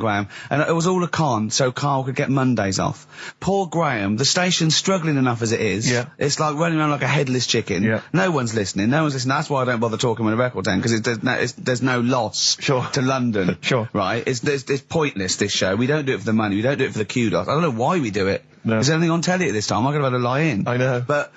Graham, and it was all a con so Carl could get Mondays off. Poor Graham, the station's struggling enough as it is. Yeah. It's like running around like a headless chicken. Yeah. No one's listening. That's why I don't bother talking on a record then, because there's no loss to London. Sure. Right? It's pointless, this show. We don't do it for the money. We don't do it for the kudos. I don't know why we do it. No. Is there anything on telly at this time? I could have had a lie in. I know. But,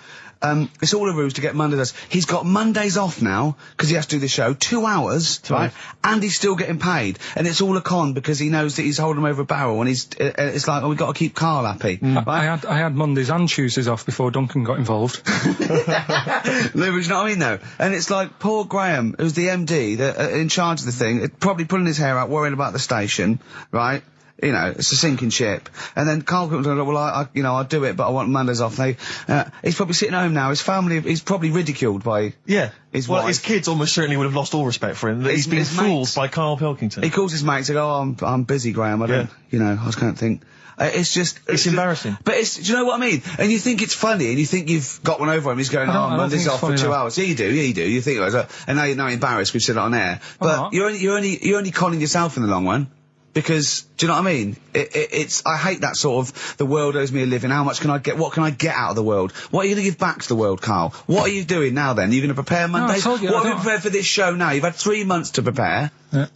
it's all a ruse to get Mondays. He's got Mondays off now, because he has to do the show, 2 hours, right? And he's still getting paid. And it's all a con, because he knows that he's holding him over a barrel, and it's like, oh, we've got to keep Carl happy. Right? I had Mondays and Tuesdays off before Duncan got involved. No, but you know what I mean, though? And it's like, poor Graham, who's the MD, in charge of the thing, probably pulling his hair out, worrying about the station, right? You know, it's a sinking ship. And then Karl comes along, well, I'll do it, but I want Mondays off. He's probably sitting at home now. His family, he's probably ridiculed by his wife. His kids almost certainly would have lost all respect for him. He's been fooled by Karl Pilkington. He calls his mates and goes, oh, I'm busy, Graham. I don't, I just can't think. It's just... It's embarrassing. But do you know what I mean? And you think it's funny, and you think you've got one over him. He's going, Monday's off for 2 hours. Yeah, you do. You think, and now you're embarrassed because you said it on air. But you're only conning yourself in the long run. Because, do you know what I mean? I hate that sort of, the world owes me a living, what can I get out of the world? What are you going to give back to the world, Karl? What are you doing now then? Are you going to prepare Mondays? What have you prepared for this show now? You've had 3 months to prepare. Yeah.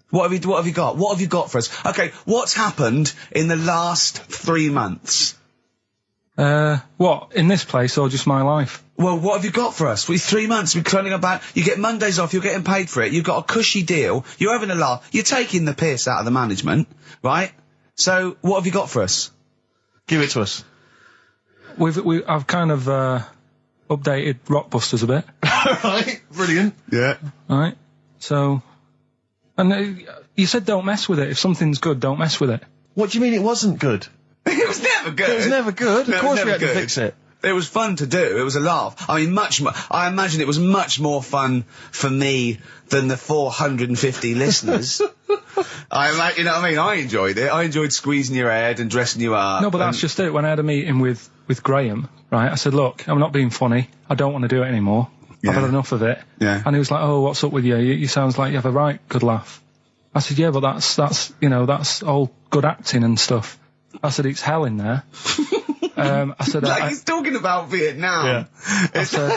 What have you got? What have you got for us? Okay, what's happened in the last 3 months? What? In this place or just my life? Well, what have you got for us? 3 months, we're turning about, you get Mondays off, you're getting paid for it, you've got a cushy deal, you're having a laugh, you're taking the piss out of the management, right? So, what have you got for us? Give it to us. I've kind of, updated Rockbusters a bit. Right, brilliant. Yeah. Right, so, and you said don't mess with it. If something's good, don't mess with it. What do you mean it wasn't good? It was never good. It was never good. No, of course we had to fix it. It was fun to do. It was a laugh. I mean, I imagine it was much more fun for me than the 450 listeners. You know what I mean? I enjoyed it. I enjoyed squeezing your head and dressing you up. No, but that's just it. When I had a meeting with Graham, right, I said, look, I'm not being funny. I don't want to do it anymore. Yeah. I've had enough of it. Yeah. And he was like, oh, what's up with you? You sounds like you have a right good laugh. I said, yeah, but that's all good acting and stuff. I said, it's hell in there. I said, like he's talking about Vietnam. Yeah. I said,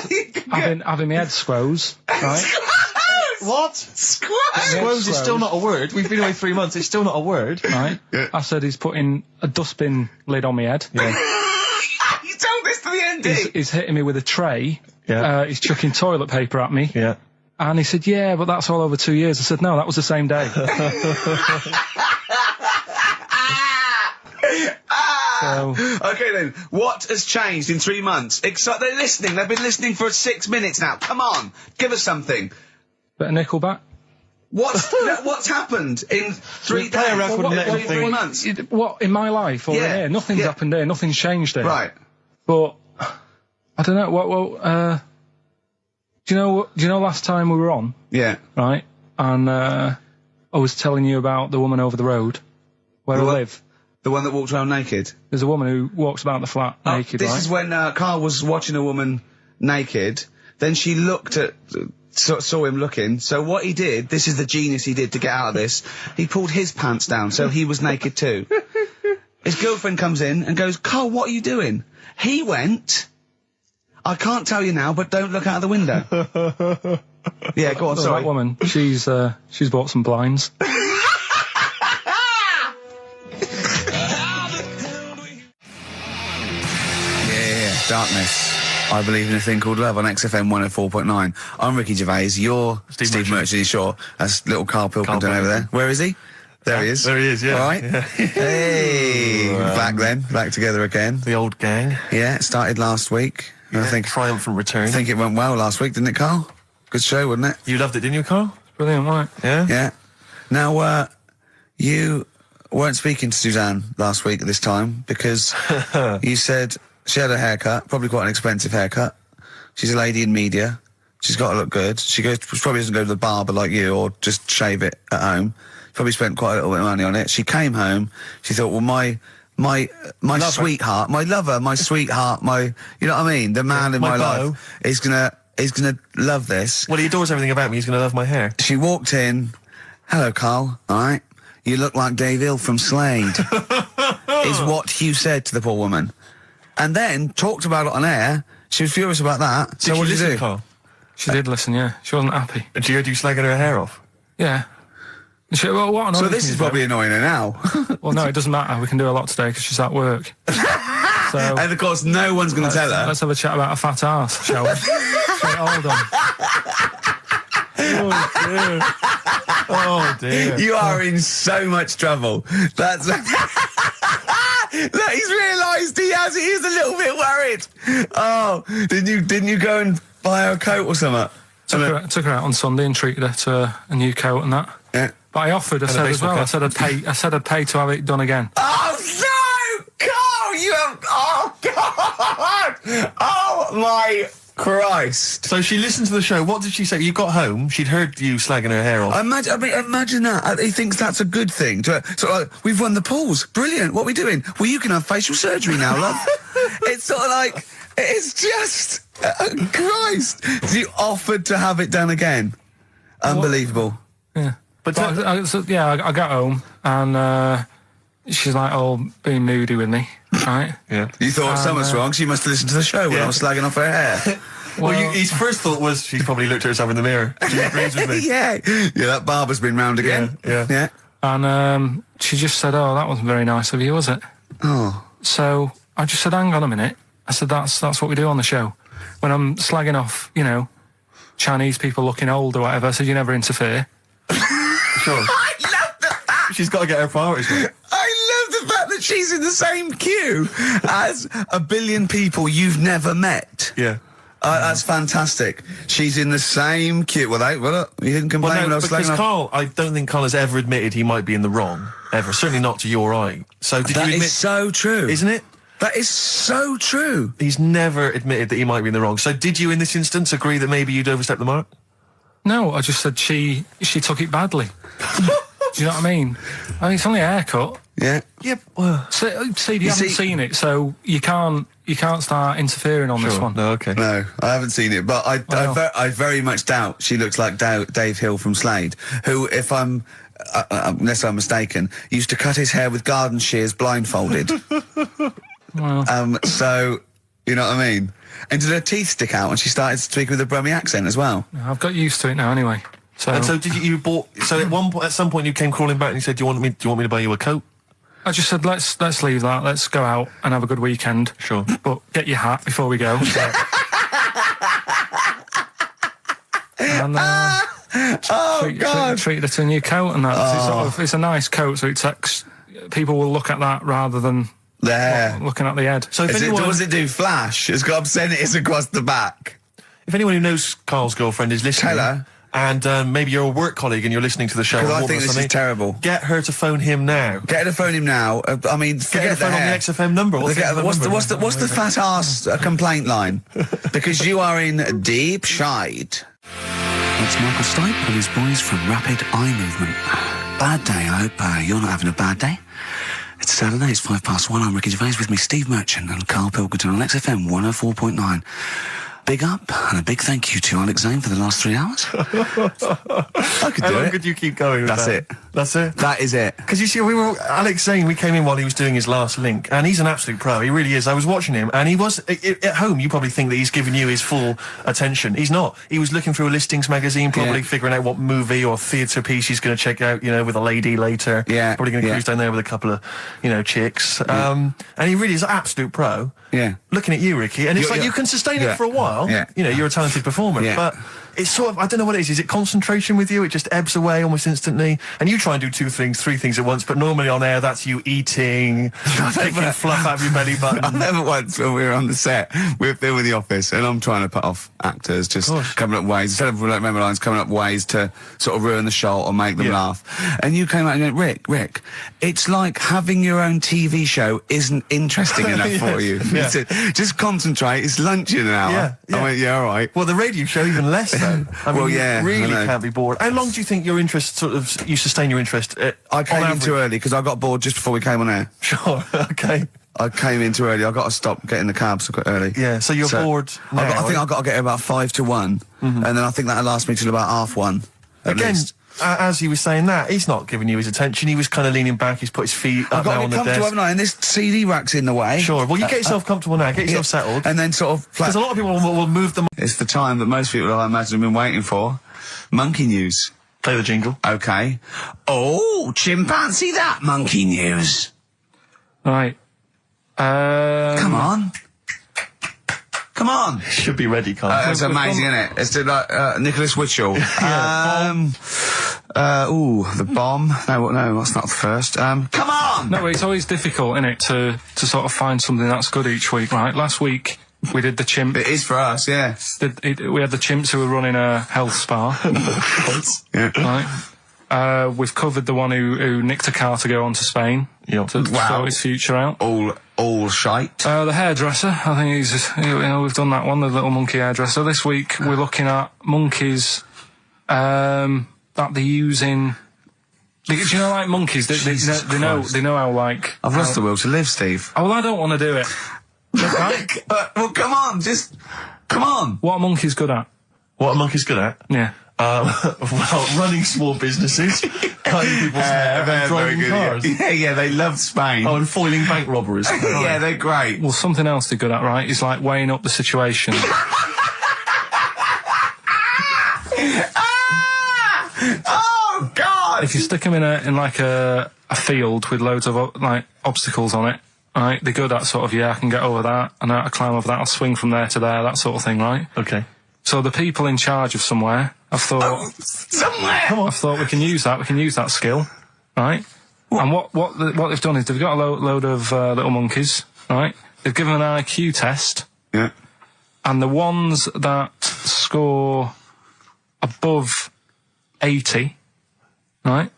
having my head squoze, right? What? Squoze is still not a word. We've been away 3 months. It's still not a word. Right. Yeah. I said, he's putting a dustbin lid on my head. Yeah. You told this to the MD. He's hitting me with a tray. Yeah. He's chucking toilet paper at me. Yeah. And he said, yeah, but that's all over 2 years. I said, no, that was the same day. So, okay then, what has changed in 3 months? They're listening, they've been listening for 6 minutes now. Come on, give us something. Bit of Nickelback. What's happened in 3 play a days? record and let him 3 months? What, in my life or in here? Nothing's happened here, nothing's changed here. Right. But, I don't know, do you know last time we were on? Yeah. Right? And, I was telling you about the woman over the road, where I live. The one that walks around naked? There's a woman who walks about the flat naked, This is when, Karl was watching a woman naked, then she looked at, saw him looking, so what he did, this is the genius he did to get out of this, he pulled his pants down, so he was naked too. His girlfriend comes in and goes, Karl, what are you doing? He went, I can't tell you now, but don't look out of the window. Yeah, go on, sorry. That woman, she's bought some blinds. Darkness. I believe in a thing called love on XFM 104.9. I'm Ricky Gervais. You're Steve Merchant. That's little Karl Pilkington over there. Where is he? There he is. There he is, yeah. All right. Yeah. Hey. Back together again. The old gang. Yeah, it started last week. Yeah, I think triumphant return. I think it went well last week, didn't it, Karl? Good show, wasn't it? You loved it, didn't you, Karl? Brilliant, right? Yeah? Yeah. Now, you weren't speaking to Suzanne last week at this time because you said she had a haircut, probably quite an expensive haircut. She's a lady in media. She's got to look good. She probably doesn't go to the barber like you or just shave it at home. Probably spent quite a little bit of money on it. She came home. She thought, well, my sweetheart, my lover, my sweetheart, you know what I mean? The man in my life is gonna love this. Well, he adores everything about me. He's gonna love my hair. She walked in. Hello, Karl. All right. you look like Dave Hill from Slade, is what Hugh said to the poor woman. And then talked about it on air. She was furious about that. So what did you do? Carl? She did listen, yeah. She wasn't happy. And she heard you slagging her hair off? Yeah. Well, what So this is probably annoying her now. Well, no, it doesn't matter. We can do a lot today because she's at work. So, and of course, no one's going to tell her. Let's have a chat about a fat arse, shall we? Hold on. Oh dear. You are in so much trouble. That's... Look, he's realised he is a little bit worried. Oh, didn't you go and buy her a coat or something? Took her out on Sunday and treated her to a new coat and that. Yeah. But I offered, I said as well, I said I'd pay to have it done again. Oh no! Carl, you have... Oh God! Oh my Christ! So she listened to the show. What did she say? You got home, she'd heard you slagging her hair off. Imagine that. He thinks that's a good thing. So like, we've won the polls. Brilliant. What are we doing? Well, you can have facial surgery now, love. It's sort of like, it's just, Christ. You offered to have it done again. Unbelievable. Yeah. But I got home and she's like, being moody with me, right? Yeah. You thought something's wrong. She must have listened to the show when I was slagging off her hair. Well, his first thought was she's probably looked at herself in the mirror. She agrees with me. Yeah, that barber's been round again. Yeah. And she just said, that wasn't very nice of you, was it? Oh. So I just said, hang on a minute. I said, that's what we do on the show. When I'm slagging off, Chinese people looking old or whatever, I said, you never interfere. Sure. I love the fact. She's got to get her priorities right. I love the fact that she's in the same queue as a billion people you've never met. Yeah. That's fantastic. She's in the same queue. Well, you didn't complain when I was slagging off. Carl, I don't think Carl has ever admitted he might be in the wrong. Ever. Certainly not to your eye. So did you admit... That is so true. Isn't it? That is so true. He's never admitted that he might be in the wrong. So did you, in this instance, agree that maybe you'd overstepped the mark? No, I just said she took it badly. Do you know what I mean? It's only a haircut. Yeah. Yeah. Well, See, you haven't seen it, so you can't start interfering on this one. No, okay. No, I haven't seen it, but I very much doubt she looks like Dave Hill from Slade, who, if I'm, unless I'm mistaken, used to cut his hair with garden shears blindfolded. Well. So, you know what I mean? And did her teeth stick out when she started speaking with a Brummie accent as well? I've got used to it now anyway. So. And so did you bought? So at some point you came crawling back and you said, "Do you want me to buy you a coat?" I just said, let's leave that. Let's go out and have a good weekend. Sure. But get your hat before we go. And treated her to a new coat and that. It's a nice coat, so people will look at that rather than looking at the head. So if anyone, does it do flash? It's got obscenities across the back. If anyone who knows Carl's girlfriend is listening, tell her. And maybe you're a work colleague and you're listening to the show. Because I think this is terrible. Get her to phone him now. Get her to phone him now. I mean, forget the phone on the XFM number. What's the fat ass complaint line? Because you are in deep shite. It's Michael Stipe and his boys from Rapid Eye Movement. Bad day. I hope you're not having a bad day. It's Saturday. It's 1:05. I'm Ricky Gervais, with me Steve Merchant and Karl Pilkington on XFM 104.9. Big up and a big thank you to Alex Zane for the last 3 hours. I could do it. How long could you keep going with That's that? it. That's it? That is it. Because you see, Alex Zane, we came in while he was doing his last link, and he's an absolute pro. He really is. I was watching him, and he was, at home, you probably think that he's giving you his full attention. He's not. He was looking through a listings magazine, probably figuring out what movie or theatre piece he's going to check out, with a lady later. Yeah. Probably going to cruise down there with a couple of, chicks. And he really is an absolute pro. Yeah. Looking at you, Ricky, and it's like you can sustain it for a while. Yeah. You're a talented performer, but it's sort of, I don't know what it is. Is it concentration with you? It just ebbs away almost instantly. And you try and do 2 things, 3 things at once, but normally on air, that's you eating, taking fluff out of your belly button. I never once, when we were on the set, we're filming The Office, and I'm trying to put off actors, just coming up ways, instead of remember lines, coming up ways to sort of ruin the shot or make them laugh. And you came out and went, Rick, it's like having your own TV show isn't interesting enough for you. Yeah. Just concentrate, it's lunch in an hour. I went, all right. Well, the radio show even less so. I mean, you really I can't be bored. How long do you think your interest you sustain your interest? I came in too early because I got bored just before we came on air. Sure, okay. I came in too early. I got to stop getting the cab so quite early. Yeah, so you're bored now. I think I've got to get about 1:55, and then I think that'll last me till about 1:30. Again, as he was saying that, he's not giving you his attention. He was kind of leaning back. He's put his feet I've up got now to on get the comfortable, desk. haven't I? And this CD rack's in the way. Sure. Well, you get yourself comfortable now. Get yourself settled. And then sort of... Because a lot of people will move them. It's the time that most people, I imagine, have been waiting for. Monkey news. Play the jingle. Okay. Oh, chimpanzee that monkey news. Right. Come on. Come on. Should be ready, Carl. That's amazing, isn't it? It's like Nicholas Witchell. The bomb. No, that's not the first. Come on! No, it's always difficult, isn't it, to sort of find something that's good each week, right? Last week, we did the chimp. It is for us, yeah. We had the chimps who were running a health spa. Yeah. Right. We've covered the one who nicked a car to go on to Spain. Yep. To sort his future out. All shite. The hairdresser, I think we've done that one, the little monkey hairdresser. This week, we're looking at monkeys, that they use in... Do you know, like monkeys, they know how, like... I've lost the will to live, Steve. Oh, well, I don't want to do it. Right? Well, come on, come on. What are monkeys good at? What are monkeys good at? Yeah. Well, running small businesses, cutting people's hair, and driving cars. Yeah, they love Spain. Oh, and foiling bank robberies. Yeah, they're great. Well, something else they're good at, right, is like weighing up the situation. Oh, God! If you stick them in like a field with loads of like obstacles on it, right, they're good at sort of, I can get over that, and I climb over that, I'll swing from there to there, that sort of thing, right? Okay. So the people in charge of somewhere, I've thought... somewhere! Come on. I've thought we can use that skill, right? What? And what they've done is they've got a load of little monkeys, right? They've given an IQ test. Yeah. And the ones that score above 80, right?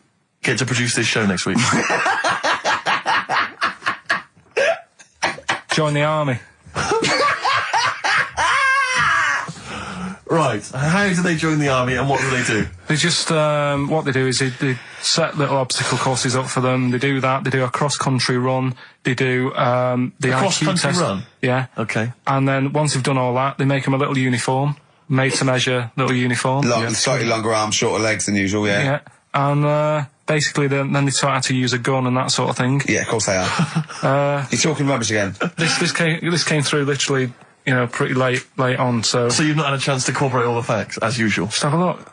Get to produce this show next week. Join the army. Right. How do they join the army and what do they do? They just, what they do is they set little obstacle courses up for them. They do that. They do a cross-country run. They do, the IQ cross-country test. run? Yeah. Okay. And then once they've done all that, they make them a little uniform, made to measure little uniform. Slightly longer arms, shorter legs than usual, yeah. Yeah. And, basically then they taught how to use a gun and that sort of thing. Yeah, of course they are. You're talking rubbish again. This came through literally, pretty late on, so... So you've not had a chance to corroborate all the facts, as usual? Just have a look.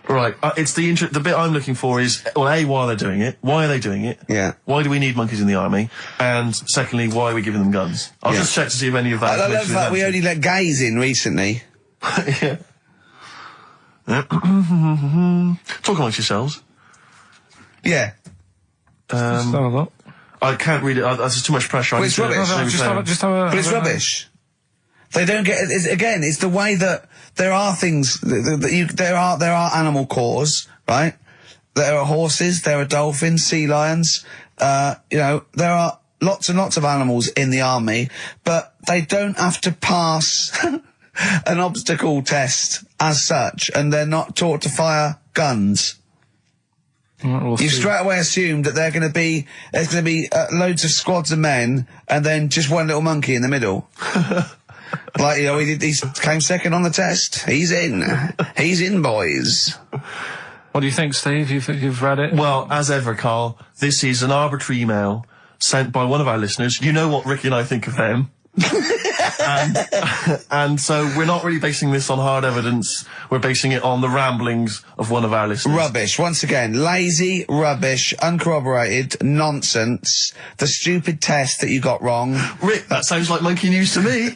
Right. It's the bit I'm looking for is, well, A, why are they doing it? Why are they doing it? Yeah. Why do we need monkeys in the army? And secondly, why are we giving them guns? I'll just check to see if any of that... I love that we only let gays in recently. Yeah. Talk amongst yourselves. Yeah. Just have a look. I can't read it. There's too much pressure. Well, it's rubbish. But it's rubbish. They don't get it. It's the way that there are things there are animal cores, right? There are horses, there are dolphins, sea lions. There are lots and lots of animals in the army, but they don't have to pass an obstacle test as such, and they're not taught to fire guns. You've straight away assumed that there's going to be loads of squads of men and then just one little monkey in the middle. Like, he came second on the test. He's in, boys. What do you think, Steve? You've read it? Well, as ever, Carl, this is an arbitrary email sent by one of our listeners. You know what Ricky and I think of them. and so we're not really basing this on hard evidence. We're basing it on the ramblings of one of our listeners. Rubbish. Once again, lazy, rubbish, uncorroborated, nonsense. The stupid test that you got wrong. Rick, that sounds like monkey news to me.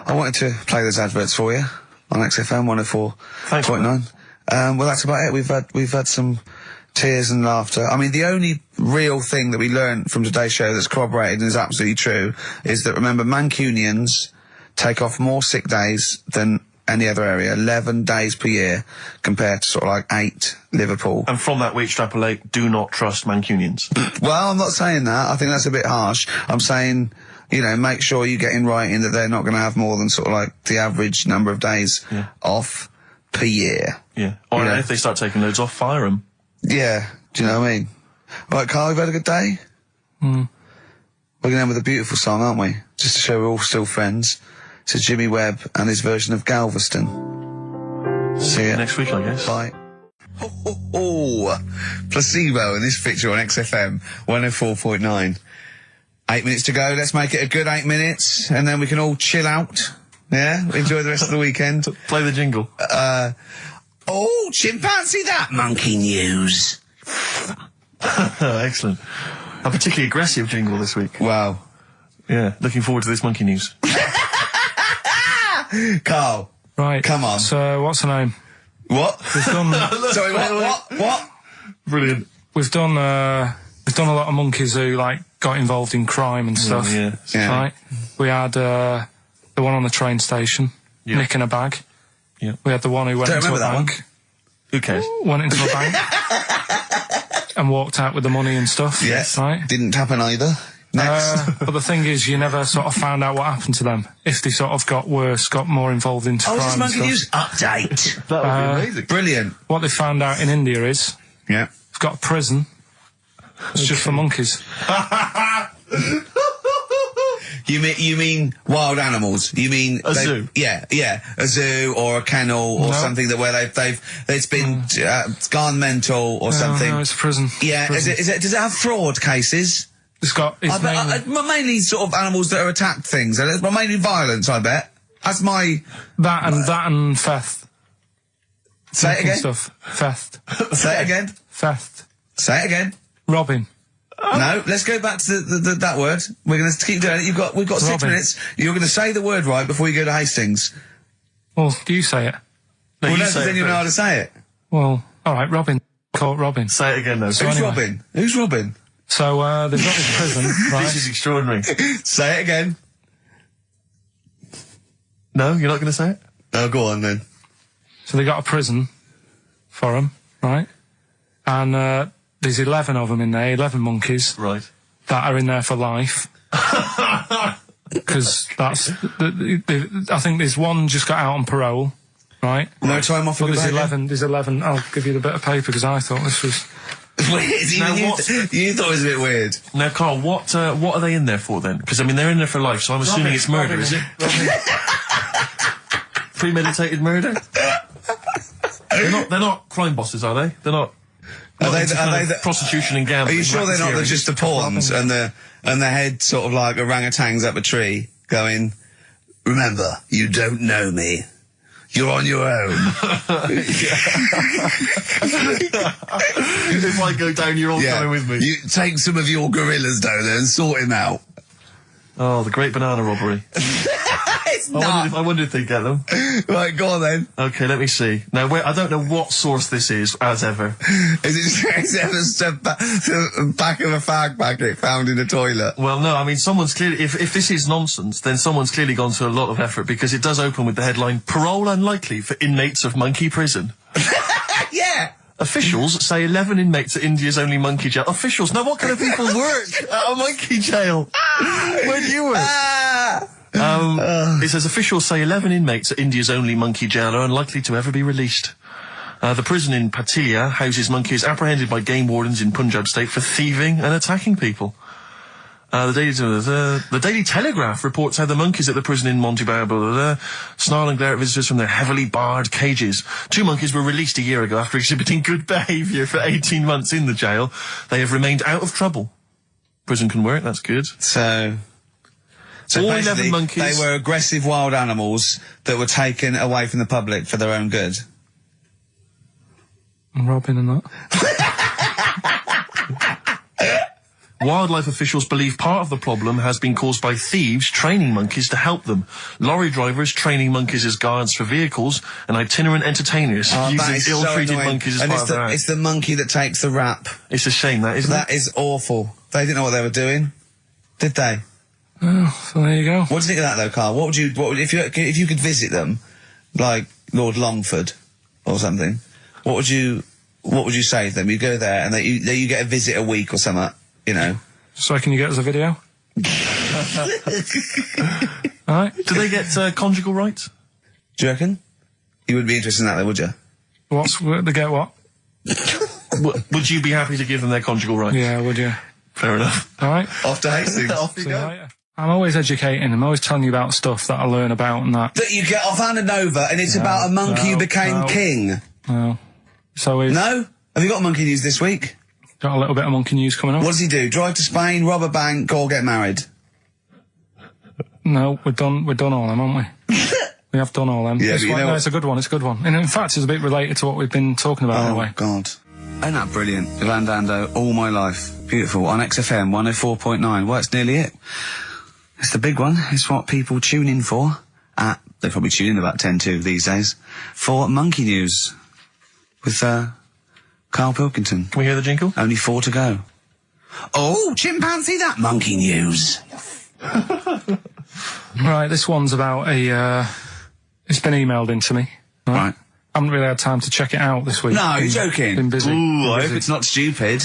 I wanted to play those adverts for you on XFM 104.9. Well, that's about it. We've had some tears and laughter. I mean, the only real thing that we learned from today's show that's corroborated and is absolutely true is that, remember, Mancunians take off more sick days than any other area, 11 days per year, compared to sort of like 8 Liverpool. And from that we extrapolate, do not trust Mancunians. Well, I'm not saying that. I think that's a bit harsh. I'm saying, make sure you get in writing that they're not going to have more than sort of like the average number of days off per year. Yeah. Or if they start taking loads off, fire them. Yeah, do you know what I mean? Right, Carl, you've had a good day? We're going to end with a beautiful song, aren't we? Just to show we're all still friends. It's Jimmy Webb and his version of Galveston. See ya next week, I guess. Bye. Placebo in this picture on XFM 104.9. 8 minutes to go. Let's make it a good 8 minutes, and then we can all chill out. Yeah, enjoy the rest of the weekend. Play the jingle. Chimpanzee that monkey news. Excellent. A particularly aggressive jingle this week. Wow. Yeah, looking forward to this monkey news. Carl. Right. Come on. So, what's her name? What? We've done. Sorry, what? Brilliant. We've done a lot of monkeys who got involved in crime and stuff. Yeah. Right. We had the one on the train station, nicking a bag. Yeah. We had the one who went into a bank. Who cares? Went into a bank and walked out with the money and stuff. Yes. Right. Didn't happen either. Next. But the thing is, you never sort of found out what happened to them. If they sort of got worse, got more involved into crime this and monkey stuff. news update. That would be amazing. Brilliant. What they found out in India is Yeah. they've got a prison. It's just for monkeys. You mean wild animals? You mean a zoo? Yeah, a zoo or a kennel or something where it's been gone mental or something. No, it's a prison. Yeah, Prison. Is it? Does it have fraud cases? It's got. It's Mainly sort of animals that are attacked things. Mainly violence, I bet. That's my that and theft. Say it again. Stuff. Theft. Say it again. Theft. Say it again. Robbing. No, let's go back to that word. We're going to keep doing it. We've got 6 minutes. You're going to say the word right before you go to Hastings. Well, do you say it? No, then you know how to say it. Well, all right, Robin. Caught Robin. Say it again, though. So Who's Robin? Who's Robin? So they've got this prison, right? This is extraordinary. Say it again. No, you're not going to say it? Oh, go on then. So they got a prison for them, right? And there's 11 of them in there, 11 monkeys. Right. That are in there for life. Because that's... I think there's one just got out on parole, right? No time off. But there's 11. I'll give you the bit of paper because I thought this was... Weird. You thought it was a bit weird. Now, Carl, what are they in there for then? Because, I mean, they're in there for life, so I'm assuming it's murder, is it? Premeditated murder? They're not crime bosses, are they? They're not... Are they prostitution and gambling? Are you sure they're not just the pawns and the head sort of like orangutans up a tree going, remember, you don't know me. You're on your own. If I go down, you're all coming with me. You take some of your gorillas down there and sort him out. Oh, the great banana robbery. It's not. I wonder if they get them. Right, go on then. Okay, let me see. Now, I don't know what source this is, as ever. Is it just the back of a fag packet found in a toilet? Well, no, I mean, someone's clearly... If this is nonsense, then someone's clearly gone to a lot of effort, because it does open with the headline, Parole Unlikely for Inmates of Monkey Prison. Yeah. Officials say 11 inmates at India's only monkey jail. Officials? Now, what kind of people work at a monkey jail? Where do you work? It says officials say 11 inmates at India's only monkey jail are unlikely to ever be released. The prison in Patiala houses monkeys apprehended by game wardens in Punjab state for thieving and attacking people. The Daily Telegraph reports how the monkeys at the prison in Montebello snarl and glare at visitors from their heavily barred cages. 2 monkeys were released a year ago after exhibiting good behaviour for 18 months in the jail. They have remained out of trouble. Prison can work, that's good. So all 11 monkeys. They were aggressive wild animals that were taken away from the public for their own good. Robin and that. Wildlife officials believe part of the problem has been caused by thieves training monkeys to help them. Lorry drivers training monkeys as guards for vehicles, and itinerant entertainers using ill-treated monkeys as part of their act. It's the monkey that takes the rap. It's a shame, that, isn't it? That is awful. They didn't know what they were doing, did they? Oh, so there you go. What do you think of that, though, Carl? If you could visit them, like Lord Longford or something, what would you say to them? You go there and you get a visit a week or something. You know. So can you get us a video? Alright. Do they get conjugal rights? Do you reckon? You wouldn't be interested in that, though, would you? They get what? Would you be happy to give them their conjugal rights? Yeah, would you? Fair enough. Alright. Off to Hastings. Off you See you go. later. I'm always educating. I'm always telling you about stuff that I learn about and that. That you get off Anna Nova and it's about a monkey who became king. No. So is... No? Have you got monkey news this week? Got a little bit of monkey news coming up. What does he do? Drive to Spain, rob a bank, or get married? No, we've done all them, haven't we? We have done all them. Yeah, No, it's a good one, it's a good one. And in fact, it's a bit related to what we've been talking about in a way. Oh, God. Ain't that brilliant? Ivan Dando, All My Life. Beautiful. On XFM 104.9. Well, that's nearly it. It's the big one. It's what people tune in for. They probably tune in about 10 to these days. For Monkey News. With, Karl Pilkington. Can we hear the jingle? Only 4 to go. Oh, chimpanzee, that Monkey News. Right, this one's about it's been emailed into me. Right. I haven't really had time to check it out this week. No, you're joking. Been busy. Ooh, I hope it's not stupid.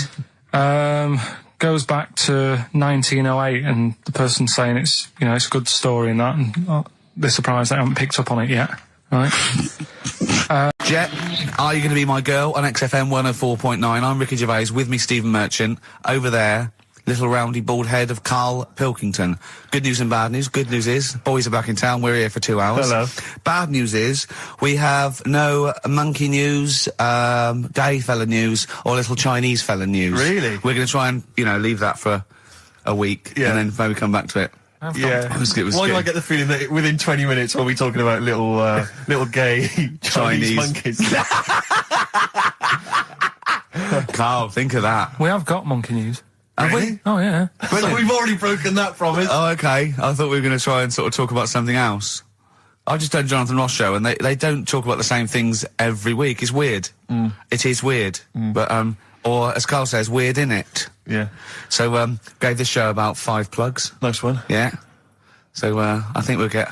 Goes back to 1908, and the person's saying it's a good story and that, and they're surprised they haven't picked up on it yet. Right. Jet, are you going to be my girl on XFM 104.9? I'm Ricky Gervais, with me Stephen Merchant. Over there, little roundy bald head of Karl Pilkington. Good news and bad news. Good news is, boys are back in town, we're here for 2 hours. Hello. Bad news is, we have no monkey news, gay fella news, or little Chinese fella news. Really? We're going to try and, leave that for a week, and then maybe come back to it. Yeah. Why do I get the feeling that within 20 minutes we'll be talking about little gay Chinese monkeys? Karl, think of that. We have got monkey news. Have we? Oh yeah. So we've already broken that promise. Oh, okay. I thought we were going to try and sort of talk about something else. I just done Jonathan Ross show, and they don't talk about the same things every week. It's weird. It is weird. But, or as Karl says, weird innit? Yeah. So, gave this show about 5 plugs. Nice one. Yeah. So, I think we'll get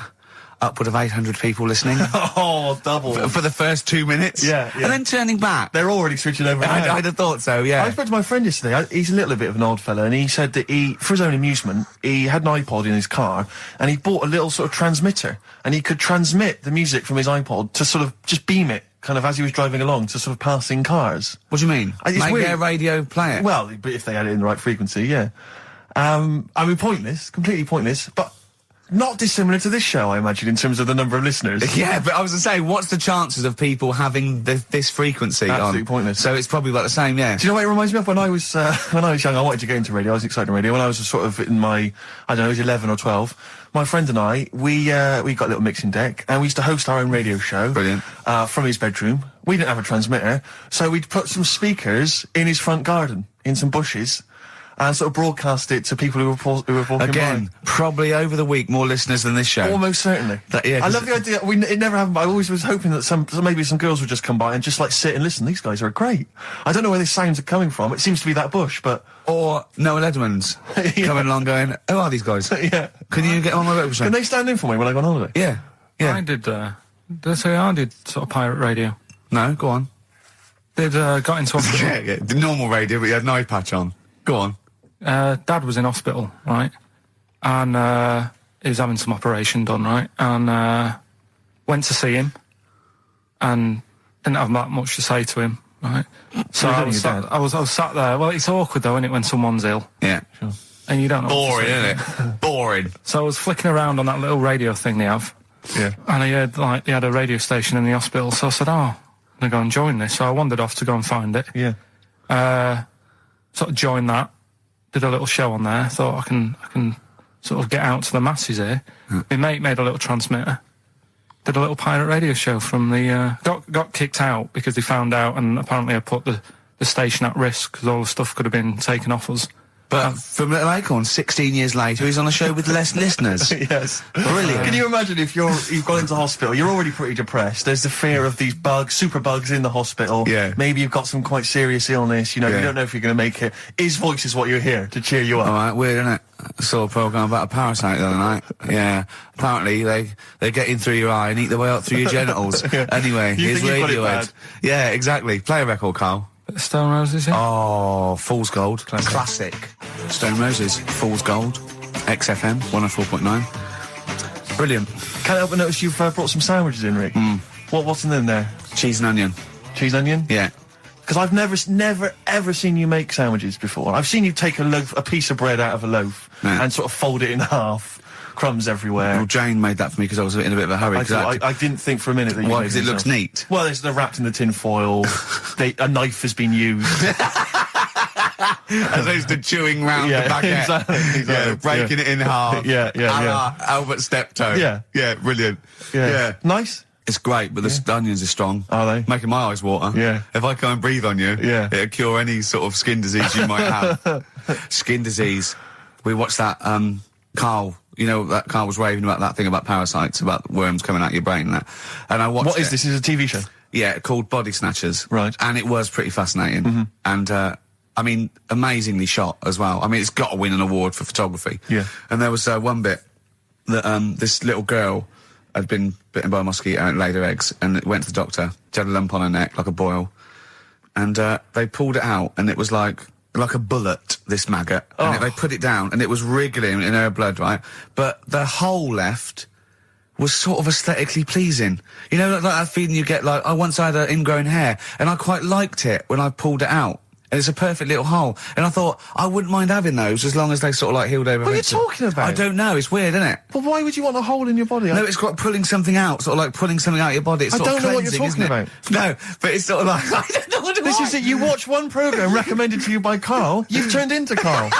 upward of 800 people listening. Oh, double. For the first 2 minutes. Yeah. And then turning back. They're already switching over. I'd have thought so, yeah. I spoke to my friend yesterday. He's a little bit of an old fella, and he said that for his own amusement, he had an iPod in his car, and he bought a little sort of transmitter, and he could transmit the music from his iPod to sort of just beam it, kind of as he was driving along, to sort of passing cars. What do you mean? Make their radio play it? Well, but if they had it in the right frequency, yeah. I mean, pointless, completely pointless, but not dissimilar to this show, I imagine, in terms of the number of listeners. Yeah, but I was going to say, what's the chances of people having this frequency Absolutely on? Pointless. So it's probably about the same, yeah. Do you know what it reminds me of? When I was young, I wanted to get into radio. I was excited in radio. When I was sort of in my, I don't know, I was 11 or 12, my friend and I, we got a little mixing deck, and we used to host our own radio show. Brilliant. From his bedroom. We didn't have a transmitter, so we'd put some speakers in his front garden, in some bushes, and sort of broadcast it to people who were walking Again, by. probably over the week more listeners than this show. Almost certainly. I love the idea. It never happened, but I always was hoping that maybe some girls would just come by and just sit and listen. These guys are great. I don't know where these sounds are coming from. It seems to be that bush, but or Noel Edmonds coming along going, who are these guys? Yeah. Can you get on my website? Can they stand in for me when I go on holiday? Yeah. Yeah. I did sort of pirate radio. No, go on. Got into hospital. yeah, the normal radio, but you had an eye patch on. Go on. Dad was in hospital, right? And he was having some operation done, right? And went to see him, and didn't have that much to say to him, right? So I was sat there. Well, it's awkward though, isn't it, when someone's ill? Yeah. Sure. And you don't know. Boring, isn't it? Boring. So I was flicking around on that little radio thing they have. Yeah. And he had a radio station in the hospital, so I said, oh, I'm gonna go and join this. So I wandered off to go and find it. Yeah. Sort of joined that. Did a little show on there. Thought I can sort of get out to the masses here. My mate made a little transmitter. Did a little pirate radio show from the got kicked out because they found out, and apparently I put the station at risk because all the stuff could have been taken off us. But from Little Acorn, 16 years later, he's on a show with less listeners. Yes. Brilliant. Can you imagine if you've gone into hospital, you're already pretty depressed, there's the fear of these super bugs in the hospital. Yeah. Maybe you've got some quite serious illness, you don't know if you're going to make it. His voice is what you hear to cheer you up. All right, weird, isn't it? I saw a programme about a parasite the other night. Yeah. Apparently, they get in through your eye and eat their way up through your genitals. Yeah. Anyway, You here's think you've got it Radiohead. bad? Yeah, exactly. Play a record, Karl. Stone Roses, yeah? Oh, Fool's Gold. Classic. Stone Roses, Fool's Gold. XFM, 104.9. Brilliant. Can't help but notice you've brought some sandwiches in, Rick. What's in them there? Cheese and onion. Cheese onion? Yeah. Because I've never, ever seen you make sandwiches before. I've seen you take a piece of bread out of a loaf and sort of fold it in half. Crumbs everywhere. Well, Jane made that for me because I was in a bit of a hurry. I didn't think for a minute that you Why? made Because it looks neat. Well, they're wrapped in the tin foil. A knife has been used. As opposed to chewing round the baguette. Exactly. Yeah, breaking it in half. Yeah. Albert Steptoe. Yeah, brilliant. Yeah. Nice. It's great, but the onions are strong. Are they? Making my eyes water. Yeah. If I come and breathe on you, it'll cure any sort of skin disease you might have. Skin disease. We watched that, Karl, you know, that Karl was raving about that thing about parasites, about worms coming out your brain and that. And I watched What is this? Is it a TV show? Yeah, called Body Snatchers. Right. And it was pretty fascinating. And, I mean, amazingly shot as well. I mean, it's got to win an award for photography. Yeah. And there was one bit that this little girl had been bitten by a mosquito and laid her eggs, and it went to the doctor. She had a lump on her neck, like a boil. And they pulled it out, and it was like a bullet, this maggot. And they put it down, and it was wriggling in her blood, right? But the hole left was sort of aesthetically pleasing. You know, like that feeling you get, like, I once had an ingrown hair, and I quite liked it when I pulled it out. And it's a perfect little hole. And I thought, I wouldn't mind having those as long as they sort of like healed over. What are you talking about? I don't know, it's weird, isn't it? But why would you want a hole in your body? No, it's got pulling something out, sort of like pulling something out of your body. It's sort I of don't know what you're cleansing, talking isn't it? No, but it's sort of like, I don't know what it This is it. You watch one programme recommended to you by Karl, you've turned into Karl.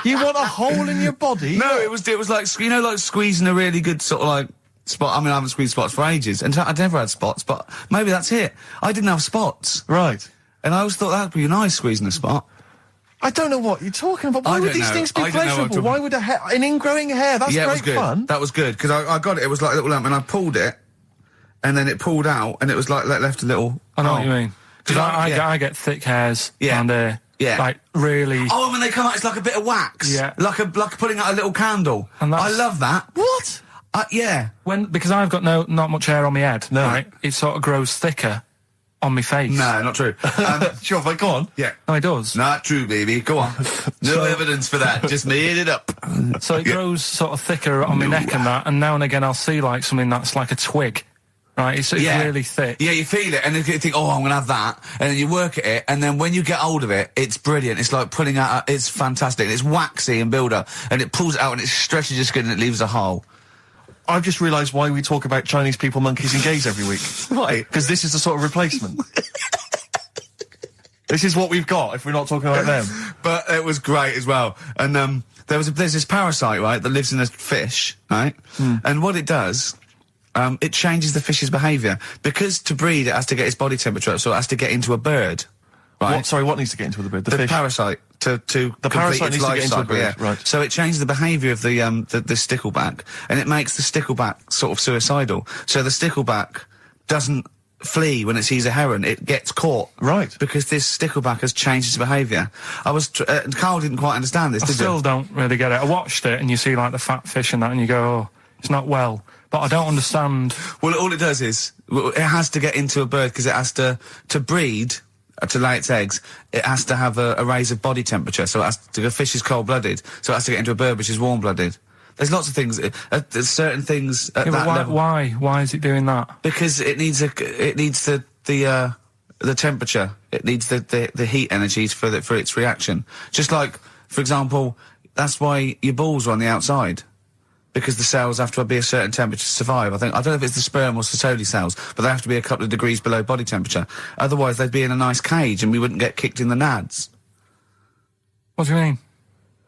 You want a hole in your body? No, it was like, you know, like squeezing a really good sort of like spot. I mean, I haven't squeezed spots for ages, and I'd never had spots, but maybe that's it. I didn't have spots. Right. And I always thought that'd be nice, squeezing a spot. I don't know what you're talking about. Why I would don't these know. things be I don't know what pleasurable? to- Why would an ingrowing hair? That's Yeah, it great was good. fun. That was good, because I got it. It was like a little lump, and I pulled it, and then it pulled out, and it was like left a little. I know what you mean. Because Yeah. I get thick hairs Yeah. and Yeah. like really. Oh, when they come out, it's like a bit of wax. Yeah. Like putting out a little candle. And I that's- love that. What? Yeah. Because I've got not much hair on my head, No. right? It sort of grows thicker on my face. No, not true. Sure, but go on. Yeah. No, it does. Not true, baby. Go on. No evidence for that. Just made it up. So it grows sort of thicker on my neck and that, and now and again I'll see like something that's like a twig, right? It's really thick. Yeah, you feel it, and then you think, oh, I'm going to have that. And then you work at it, and then when you get hold of it, it's brilliant. It's like pulling out, it's fantastic. It's waxy and build up, and it pulls it out, and it stretches your skin, and it leaves a hole. I've just realised why we talk about Chinese people, monkeys and gays every week. Why? Because this is the sort of replacement. This is what we've got if we're not talking about them. But it was great as well. And there's this parasite, right, that lives in a fish, right? And what it does, it changes the fish's behaviour. Because to breed, it has to get its body temperature up, so it has to get into a bird, right? What needs to get into the bird? The The fish? parasite to The complete parasite its needs to life get into a cycle, bird, yeah. right. So it changes the behaviour of the stickleback, and it makes the stickleback sort of suicidal. So the stickleback doesn't flee when it sees a heron; it gets caught. Right. Because this stickleback has changed its behaviour. Karl didn't quite understand this. I Did still you? don't really get it. I watched it and you see like the fat fish and that, and you go, oh, it's not well. But I don't understand. Well, all it does is it has to get into a bird because it has to breed. To lay its eggs, it has to have a raise of body temperature. So the fish is cold-blooded, so it has to get into a bird which is warm-blooded. There's lots of things. There's certain things at Yeah, that but level. why is it doing that? Because it needs the temperature. It needs the heat energies for its reaction. Just like, for example, that's why your balls are on the outside. Because the cells have to be a certain temperature to survive. I don't know if it's the sperm or Sertoli cells, but they have to be a couple of degrees below body temperature. Otherwise, they'd be in a nice cage and we wouldn't get kicked in the nads. What do you mean?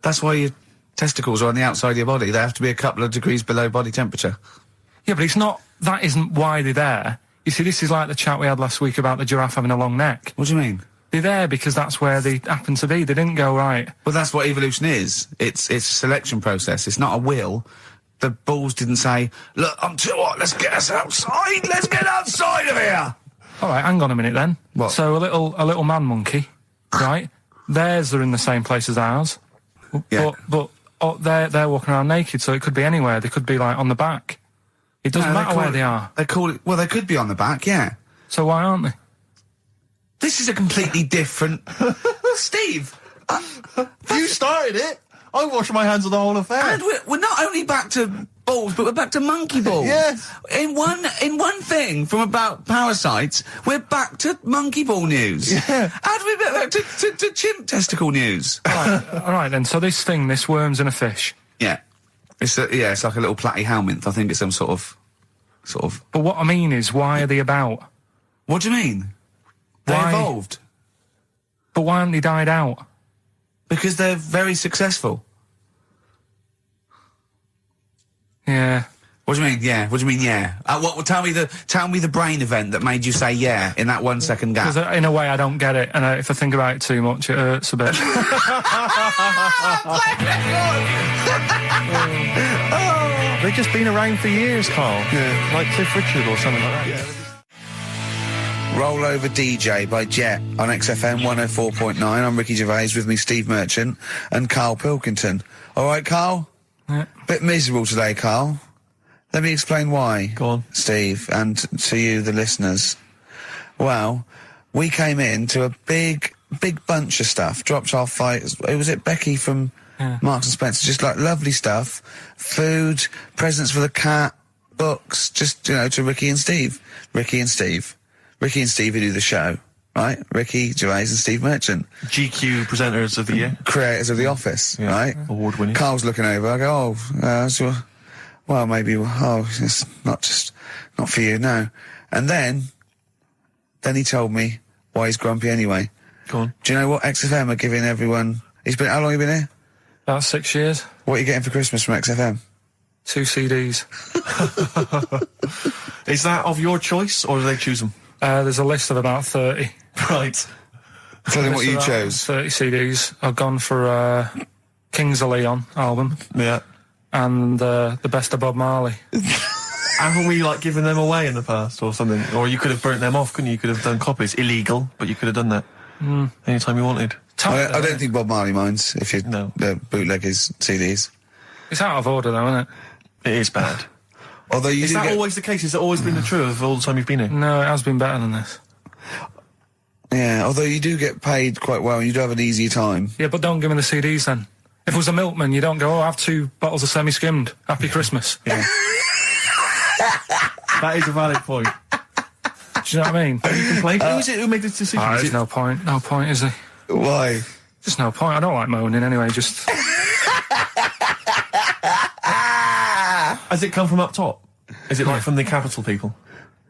That's why your testicles are on the outside of your body. They have to be a couple of degrees below body temperature. Yeah, but that isn't why they're there. You see, this is like the chat we had last week about the giraffe having a long neck. What do you mean? They're there because that's where they happen to be. They didn't go, right. Well, that's what evolution is. It's a selection process. It's not a will. The balls didn't say, look, I'm too hot, let's get us outside, let's get outside of here! All right, hang on a minute then. What? So a little man monkey, right? Theirs are in the same place as ours. Yeah. But they're walking around naked, so it could be anywhere. They could be, like, on the back. It doesn't matter where they are. They call it, well, they could be on the back, yeah. So why aren't they? This is a completely different... Steve! You started it! I wash my hands of the whole affair. And we're not only back to balls, but we're back to monkey balls. Yes. In one thing from about parasites, we're back to monkey ball news. Yeah. How do we get back to chimp testicle news? All right then. So this worms in a fish. Yeah. It's like a little platyhelminth. I think it's some sort of. But what I mean is, why are they about? What do you mean? They Why? evolved. But why haven't they died out? Because they're very successful. Yeah. What do you mean? Yeah. What do you mean? Yeah. Tell me the brain event that made you say yeah in that 1 second gap. Because in a way I don't get it, and if I think about it too much, it hurts a bit. They've just been around for years, Carl. Yeah. Like Cliff Richard or something like that. Yeah. Roll Over DJ by Jet on XFM 104.9. I'm Ricky Gervais, with me Steve Merchant and Karl Pilkington. All right, Karl? Yeah. Bit miserable today, Karl. Let me explain why. Go on. Steve, and to you, the listeners. Well, we came in to a big bunch of stuff. Dropped off was it Becky from Marks and Spencer? Just like lovely stuff. Food, presents for the cat, books, just, to Ricky and Steve who do the show, right? Ricky Gervais and Steve Merchant. GQ presenters of the year. Creators of The Office, right? Award winners. Carl's looking over, I go, maybe, it's not for you, no. And then he told me why he's grumpy anyway. Go on. Do you know what XFM are giving everyone? How long have you been here? About 6 years. What are you getting for Christmas from XFM? 2 CDs. Is that of your choice, or do they choose them? There's a list of about 30. Right. Tell them what you About chose. 30 CDs. I've gone for Kings of Leon album. Yeah. And the Best of Bob Marley. Haven't we, given them away in the past or something? Or you could have burnt them off, couldn't you? You could have done copies. Illegal, but you could have done that. Anytime you wanted. I don't think Bob Marley minds if you bootleg his CDs. It's out of order, though, isn't it? It is bad. Although Is that always the case? Has it always been the truth of all the time you've been here? No, it has been better than this. Yeah, although you do get paid quite well and you do have an easier time. Yeah, but don't give me the CDs then. If it was a milkman, you don't go, have 2 bottles of semi-skimmed. Happy Christmas. Yeah. That is a valid point. Do you know what I mean? You complain? Who is it who made this decision? There's no point. No point, is there? Why? Just no point. I don't like moaning anyway, just... Has it come from up top? Is it from the capital people?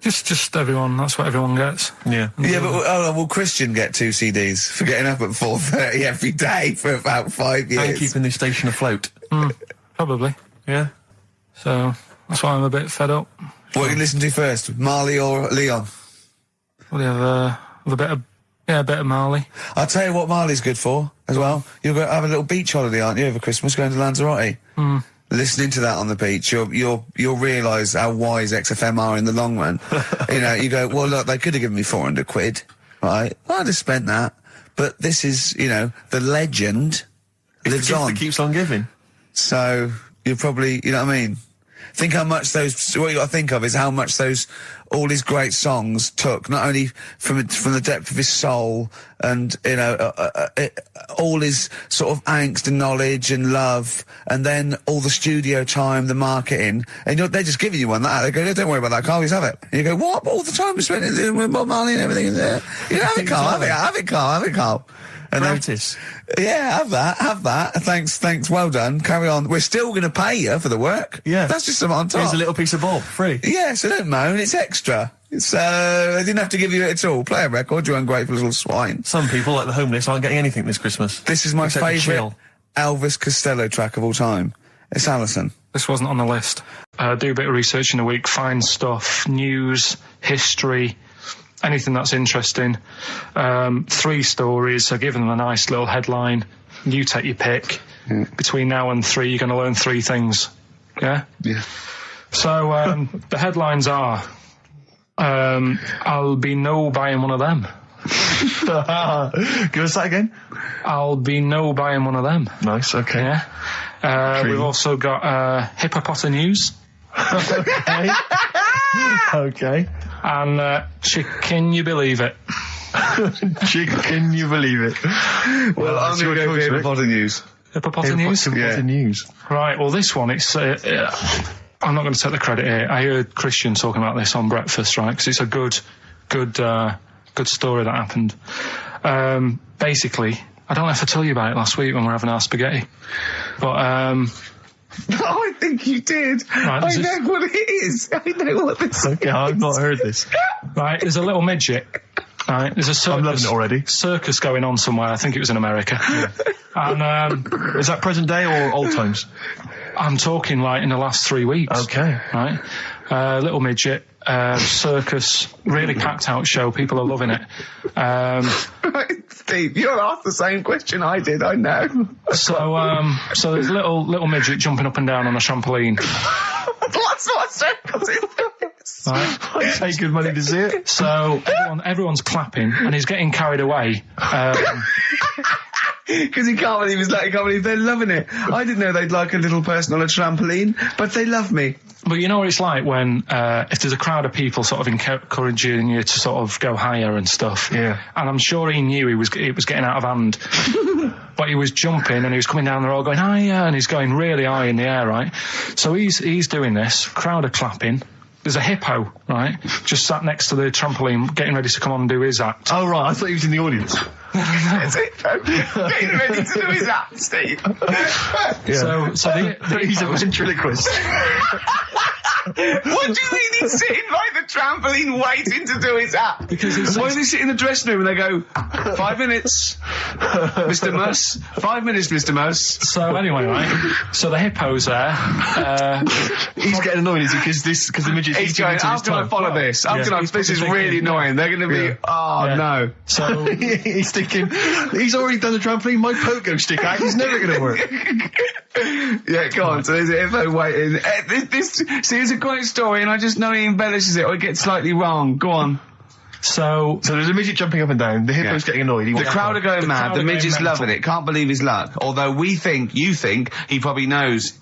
Just everyone. That's what everyone gets. Yeah. Yeah, but will Christian get 2 CDs for getting up at 4:30 every day for about 5 years? And keeping this station afloat. Probably. Yeah. So that's why I'm a bit fed up. What do you listen to first, Marley or Leon? Well, you have a bit of Marley. I'll tell you what Marley's good for as well. You'll go have a little beach holiday, aren't you, over Christmas, going to Lanzarote? Listening to that on the beach, you'll realise how wise XFM are in the long run. You go, well, look, they could have given me 400 quid, right? I'd have spent that. But this is, the legend lives the gift on. that keeps on giving. So you're probably, you know what I mean? Think how much what you got to think of is how much all these great songs took, not only from the depth of his soul and, all his sort of angst and knowledge and love, and then all the studio time, the marketing, and they're just giving you one that. They go, don't worry about that, Carl, just have it. And you go, what? All the time we spent it with Bob Marley and everything. Have it, Carl, have it, Carl. And Practice. Yeah, have that. Thanks, well done. Carry on. We're still going to pay you for the work. Yeah. That's just some on top. Here's a little piece of Bob, free. Yeah, so don't moan, it's extra. So, they didn't have to give you it at all. Play a record, you ungrateful little swine. Some people, like the homeless, aren't getting anything this Christmas. This is my Except to favourite chill. Elvis Costello track of all time. It's Alison. This wasn't on the list. Do a bit of research in a week, find stuff, news, history, anything that's interesting. 3 stories, I give them a nice little headline. You take your pick. Yeah. Between now and 3, you're going to learn 3 things. Yeah? Yeah. So, the headlines are, I'll be no buying one of them. Give us that again. I'll be no buying one of them. Nice, okay. Yeah. We've also got Hippopotamus News. Okay. Okay. And Chicken You Believe It. Chicken You Believe It. Well, I'm going to go for Hippopotamus News. Hippopotamus News? Hippopotamus News. Right, well, this one, it's I'm not going to take the credit here. I heard Christian talking about this on breakfast, right? Because it's a good story that happened. Basically, I don't know if I told you about it last week when we were having our spaghetti, but I think you did. Right, I know what it is. I know what this is. Okay, I've not heard this. right, there's a little midget. Right, there's a circus. I'm loving it already. Circus going on somewhere. I think it was in America. And is that present day or old times? I'm talking like in the last 3 weeks. Okay. Right, little midget. Circus, really packed out show. People are loving it. Steve, you're asked the same question I did. I know. So there's a little midget jumping up and down on a trampoline. That's what circus is. Right. I pay good money to see it. So everyone's clapping, and he's getting carried away. Because he can't believe they're loving it. I didn't know they'd like a little person on a trampoline, but they love me. But you know what it's like when if there's a crowd of people sort of encouraging you to sort of go higher and stuff. Yeah. And I'm sure he knew it was getting out of hand. But he was jumping and he was coming down the road going higher, and he's going really high in the air, right? So he's doing this. Crowd are clapping. There's a hippo, right, just sat next to the trampoline, getting ready to come on and do his act. Oh, right, I thought he was in the audience. That's it. Getting ready to do his act, Steve. Yeah. So he's a ventriloquist. What do you mean he's sitting by the trampoline waiting to do his act? Because why does he sit in the dressing room and they go, 5 minutes, Mr. Muss, 5 minutes, Mr. Muss. So anyway, right, so the hippo's there. He's getting annoyed, is he? Because the midget's he's going, how can I follow this? This is really annoying. They're going to be, no. So he's thinking, he's already done the trampoline, my pogo stick act is never going to work. Yeah, go on. So there's a hippo waiting. See, it's a great story, and I just know he embellishes it or it gets slightly wrong. Go on. So there's a midget jumping up and down. The hippo's getting annoyed. The crowd are going mad. The midget's loving it. Can't believe his luck. Although you think he probably knows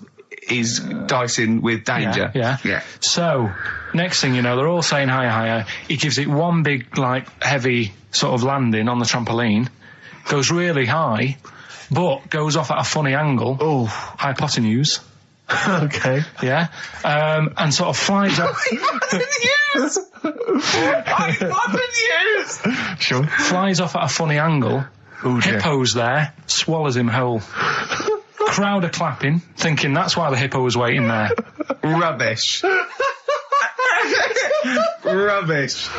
he's dicing with danger. Yeah. So next thing you know, they're all saying higher. He gives it one big, like, heavy sort of landing on the trampoline, goes really high, but goes off at a funny angle. Oh, hypotenuse. Okay. Yeah. And sort of flies up. Hypotenuse! Sure. Flies off at a funny angle. Ooh, Hippo's there, swallows him whole. Crowd are clapping, thinking that's why the hippo was waiting there. Rubbish. Rubbish.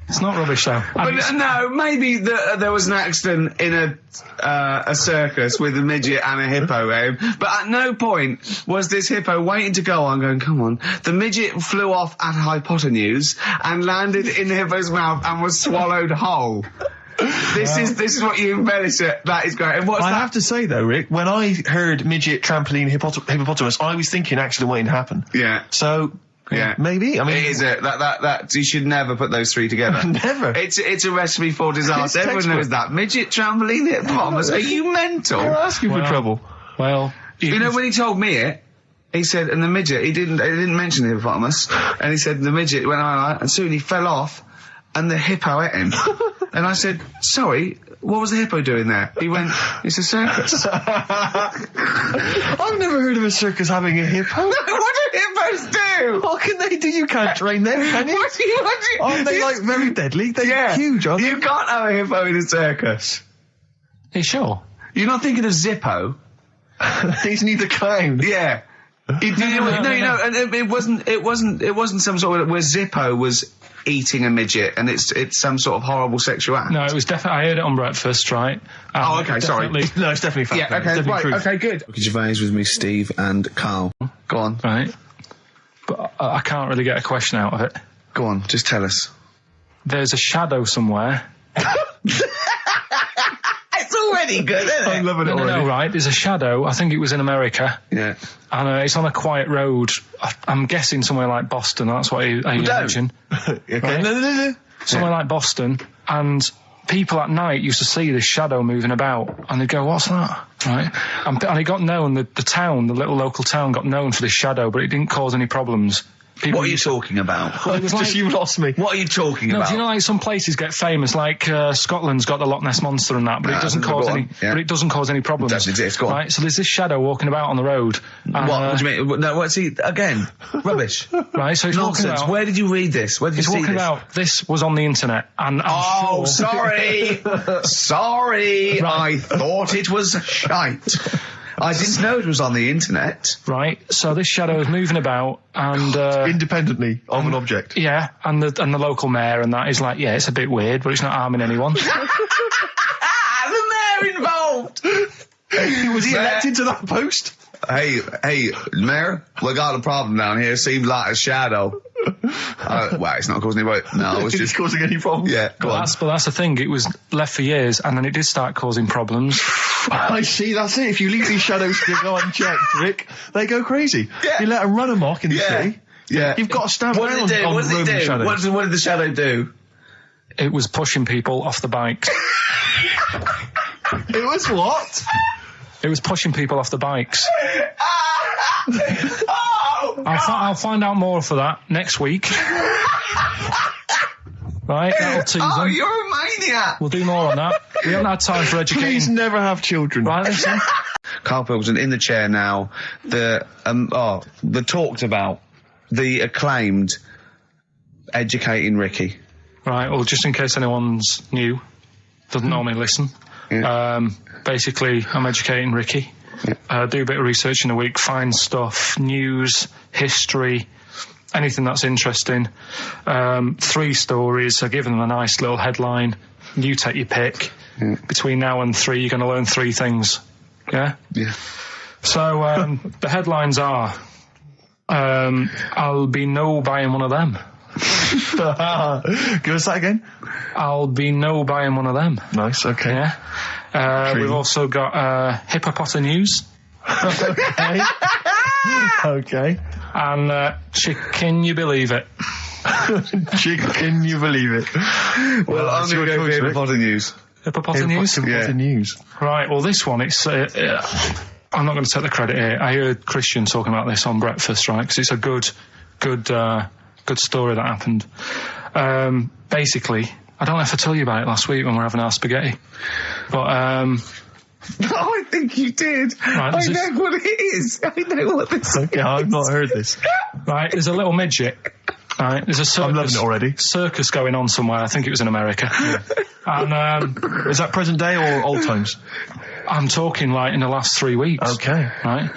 It's not rubbish, though. But no, maybe there was an accident in a circus with a midget and a hippo, but at no point was this hippo waiting to go on, going, come on. The midget flew off at hypotenuse and landed in the hippo's mouth and was swallowed whole. This is what you embellish it. That is great. And what's I have to say, though, Rick, when I heard midget, trampoline, hippopotamus, I was thinking accident waiting to happen. Yeah. So... Yeah, maybe. I mean, it is that you should never put those three together. Never. It's a recipe for disaster. Everyone knows that. Midget, trampoline, hippopotamus. Are you mental? You're asking for trouble. Well, you know when he told me it, he said, and the midget, he didn't mention the hippopotamus, and he said the midget went on, and soon he fell off, and the hippo ate him. And I said, sorry, what was the hippo doing there? He went, it's a circus. I've never heard of a circus having a hippo. What do hippos do? What can they do? You can't train them, can you? What do you? Aren't they, like, very deadly? They're huge, aren't they? You can't have a hippo in a circus. Are you sure? You're not thinking of Zippo? He's neither kind. Yeah. No, and it wasn't some sort of where Zippo was eating a midget and it's some sort of horrible sexual act. No, it was definitely, I heard it on breakfast, right? Okay, sorry. No, it's definitely fact. Yeah, okay, right, okay, good. Gervais with me, Steve and Karl. Go on. Right. But I can't really get a question out of it. Go on, just tell us. There's a shadow somewhere. It's already good, isn't it? I'm loving it already. No, right, there's a shadow, I think it was in America. Yeah. And it's on a quiet road. I'm guessing somewhere like Boston, that's what I imagine. Okay. Right? No. Somewhere like Boston, and people at night used to see this shadow moving about, and they'd go, what's that? Right? And it got known, the town, the little local town got known for this shadow, but it didn't cause any problems. people. What are you talking about? Well, it was Just like, you lost me. What are you talking no, about? do you know like some places get famous, like Scotland's got the Loch Ness Monster and that, but No, it doesn't go cause on, any. yeah. But it doesn't cause any problems. It doesn't exist, go on. Right. So there's this shadow walking about on the road. What do you mean? No, what's he again? Rubbish. Right. So he's walking Nonsense. about. Where did you read this? Where did you He's see walking this? about. This was on the internet, and I'm Oh, sure. sorry. Sorry. Right. I thought it was shite. I didn't know it was on the internet. Right. So this shadow is moving about, and Independently of an object. yeah, and the local mayor and that is like, yeah, it's a bit weird, but it's not harming anyone. The mayor involved. Was he elected to that post? Hey, Mayor, we got a problem down here. Seems like a shadow. Well, it's not causing any. No, it's Is just. it causing any problems? Yeah, go on. But that's the thing. It was left for years, and then it did start causing problems. I see, that's it. If you leave these shadows to go unchecked, Rick, they go crazy. Yeah. You let them run amok in the Yeah. city. Yeah. You've got to stand What down did it do? on What did it roaming do? shadows. What did the shadow do? It was pushing people off the bikes. It was what? It was pushing people off the bikes. Oh, I'll find out more for that next week. Right, that'll tease oh, them. you're a maniac. We'll do more on that. We haven't had time for Please educating. never have children. Right, listen. Karl Pilkington in the chair now. The talked about, the acclaimed Educating Ricky. Right, well, just in case anyone's new, doesn't normally listen. Yeah. Basically, I'm educating Ricky. Do a bit of research in a week, find stuff, news, history, anything that's interesting. 3 stories, I give them a nice little headline. You take your pick. Between now and 3, you're going to learn 3 things. Yeah? Yeah. So, the headlines are, I'll be no buying one of them. Give us that again. I'll be no buying one of them. Nice, okay. Yeah. We've also got hippopotamus news Okay. Okay. and can you believe it? Can you believe it? Well, I'm that's going to your go choice, for Rick. Hippopotamus news. Hippopotamus news? Hippopotamus news. Right, well, this one, it's... I'm not going to take the credit here. I heard Christian talking about this on breakfast, right? Because it's a good story that happened. Basically, I don't know if I told you about it last week when we were having our spaghetti, but I think you did. Right, I know what it is. I know what this is. Okay, I've not heard this. right, there's a little midget. Right, there's a circus. I'm loving it already. Circus going on somewhere. I think it was in America. And Is that present day or old times? I'm talking like in the last 3 weeks. Okay. Right,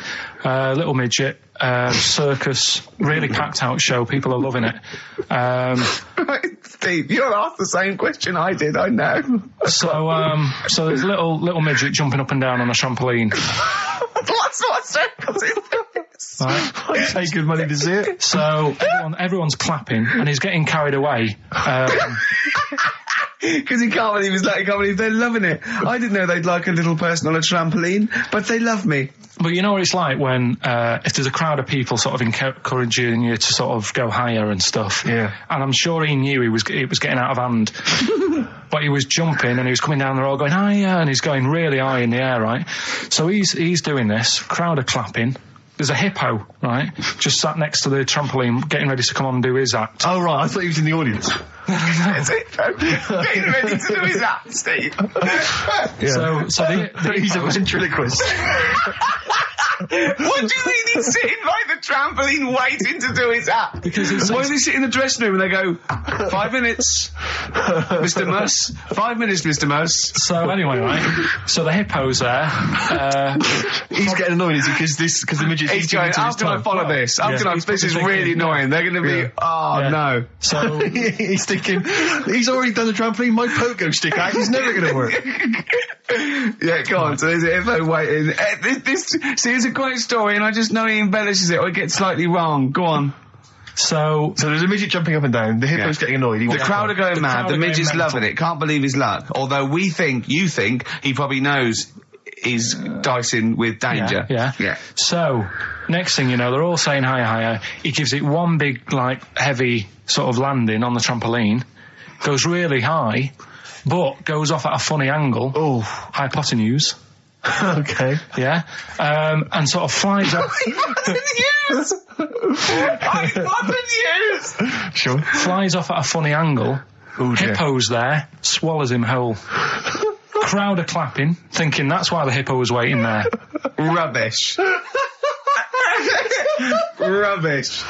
little midget. Circus, really packed out show. People are loving it. Right, Steve, you'll ask the same question I did, I know. So there's a little midget jumping up and down on a trampoline. What sort of circus is this? Right? I'd pay good money to see it. So everyone's clapping and he's getting carried away. Because he can't believe they're loving it. I didn't know they'd like a little person on a trampoline, but they love me. But you know what it's like when if there's a crowd of people sort of encouraging you to sort of go higher and stuff. Yeah. And I'm sure he knew it was getting out of hand. But he was jumping and he was coming down the road going higher and he's going really high in the air, right? So he's doing this. Crowd are clapping. There's a hippo, right, just sat next to the trampoline, getting ready to come on and do his act. Oh, right, I thought he was in the audience. That's it. Getting ready to do his act, Steve. Yeah. So He's a ventriloquist. What do you mean he's sitting by the trampoline waiting to do his act? Because why does he sit in the dressing room and they go, 5 minutes, Mr. Muss, 5 minutes, Mr. Muss. So anyway, right, so the hippo's there. He's getting annoyed, is he? Because the midget's He's going, how can I follow this? How can I, this is really annoying. They're going to be, no. So He's thinking, he's already done the trampoline, my pogo stick act is never going to work. Yeah, go on. So there's a hippo waiting. See, it's a great story, and I just know he embellishes it or it gets slightly wrong. Go on. So there's a midget jumping up and down, the hippo's getting annoyed. The crowd are going mad, the midget's loving it, can't believe his luck. Although you think, he probably knows he's dicing with danger. Yeah. So, next thing you know, they're all saying higher. He gives it one big, heavy sort of landing on the trampoline, goes really high, but goes off at a funny angle. Oh. Hypotenuse. Okay. Yeah. And sort of flies off. Sure. Flies off at a funny angle. Oh, dear. Hippo's there, swallows him whole. Crowd are clapping, thinking that's why the hippo was waiting there. Rubbish. Rubbish.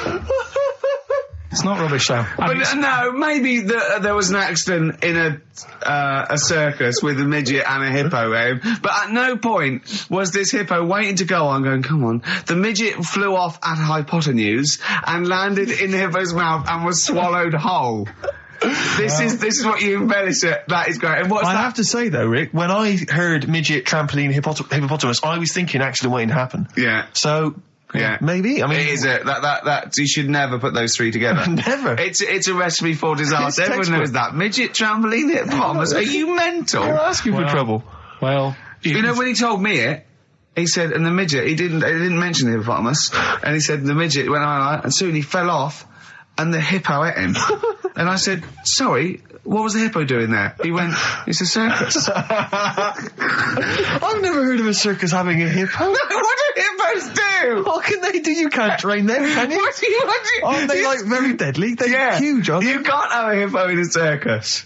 It's not rubbish though. But no, maybe there was an accident in a circus with a midget and a hippo, but at no point was this hippo waiting to go on, going, come on. The midget flew off at hypotenuse and landed in the hippo's mouth and was swallowed whole. This is what you embellish it. That is great. And what's I that? have to say though, Rick, when I heard midget trampoline hippopotamus, I was thinking accident waiting to happen. Yeah. So. Yeah, maybe. I mean, it is that you should never put those three together. Never. It's a recipe for disaster. It's Everyone knows that. Midget trampoline hippopotamus. Are you mental? You're asking for trouble. Well, you know when he told me it, he said, and the midget, he didn't mention the hippopotamus, and he said the midget went on, and soon he fell off, and the hippo ate him. And I said, sorry, what was the hippo doing there? He went, it's a circus. I've never heard of a circus having a hippo. No, what do hippos do? What can they do? You can't train them, can you? What do you? Aren't they like very deadly? They're huge, aren't they? You can't have a hippo in a circus.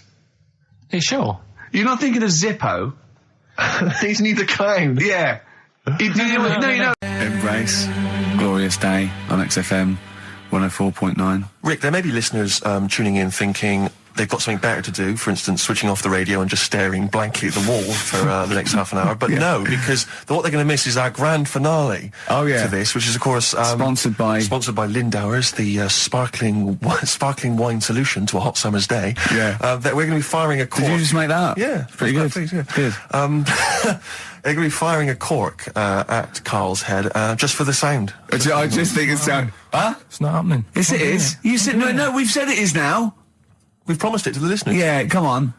Are you sure? You're not thinking of Zippo? He's neither clown. Yeah. You know. Embrace. Glorious day on XFM 104.9. Rick, there may be listeners tuning in thinking they've got something better to do, for instance, switching off the radio and just staring blankly at the wall for the next half an hour. But no, because what they're going to miss is our grand finale to this, which is, of course... Sponsored by Lindauer's, the sparkling wine solution to a hot summer's day. Yeah. That we're going to be firing a cork. Did you just make that up? Yeah. Pretty good. Please, yeah. Good. They're going to be firing a cork at Karl's head just for the sound. I just think it's sound... Huh? It's not happening. Yes, it is. You said, no, we've said it is now. We've promised it to the listeners. Yeah, come on.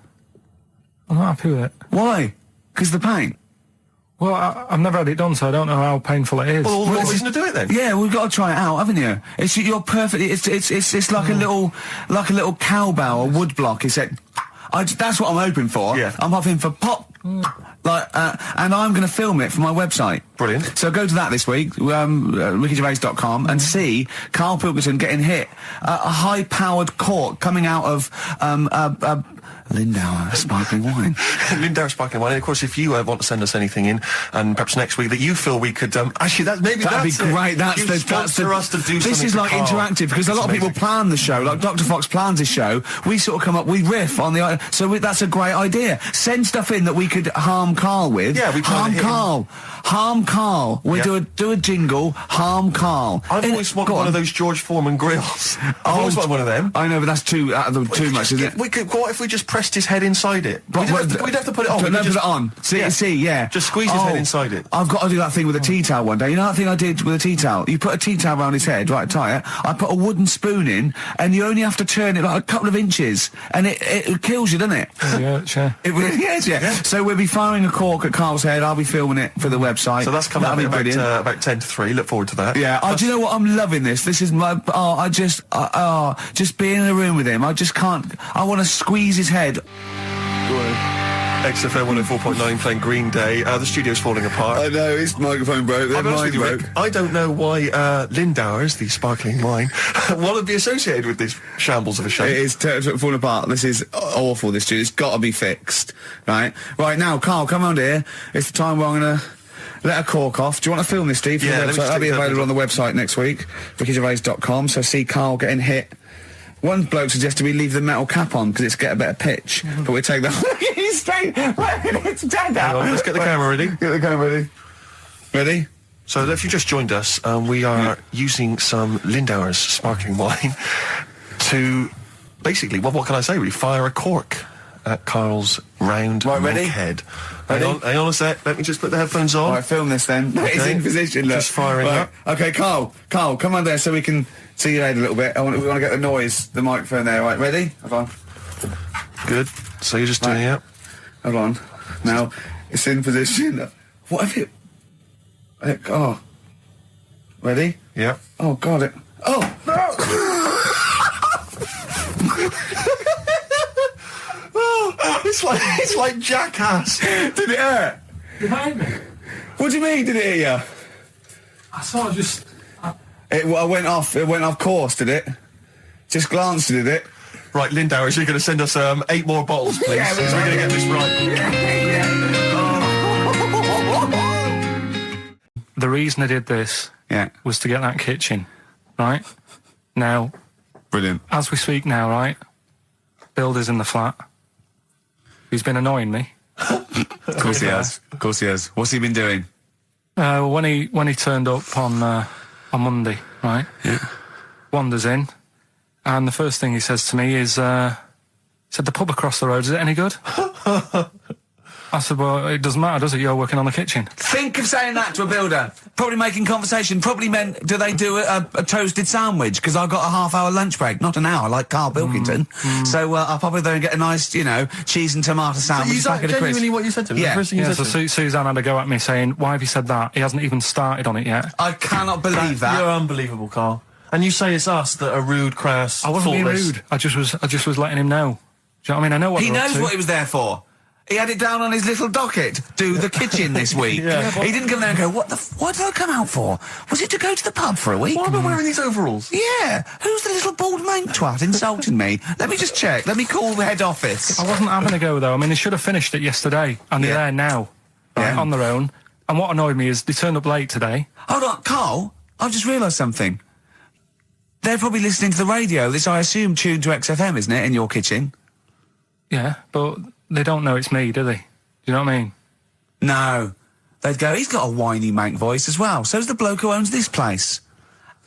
I'm not happy with it. Why? Because the pain. Well, I've never had it done, so I don't know how painful it is. Well, what reason to do it then? Yeah, we've got to try it out, haven't you? You're perfect. It's like a little cowbell or wood block. That's what I'm hoping for. Yeah. I'm hoping for pop. And I'm going to film it for my website. Brilliant. So go to that this week, rickygervais.com, and see Karl Pilkington getting hit. A high-powered cork coming out of Lindauer sparkling wine. Lindauer sparkling wine. And of course, if you want to send us anything in, and perhaps next week that you feel we could actually that'd be great. That's us to do. This is like interactive because a lot of people plan the show. Like Dr. Fox plans his show. We sort of come up, we riff on the. That's a great idea. Send stuff in that we could harm Karl with. Yeah, we harm Karl. Harm Karl. We do a jingle. Harm Karl. I've always wanted one of those George Foreman grills. I've always wanted one of them. I know, but that's too much, isn't it? What if we just pressed his head inside it? We'd have to put it on. Put it on. See. Just squeeze his head inside it. I've got to do that thing with a tea towel one day. You know that thing I did with a tea towel? You put a tea towel around his head, right, tie it. I put a wooden spoon in, and you only have to turn it like a couple of inches, and it kills you, doesn't it? Yeah, sure. It really is, yeah. So we'll be firing a cork at Karl's head. I'll be filming it for the website. So that's coming up about 10 to 3. Look forward to that. Yeah. Do you know what? I'm loving this. This is my. Just being in a room with him. I just can't. I want to squeeze his head. XFM 104.9 playing Green Day. The studio's falling apart. I know, his microphone broke. I'll be honest with you, Rick, I don't know why Lindauer's, the sparkling wine, want to be associated with this shambles of a show. It is falling apart. This is awful, this studio. It's got to be fixed. Right now, Karl, come on here. It's the time where I'm going to let a cork off. Do you want to film this, Steve? Yeah, that'll be available on the website next week, rickygervais.com. So see Karl getting hit. One bloke suggested we leave the metal cap on because it's get a better pitch, but we take that. He's straight. It's dead Hang on, let's get the camera ready. Get the camera ready. Ready? So if you just joined us, we are using some Lindauer's sparkling wine to basically, what can I say? Really fire a cork at Karl's round ready? head. Ready? Hang on a sec. Let me just put the headphones on. All right, film this then. Okay. It's in position. Look. Just firing up. Okay, Karl, come on there so we can see your head a little bit. We want to get the noise, the microphone there. Right, ready? Hold on. Good. So you're just doing it. Hold on. Now it's in position. What if it? Ready? Yeah. Oh God! Oh no! Oh, it's like Jackass. Did it hurt? Behind me. What do you mean, did it hear you? I sort of just... It went off course, did it? Just glanced at it. Right, Lindauer, is you going to send us 8 more bottles, please? Yeah, We're going to get this right. The reason I did this was to get that kitchen, right? Now, Brilliant. as we speak now, right, Builder's in the flat. He's been annoying me. Of course he has. Of course he has. What's he been doing? When he turned up on Monday, right? Yeah. Wanders in, and the first thing he says to me is, he said, "The pub across the road, is it any good?" I said, "Well, it doesn't matter, does it? You're working on the kitchen." Think of saying that to a builder. Probably making conversation. Probably meant, do they do a toasted sandwich? Because I've got a half-hour lunch break. Not an hour, like Karl Pilkington. So I'll probably go and get a nice, cheese and tomato sandwich. Is that genuinely what you said to him? Yeah. The first thing you Yeah, said so to him? Suzanne had to go at me saying, "Why have you said that? He hasn't even started on it yet." I cannot believe that. You're unbelievable, Karl. And you say it's us that are rude, crass, I wasn't being thoughtless. rude. I just was letting him know. Do you know what I mean? I know what He they're up knows to. what he was there for. He had it down on his little docket. Do the kitchen this week. He didn't come there and go, what did I come out for? Was it to go to the pub for a week? Why am I wearing these overalls? Yeah. Who's the little bald mank twat insulting me? Let me just check. Let me call the head office. I wasn't having a go, though. I mean, they should have finished it yesterday, and they're there now, right, on their own. And what annoyed me is they turned up late today. Hold on, Karl, I've just realised something. They're probably listening to the radio. This, I assume, tuned to XFM, isn't it, in your kitchen? Yeah, but they don't know it's me, do they? Do you know what I mean? No. They'd go, he's got a whiny mank voice as well. So's the bloke who owns this place.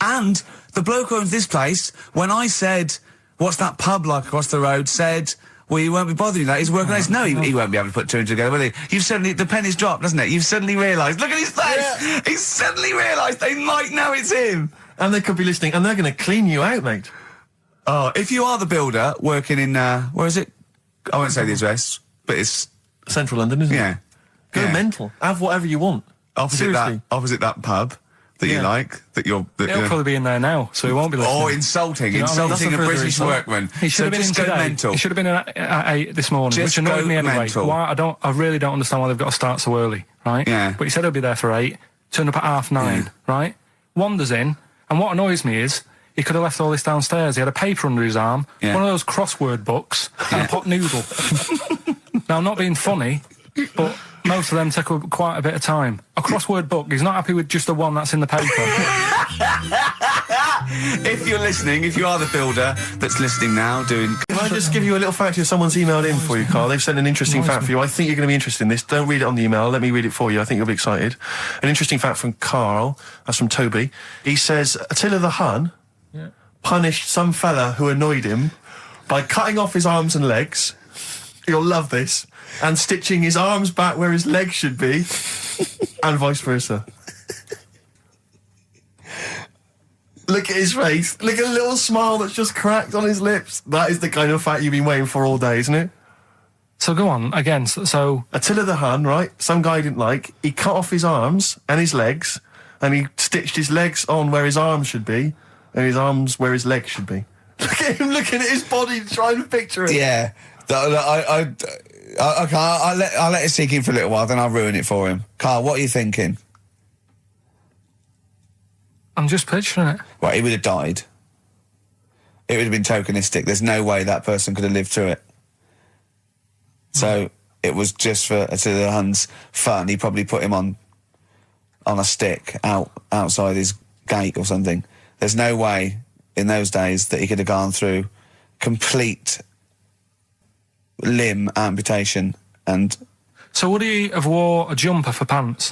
And the bloke who owns this place, when I said, what's that pub like across the road, said, well, you won't be bothering that. He's working on this. No, he won't be able to put two and two together, will he? You've suddenly, the penny's dropped, doesn't it? You've suddenly realised. Look at his face! Yeah. He's suddenly realised they might know it's him. And they could be listening, and they're going to clean you out, mate. Oh, if you are the builder working in, where is it? I won't say the address, but it's... Central London, isn't Yeah. it? Go Yeah. mental. Have whatever you want. Opposite Seriously. that pub that you like, that you're... He'll probably be in there now, so he won't be listening. Oh, insulting, You know what I mean? insulting a That's a further British insult. workman. He should So have been in just go today. mental. He should have been in at 8 this morning, Just which annoyed go me anyway. mental. Why? I really don't understand why they've got to start so early, right? Yeah. But he said he'll be there for 8, turned up at 9:30, right? Wanders in, and what annoys me is he could have left all this downstairs. He had a paper under his arm, Yeah. one of those crossword books, and a pot noodle. Now, I'm not being funny, but most of them take up quite a bit of time. A crossword book, he's not happy with just the one that's in the paper. If you're listening, if you are the builder that's listening now, doing... Can I just give you a little fact here? Someone's emailed in for you, Karl. They've sent an interesting fact for you. I think you're going to be interested in this. Don't read it on the email. Let me read it for you. I think you'll be excited. An interesting fact from Karl. That's from Toby. He says, Attila the Hun punished some fella who annoyed him by cutting off his arms and legs. You'll love this. And stitching his arms back where his legs should be. And vice versa. Look at his face. Look at the little smile that's just cracked on his lips. That is the kind of fact you've been waiting for all day, isn't it? So go on, again, so... Attila the Hun, right? Some guy didn't like. He cut off his arms and his legs, and he stitched his legs on where his arms should be, and his arms where his legs should be. Look at him looking at his body, trying to picture it. Yeah. I'll let it sink in for a little while, then I'll ruin it for him. Karl, what are you thinking? I'm just picturing it. Well, he would have died. It would have been tokenistic. There's no way that person could have lived through it. So it was just for Attila the Hun's fun. He probably put him on a stick outside his gate or something. There's no way in those days that he could have gone through complete limb amputation and... So would he have wore a jumper for pants?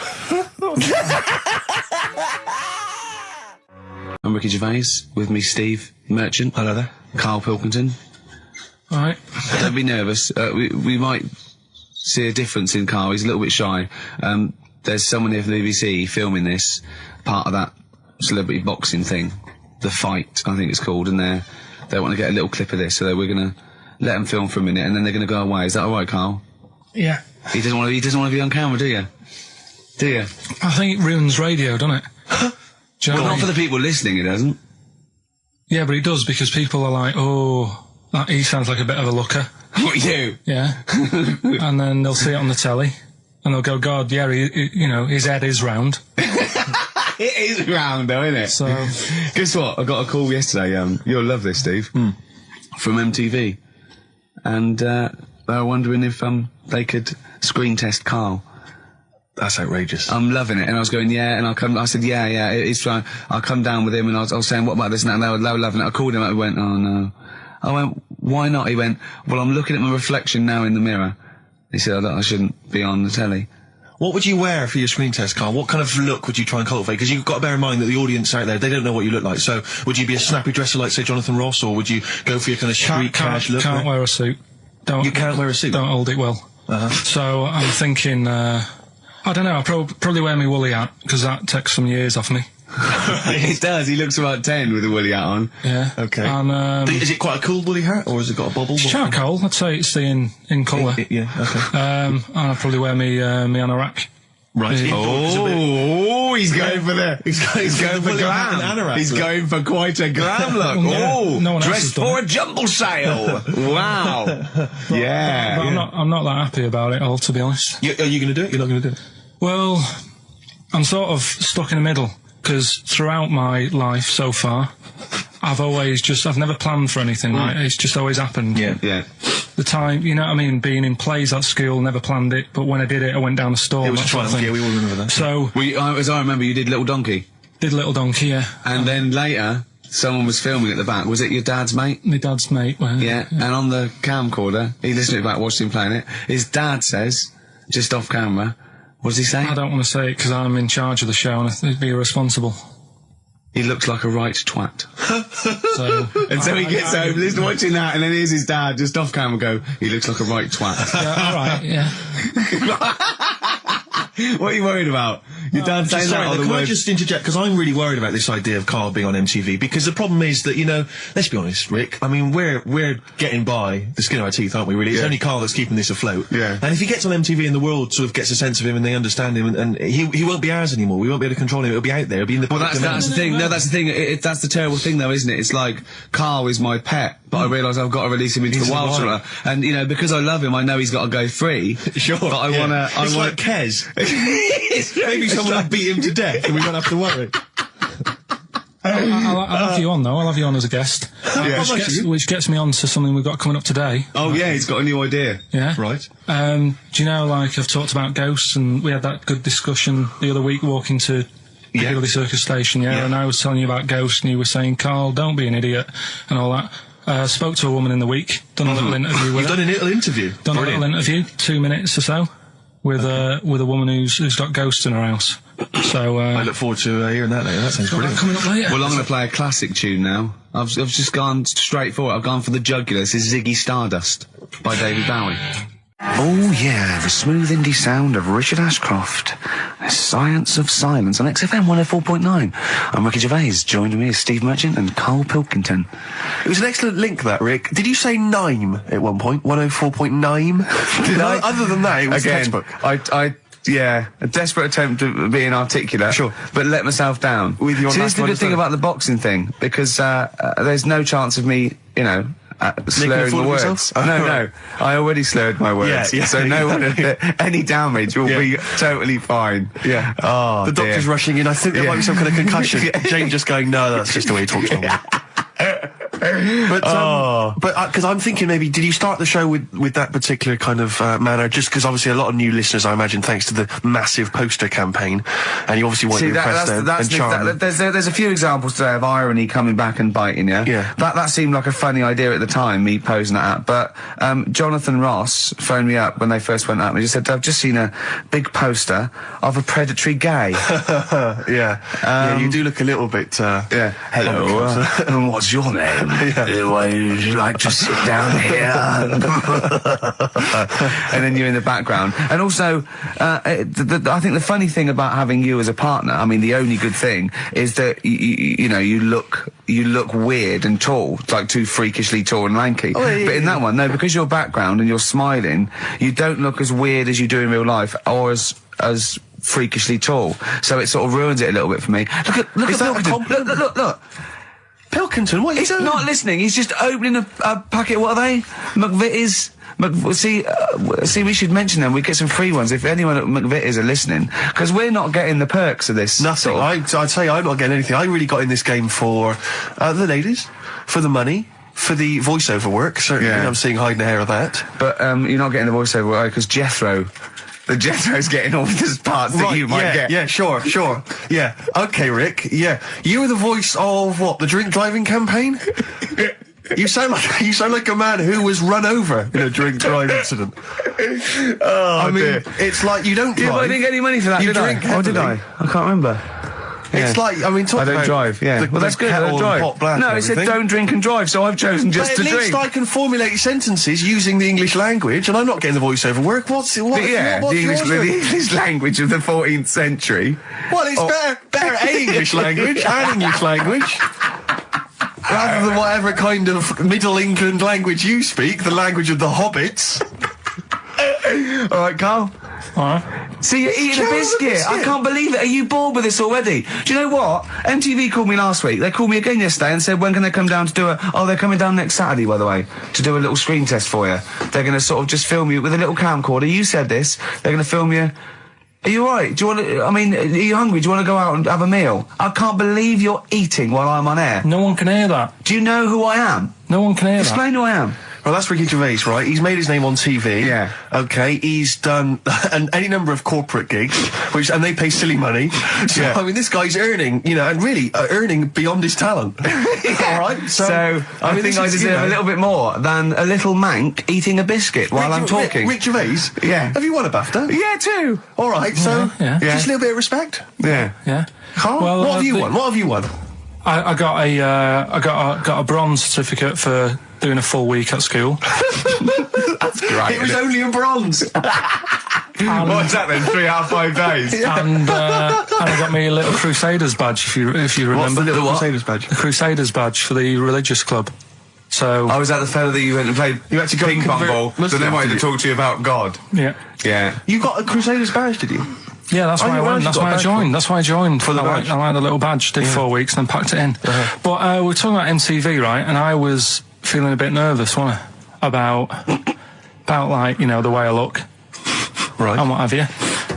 I'm Ricky Gervais, with me Steve Merchant. Hello there. Karl Pilkington. All right. Don't be nervous. We might see a difference in Karl. He's a little bit shy. There's someone here from the BBC filming this, part of that celebrity boxing thing, The Fight, I think it's called, and they want to get a little clip of this, so we're going to let them film for a minute, and then they're going to go away. Is that all right, Karl? Yeah. He doesn't want to be on camera, do you? Do you? I think it ruins radio, doesn't it? Do you know Well, what I not mean? for the people listening, it doesn't. Yeah, but it does, because people are like, oh, he sounds like a bit of a looker. What, you? Yeah. And then they'll see it on the telly. and they'll go, God, yeah, his head is round. It is round, though, isn't it? So, guess what? I got a call yesterday. You'll love this, Steve. From MTV, and they were wondering if they could screen test Karl. That's outrageous. I'm loving it, and I was going, yeah, and I said, yeah, it's fine. I'll come down with him, and I was saying, what about this and that, and they were loving it. I called him up, he went, oh no. I went, why not? He went, well, I'm looking at my reflection now in the mirror. He said, I shouldn't be on the telly. What would you wear for your screen test, Karl? What kind of look would you try and cultivate? Because you've got to bear in mind that the audience out there, they don't know what you look like. So, would you be a snappy dresser like, say, Jonathan Ross, or would you go for your kind of street cash look? Can't wear a suit. You can't wear a suit? Don't hold it well. So, I'm thinking, I don't know, I'll probably wear my woolly hat, because that takes some years off me. It does. He looks about 10 with a woolly hat on. Yeah. Okay. And, is it quite a cool woolly hat, or has it got a bobble? It's charcoal. I'd say it's in colour. Yeah, okay. And I'll probably wear me anorak. Right. Oh, he's going for he's going for glam. He's going for quite a glam look. Well, no one else dressed for a jumble sale. Wow. Yeah. But I'm not that happy about it all, to be honest. Are you going to do it? You're not going to do it? Well, I'm sort of stuck in the middle, because throughout my life so far, I've never planned for anything, right? It's just always happened. Yeah. The time, you know what I mean, being in plays at school, never planned it, but when I did it, I went down the store. It was a triumph, yeah, we all remember that. So... as I remember, you did Little Donkey. Did Little Donkey, yeah. And then later, someone was filming at the back. Was it your dad's mate? My dad's mate, well, yeah. And on the camcorder, he listened to it back, watched him playing it. His dad says, just off camera, what does he say? I don't want to say it because I'm in charge of the show and I'd be irresponsible. He looks like a right twat. So he gets home, listening, watching that, and then here's his dad just off camera go, he looks like a right twat. Yeah, alright, yeah. What are you worried about? Your dad saying that? Can I just interject? Because I'm really worried about this idea of Karl being on MTV. Because the problem is that, let's be honest, Rick. I mean, we're getting by the skin of our teeth, aren't we? Really, it's only Karl that's keeping this afloat. Yeah. And if he gets on MTV and the world sort of gets a sense of him and they understand him, and he won't be ours anymore. We won't be able to control him. It'll be out there. It'll be in the. Well, that's the thing. No, that's the thing. That's the terrible thing, though, isn't it? It's like Karl is my pet, but I realise I've got to release him into the wild. And because I love him, I know he's got to go free. Sure. But I want to. It's like Kez. Maybe someone will beat him to death and we won't have to worry. I'll have you on, though. I'll have you on as a guest. Which gets me on to something we've got coming up today. Oh, yeah, he's got a new idea. Yeah. Right. Do you know, like, I've talked about ghosts, and we had that good discussion the other week walking to Piccadilly Circus Station, and I was telling you about ghosts, and you were saying, Karl, don't be an idiot, and all that. Spoke to a woman in the week, done a little interview with her. You've done a little interview? Done a little interview, 2 minutes or so, with a woman who's got ghosts in her house. So I look forward to hearing that later. That sounds brilliant. Coming up later. Well, I'm going to play a classic tune now. I've just gone straight for it. I've gone for the jugular. This is Ziggy Stardust by David Bowie. Oh yeah, the smooth indie sound of Richard Ashcroft. The Science of Silence on XFM 104.9. I'm Ricky Gervais. Joined me is Steve Merchant and Karl Pilkington. It was an excellent link, that, Rick. Did you say Nime at one point? 104.9? Did I? Other than that, it was Again, textbook. a desperate attempt at being articulate. Sure. But let myself down. With your See, this is the good thing about the boxing thing, because there's no chance of me, slurring the words. No, I already slurred my words. Yeah, so no one, any damage will be totally fine. Yeah. Oh, the doctor's rushing in. I think there might be some kind of concussion. Jane just going, no, that's just the way he talks normally. But because I'm thinking maybe, did you start the show with that particular kind of manner? Just because obviously a lot of new listeners, I imagine, thanks to the massive poster campaign, and you obviously want to impress them and charm them. There's a few examples today of irony coming back and biting you. Yeah. That seemed like a funny idea at the time, me posing that up. But Jonathan Ross phoned me up when they first went up and he just said, I've just seen a big poster of a predatory gay. Yeah, you do look a little bit. Hello. What's your name? Would you like to sit down here? And then you're in the background. And also, I think the funny thing about having you as a partner, I mean, the only good thing is that you look weird and tall, like too freakishly tall and lanky. But in that one, no, because your background and you're smiling, you don't look as weird as you do in real life, or as freakishly tall. So it sort of ruins it a little bit for me. Look at Pilkington. Look. Pilkington, what are you doing? He's not listening. He's just opening a packet. What are they? McVitie's But see, we should mention them. We get some free ones if anyone at McVitie's are listening, because we're not getting the perks of this. Nothing. I'd say I'm not getting anything. I really got in this game for the ladies, for the money, for the voiceover work. Certainly, I'm seeing hide and hair of that. But you're not getting the voiceover work because Jethro's getting all the parts that you might get. Yeah, sure. Yeah. Okay, Rick. Yeah. You were the voice of what? The drink driving campaign? You sound like a man who was run over in a drink drive incident. I mean, it's like you don't drive. Yeah, but I didn't get any money for that, did I? Heavily. Oh, did I? I can't remember. It's like, I mean, I don't drive, well, that's good, I don't drive. No, it said don't drink and drive, so I've chosen just to drink. At least I can formulate sentences using the English language, and I'm not getting the voiceover work. The English language of the 14th century. Well, it's better English language and English language. Rather than whatever kind of Middle England language you speak, the language of the hobbits. All right, Carl. All right. See, you're eating a biscuit. I can't believe it. Are you bored with this already? Do you know what? MTV called me last week. They called me again yesterday and said, when can they come down to do they're coming down next Saturday, by the way, to do a little screen test for you. They're going to sort of just film you with a little camcorder. You said this. They're going to film you. Are you alright? Do you want to, are you hungry? Do you want to go out and have a meal? I can't believe you're eating while I'm on air. No one can hear that. Do you know who I am? No one can hear that. Explain who I am. Well, that's Ricky Gervais, right? He's made his name on TV. Yeah. Okay, he's done any number of corporate gigs, and they pay silly money. So, I mean, this guy's earning, and really earning beyond his talent. All right? So I think I deserve a little bit more than a little mank eating a biscuit while I'm talking. Rick Gervais? Yeah. Have you won a BAFTA? Yeah, too. All right, so just a little bit of respect. Yeah. Yeah. Carl, well, what have you won? What have you won? I got a bronze certificate for doing a full week at school. That's great. It was only a bronze. What's that then? 3 5 days. And I got me a little Crusaders badge, if you remember. What's the little Crusaders badge? The Crusaders badge for the religious club. So I was that the fella that you went and played ping pong ball, so they wanted to talk to you about God. Yeah. Yeah. You got a Crusaders badge, did you? Yeah, that's why I went. That's why I joined. That's why I joined. For the badge. I like the little badge. Did 4 weeks, then packed it in. But we're talking about MTV, right? And I was feeling a bit nervous, wasn't I? About like, the way I look. Right. And what have you.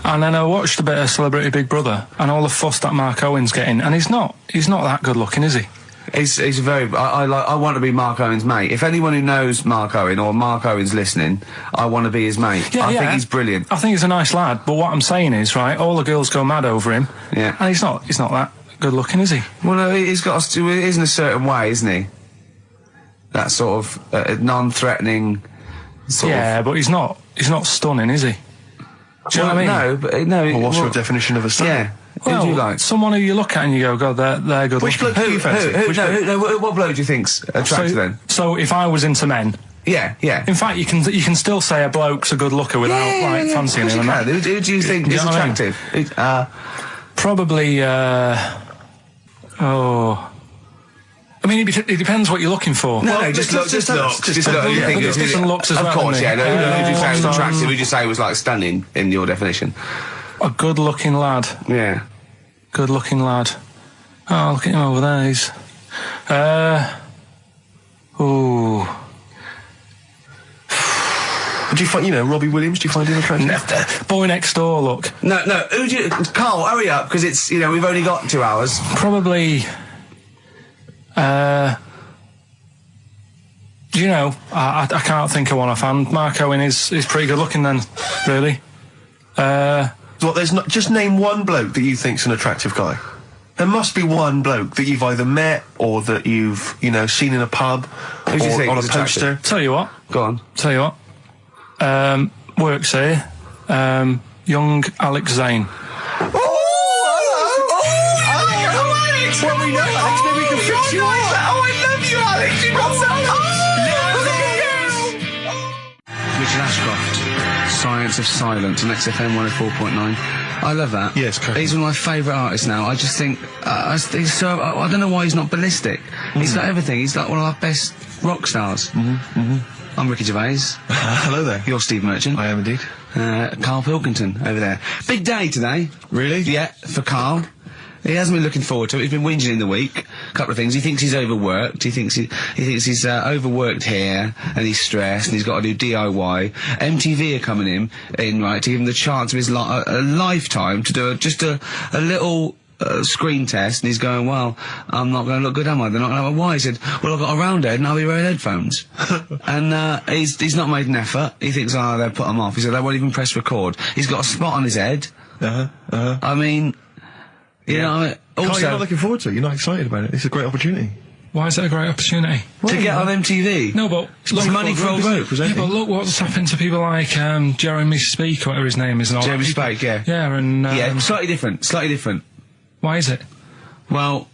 And then I watched a bit of Celebrity Big Brother and all the fuss that Mark Owen's getting. And he's not that good looking, is he? He's very. I want to be Mark Owen's mate. If anyone who knows Mark Owen or Mark Owen's listening, I want to be his mate. I think he's brilliant. I think he's a nice lad. But what I'm saying is, right, all the girls go mad over him. Yeah. And he's not that good looking, is he? Well, no, he's got. He is in a certain way, isn't he? That sort of non-threatening. But he's not stunning, is he? Do you know what I mean? No, but no. Well, what's your definition of a stunning? Yeah. Well, who do you like? Someone who you look at and you go, God, they're good Which looking. bloke do you fancy? What bloke do you think's attractive then? So if I was into men. Yeah. In fact, you can still say a bloke's a good looker without fancying him. Who do you think is attractive? Probably. I mean, it depends what you're looking for. No, just look. Just look. You think it's different looks as well. Of course, yeah. Who do you say was attractive? Who do you say was like stunning in your definition? A good-looking lad. Yeah. Good-looking lad. Oh, look at him over there. He's. Do you find, Robbie Williams? Do you find him attractive? Boy Next Door. Look. No. Who do you? Carl, hurry up, because it's we've only got 2 hours. Probably. I can't think of one offhand. Mark Owen is pretty good looking then, really. There's not. Just name one bloke that you think's an attractive guy. There must be one bloke that you've either met or that you've seen in a pub Who do you think on a is poster. Attractive? Tell you what. Go on. Tell you what. Works here. Young Alex Zane. Well, we know, Alex, maybe we can fix you up. Oh, I love you, Alex. You've got so much. Richard Ashcroft, Science of Silence on XFM 104.9. I love that. Yes, correct. He's one of my favourite artists now. I just think, he's so, I don't know why he's not ballistic. He's got everything. He's like one of our best rock stars. I'm Ricky Gervais. Hello there. You're Steve Merchant. I am indeed. Karl Pilkington over there. Big day today. Really? Yeah, for Karl. He hasn't been looking forward to it. He's been whinging in the week couple of things. He thinks he's overworked. He thinks he's overworked here, and he's stressed, and he's got to do DIY. MTV are coming in, right, to give him the chance of his a lifetime to do just a little screen test, and he's going, well, I'm not going to look good, am I? They're not going to have a why. He said, well, I've got a round head and I'll be wearing headphones. And he's not made an effort. He thinks, they'll put him off. He said, they won't even press record. He's got a spot on his head. I mean, you know, also... Carl, you're not looking forward to it? You're not excited about it? It's a great opportunity. Why is it a great opportunity? To get on MTV? No, but... It's money for old rope. Yeah, but look what's happened to people like Jeremy Speak, whatever his name is. And all Jeremy that. Speak, yeah. Yeah, and... yeah, slightly different. Why is it? Well...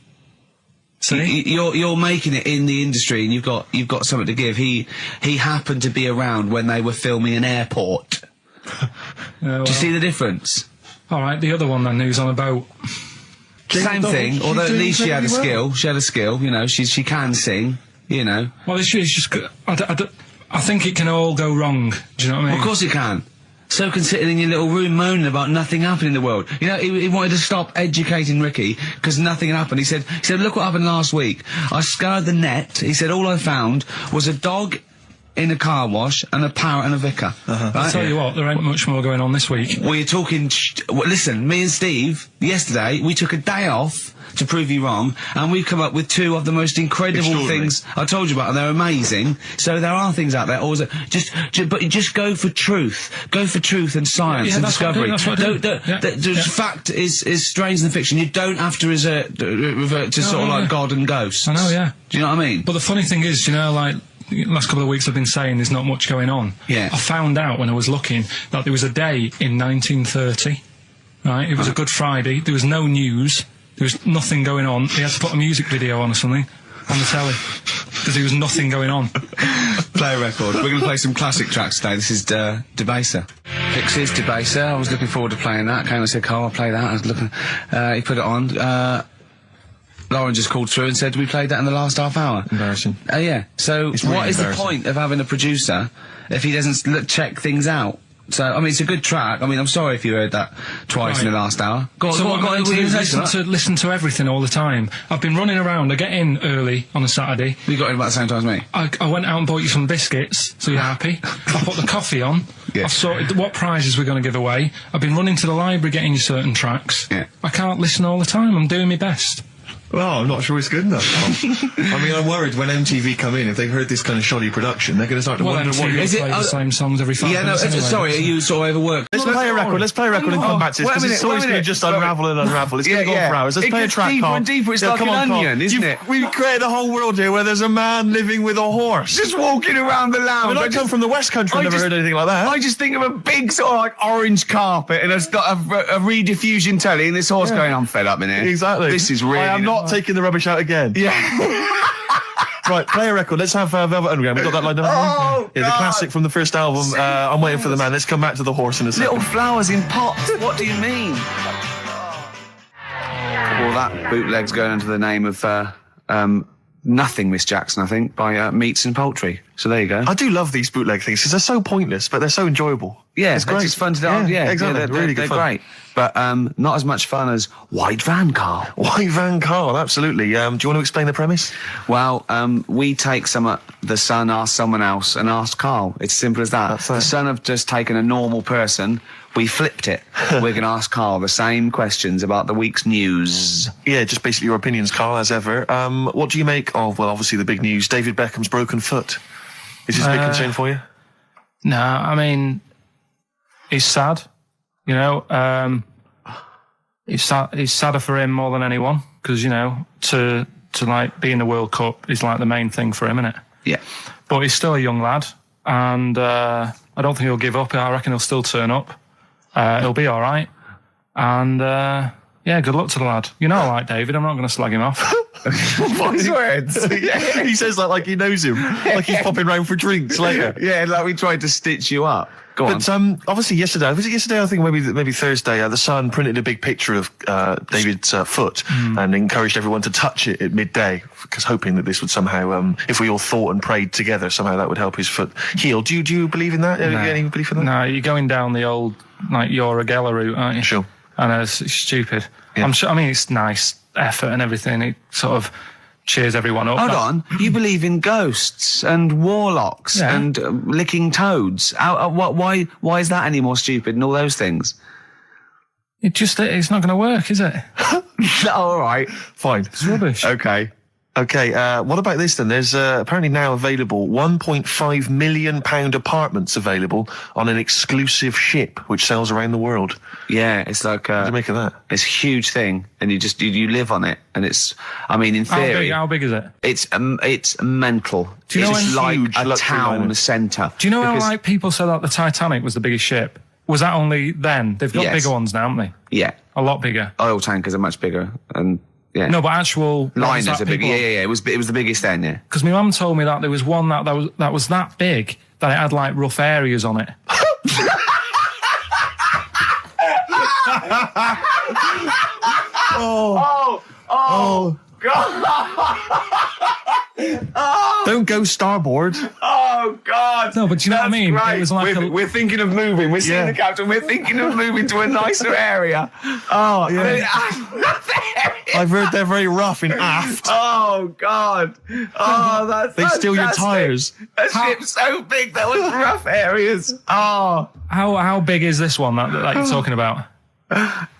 See? You're making it in the industry, and you've got something to give. He happened to be around when they were filming an airport. Well, do you see the difference? All right, the other one then, who's on a boat. Same thing, although at least she had a skill. She had a skill, you know. She can sing, you know. Well, it's just. I think it can all go wrong. Do you know what I mean? Well, of course it can. So can sitting in your little room moaning about nothing happening in the world. You know, he wanted to stop educating Ricky because nothing happened. He said, look what happened last week. I scoured the net. He said, all I found was a dog in a car wash and a parrot and a vicar. Right? I'll tell you what, there ain't much more going on this week. Well, you're talking... listen, me and Steve, yesterday, we took a day off to prove you wrong, and we've come up with two of the most incredible things I told you about, and they're amazing. So there are things out there. Always, but just go for truth. Go for truth and science and discovery. Fact is stranger than fiction. You don't have to revert to sort of like God and ghosts. I know, yeah. Do you know what I mean? But the funny thing is, you know, like... last couple of weeks I've been saying there's not much going on. Yeah. I found out when I was looking that there was a day in 1930, right? It was a Good Friday. There was no news. There was nothing going on. They had to put a music video on or something on the telly because there was nothing going on. Play a record. We're going to play some classic tracks today. This is Debaser. Pixies, Debaser. I was looking forward to playing that. Came and said, Carl, I'll play that. I was looking... he put it on. Lauren just called through and said we played that in the last half hour. Embarrassing. Yeah. So what is the point of having a producer if he doesn't check things out? So, I mean, it's a good track. I mean, I'm sorry if you heard that twice in the last hour. Go on, listen to everything all the time. I've been running around. I get in early on a Saturday. You got in about the same time as me? I went out and bought you some biscuits, so you're happy. I put the coffee on. Yeah. I've sorted what prizes we're going to give away. I've been running to the library getting you certain tracks. Yeah. I can't listen all the time. I'm doing my best. Well, I'm not sure it's good enough. I mean, I'm worried when MTV come in, if they've heard this kind of shoddy production, they're going to start to wonder what... Is it the same songs every 5 minutes anyway. Sorry, are you sort of overworked? Let's play a record and come back to this, because this story's going to just unravel and unravel. It's going to go on for hours. Let's play a track, deeper Carl. and deeper. It's like an onion, isn't it? We've created a whole world here where there's a man living with a horse. Just walking around the lounge. I come from the West Country, I've never heard anything like that. I just think of a big sort of like orange carpet and it's got a rediffusion telly and this horse going, I'm fed up in here. Exactly. This is really... I am not taking the rubbish out again. Yeah. Right, play a record. Let's have Velvet Underground. We got that lined up. Oh, yeah, the classic from the first album. I'm waiting for the man. Let's come back to the horse in a second. Little flowers in pots. What do you mean? Well, that bootleg's going under the name of Nothing, Miss Jackson, I think, by Meats and Poultry. So there you go. I do love these bootleg things because they're so pointless, but they're so enjoyable. Yeah, it's great. It's fun to do. Yeah, exactly. They're really good fun. Great. But not as much fun as White Van Carl. White Van Carl, absolutely. Do you want to explain the premise? Well, we take the Sun, ask someone else, and ask Carl. It's simple as that. The Sun have just taken a normal person. We flipped it. We're going to ask Carl the same questions about the week's news. Yeah, just basically your opinions, Carl, as ever. What do you make of, well, obviously the big news, David Beckham's broken foot? Is this a big concern for you? No, I mean, it's sad. You know, it's sadder for him more than anyone because, you know, to like be in the World Cup is like the main thing for him, isn't it? Yeah. But he's still a young lad, and I don't think he'll give up. I reckon he'll still turn up. He'll be all right. And yeah, good luck to the lad. You know, I like David. I'm not going to slag him off. Wise words. Yeah. He says that like he knows him, like he's popping round for drinks later. Yeah, like we tried to stitch you up. Go on. But obviously yesterday, was it yesterday? I think maybe Thursday. The Sun printed a big picture of David's foot and encouraged everyone to touch it at midday, because hoping that this would somehow, if we all thought and prayed together, somehow that would help his foot heal. Do you believe in that? No. Any belief in that? No, you're going down the old like your Regella route, aren't you? Sure. I know it's stupid. Yeah. I'm sure. I mean, it's nice effort and everything. It sort of cheers everyone up. Hold on, you believe in ghosts and warlocks Yeah. and licking toads. Why is that any more stupid than all those things? It's not going to work, is it? All right. Fine. It's rubbish. Okay. What about this then? There's apparently now available £1.5 million apartments available on an exclusive ship which sails around the world. Yeah, it's like What do you make of that? it's a huge thing, and you live on it, and it's. I mean, in theory, How big is it? it's mental. Do you know it's when- like Huge a luxury town liner. centre. Do you know how Because- like people said that the Titanic was the biggest ship? Was that only then? They've got Yes. bigger ones now, haven't they? Yeah, A lot bigger. oil tankers are much bigger, and yeah. No, but actual Liners are big. Yeah. It was the biggest then. Yeah. Because my mum told me that there was one that was that big that it had like rough areas on it. Don't go starboard. Oh God! No, but do you know what I mean? Right. It was like we're thinking of moving. We're seeing Yeah. the captain. We're thinking of moving to a nicer area. Oh, yeah. I've heard they're very rough in aft. Oh God! Oh, that's They steal your fantastic. tyres. A ship's so big there was rough areas. Oh, how big is this one that you're talking about?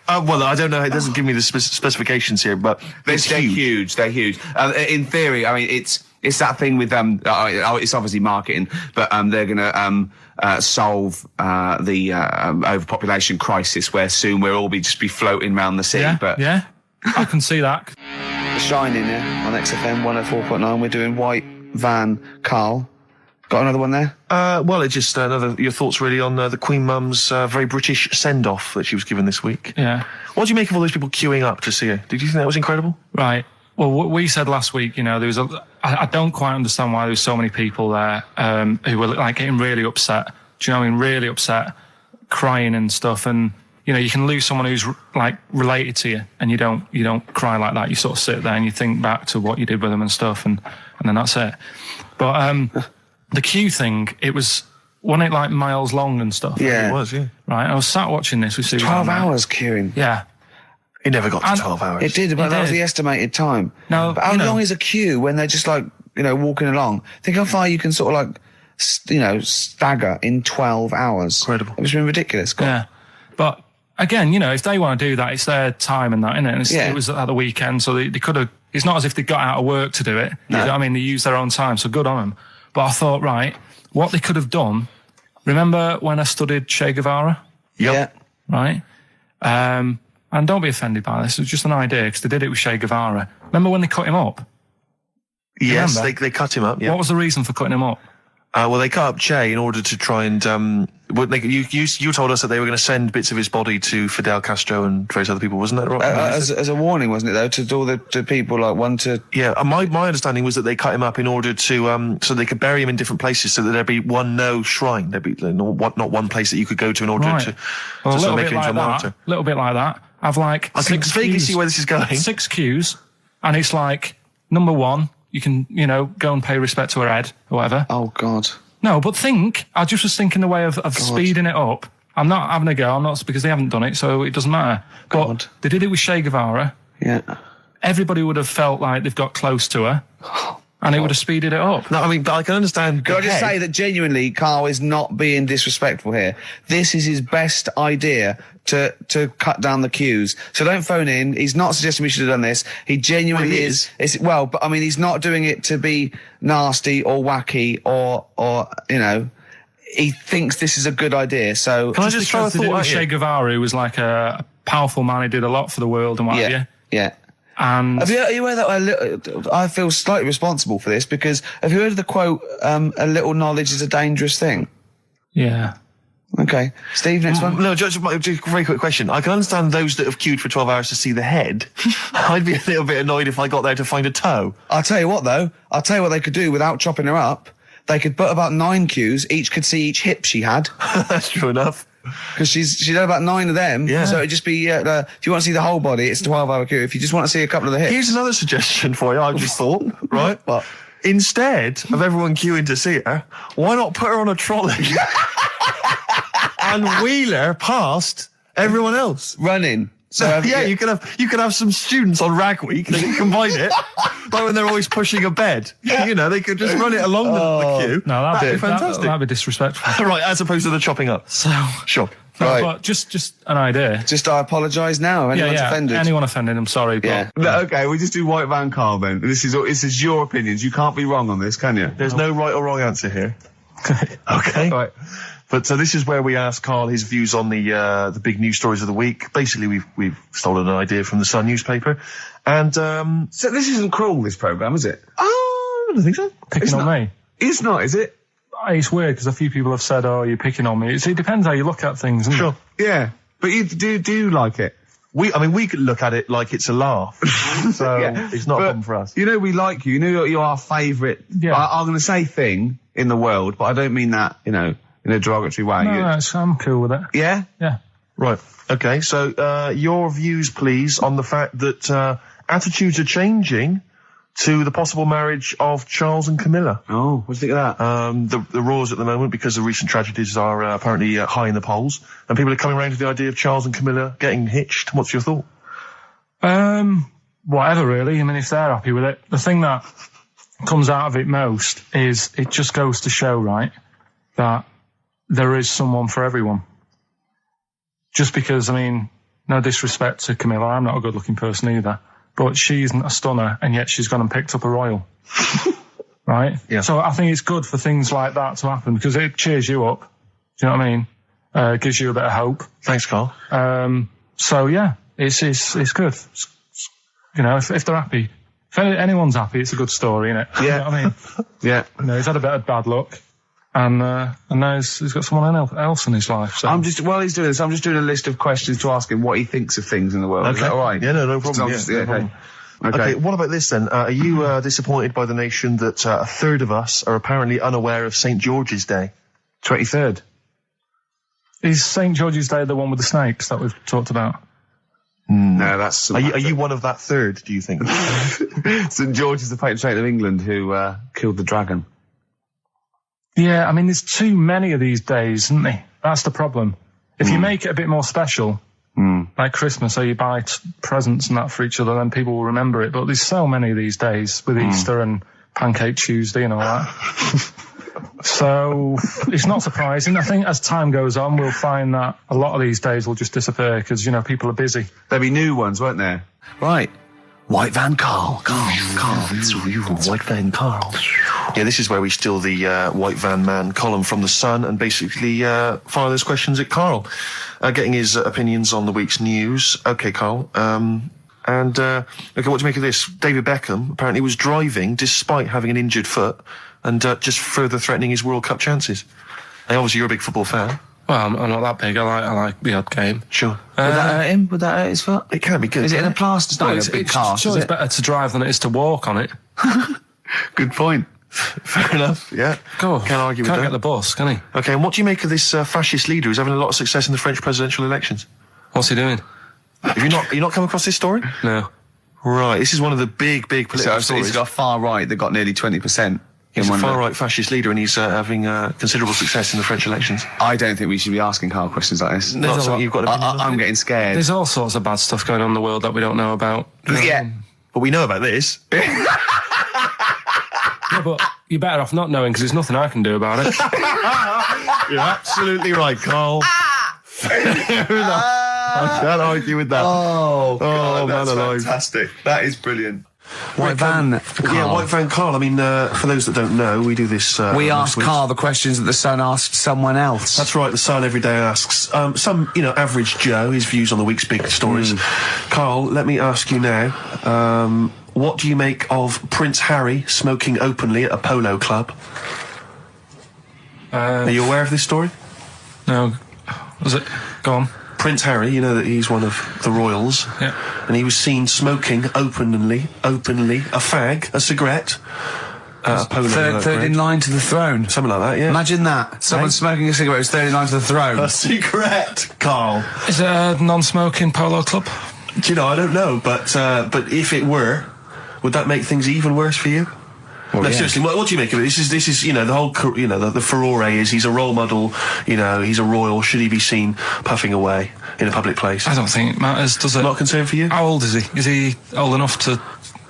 Well, I don't know. It doesn't give me the specifications here, but they're it's huge. huge. They're huge. In theory, I mean, it's that thing with it's obviously marketing, but they're gonna solve the overpopulation crisis, where soon we'll all be floating around the sea. Yeah, But yeah, I can see that. Shining there on XFM 104.9. We're doing White Van Karl. Got another one there? Well, it's just your thoughts really on the Queen Mum's very British send-off that she was given this week. Yeah. What do you make of all those people queuing up to see her? Did you think that was incredible? Right. Well, what we said last week, there was I don't quite understand why there was so many people there who were like getting really upset. Do you know what I mean? Really upset, crying and stuff. And you can lose someone who's like related to you, and you don't cry like that. You sort of sit there and you think back to what you did with them and stuff, and then that's it. But the queue thing, wasn't it like miles long and stuff? Yeah. It was, yeah. Right. I was sat watching this with Sue. 12 hours queuing. Yeah. It never got to And- 12 hours. It did, but It that was did. the estimated time. No, but how long is a queue when they're just like, walking along? Think how far you can sort of like, stagger in 12 hours. Incredible. It's been ridiculous. God. Yeah. But again, if they want to do that, it's their time and that, isn't it? And Yeah. it was at the weekend, so they could have, it's not as if they got out of work to do it. No. You know what I mean, they used their own time, so good on them. But I thought, right, what they could have done, remember when I studied Che Guevara? Yep. Yeah. Right? And don't be offended by this, it was just an idea, because they did it with Che Guevara. Remember when they cut him up? Yes, Remember? they cut him up, yeah. What was the reason for cutting him up? Well, they cut up Che in order to try and... you told us that they were going to send bits of his body to Fidel Castro and various other people, wasn't that right? As a warning, wasn't it, though, to all to people, like, one to... Yeah, my understanding was that they cut him up in order to so they could bury him in different places, so that there'd be one shrine. There'd be not one place that you could go to in order Right. to Well, a sort little of make bit it into like a that. martyr. A little bit like that. I've like I can 6 vaguely queues. see where this is going. 6 queues, and it's like, number 1, you can, go and pay respect to her head, or whatever. Oh, God. No, but I just was thinking the way of speeding it up. I'm not having a go, I'm not, because they haven't done it, so it doesn't matter. But God. they did it with Che Guevara. Yeah. Everybody would have felt like they've got close to her, and it would have speeded it up. No, I mean, but I can understand. Can I just say that genuinely, Karl is not being disrespectful here. This is his best idea to cut down the queues. So don't phone in. He's not suggesting we should have done this. He genuinely Well, he is. But I mean, he's not doing it to be nasty or wacky or he thinks this is a good idea. So Can I just throw a Because they did it thought with at Che you? Guevara, who was like a powerful man who did a lot for the world and what have you. yeah. And Have you heard that? I feel slightly responsible for this because have you heard of the quote, a little knowledge is a dangerous thing? yeah. Okay. Steve, next one. No, just a very quick question. I can understand those that have queued for 12 hours to see the head. I'd be a little bit annoyed if I got there to find a toe. I'll tell you what, though. I'll tell you what they could do without chopping her up. They could put about 9 queues. Each could see each hip she had. That's true enough. Because she's had about 9 of them. Yeah. So it'd just be, if you want to see the whole body, it's a 12-hour queue. If you just want to see a couple of the hips. Here's another suggestion for you, I've just thought, right? What? Instead of everyone queuing to see her, why not put her on a trolley and wheel her past everyone else? Running. So yeah, you could have some students on Rag Week. They can combine it, like when they're always pushing a bed. You know, they could just run it along the queue. No, that'd be fantastic. That'd be disrespectful. Right, as opposed to the chopping up. So, Sure. no, Right. but just an idea. Just I apologise now. If anyone's offended. Anyone offended, I'm sorry. But Yeah. No, okay, we just do White Van Carl then. This is your opinions. You can't be wrong on this, can you? There's no right or wrong answer here. Okay. Right. But so this is where we ask Karl his views on the big news stories of the week. Basically, we've stolen an idea from the Sun newspaper, and So this isn't cruel, this programme, is it? I don't think so. picking on me. It's not, is it? It's weird because a few people have said, "Oh, you're picking on me." It depends how you look at things. Isn't Sure. Yeah. But you do like it. We could look at it like it's a laugh, so it's not a problem for us. You know we like you. You know you're our favourite. Yeah. I'm going to say thing in the world, but I don't mean that, in a derogatory way. No, I'm cool with it. Yeah? Yeah. Right. Okay. So your views, please, on the fact that attitudes are changing to the possible marriage of Charles and Camilla. Oh, what do you think of that? The roars at the moment, because the recent tragedies are apparently high in the polls, and people are coming around to the idea of Charles and Camilla getting hitched. What's your thought? Whatever, really. I mean, if they're happy with it. The thing that comes out of it most is it just goes to show, right, that there is someone for everyone. Just because, I mean, no disrespect to Camilla, I'm not a good-looking person either, but she isn't a stunner, and yet she's gone and picked up a royal. Right? Yeah. So I think it's good for things like that to happen, because it cheers you up. Do you know what I mean? Gives you a bit of hope. Thanks, Karl. So yeah, it's good. If they're happy, if anyone's happy, it's a good story, isn't it? Yeah. You know what I mean? Yeah. He's had a bit of bad luck, and now he's got someone else in his life. So. While he's doing this, I'm just doing a list of questions to ask him what he thinks of things in the world. Is that all right? Yeah, no problem. No problem. Okay, what about this then? Are you disappointed by the nation that a third of us are apparently unaware of St. George's Day? 23rd. Is St. George's Day the one with the snakes that we've talked about? No, that's... Are you one of that third, do you think? St. George is the patron saint of England who killed the dragon. Yeah, I mean, there's too many of these days, isn't there? That's the problem. If you make it a bit more special, like Christmas, so you buy presents and that for each other, then people will remember it. But there's so many of these days with Easter and Pancake Tuesday and all that. So it's not surprising. I think as time goes on, we'll find that a lot of these days will just disappear because, people are busy. There'll be new ones, won't there? Right. White Van Carl. Carl. It's real. White Van Carl. Yeah, this is where we steal the White Van Man column from the Sun and basically fire those questions at Karl, getting his opinions on the week's news. Okay, Karl. Okay, what do you make of this? David Beckham apparently was driving despite having an injured foot and just further threatening his World Cup chances. And obviously, you're a big football fan. Well, I'm not that big. I like the odd game. Sure. Would that hurt him? Would that hurt his foot? It can be good. Is it in a plaster? It's not It's in a big cast, sure is it's it? better to drive than it is to walk on it. Good point. Fair enough. Yeah. Go. Can't argue with Can't that. get the bus, can he? Okay, and what do you make of this fascist leader who's having a lot of success in the French presidential elections? What's he doing? Have you not come across this story? No. Right, this is one of the big political So stories. he's got far right that got nearly 20%. He's a far-right fascist leader, and he's having considerable success in the French elections. I don't think we should be asking Carl questions like this. Not something you've got to I'm getting scared. There's all sorts of bad stuff going on in the world that we don't know about. Yeah. But we know about this. Yeah, but you're better off not knowing because there's nothing I can do about it. You're absolutely right, Karl. Fair enough. I can't argue with that. Oh, God, man that's alive. fantastic. That is brilliant. White Van Carl. Yeah, White Van Carl. I mean, for those that don't know, we do this. We ask week. Carl the questions that the Sun asked someone else. That's right. The Sun every day asks some, average Joe his views on the week's big stories. Karl, let me ask you now. What do you make of Prince Harry smoking openly at a polo club? Are you aware of this story? No. Was it? Go on. Prince Harry, you know that he's one of the royals. Yeah. And he was seen smoking openly, a fag, a cigarette, a polo. Third in line to the throne. Something like that, yeah. Imagine that. Someone smoking a cigarette is third in line to the throne. A cigarette, Karl. Is it a non-smoking polo club? Do you know, I don't know, but if it were, would that make things even worse for you? Well, No, yeah. seriously, what do you make of it? This is, you know, the whole, you know, the furore is he's a role model, you know, he's a royal, should he be seen puffing away in a public place? I don't think it matters, does it? Not a concern for you? How old is he? Is he old enough to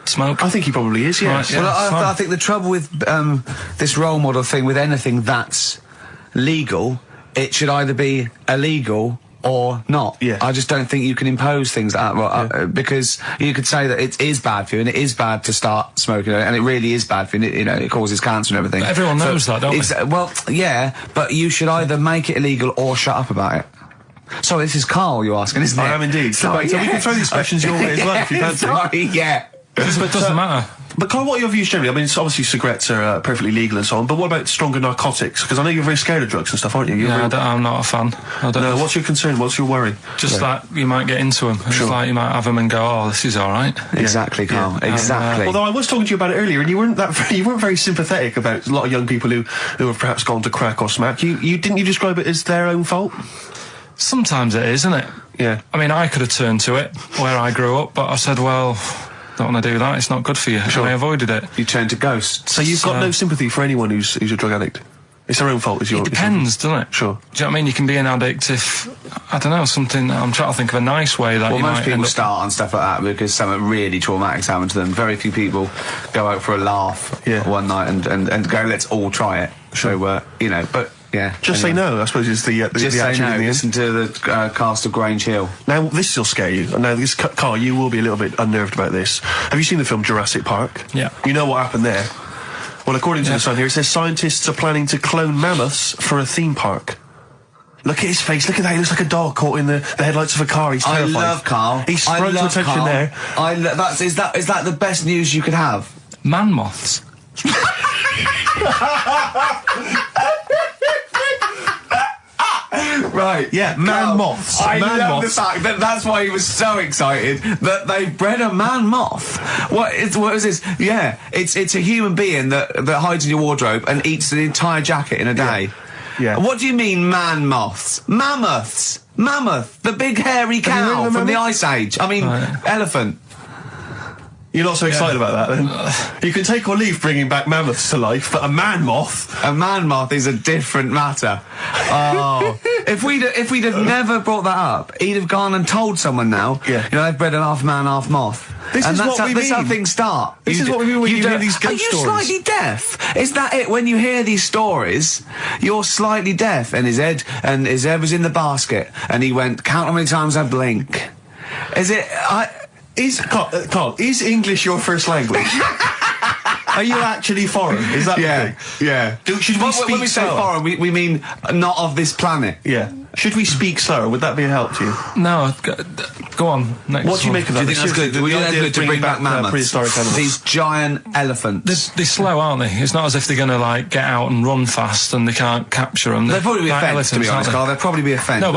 smoke? I think he probably is, yeah. Right, yeah. Well, fine. I think the trouble with this role model thing, with anything that's legal, it should either be illegal or not. Yeah. I just don't think you can impose things like that, because you could say that it is bad for you, and it is bad to start smoking, and it really is bad for you, and you know, it causes cancer and everything. But everyone knows that, don't they? Well, yeah, but you should either make it illegal or shut up about it. So this is Carl you're asking, isn't it? I am indeed. Sorry, So we can throw these questions your way as well if you fancy. Sorry, yeah. It doesn't matter. But Carl, what are your views generally? I mean, it's obviously cigarettes are perfectly legal and so on, but what about stronger narcotics? Because I know you're very scared of drugs and stuff, aren't you? I'm not a fan. I don't No, what's your concern? What's your worry? Just that you might get into them. It's like you might have them and go, oh, this is all right. Exactly, Carl. Exactly. Although I was talking to you about it earlier, and you weren't very sympathetic about a lot of young people who have perhaps gone to crack or smack. You describe it as their own fault? Sometimes it is, isn't it? Yeah. I mean, I could have turned to it where I grew up, but I said, well, don't want to do that. It's not good for you. Sure. And I avoided it. You turn to ghosts. So you've got no sympathy for anyone who's a drug addict? It's their own fault, is your... It depends, doesn't it? Sure. Do you know what I mean? You can be an addict if, I don't know, something... I'm trying to think of a nice way that Well, you most might people end up... start on stuff like that because something really traumatic's happened to them. Very few people go out for a laugh one night and go, let's all try it. So, you know, but... Yeah. Just say no, I suppose, is the Just say action no. in the end. Listen to the cast of Grange Hill. Now, this will scare you. Now, Carl, you will be a little bit unnerved about this. Have you seen the film Jurassic Park? Yeah. You know what happened there? Well, according to the Sun here, it says scientists are planning to clone mammoths for a theme park. Look at his face. Look at that. He looks like a dog caught in the headlights of a car. He's terrified. I love Carl. He sprung to attention Carl. there. Is that the best news you could have? Man moths. Right. Yeah, man moths. I Man love moths. the fact that that's why he was so excited that they bred a man moth. What is this? Yeah, it's a human being that hides in your wardrobe and eats the entire jacket in a day. Yeah. What do you mean, man moths? Mammoths. Mammoth, the big hairy Have you heard cow of a from the mammoth? Ice Age. I mean, elephant. You're not so excited about that, then? You can take or leave bringing back mammoths to life, but a man moth... A man moth is a different matter. Oh, if we'd have never brought that up, he'd have gone and told someone now. Yeah. You know, they've bred an half man, half moth. This and is that's what we That's how mean. things start. This is what we mean when you hear these ghost Are you stories. slightly deaf? Is that it? When you hear these stories, you're slightly deaf. And his head was in the basket, and he went, count how many times I blink. Is it? Carl, is English your first language? Are you actually foreign? Is that the thing? Yeah. Should we speak when we say slower? foreign, we mean not of this planet. Yeah. Should we speak slower? Would that be a help to you? No, go on. Next What do you one. make of Do that? you think that's good? The Do you think idea that's of good to bring back mammoths? prehistoric animals. These giant elephants. They're slow, aren't they? It's not as if they're going to, like, get out and run fast and they can't capture them. They'd probably be a like fence, to be elephants, honest, aren't Carl. They'd probably be a fence. No,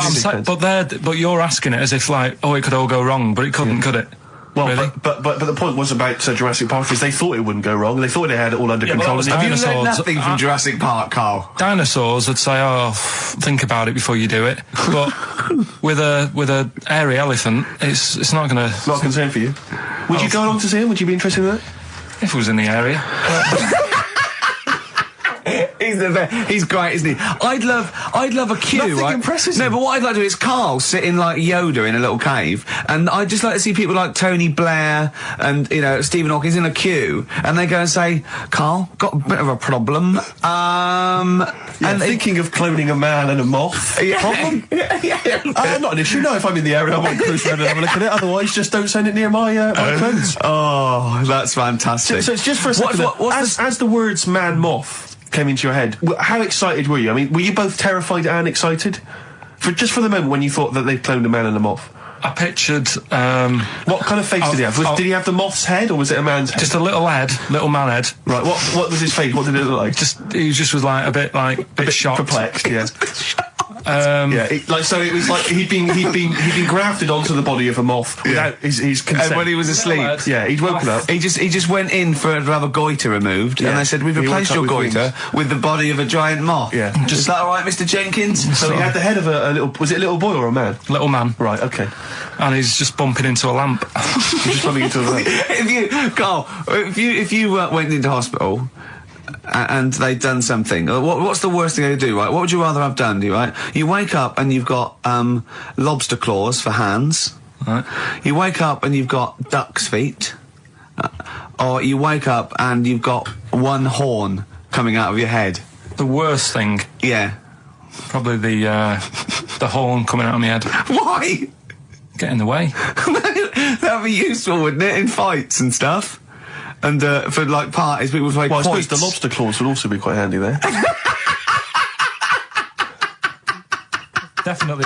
but you're asking it as if, like, oh, it could all go wrong, but it couldn't, could it? Well, Really? but the point was about Jurassic Park is they thought it wouldn't go wrong. They thought they had it all under Yeah, but control. that was and Have you dinosaurs. learned nothing from Jurassic Park, Carl? Dinosaurs would say, oh, think about it before you do it. But with a hairy elephant, it's not going to... Not a concern for you. Would you go along to see him? Would you be interested in that? If it was in the area. He's great, isn't he? I'd love a queue. Nothing right? impresses No, him. but what I'd like to do is Carl sitting like Yoda in a little cave, and I'd just like to see people like Tony Blair and Stephen Hawking's in a queue, and they go and say, "Carl, got a bit of a problem." And thinking of cloning a man and a moth. Problem? Not an issue. No, if I'm in the area, I might cruise around and have a look at it. Otherwise, just don't send it near my clothes. Oh, that's fantastic. So it's just for a second. As the words "man moth" came into your head, how excited were you? I mean, were you both terrified and excited? For the moment when you thought that they'd cloned a man and a moth? I pictured... What kind of face did he have? Did he have the moth's head, or was it a man's head? just a little man head. Right, what was his face? What did it look like? He just was like a bit shocked. Perplexed, yeah. Yeah, it was like he'd been grafted onto the body of a moth without his consent. And when he was asleep, yeah, he'd woken up. he just went in to have a goiter removed, and they said, "We've He replaced woke your up with goiter with the body of a giant momoth." Yeah. Is that all right, Mr. Jenkins? So he had the head of a little. Was it a little boy or a man? Little man. Right. Okay. And he's just bumping into a lamp. He's just bumping into a lamp. If you went into hospital and they'd done something, what's the worst thing they could do, right? What would you rather have done, right? You wake up and you've got lobster claws for hands. Right. You wake up and you've got duck's feet. Or you wake up and you've got one horn coming out of your head. The worst thing, Yeah. probably the horn coming out of my head. Why? Get in the way. That'd be useful, wouldn't it, in fights and stuff? And for like parties, people would play Well, I suppose quoits. the lobster claws would also be quite handy there. Definitely.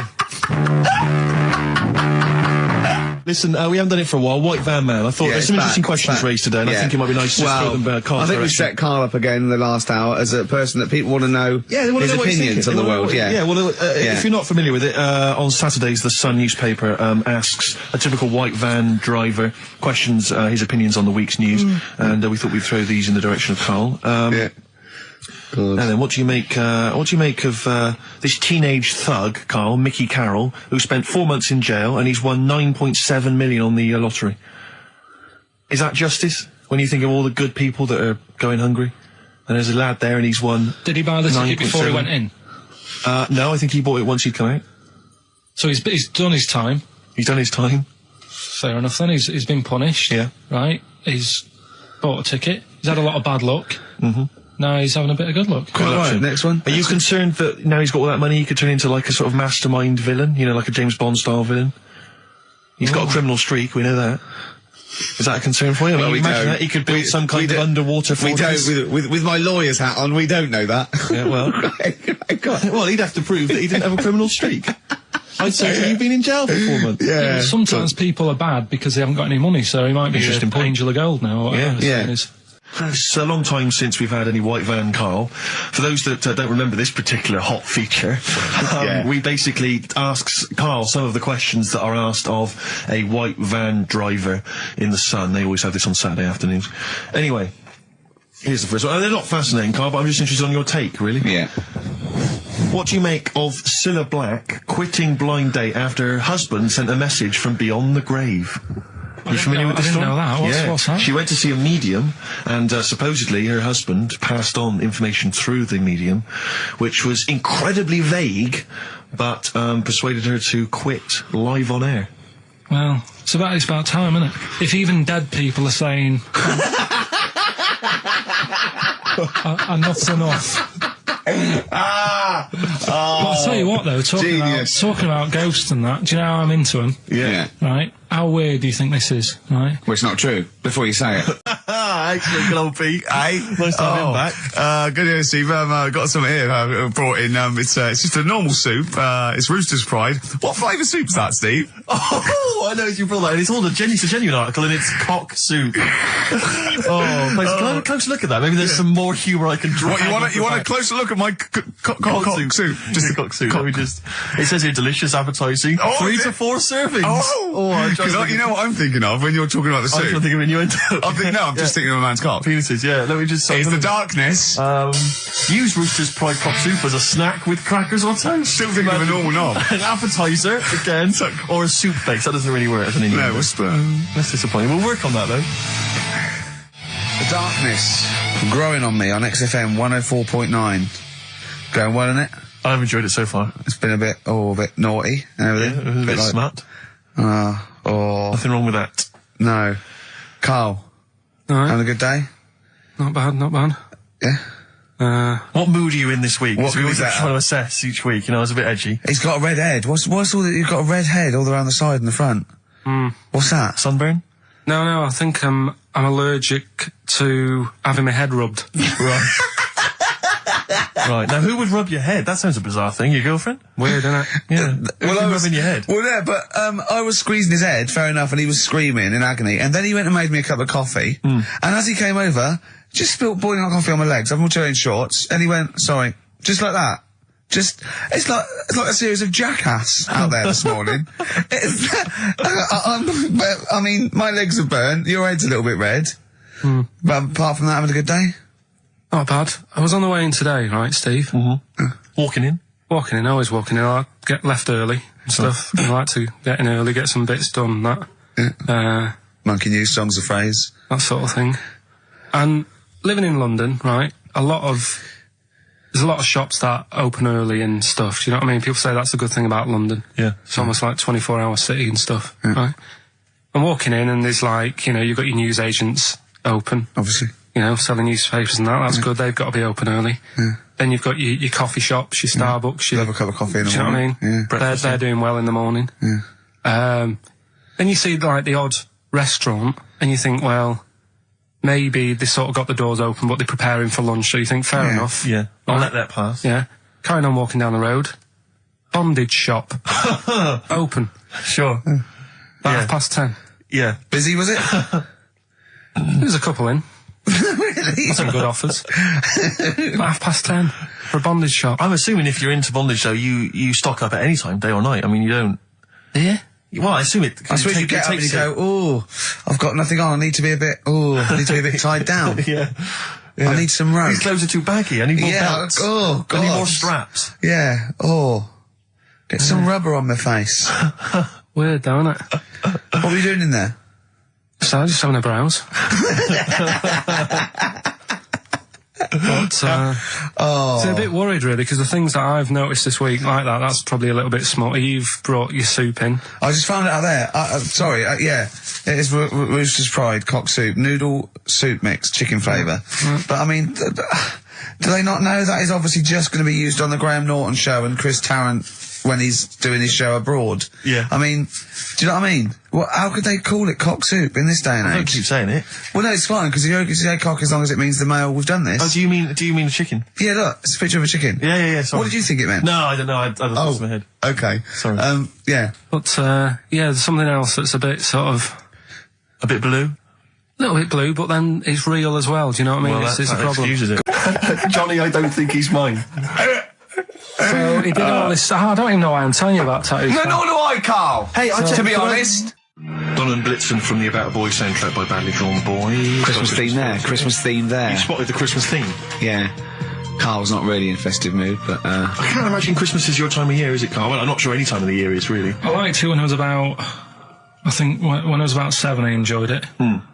Listen, we haven't done it for a while. White Van Man. I thought there's some interesting questions raised today, and I think it might be nice to throw them Carl's I think we direction. set Carl up again in the last hour as a person that people want to know Yeah, they want to his know what he's opinions thinking. on the They wanna world. know what- Yeah. Well, if you're not familiar with it, on Saturdays, the Sun newspaper asks a typical white van driver questions his opinions on the week's news, and we thought we'd throw these in the direction of Carl. Yeah. And then, what do you make of this teenage thug, Carl, Mickey Carroll, who spent 4 months in jail and he's won 9.7 million on the lottery? Is that justice? When you think of all the good people that are going hungry, and there's a lad there and he's won. Did he buy the ticket before he 9.7? went in? No, I think he bought it once he'd come out. So he's done his time. He's done his time. Fair enough then. He's been punished. Yeah. Right. He's bought a ticket. He's had a lot of bad luck. Mm-hmm. Now he's having a bit of good luck. All right, next one. Are you concerned that now he's got all that money, he could turn into like a sort of mastermind villain? You know, like a James Bond style villain? He's got a criminal streak, we know that. Is that a concern for you? I mean, Well, we imagine don't. that he could build some kind of underwater We fortress. don't. With my lawyer's hat on, we don't know that. Yeah, well. Well, he'd have to prove that he didn't have a criminal streak. I'd say you've been in jail for 4 months. Yeah, but sometimes people are bad because they haven't got any money, so he might be Interesting an point. angel of gold now. Or whatever Yeah. it is. It's a long time since we've had any white van, Carl. For those that don't remember this particular hot feature, we basically ask Carl some of the questions that are asked of a white van driver in the Sun. They always have this on Saturday afternoons. Anyway, here's the first one. They're not fascinating, Carl, but I'm just interested on your take, really. Yeah. What do you make of Cilla Black quitting Blind Date after her husband sent a message from beyond the grave? Are you familiar with this I didn't story? know that. What's that? She went to see a medium, and supposedly her husband passed on information through the medium, which was incredibly vague, but persuaded her to quit live on air. Well, it's about time, isn't it? If even dead people are saying, enough's enough. But I'll tell you what, though, talking about ghosts and that, do you know how I'm into them? Yeah. Right? How weird do you think this is, right? Well, it's not true. Before you say it. Excellent, good old Pete. Hey, Nice to have him back. Good to see you, Steve. Got something here. Brought in. It's just a normal soup. It's Rooster's Pride. What flavour soup's that, Steve? Oh, I know you brought that, and it's all it's a genuine article, and it's cock soup. Can I have a close look at that? Maybe there's some more humour I can draw. What, you want a closer look at my cock soup? Just a cock soup. Let me just. It says here delicious, appetizing. Oh, 3 is to it? 4 servings. Because you know what I'm thinking of when you're talking about the I'm soup. trying to think of innuendo. I'm just thinking of a man's cock. Penises, yeah. Let me just. It's the darkness. Use Rooster's Pride cock soup as a snack with crackers or toast. Still thinking of a normal knob. An appetizer again, or a soup base. That doesn't really work as an innuendo. No, That's disappointing. We'll work on that though. The darkness growing on me on XFM 104.9. Going well, isn't it? I've enjoyed it so far. It's been a bit naughty and everything. Yeah, a bit like, smut. Nothing wrong with that. No. Carl, Alright. having a good day? Not bad. Yeah. What mood are you in this week? What we mood always is have that? to try to assess each week. You know, I was a bit edgy. He's got a red head. What's all that? You've got a red head all around the side and the front. What's that? Sunburn? No, I think I'm allergic to having my head rubbed. Right. Right. Now, who would rub your head? That sounds a bizarre thing. Your girlfriend? Weird, isn't it? Yeah. Who's been rubbing your head? Well, yeah, but I was squeezing his head, fair enough, and he was screaming in agony. And then he went and made me a cup of coffee. And as he came over, just spilt boiling hot coffee on my legs. I'm all wearing shorts. And he went, sorry, just like that. Just, it's like a series of Jackass out there this morning. I mean, my legs are burnt, your head's a little bit red. But apart from that, having a good day? Not bad. I was on the way in today, right, Steve? Walking in. Walking in, always walking in. I get left early and stuff. I like to get in early, get some bits done, that. Monkey News, songs of phrase. That sort of thing. And living in London, right, there's a lot of shops that open early and stuff. Do you know what I mean? People say that's the good thing about London. Yeah. It's almost like 24-hour city and stuff, right? I'm walking in and there's like, you know, you've got your news agents open. Obviously. You know, selling newspapers and that. That's good. They've got to be open early. Then you've got your coffee shops, your Starbucks. Have a cup of coffee in the morning. Do you know what I mean? They're doing well in the morning. Then you see like the odd restaurant and you think, well, maybe they sort of got the doors open, but they're preparing for lunch. So you think, fair enough. Yeah. I'll let that pass. Yeah. Carrying on walking down the road. Bondage shop. Open. Sure. About 10:30. Yeah. Busy, was it? There's a couple in. Really? Some good offers. About 10:30 for a bondage shop. I'm assuming if you're into bondage, though, you stock up at any time, day or night. I mean, you don't... Yeah. Well, I assume it... I suppose you get up and you go, I've got nothing on, I need to be a bit tied down. Yeah. I need some rope. These clothes are too baggy, I need more belts. Oh, God. I need more straps. Yeah, get some rubber on my face. Weird, though, isn't it? What were you doing in there? So, just having a browse. But, it's a bit worried, really, because the things that I've noticed this week, like that's probably a little bit small. You've brought your soup in. I just found it out there. Sorry, yeah. It is Rooster's Pride, cock soup, noodle soup mix, chicken flavour. But, I mean, do they not know that is obviously just going to be used on the Graham Norton show and Chris Tarrant when he's doing his show abroad? Yeah. I mean, do you know what I mean? Well, how could they call it cock soup in this day and age? Don't keep saying it. Well, no, it's fine, because you can say cock as long as it means the male, we've done this. Oh, do you mean the chicken? Yeah, look, it's a picture of a chicken. Yeah, sorry. What did you think it meant? No, I don't know, I thought it was in my head. Okay. Sorry. Yeah. But, there's something else that's a bit sort of... A bit blue? A little bit blue, but then it's real as well, do you know what I mean? Well, it's a that problem. excuses it. Johnny, I don't think he's mine. So he did all this... I don't even know why I'm telling you about tattoos. No, nor do I, Carl. Hey, to be honest. Donald Blitzen from the About a Boy soundtrack by Badly Drawn Boys. Christmas theme there. You spotted the Christmas theme? Yeah. Carl's not really in a festive mood, but, I can't imagine Christmas is your time of year, is it, Carl? Well, I'm not sure any time of the year is, really. I liked it when I was about... I think when I was about 7, I enjoyed it.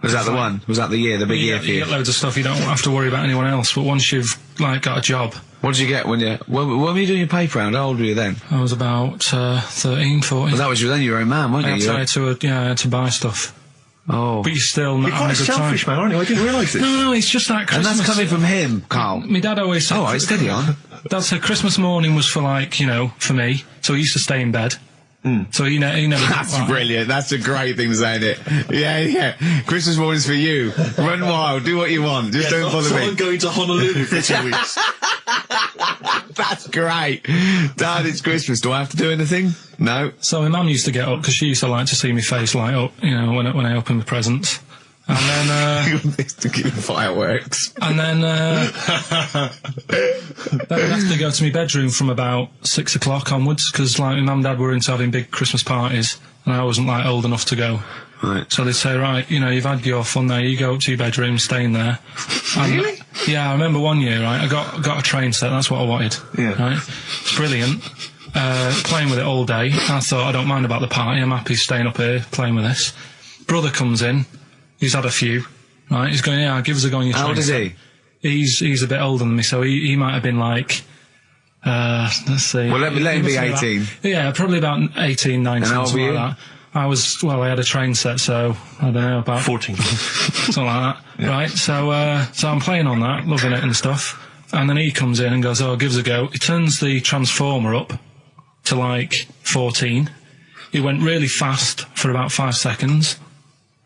Was that the one? Was that the year, the big year for You you? get loads of stuff, you don't have to worry about anyone else, but once you've, got a job... What did you get when were you doing your paper round? How old were you then? I was about 13, 14. Well, that was then you were a man, weren't you? I had to buy stuff. Oh. But you're still not You're quite a having a good selfish time. man, aren't you? I didn't realise this. No, it's just that And Christmas... that's coming from him, Carl. My dad always said... All right, steady on. Dad said Christmas morning was for, for me, so he used to stay in bed. So he never... That's brilliant. That's a great thing to say, isn't it? Yeah. Christmas morning's for you. Run wild. Do what you want. Just don't bother me. I'm going to Honolulu for 2 weeks. That's great. Dad, it's Christmas. Do I have to do anything? No. So my mum used to get up, because she used to like to see my face light up, when I opened the presents. And then, to keep fireworks. And then I'd have to go to my bedroom from about 6 o'clock onwards, because my mum and dad were into having big Christmas parties, and I wasn't old enough to go. Right. So they'd say, right, you've had your fun there, you go up to your bedroom, stay in there. Really? Yeah, I remember one year, right, I got a train set, that's what I wanted. Yeah. Right? It's brilliant. Playing with it all day. I thought, I don't mind about the party, I'm happy staying up here playing with this. Brother comes in, he's had a few, right, he's going, yeah, give us a go on your train. How old is he? He's a bit older than me, so he might have been let's see. Well, let him be 18. Probably about 18, 19, And how old something were like you? that. I had a train set, so, I don't know, about 14. something like that. Yeah. Right, so I'm playing on that, loving it and stuff, and then he comes in and goes, give us a go. He turns the transformer up to 14. He went really fast for about 5 seconds,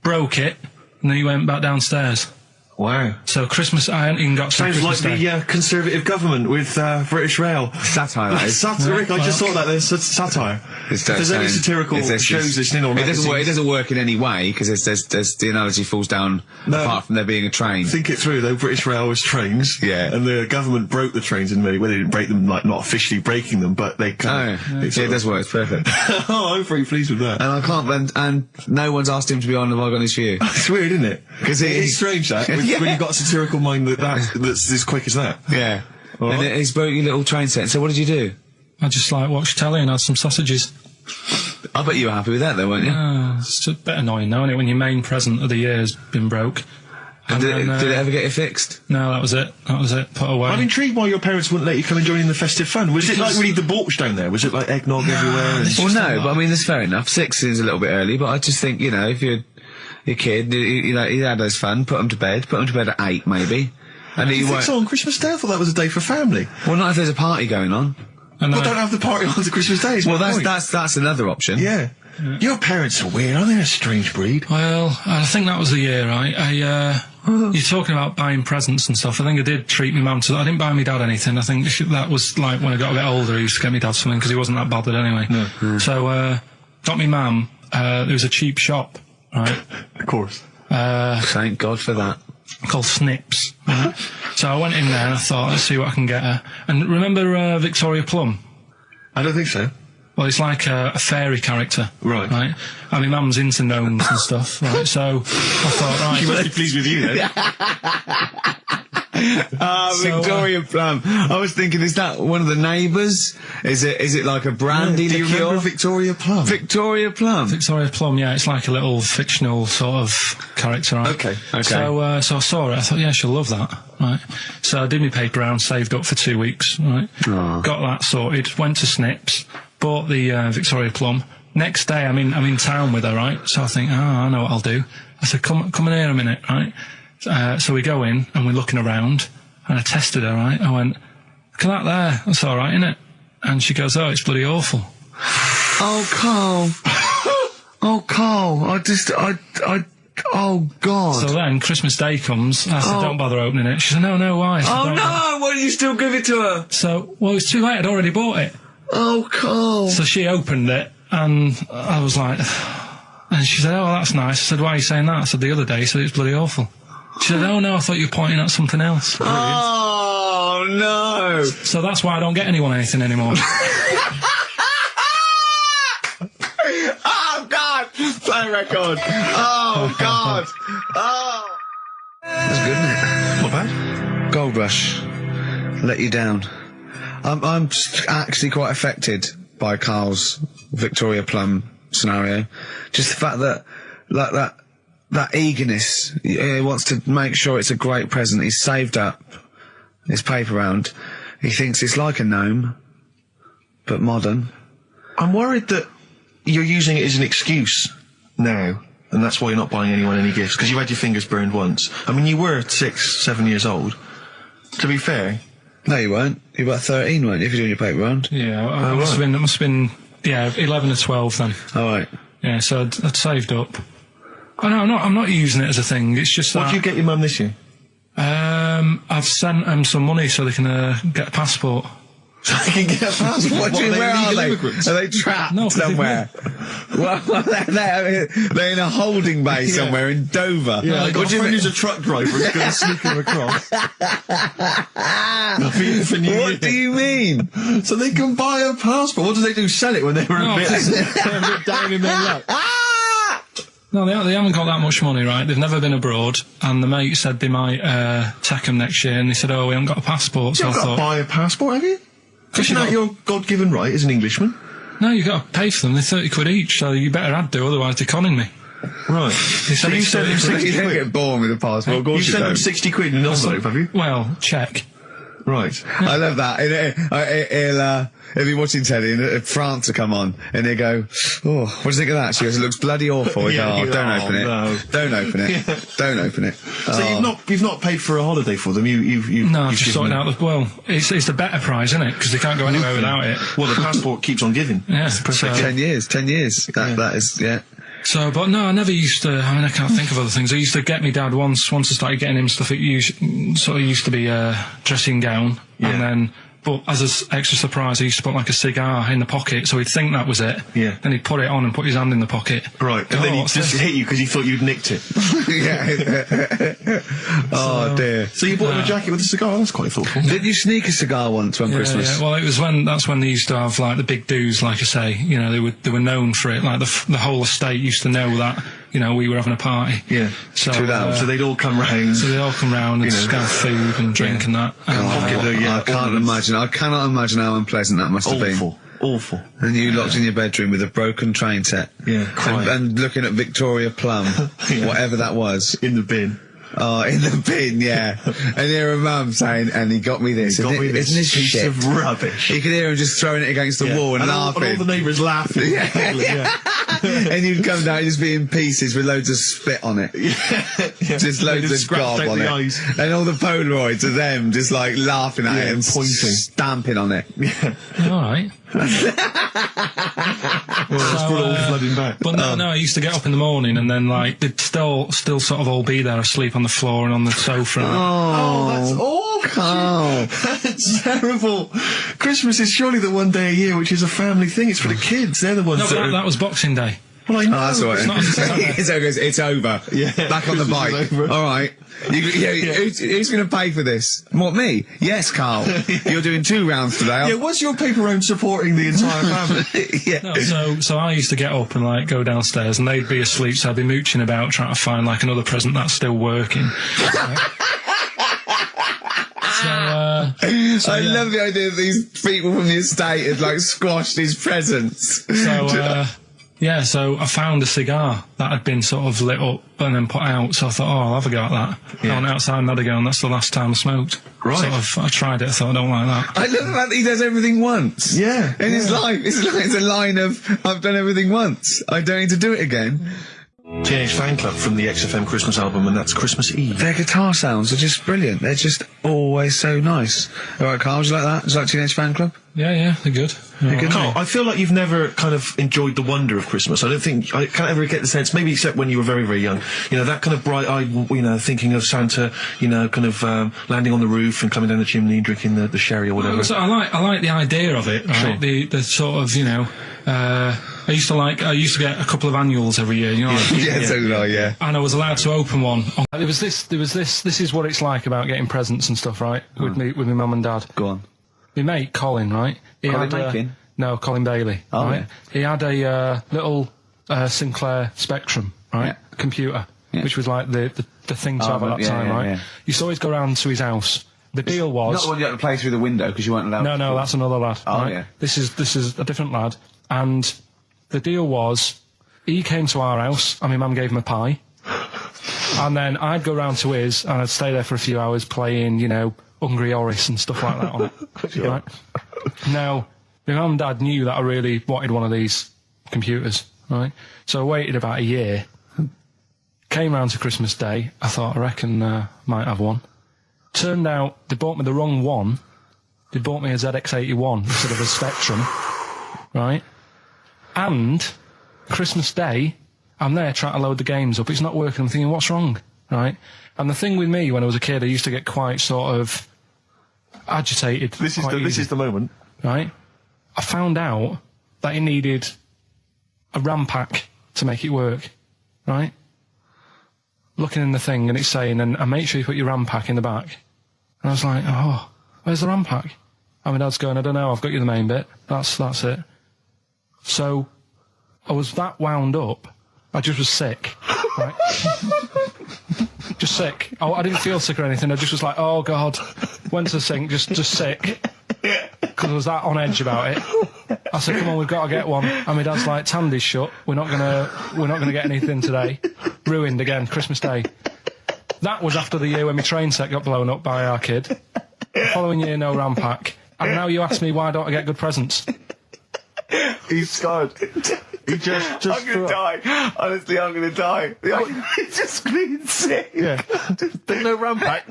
broke it, and then he went back downstairs. Wow. So Christmas, I hadn't even got to Sounds Christmas like Day. the Conservative government with British Rail. Satire, that is. Rick, I just thought that there's satire. If there's any satirical shows listening or it magazines, doesn't work in any way, because there's the analogy falls down apart from there being a train. think it through though. British Rail was trains, Yeah. and the government broke the trains in many. Well, they didn't break them, like not officially breaking them, but they kind of. It does work, it's perfect. Oh, I'm pretty pleased with that. And I can't, and no one's asked him to be on Have I Got News For You. It's weird, isn't it? 'Cause it's strange that when you've got a satirical mind that's as quick as that. Yeah. All And right. he's broke your little train set. So what did you do? I just like watched telly and had some sausages. I bet you were happy with that though, weren't you? It's a bit annoying though, isn't it, when your main present of the year has been broke. And did then, it ever get it fixed? No, that was it. Put away. I'm intrigued why your parents wouldn't let you come and join in the festive fun. Was it like really debauched down there? Was it like eggnog everywhere? And Well, no, but I mean, that's fair enough. 6 is a little bit early, but I just think, you know, if you're your kid, you know, he had his fun, put him to bed at 8 maybe. And he you think won't. so on Christmas Day? I thought that was a day for family. Well, not if there's a party going on. And Well, don't have the party on to Christmas Day. Well, that's another option. Yeah. Your parents are weird. Aren't they a strange breed? Well, I think that was the year, right? You're talking about buying presents and stuff. I think I did treat my mum to. I didn't buy my dad anything. I think that was like when I got a bit older, he used to get me dad something because he wasn't that bothered anyway. No. So, got me mum. There was a cheap shop, right? Of course. Thank God for that. Called Snips. Right? So I went in there and I thought, let's see what I can get her. And remember Victoria Plum? I don't think so. Well, it's like a fairy character. Right. Right? I mean, mum's into gnomes and stuff, right? So I thought, right. She must be pleased with you then. Victoria Plum. I was thinking, is that one of the neighbours? Is it like a brandy Do you liqueur? remember Victoria Plum? Victoria Plum. Victoria Plum, yeah, it's like a little fictional sort of character, right? Okay. So I saw it, I thought, yeah, she'll love that, right? So I did my paper round, saved up for 2 weeks, right? Oh. Got that sorted, went to Snips, bought the Victoria Plum. Next day, I'm in town with her, right? So I think, I know what I'll do. I said, come in here a minute, right? So we go in and we're looking around, and I tested her, right? I went, look at that there, that's all right, innit? And she goes, oh, it's bloody awful. Oh, Carl. Oh, Carl. Oh, God. So then Christmas Day comes, I said, don't bother opening it. She said, no, why? I said, Oh, "Don't no. Why did you still give it to her? So, well, it's too late, I'd already bought it. Oh, Carl. So she opened it, and I was like, and she said, oh, that's nice. I said, why are you saying that? I said, the other day, so it's bloody awful. She said, oh, no, I thought you were pointing at something else. Oh, no. So that's why I don't get anyone anything anymore. Oh, God. Play record. Oh, God. Oh. That's good, isn't it? Not bad. Gold Rush. Let you down. I'm actually quite affected by Carl's Victoria Plum scenario. Just the fact that, like that eagerness, he wants to make sure it's a great present. He's saved up his paper round. He thinks it's like a gnome, but modern. I'm worried that you're using it as an excuse now, and that's why you're not buying anyone any gifts, because you had your fingers burned once. I mean, you were 6, 7 years old. To be fair. No, you weren't. You were about 13, weren't you, if you're doing your paper round? Yeah, I must have been, 11 or 12 then. All right. Yeah, so I'd saved up. Oh, no, I'm not using it as a thing. It's just that. What did you get your mum this year? I've sent them some money so they can get a passport. So they can get a passport. What do you, where are they? Immigrants? Are they trapped No, 'cause they've somewhere? Well, they're in a holding bay somewhere in Dover. Yeah, I got What a do you friend mean? who's a truck driver who's going to sneak him across. For New What Year. do you mean? So they can buy a passport. What do they do? Sell it when they were No, a bit down in their luck? No, they haven't got that much money, right? They've never been abroad, and the mate said they might take them next year, and they said, oh, we haven't got a passport, so You've I got to thought, buy a passport, have you? Isn't you that got- your God-given right as an Englishman? no, you've got to pay for them, they're 30 quid each, so you better add to, otherwise they're conning me. Right. They So said you it's sent them 30 quid. 60 You don't quid. get born with a passport, of course You you sent them don't. 60 quid in an envelope, have you? Well, check. Right. I love that. He'll be watching telly and France will come on and he'll go, oh, what do you think of that? She goes, it looks bloody awful. Yeah, Oh, you don't go, open it. no. Don't open it. Don't open it. So you've not paid for a holiday for them. You've No, I'm you've just given sorting them- out well, it's the better prize, isn't it? Because they can't go anywhere without it. Well, the passport keeps on giving. Yeah, It's perfect. so- 10 years. That is, yeah. So, but no, I never used to. I mean, I can't think of other things. I used to get me dad once I started getting him stuff. It used to be a dressing gown, and then. But as an extra surprise, he used to put like a cigar in the pocket, so he'd think that was it. Yeah. Then he'd put it on and put his hand in the pocket. Right. And then he just hit you because he thought you'd nicked it. Oh dear. So you bought him a jacket with a cigar? That's quite thoughtful. Did you sneak a cigar once on Christmas? Yeah. Well, that's when they used to have like the big do's, like I say. You know, they were known for it. Like the whole estate used to know that. You know, we were having a party. Yeah. So they'd all come round. So they'd all come round and have food and drink and that. I can't imagine. I cannot imagine how unpleasant that must have been. Awful. And you locked in your bedroom with a broken train set. Yeah, crying. And looking at Victoria Plum, whatever that was. In the bin. Oh, in the bin, yeah. And hear a mum saying, and he got me this. Isn't this piece shit of rubbish? You could hear him just throwing it against the wall and laughing. And all the neighbours laughing. And you'd come down just be in pieces with loads of spit on it. Just loads of gob on it. Eyes. And all the Polaroids of them just like laughing at it and pointing. Stamping on it. Yeah. All right. It's all flooding back. But no, I used to get up in the morning and then like they'd still sort of all be there asleep on the floor and on the sofa. Oh, that's awful. Oh. That's terrible. Christmas is surely the one day a year which is a family thing. It's for the kids. They're the ones that was Boxing Day. Well, I know. Oh, that's all right. It's over. Yeah. Back on the bike. All right. Who's going to pay for this? What, me? Yes, Carl. You're doing 2 rounds today. Yeah, was your paper round supporting the entire family? Yeah. No, so I used to get up and like go downstairs and they'd be asleep, so I'd be mooching about trying to find like another present that's still working. I love the idea that these people from the estate had like squashed his presents. So I found a cigar that had been sort of lit up and then put out, so I thought, I'll have a go at that. I went outside and had a go, and that's the last time I smoked. Right. I tried it, I thought, I don't like that. I love the fact that he does everything once. Yeah. In his life, it's a line of, I've done everything once. I don't need to do it again. Teenage Fan Club from the XFM Christmas album, and that's Christmas Eve. Their guitar sounds are just brilliant. They're just always so nice. All right, Carl, would you like that? Would you like Teenage Fan Club? Yeah, they're good. Carl, I feel like you've never kind of enjoyed the wonder of Christmas. I can't ever get the sense, maybe except when you were very, very young, you know, that kind of bright-eyed, you know, thinking of Santa, you know, kind of landing on the roof and coming down the chimney and drinking the sherry or whatever. So I like the idea of it, right? Sure. The sort of, you know, I used to get a couple of annuals every year, you know. So did I, yeah. And I was allowed to open one. This is what it's like about getting presents and stuff, right? With my mum and dad. Go on. My mate, Colin, right? Colin Makin? No, Colin Bailey. Oh, right? yeah. He had a little Sinclair Spectrum, right? Yeah. Computer, Yeah. which was like the thing to have at that time, right? Yeah. You used to always go round to his house. The deal was... Not the one you had to play through the window because you weren't allowed No, that's another lad. Oh, right? yeah. This is a different lad. And the deal was, he came to our house, and my mum gave him a pie. And then I'd go round to his, and I'd stay there for a few hours playing, you know, Hungry Horace and stuff like that on it. Sure. Right? Now, my mum and dad knew that I really wanted one of these computers, right? So I waited about a year. Came round to Christmas Day. I thought, I reckon might have one. Turned out they bought me the wrong one. They bought me a ZX81 instead of a Spectrum, right? And Christmas Day, I'm there trying to load the games up. It's not working. I'm thinking, what's wrong, right? And the thing with me when I was a kid, I used to get quite sort of agitated. This is the moment. Right? I found out that it needed a RAM pack to make it work, right? Looking in the thing and it's saying, and make sure you put your RAM pack in the back. And I was like, oh, where's the RAM pack? And my dad's going, I don't know, I've got you the main bit. That's it. So I was that wound up, I just was sick, right? Just sick. I didn't feel sick or anything, I just was like, oh God. Went to the sink, just sick. Because I was that on edge about it. I said, come on, we've got to get one. And my dad's like, Tandy's shut, we're not gonna get anything today. Ruined again, Christmas Day. That was after the year when my train set got blown up by our kid. The following year, no RAM pack. And now you ask me, why don't I get good presents? He's scarred. He just I'm gonna die. Honestly, I'm gonna die. He's just being sick. Yeah. There's no RAM pack.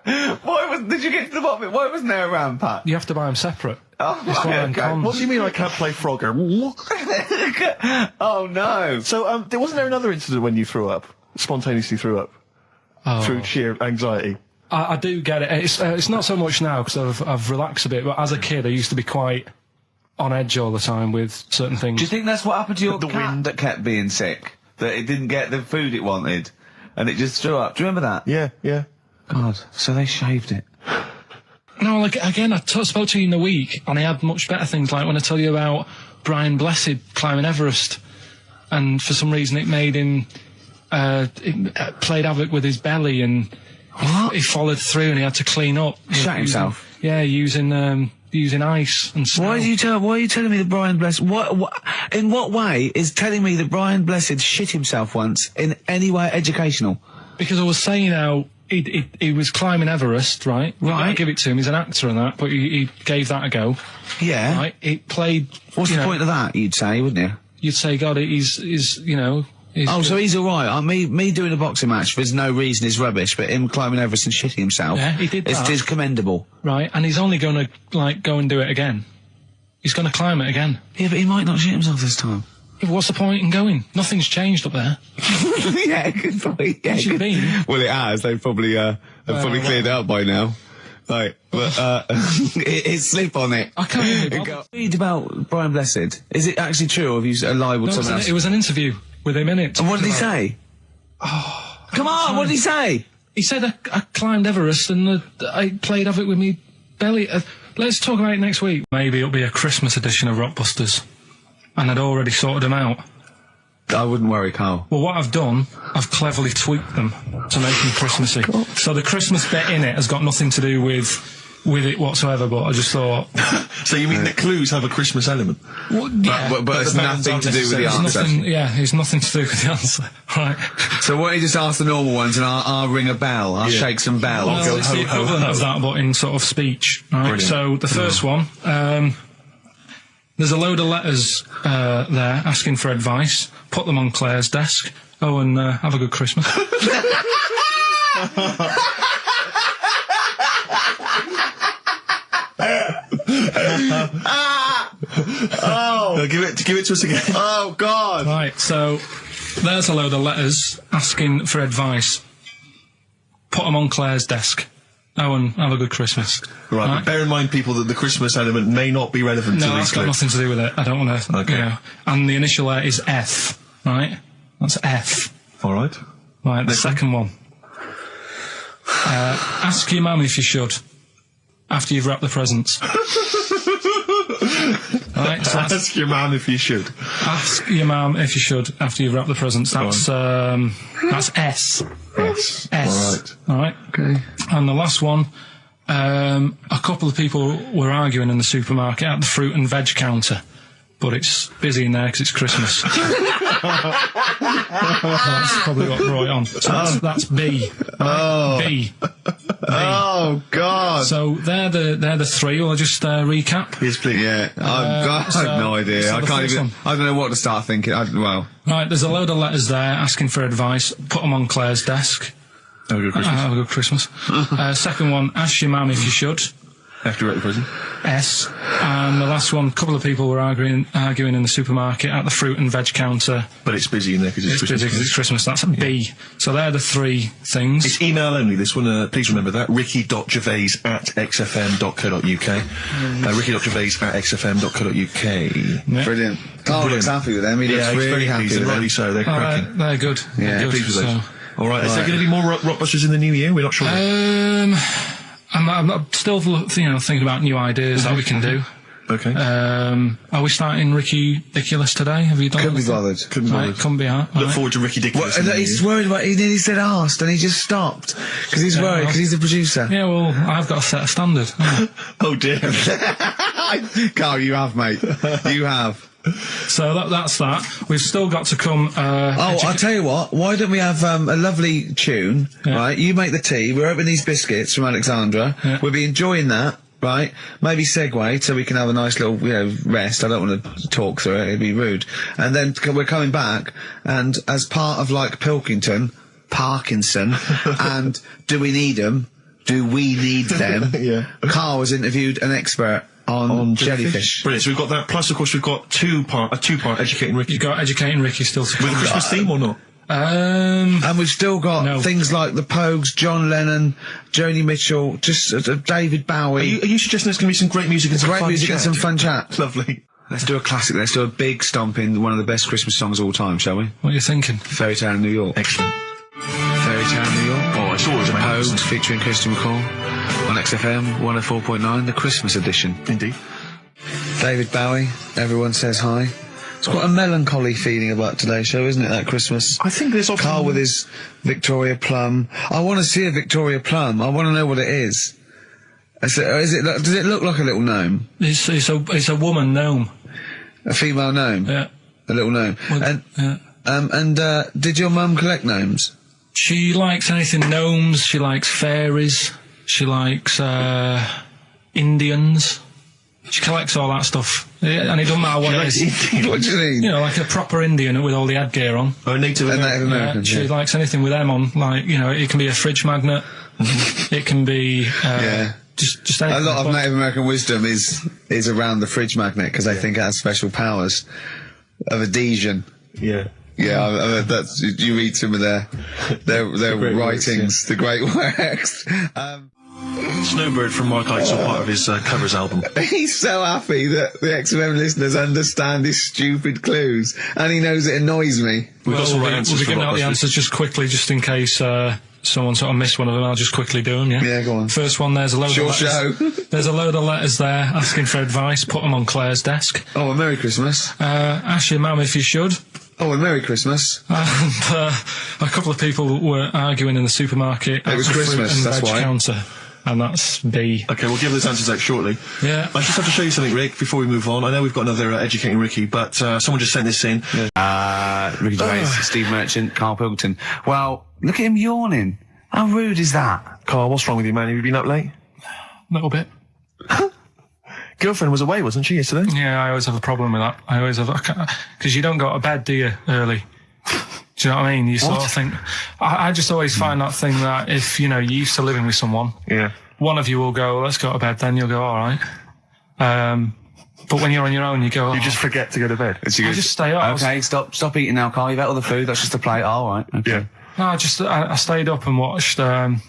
Did you get to the bottom of it? Why wasn't there a round pat? You have to buy them separate. Oh, It's one and okay. cons. What do you mean I can't play Frogger? Oh, no. So, wasn't there another incident when you threw up? Spontaneously threw up? Through sheer anxiety? I do get it. It's not so much now because I've relaxed a bit, but as a kid I used to be quite on edge all the time with certain things. Do you think that's what happened to your The cat wind. that kept being sick? That it didn't get the food it wanted? And it just threw up? Do you remember that? Yeah. God, so they shaved it. No, like, again, I spoke to you in the week, and I had much better things, like when I tell you about Brian Blessed climbing Everest, and for some reason it made him, it played havoc with his belly, and he followed through, and he had to clean up. Shut himself? Yeah, using ice and snow. Why are you telling me that Brian Blessed... in what way is telling me that Brian Blessed shit himself once in any way educational? Because I was saying how he was climbing Everest, right? Right. I give it to him, he's an actor and that, but he gave that a go. Yeah. Right? It played... What's you the know, point of that, you'd say, wouldn't you? You'd say, God, he's you know... Oh, so he's alright. Me doing a boxing match, there's no reason is rubbish, but him climbing Everest and shitting himself... Yeah, he did that. Is commendable. Right, and he's only going to, like, go and do it again. He's going to climb it again. Yeah, but he might not shit himself this time. Yeah, but what's the point in going? Nothing's changed up there. Yeah, good point. Yeah, Where's you been? Well, it has. They've probably cleared it up by now. Right, but it's slip on it. I can't even be bothered. Read about Brian Blessed. Is it actually true, or have you libelled No, someone else? it was an interview with him in it. And what did he say? Oh, Come on, what did he say? He said I climbed Everest and I played havoc with me belly. Let's talk about it next week. Maybe it'll be a Christmas edition of Rockbusters. And I'd already sorted them out. I wouldn't worry, Carl. Well, what I've done, I've cleverly tweaked them to make them Christmassy. So the Christmas bit in it has got nothing to do with it whatsoever, but I just thought... So you mean the clues have a Christmas element? Well, yeah, But it's the bands nothing aren't to do with the necessarily- answer. nothing, yeah, it's nothing to do with the answer. Right. So why don't you just ask the normal ones, and I'll ring a bell. I'll shake some bells. Well, it's the ho, ho, equivalent ho. of that, but in sort of speech. Right. Brilliant. So the first one, there's a load of letters there asking for advice. Put them on Claire's desk. Oh, and have a good Christmas. Give it to us again. Oh, God! Right. So there's a load of letters asking for advice. Put them on Claire's desk. Oh, and have a good Christmas. Right, but bear in mind, people, that the Christmas element may not be relevant to No, these that's got clips. nothing to do with it. I don't want to. Okay. You know. And the initial letter is F. Right. That's F. All right. Right, the Next second one. Ask your mum if you should, after you've wrapped the presents. Right, so Ask your man if you should. ask your mum if you should, after you've wrapped the presents. That's S. Yes. S. All right. All right. Okay. And the last one, a couple of people were arguing in the supermarket at the fruit and veg counter. But it's busy in there because it's Christmas. That's probably what brought it on. So that's B. Right? B. Oh, God! So they're the three. Will I just recap? Yes, please. Yeah, I have no idea. so I the can't first even... one. I don't know what to start thinking. Well... Right, there's a load of letters there asking for advice. Put them on Claire's desk. Have a good Christmas. Have a good Christmas. Second one, ask your mum if you should. After you're at the prison. S. And the last one, a couple of people were arguing in the supermarket at the fruit and veg counter. But it's busy in there because it's Christmas. Because it's Christmas. That's a B. So they're the three things. It's email only, this one. Please remember that. ricky.gervais@xfm.co.uk. ricky.gervais@xfm.co.uk. Yeah. Brilliant. Carl looks happy with them. He looks he's really very happy pleased, with and them. rightly so. They're cracking. They're good. Yeah. They're good. Pleased with those. So, All right. Is there going to be more Rockbusters in the new year? We're not sure. I'm still, thinking about new ideas that we can do. Okay. Are we starting Ridiculous today? Have you done Couldn't be anything? bothered. Couldn't be Right, bothered. couldn't be hard. Look Right. forward to Ricky Dickinson. Well, he's worried about... He nearly said asked, and he just stopped. Because he's worried, because he's the producer. Yeah, well, I've got to set a standard. haven't Oh dear. Carl, you have, mate. You have. I? So that's that. We've still got to come... Oh, I'll tell you what. Why don't we have a lovely tune, right? You make the tea. We're opening these biscuits from Alexandra. Yeah. We'll be enjoying that, right? Maybe segue so we can have a nice little, rest. I don't want to talk through it. It'd be rude. And then we're coming back, and as part of, like, Parkinson, and Do We Need 'Em, Do we need them? Yeah. Carl has interviewed an expert on jellyfish. Brilliant. So we've got that. Plus, of course, we've got a two-part Educating Ricky. You got Educating Ricky still to come. With a Christmas theme or not? And we've still got things like the Pogues, John Lennon, Joni Mitchell, just David Bowie. Are you suggesting there's going to be some great music and some Great fun music and chat? some fun chat. Lovely. Let's do a classic. Let's do a big stomp in one of the best Christmas songs of all time, shall we? What are you thinking? Fairy Tale in New York. Excellent. Fairy Tale in New York. Oh, it's always amazing. Pogues featuring Christian McCall on XFM 104.9, the Christmas edition. Indeed. David Bowie, everyone says hi. It's quite a melancholy feeling about today's show, isn't it, that Christmas? I think there's often... Carl with his Victoria Plum. I want to see a Victoria Plum. I want to know what it is. Does it look like a little gnome? It's a woman gnome. A female gnome? Yeah. A little gnome. Well, yeah. Did your mum collect gnomes? She likes anything gnomes. She likes fairies. She likes Indians. She collects all that stuff. Yeah, and it doesn't matter what it is. What do you mean? You know, like a proper Indian with all the headgear on. Oh, Native American. American. Yeah, she likes anything with them on. Like, you know, it can be a fridge magnet. It can be just anything. A lot of Native American wisdom is around the fridge magnet because they think it has special powers of adhesion. Yeah. Yeah, that's, you read some of their writings, the great works. Snowbird from Mark Ikes are part of his covers album. He's so happy that the XFM listeners understand his stupid clues, and he knows it annoys me. We've got some right answers. We'll be for giving out the Blockbusters. answers just quickly, just in case someone sort of missed one of them. I'll just quickly do them, yeah? Yeah, go on. First one, there's a load Sure of letters. show. There's a load of letters there asking for advice. Put them on Claire's desk. Oh, and Merry Christmas. Ask your mum if you should. Oh, and Merry Christmas. And a couple of people were arguing in the supermarket. It was at the fruit Christmas, and that's veg why. counter. And that's B. Okay, we'll give those answers out shortly. Yeah. I just have to show you something, Rick, before we move on. I know we've got another Educating Ricky, but someone just sent this in. Ricky Gervais, Steve Merchant, Karl Pilkington. Well, look at him yawning. How rude is that? Carl, what's wrong with you, man? Have you been up late? A little bit. Girlfriend was away, wasn't she, yesterday? Yeah, I always have a problem with that. I always have, because you don't go to bed, do you, early? Do you know what I mean? You sort of think, I just always find that thing that if, you know, you're used to living with someone, Yeah. one of you will go, let's go to bed, then you'll go, all right. But when you're on your own, you go, You just forget to go to bed. I just stay up. Okay, stop eating now, Carl. You've ate all the food. That's just a plate. All right. Okay. Yeah. No, I stayed up and watched, there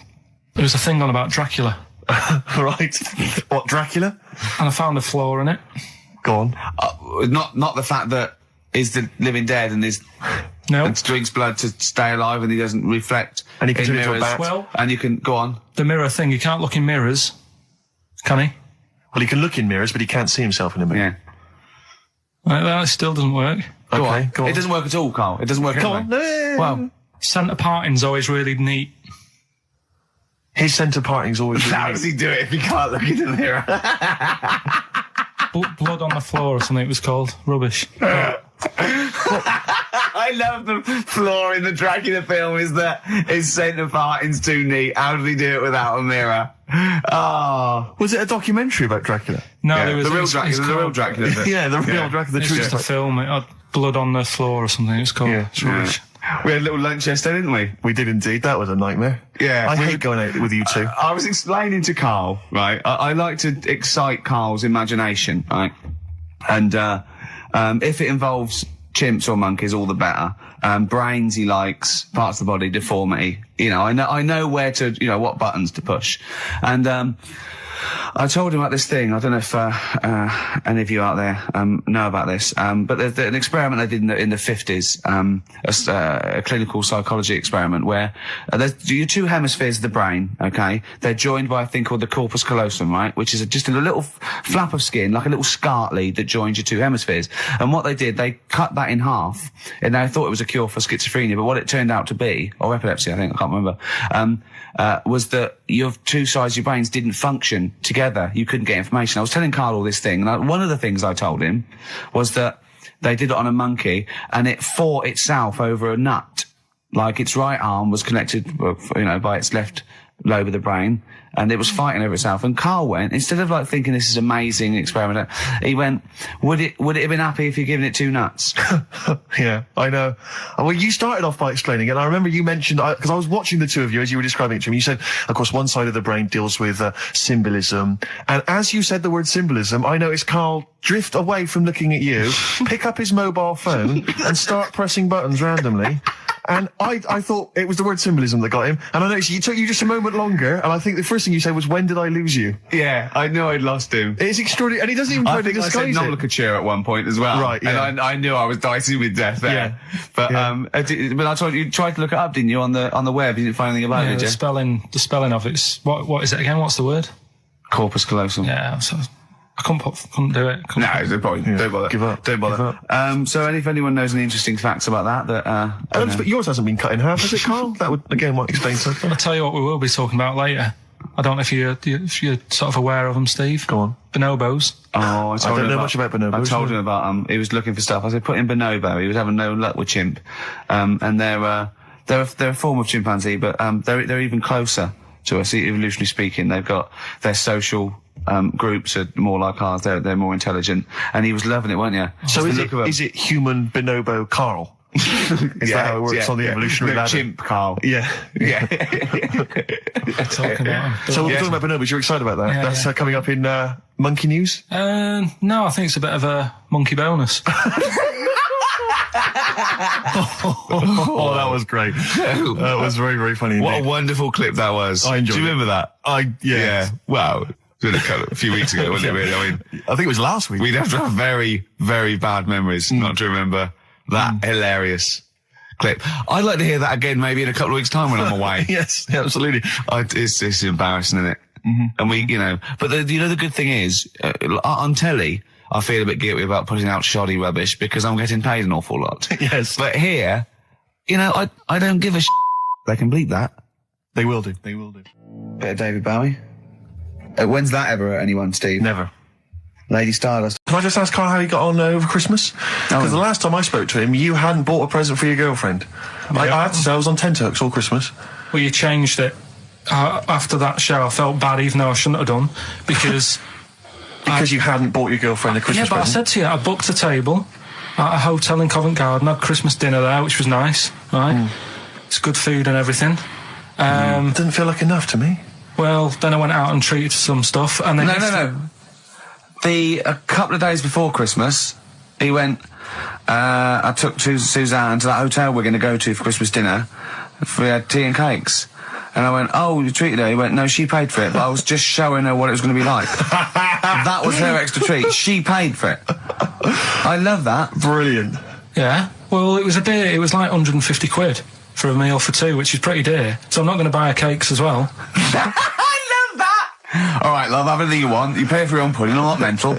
was a thing on about Dracula. Right. What, Dracula? And I found a flaw in it. Go on. Not the fact that he's the living dead and No. and drinks blood to stay alive and he doesn't reflect And he can in turn into a mirrors. bat. Well, And you can go on. the mirror thing, you can't look in mirrors, can he? Well, he can look in mirrors, but he can't see himself in a mirror. Yeah. That still doesn't work. Go Okay, on. go on. It doesn't work at all, Carl. It doesn't work Go anyway. on. Well, Centre parting's always really neat. His centre parting's always... how does he do it if he can't look in the mirror? Blood on the floor or something it was called. Rubbish. I love the flaw in the Dracula film is that his centre parting's too neat. How did he do it without a mirror? Oh. Was it a documentary about Dracula? No, Yeah, there was the real it's Dracula. The real called- Dracula. bit. Yeah, the real Dracula, the It's true just a Dracula. film. It had blood on the floor or something. It's called. Yeah. It's rubbish. We had a little lunch yesterday, didn't we? We did indeed. That was a nightmare. Yeah. I We- hate going out with you two. I was explaining to Carl, right? I like to excite Carl's imagination, right? And if it involves chimps or monkeys, all the better. Brains he likes, parts of the body, deformity. You know, I know where to, you know, what buttons to push. And I told him about this thing. I don't know if any of you out there know about this, but there's an experiment they did in the 50s, a clinical psychology experiment where there's your two hemispheres of the brain, okay? They're joined by a thing called the corpus callosum, right? Which is just a little flap of skin, like a little scarlet lead that joins your two hemispheres. And what they did, they cut that in half, and they thought it was a cure for schizophrenia, but what it turned out to be, or epilepsy, I think, I can't remember, was that your two sides of your brains didn't function together. You couldn't get information. I was telling Carl all this thing, and one of the things I told him was that they did it on a monkey, and it fought itself over a nut. Like its right arm was connected, you know, by its left lobe of the brain, and it was fighting over itself. And Karl went, instead of like thinking this is amazing experiment, he went, would it have been happy if you'd given it 2 nuts? Yeah, I know. Well, you started off by explaining it. And I remember you mentioned, because I was watching the two of you as you were describing it to me, you said, of course, one side of the brain deals with symbolism. And as you said the word symbolism, I noticed Karl drift away from looking at you, pick up his mobile phone and start pressing buttons randomly. And I thought it was the word symbolism that got him. And I noticed you took you just a moment longer. And I think the first thing you said was, when did I lose you? Yeah, I knew I'd lost him. It's extraordinary. And he doesn't even try to disguise I said it. nomenclature at one point as well. Right, yeah. And I knew I was dicing with death there. Yeah. But, Yeah. but I told you tried to look it up, didn't you, on the web? You didn't find anything about it, did you? The spelling of it's, what is it again? What's the word? Corpus callosum. Yeah, so I couldn't do it. No, don't bother. Give up. Don't bother. Give up. So if anyone knows any interesting facts about that, But yours hasn't been cut in half, has it, Karl? That would, again, might explain something. I'll tell you what we will be talking about later. I don't know if you're sort of aware of them, Steve. Go on. Bonobos. Oh, I don't know much about bonobos. I told him about he was looking for stuff. I said, put in bonobo. He was having no luck with chimp. And they're a form of chimpanzee, but they're even closer to us, evolutionarily speaking. They've got their social groups are more like ours. They're more intelligent. And he was loving it, weren't you? So is it human bonobo Karl? Is that how it works on the evolutionary ladder? Chimp Karl. Yeah. Yeah. Talking about 'em. So we're talking about bonobos. You're excited about that? Yeah, That's yeah. Coming up in Monkey News? No, I think it's a bit of a monkey bonus. Oh, that was great. That was very, very funny What a indeed. wonderful clip that was. I enjoyed Do you it. remember that? Yeah. Wow. It was a few weeks ago, wasn't it, really? I mean, I think it was last week. we'd have to have very, very bad memories not to remember that hilarious clip. I'd like to hear that again maybe in a couple of weeks' time when I'm away. Yes, absolutely. It's embarrassing, isn't it? And we, but the good thing is, on telly, I feel a bit guilty about putting out shoddy rubbish because I'm getting paid an awful lot. Yes. But here, I don't give a They can bleep that. They will do. They will do. Bit of David Bowie. When's that ever at anyone, Steve? Never. Lady Stardust. Can I just ask Karl how he got on over Christmas? Because the last time I spoke to him, you hadn't bought a present for your girlfriend. I have to say, I was on tenterhooks all Christmas. Well, you changed it. After that show, I felt bad, even though I shouldn't have done, because... Because you hadn't bought your girlfriend a Christmas Yeah, but present. I said to you, I booked a table at a hotel in Covent Garden, had Christmas dinner there, which was nice, right? It's good food and everything. Didn't feel like enough to me. Well, then I went out and treated some stuff, and then... No. A couple of days before Christmas, he went, I took Suzanne to that hotel we're going to go to for Christmas dinner. We had tea and cakes. And I went, oh, you treated her? He went, no, she paid for it, but I was just showing her what it was going to be like. That was her extra treat. She paid for it. I love that. Brilliant. Yeah. Well, it was a dear. It was like 150 quid for a meal for two, which is pretty dear. So I'm not going to buy her cakes as well. I love that! All right, love, have anything you want. You pay for your own pudding, I'm not mental.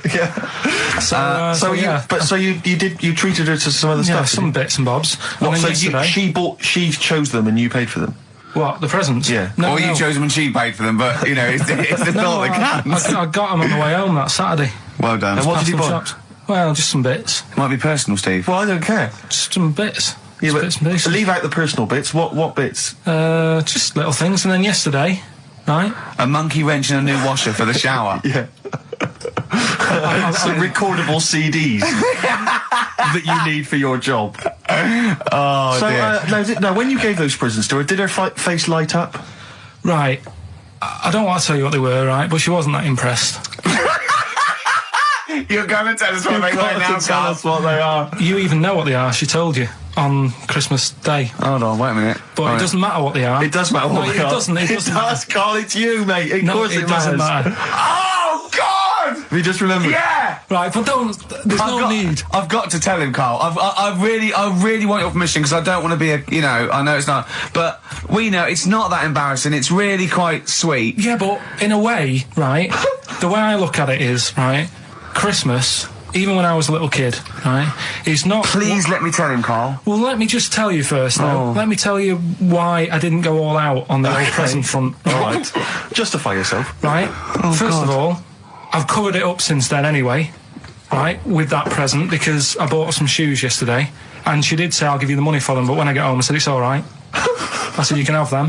So you treated her to some other yeah, stuff? some bits and bobs. What, And then so yesterday, she chose them and you paid for them? what, the presents? Yeah. No, Or you no. chose them and she paid for them, but, it's the No, thought that counts. I got them on the way home that Saturday. Well done. And what Past did you some buy? shops. Well, just some bits. Might be personal, Steve. Well, I don't care. Just some bits. Yeah, Just but bits and pieces. leave out the personal bits. What bits? Just little things. And then yesterday, right? A monkey wrench and a new washer for the shower. Yeah. Some recordable CDs that you need for your job. Oh, So, dear. now, when you gave those presents to her, did her face light up? Right. I don't want to tell you what they were, right? But she wasn't that impressed. You're going to tell us what they were now, Carl. what they are. You even know what they are. She told you on Christmas Day. Hold on, wait a minute. But it doesn't matter what they are. It does matter what No, they it are. doesn't. It doesn't matter. does, Carl. It's you, mate. Of No, course it doesn't matter. Oh, God! Have you just remembered? Yeah! Right, but there's no need. I've got to tell him, Carl. I really want your permission because I don't want to be I know it's not, but we know it's not that embarrassing. It's really quite sweet. Yeah, but in a way, right, the way I look at it is, right, Christmas, even when I was a little kid, right, is not... Please let me tell him, Carl. Well, let me just tell you first, though. Let me tell you why I didn't go all out on the old present front. All right. Justify yourself. Right? First of all, I've covered it up since then anyway, right, with that present, because I bought her some shoes yesterday, and she did say I'll give you the money for them, but when I get home I said it's all right. I said, you can have them,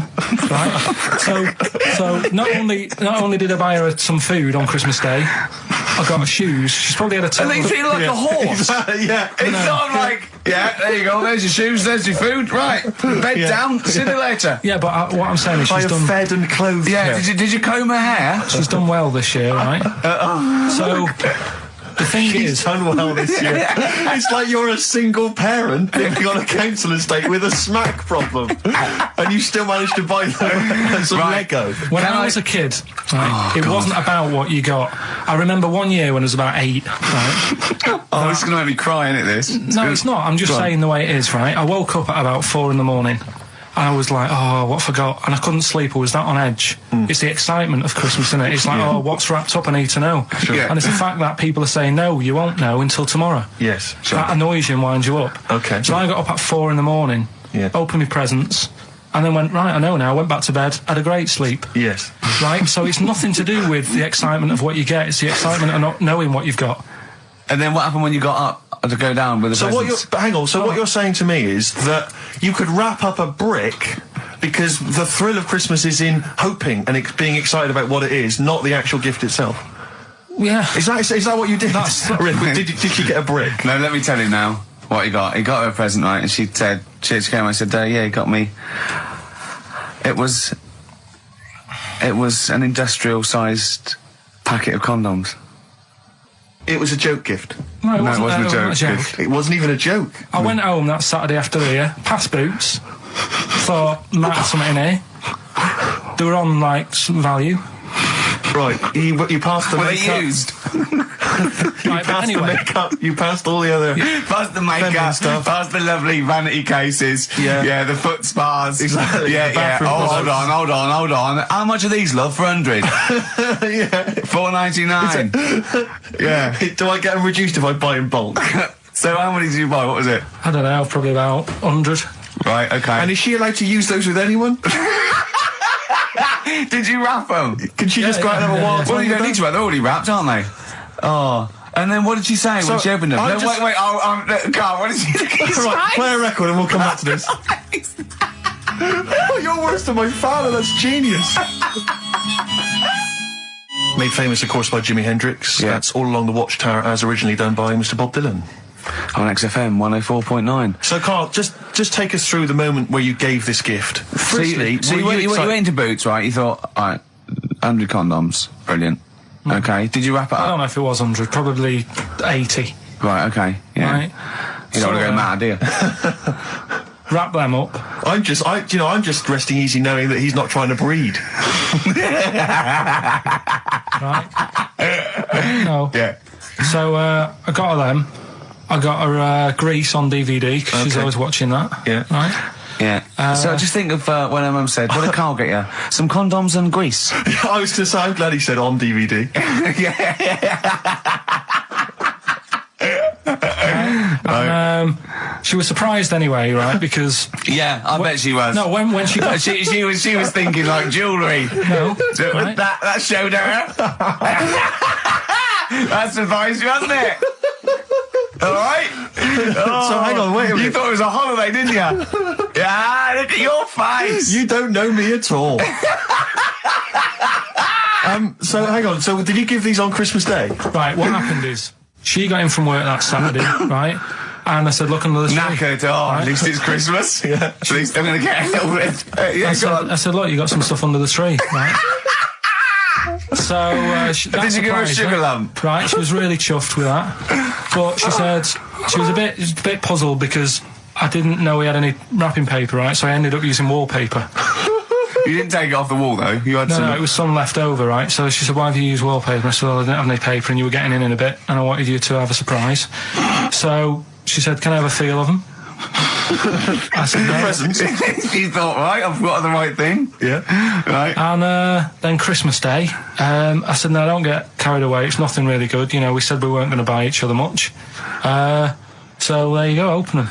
right? So not only did I buy her some food on Christmas Day, I got her shoes. She's probably had a total. And they feel like a horse. Yeah. It's not like, yeah, there you go, there's your shoes, there's your food, right, bed down, see you later. Yeah, but what I'm saying is I she's have done. fed and clothed Yeah, her. did you comb her hair? She's done well this year, right? So the thing She's is, done well this year. It's like you're a single parent living on a council estate with a smack problem, and you still managed to buy them some Lego. when I was a kid, right, it wasn't about what you got. I remember one year when I was about 8, right? Oh, this is going to make me cry, isn't it, this? No, it's not. I'm just saying the way it is, right? I woke up at about 4 in the morning. And I was like, oh, what have I got? And I couldn't sleep. I was that on edge. It's the excitement of Christmas, isn't it? It's like, oh, what's wrapped up? I need to know. Sure. Yeah. And it's the fact that people are saying, no, you won't know until tomorrow. Yes. That annoys you and winds you up. Okay. So I got up at 4 in the morning, opened my presents, and then went, right, I know now, went back to bed, had a great sleep. Yes. Right? So it's nothing to do with the excitement of what you get. It's the excitement of not knowing what you've got. And then what happened when you got up to go down with the presents? Hang on. So what you're saying to me is that you could wrap up a brick because the thrill of Christmas is in hoping and being excited about what it is, not the actual gift itself. Yeah. Is that what you did? That's- Rick, did you get a brick? No, let me tell you now what he got. He got her a present, right? And she said, she came. I said, yeah, he got me. It was an industrial-sized packet of condoms. It was a joke gift. No, it No, wasn't, it wasn't a joke. It wasn't even a joke. I went home that Saturday after here, past Boots, thought, might have something in here. They were on, like, some value. Right, you passed the Were they makeup. used? Right, but Passed the anyway, makeup. You passed all the other. Past the makeup, Feminine stuff. past the lovely vanity cases, Yeah. the foot spas. Exactly, Yeah, the bathroom Oh, products. hold on. How much are these, love, for 100? Yeah. $4.99. Yeah. Do I get them reduced if I buy in bulk? So how many did you buy? What was it? I don't know, probably about 100. Right, okay. And is she allowed to use those with anyone? Did you wrap them? Can she just go out and have a wild Well, time you with don't need them? to wrap. They're already wrapped, aren't they? Oh. And then what did she say when she opened them? I'm No, just- wait. Carl, what did she say? Right, play a record and we'll come back to this. Oh, you're worse than my father. That's genius. Made famous, of course, by Jimi Hendrix. Yeah. That's All Along the Watchtower, as originally done by Mr. Bob Dylan. On XFM 104.9. So, Carl, just take us through the moment where you gave this gift. Firstly, So you went into Boots, right? You thought, all right, 100 condoms, brilliant. Okay, did you wrap it I up? don't know if it was 100, probably 80. Right, okay, yeah. Right. You don't want to So, go mad, do you? Wrap them up. I'm just resting easy knowing that he's not trying to breed. Right? No. Yeah. So I got her them. I got her Grease on DVD because she's Okay. always watching that. Yeah. Right? Yeah. So just think of when her mum said, what did Carl get you? Some condoms and grease. I was going to say, I'm glad he said on DVD. And, she was surprised anyway, right? Because Yeah, I bet she was. no, when she got she was thinking like jewellery. no, right? That showed her. That surprised you, hasn't it? All right. So hang on, wait a minute. You thought it was a holiday, didn't you? Yeah, look at your face. You don't know me at all. So hang on. So did you give these on Christmas Day? Right, what happened is she got in from work that Saturday, right? And I said, look under the tree. Knackered. Oh, at least it's Christmas. Yeah. At least I'm going to get a little bit. Yeah, go on. I said, look, you got some stuff under the tree, right? So that Did you give her a surprised sugar lump? Right, she was really chuffed with that. But she said she was a bit puzzled because I didn't know we had any wrapping paper, right? So I ended up using wallpaper. You didn't take it off the wall though. You had some. No, it was some left over, right? So she said, why have you used wallpaper? I said, well, I didn't have any paper and you were getting in a bit and I wanted you to have a surprise. So she said, can I have a feel of them? I said, no. Presents. You thought, right, I've got the right thing. Yeah. Right. And then Christmas Day, I said, no, don't get carried away. It's nothing really good. You know, we said we weren't going to buy each other much. So there you go, open them.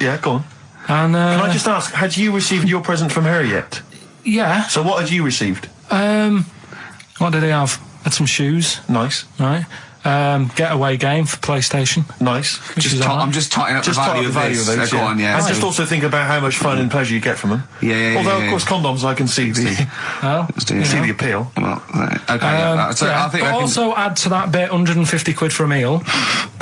Yeah, go on. And Can I just ask, had you received your present from her yet? yeah. So what had you received? What did he have? Had some shoes, Nice. right? getaway game for PlayStation. Nice. Which is all right. I'm just tightening up Just the tighten value up the value of of this. those, Go on, yeah. And just also think about how much fun and pleasure you get from them. Yeah. Although, of course, condoms, I can see the Well, see the appeal. Well, okay, so I think but I can... also add to that bit 150 quid for a meal.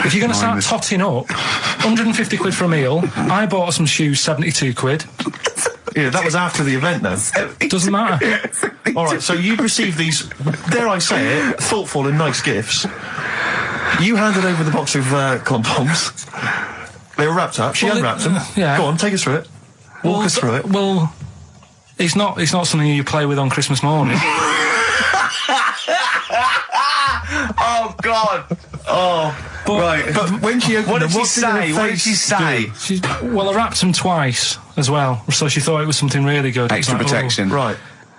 If you're going to start totting up, 150 quid for a meal. I bought some shoes, 72 quid. Yeah, that was after the event, though. Doesn't matter. All right, so you received these, dare I say it, thoughtful and nice gifts. You handed over the box of condoms. They were wrapped up. She unwrapped them. Yeah. Go on, take us through it. Walk us through it. Well, it's not something you play with on Christmas morning. Oh, God! Oh, right. But when she opened What them, did she say? What did she say? Well, I wrapped them twice as well, so she thought it was something really good. Extra Like, protection. Right.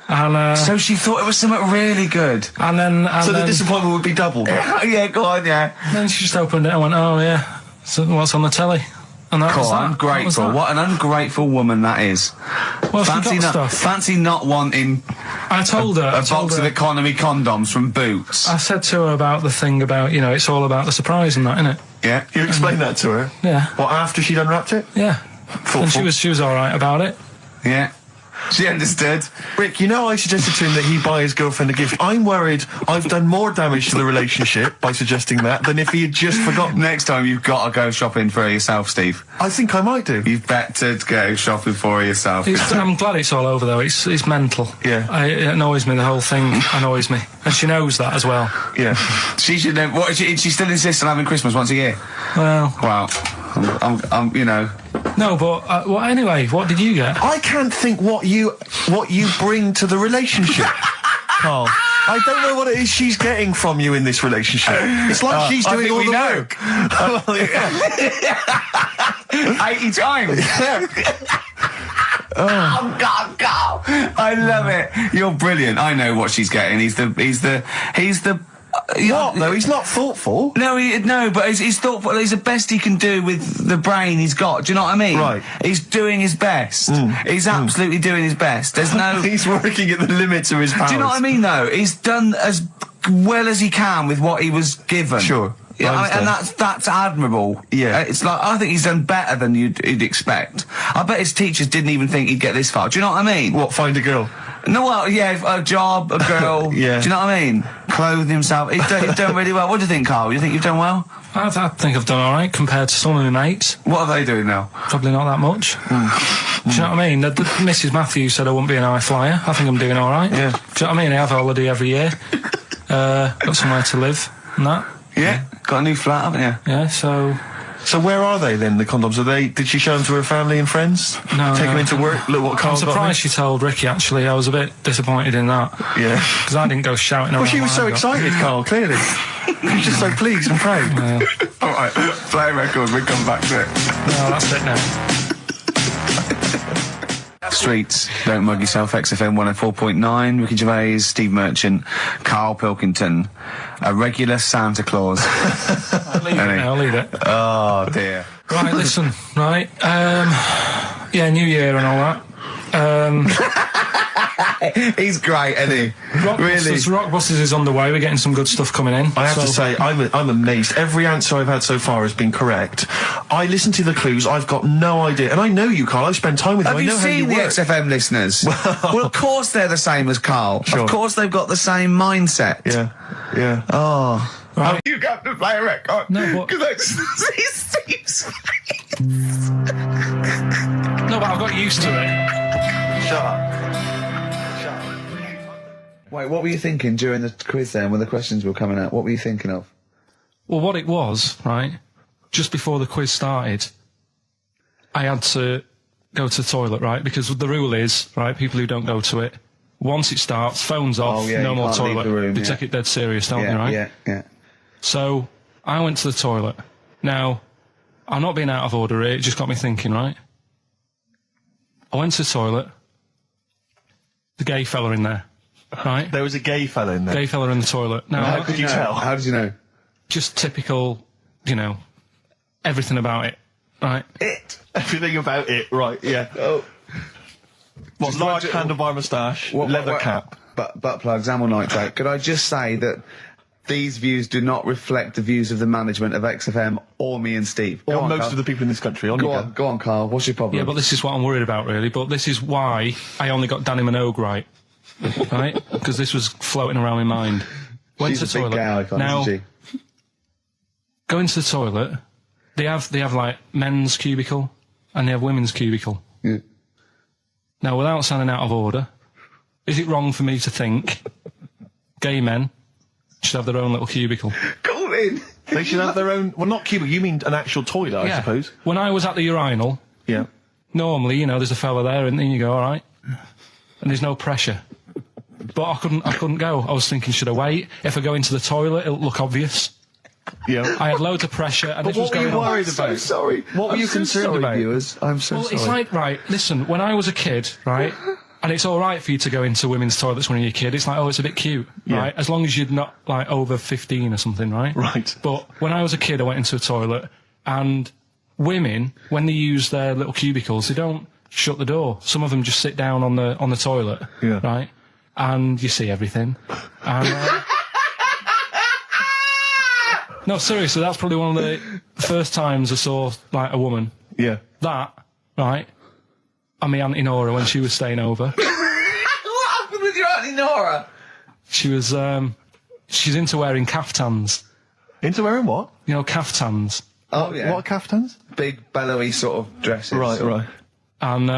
And So she thought it was something really good. and then So the disappointment would be doubled. Yeah, go on, yeah. then she just opened it and went, "Oh yeah, so what's on the telly?" And that was that. I'm grateful. That was What an ungrateful woman that is. that. Well, she got stuff. Fancy not wanting I told her. a box of economy condoms from Boots. I said to her about the thing about, it's all about the surprise and that, innit? Yeah. You explained that to her? Yeah. What, after she'd unwrapped it? Yeah. Thoughtful. And she was all right about it. Yeah. She understood. Rick, I suggested to him that he buy his girlfriend a gift. I'm worried I've done more damage to the relationship by suggesting that than if he had just forgotten. Next time you've got to go shopping for yourself, Steve. I think I might do. You've better go shopping for yourself. I'm glad it's all over though. It's mental. Yeah. It annoys me. The whole thing annoys me, and she knows that as well. Yeah. She should know. What, she still insists on having Christmas once a year? Well, Wow. I'm no, but well, anyway, what did you get? I can't think what you bring to the relationship, Carl. I don't know what it is she's getting from you in this relationship. It's like she's doing all the work. 80 times. Oh God, God! I love it. You're brilliant. I know what she's getting. He's the. What? No, he's not thoughtful. No, but he's thoughtful. He's the best he can do with the brain he's got. Do you know what I mean? Right. He's doing his best. He's absolutely doing his best. There's no. He's working at the limits of his powers. Do you know what I mean? Though he's done as well as he can with what he was given. Sure. Yeah, and that's admirable. Yeah. It's like, I think he's done better than you'd expect. I bet his teachers didn't even think he'd get this far. Do you know what I mean? What, find a girl? No, well, yeah, a job, a girl. Yeah. Do you know what I mean? Clothe himself. He's done really well. What do you think, Carl? Do you think you've done well? I think I've done all right compared to some of my mates. What are they doing now? Probably not that much. Do you know what I mean? Mrs. Matthews said I wouldn't be an high flyer. I think I'm doing all right. Yeah. Do you know what I mean? I have a holiday every year. Got somewhere to live and that. Yeah. Got a new flat, haven't you? Yeah, so where are they then, the condoms? Did she show them to her family and friends? No, Take no. them into work? Look what Carl I'm got me? surprised she told Ricky, actually. I was a bit disappointed in that. Yeah. Because I didn't go shouting around. Well, she was what so I got. excited, Carl, clearly. She was just so pleased and proud. All right. Play a record. We'll come back to it. No, that's it now. Streets, Don't Mug Yourself, XFM 104.9, Ricky Gervais, Steve Merchant, Karl Pilkington, a regular Santa Claus. I'll leave it now, I'll leave it. Oh, dear. Right, listen, right. Yeah, New Year and all that. He's great, isn't he? Rockbusters is on the way. We're getting some good stuff coming in. I have to say, I'm amazed. Every answer I've had so far has been correct. I listened to the clues. I've got no idea. And I know you, Carl. I've spent time with you. Have I you know how you seen the work. XFM listeners? Well, of course they're the same as Carl. Sure. Of course they've got the same mindset. Yeah, yeah. Oh. Right. You got to play a record. No, but- Because I see Steve's No, but I've got used to it. Shut up. Wait, what were you thinking during the quiz then, when the questions were coming out? What were you thinking of? Well, what it was, right, just before the quiz started, I had to go to the toilet, right, because the rule is, right, people who don't go to it, once it starts, phone's off, Oh, yeah, no you more can't leave toilet. the room, They yeah. take it dead serious, don't they, right? Yeah. So, I went to the toilet. Now, I'm not being out of order here, it just got me thinking, right? I went to the toilet, the gay fella in there, right? There was a gay fella in there. Gay fella in the toilet. Now, How could you tell? How did you know? just typical, everything about it, right? Everything about it, right, yeah. Oh. What, Just large imagine- handlebar moustache, leather cap. Butt plugs, amyl nitrate. Could I just say that These views do not reflect the views of the management of XFM or me and Steve. Go Or on, most Carl. of the people in this country. Go on, Carl. What's your problem? Yeah, but this is what I'm worried about, really. But this is why I only got Danny Minogue right. Right? Because this was floating around my mind. Went She's to a the big toilet. gal, Now, isn't she? go into the toilet. They have like men's cubicle and they have women's cubicle. Yeah. Now, without sounding out of order, is it wrong for me to think gay men should have their own little cubicle? Call in. They should have their own... Well, not cubicle, you mean an actual toilet, I suppose. When I was at the urinal, Yeah. normally, there's a fella there and then you go, all right. And there's no pressure. But I couldn't go. I was thinking, should I wait? If I go into the toilet, it'll look obvious. Yeah. I had loads of pressure and But this was what were going you on. worried about? So sorry. What were I'm you so concerned sorry, about? viewers? I'm so Well, sorry. it's like, right, listen, when I was a kid, right, and it's all right for you to go into women's toilets when you're a kid, it's like, oh, it's a bit cute, Yeah. right, as long as you're not, like, over 15 or something, right? Right. But when I was a kid, I went into a toilet, and women, when they use their little cubicles, they don't shut the door. Some of them just sit down on the toilet, Yeah. right, and you see everything. And, no, seriously, that's probably one of the first times I saw, like, a woman. Yeah. That, right, and my Auntie Nora when she was staying over. What happened with your Auntie Nora? She was, she's into wearing caftans. Into wearing what? Caftans. Oh, yeah. What caftans? Big, bellowy sort of dresses. Right. And,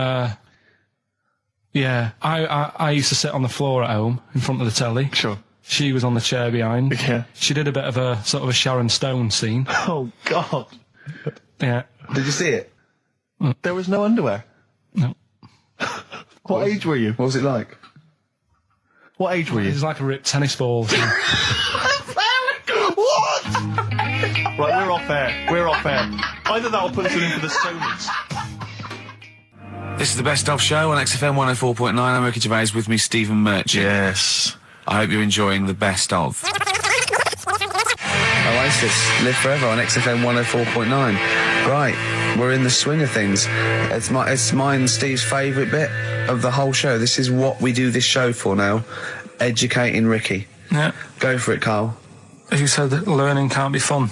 yeah, I used to sit on the floor at home in front of the telly. Sure. She was on the chair behind. Yeah. She did a bit of a sort of a Sharon Stone scene. Oh, God. Yeah. Did you see it? There was no underwear. No. What age were you? What was it like? What age were It you? was like a ripped tennis ball. What? Right, we're off air. We're off air. Either that or put us in for the Stonys. This is the Best Of Show on XFM 104.9. I'm Ricky Gervais, with me, Stephen Merchant. Yes. I hope you're enjoying the Best Of. Oasis, Live Forever on XFM 104.9. Right, we're in the swing of things. It's mine and Steve's favourite bit of the whole show. This is what we do this show for now. Educating Ricky. Yeah. Go for it, Carl. You said that learning can't be fun.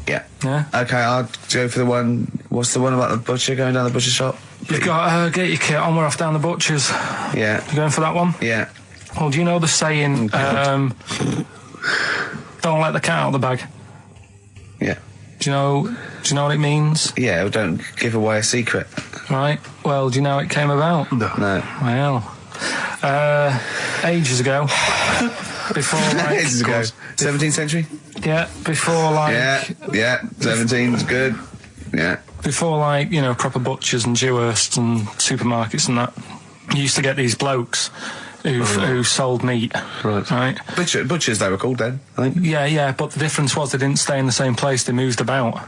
Yeah. Yeah. Okay, I'll go for the one... What's the one about the butcher, going down the butcher shop? You've got to get your kit on, we're off down the butcher's. Yeah. You going for that one? Yeah. Well, do you know the saying, don't let the cat out of the bag? Yeah. Do you know what it means? Yeah, well, don't give away a secret. Right. Well, do you know how it came about? No. Well, ages ago. Before, like... Ages ago. 17th century? Yeah, before, like... Yeah, 17's good. Yeah. Before, like, proper butchers and Dewhursts and supermarkets and that, you used to get these blokes who sold meat. Right. Butchers, they were called then, I think. Yeah, but the difference was they didn't stay in the same place, they moved about.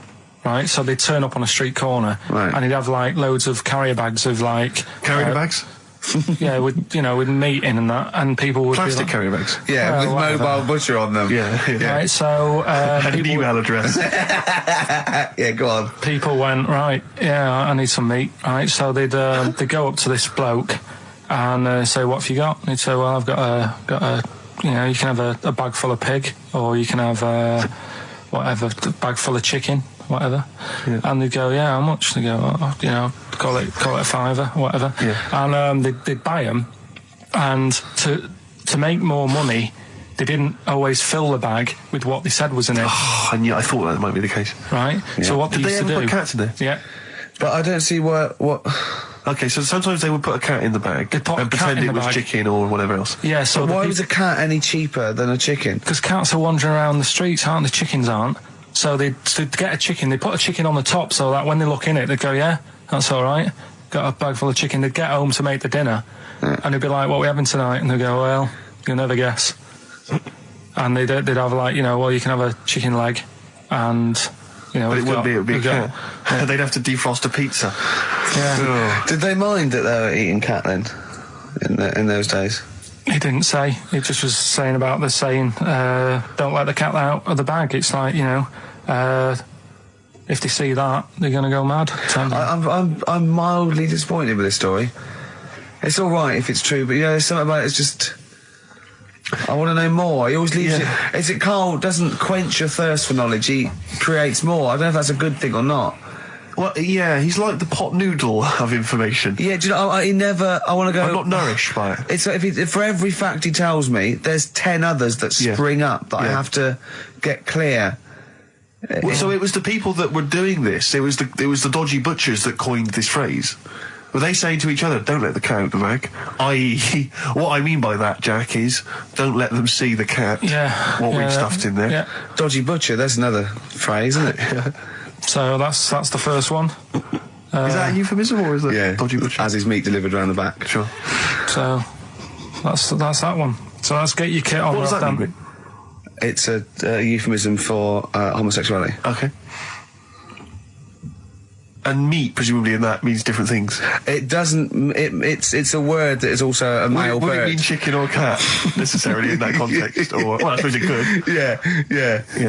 Right, so they'd turn up on a street corner, right, and he'd have, like, loads of carrier bags of, like... Carrier bags? Yeah, with meat in and that, and people would Plastic be like, carrier bags? Yeah, with whatever. mobile butcher on them. Yeah. Right, so... And an people- email address. Yeah, go on. people went, right, yeah, I need some meat, right? So they'd go up to this bloke and say, what have you got? And he'd say, well, I've got a you can have a bag full of pig, or you can have whatever, a bag full of chicken, whatever. Yeah. And they'd go, yeah, how much? They go, call it a fiver, whatever. Yeah. And they'd buy them, and to make more money, they didn't always fill the bag with what they said was in it. I thought that might be the case. Right? Yeah. So what Did they they used ever to do... put cats in there? Yeah. But I don't see what... Okay, so sometimes they would put a cat in the bag They'd put a and cat pretend in it the was bag. chicken or whatever else. Yeah, so Why was a cat any cheaper than a chicken? because cats are wandering around the streets, aren't they? Chickens aren't. So they'd get a chicken, they put a chicken on the top so that when they look in it, they'd go, yeah, that's all right. Got a bag full of chicken. They'd get home to make the dinner, and they'd be like, what are we having tonight? And they'd go, well, you'll never guess. And they'd have, like, well, you can have a chicken leg, and, But it wouldn't be, it would be a cat. They'd have to defrost a pizza. Yeah. Did they mind that they were eating cat then? In those days? He didn't say. He just was saying about the saying, don't let the cat out of the bag. It's like, if they see that, they're going to go mad. I'm mildly disappointed with this story. It's all right if it's true, but there's something about it. It's just... I want to know more. He always leaves it. Is it Karl doesn't quench your thirst for knowledge? He creates more. I don't know if that's a good thing or not. Well, yeah, he's like the pot noodle of information. Yeah, do you know? He never. I want to go. I'm not nourished by it. It's like if for every fact he tells me, there's 10 others that spring up that I have to get clear. Well, so it was the people that were doing this. It was the dodgy butchers that coined this phrase. Were they saying to each other, "Don't let the cat out the bag"? I.e., what I mean by that, Jack, is don't let them see the cat. Yeah. What we've stuffed in there. Yeah. Dodgy butcher. There's another phrase, isn't it? So that's the first one. Is that a euphemism or is it dodgy butcher? As his meat delivered around the back. Sure. So that's that one. So let's get your kit on. What does that mean? It's a euphemism for homosexuality. Okay. And meat, presumably, in that means different things. It doesn't. It's a word that is also a male Would bird. it mean chicken or cat necessarily in that context? Or well, I suppose it could. Yeah. Do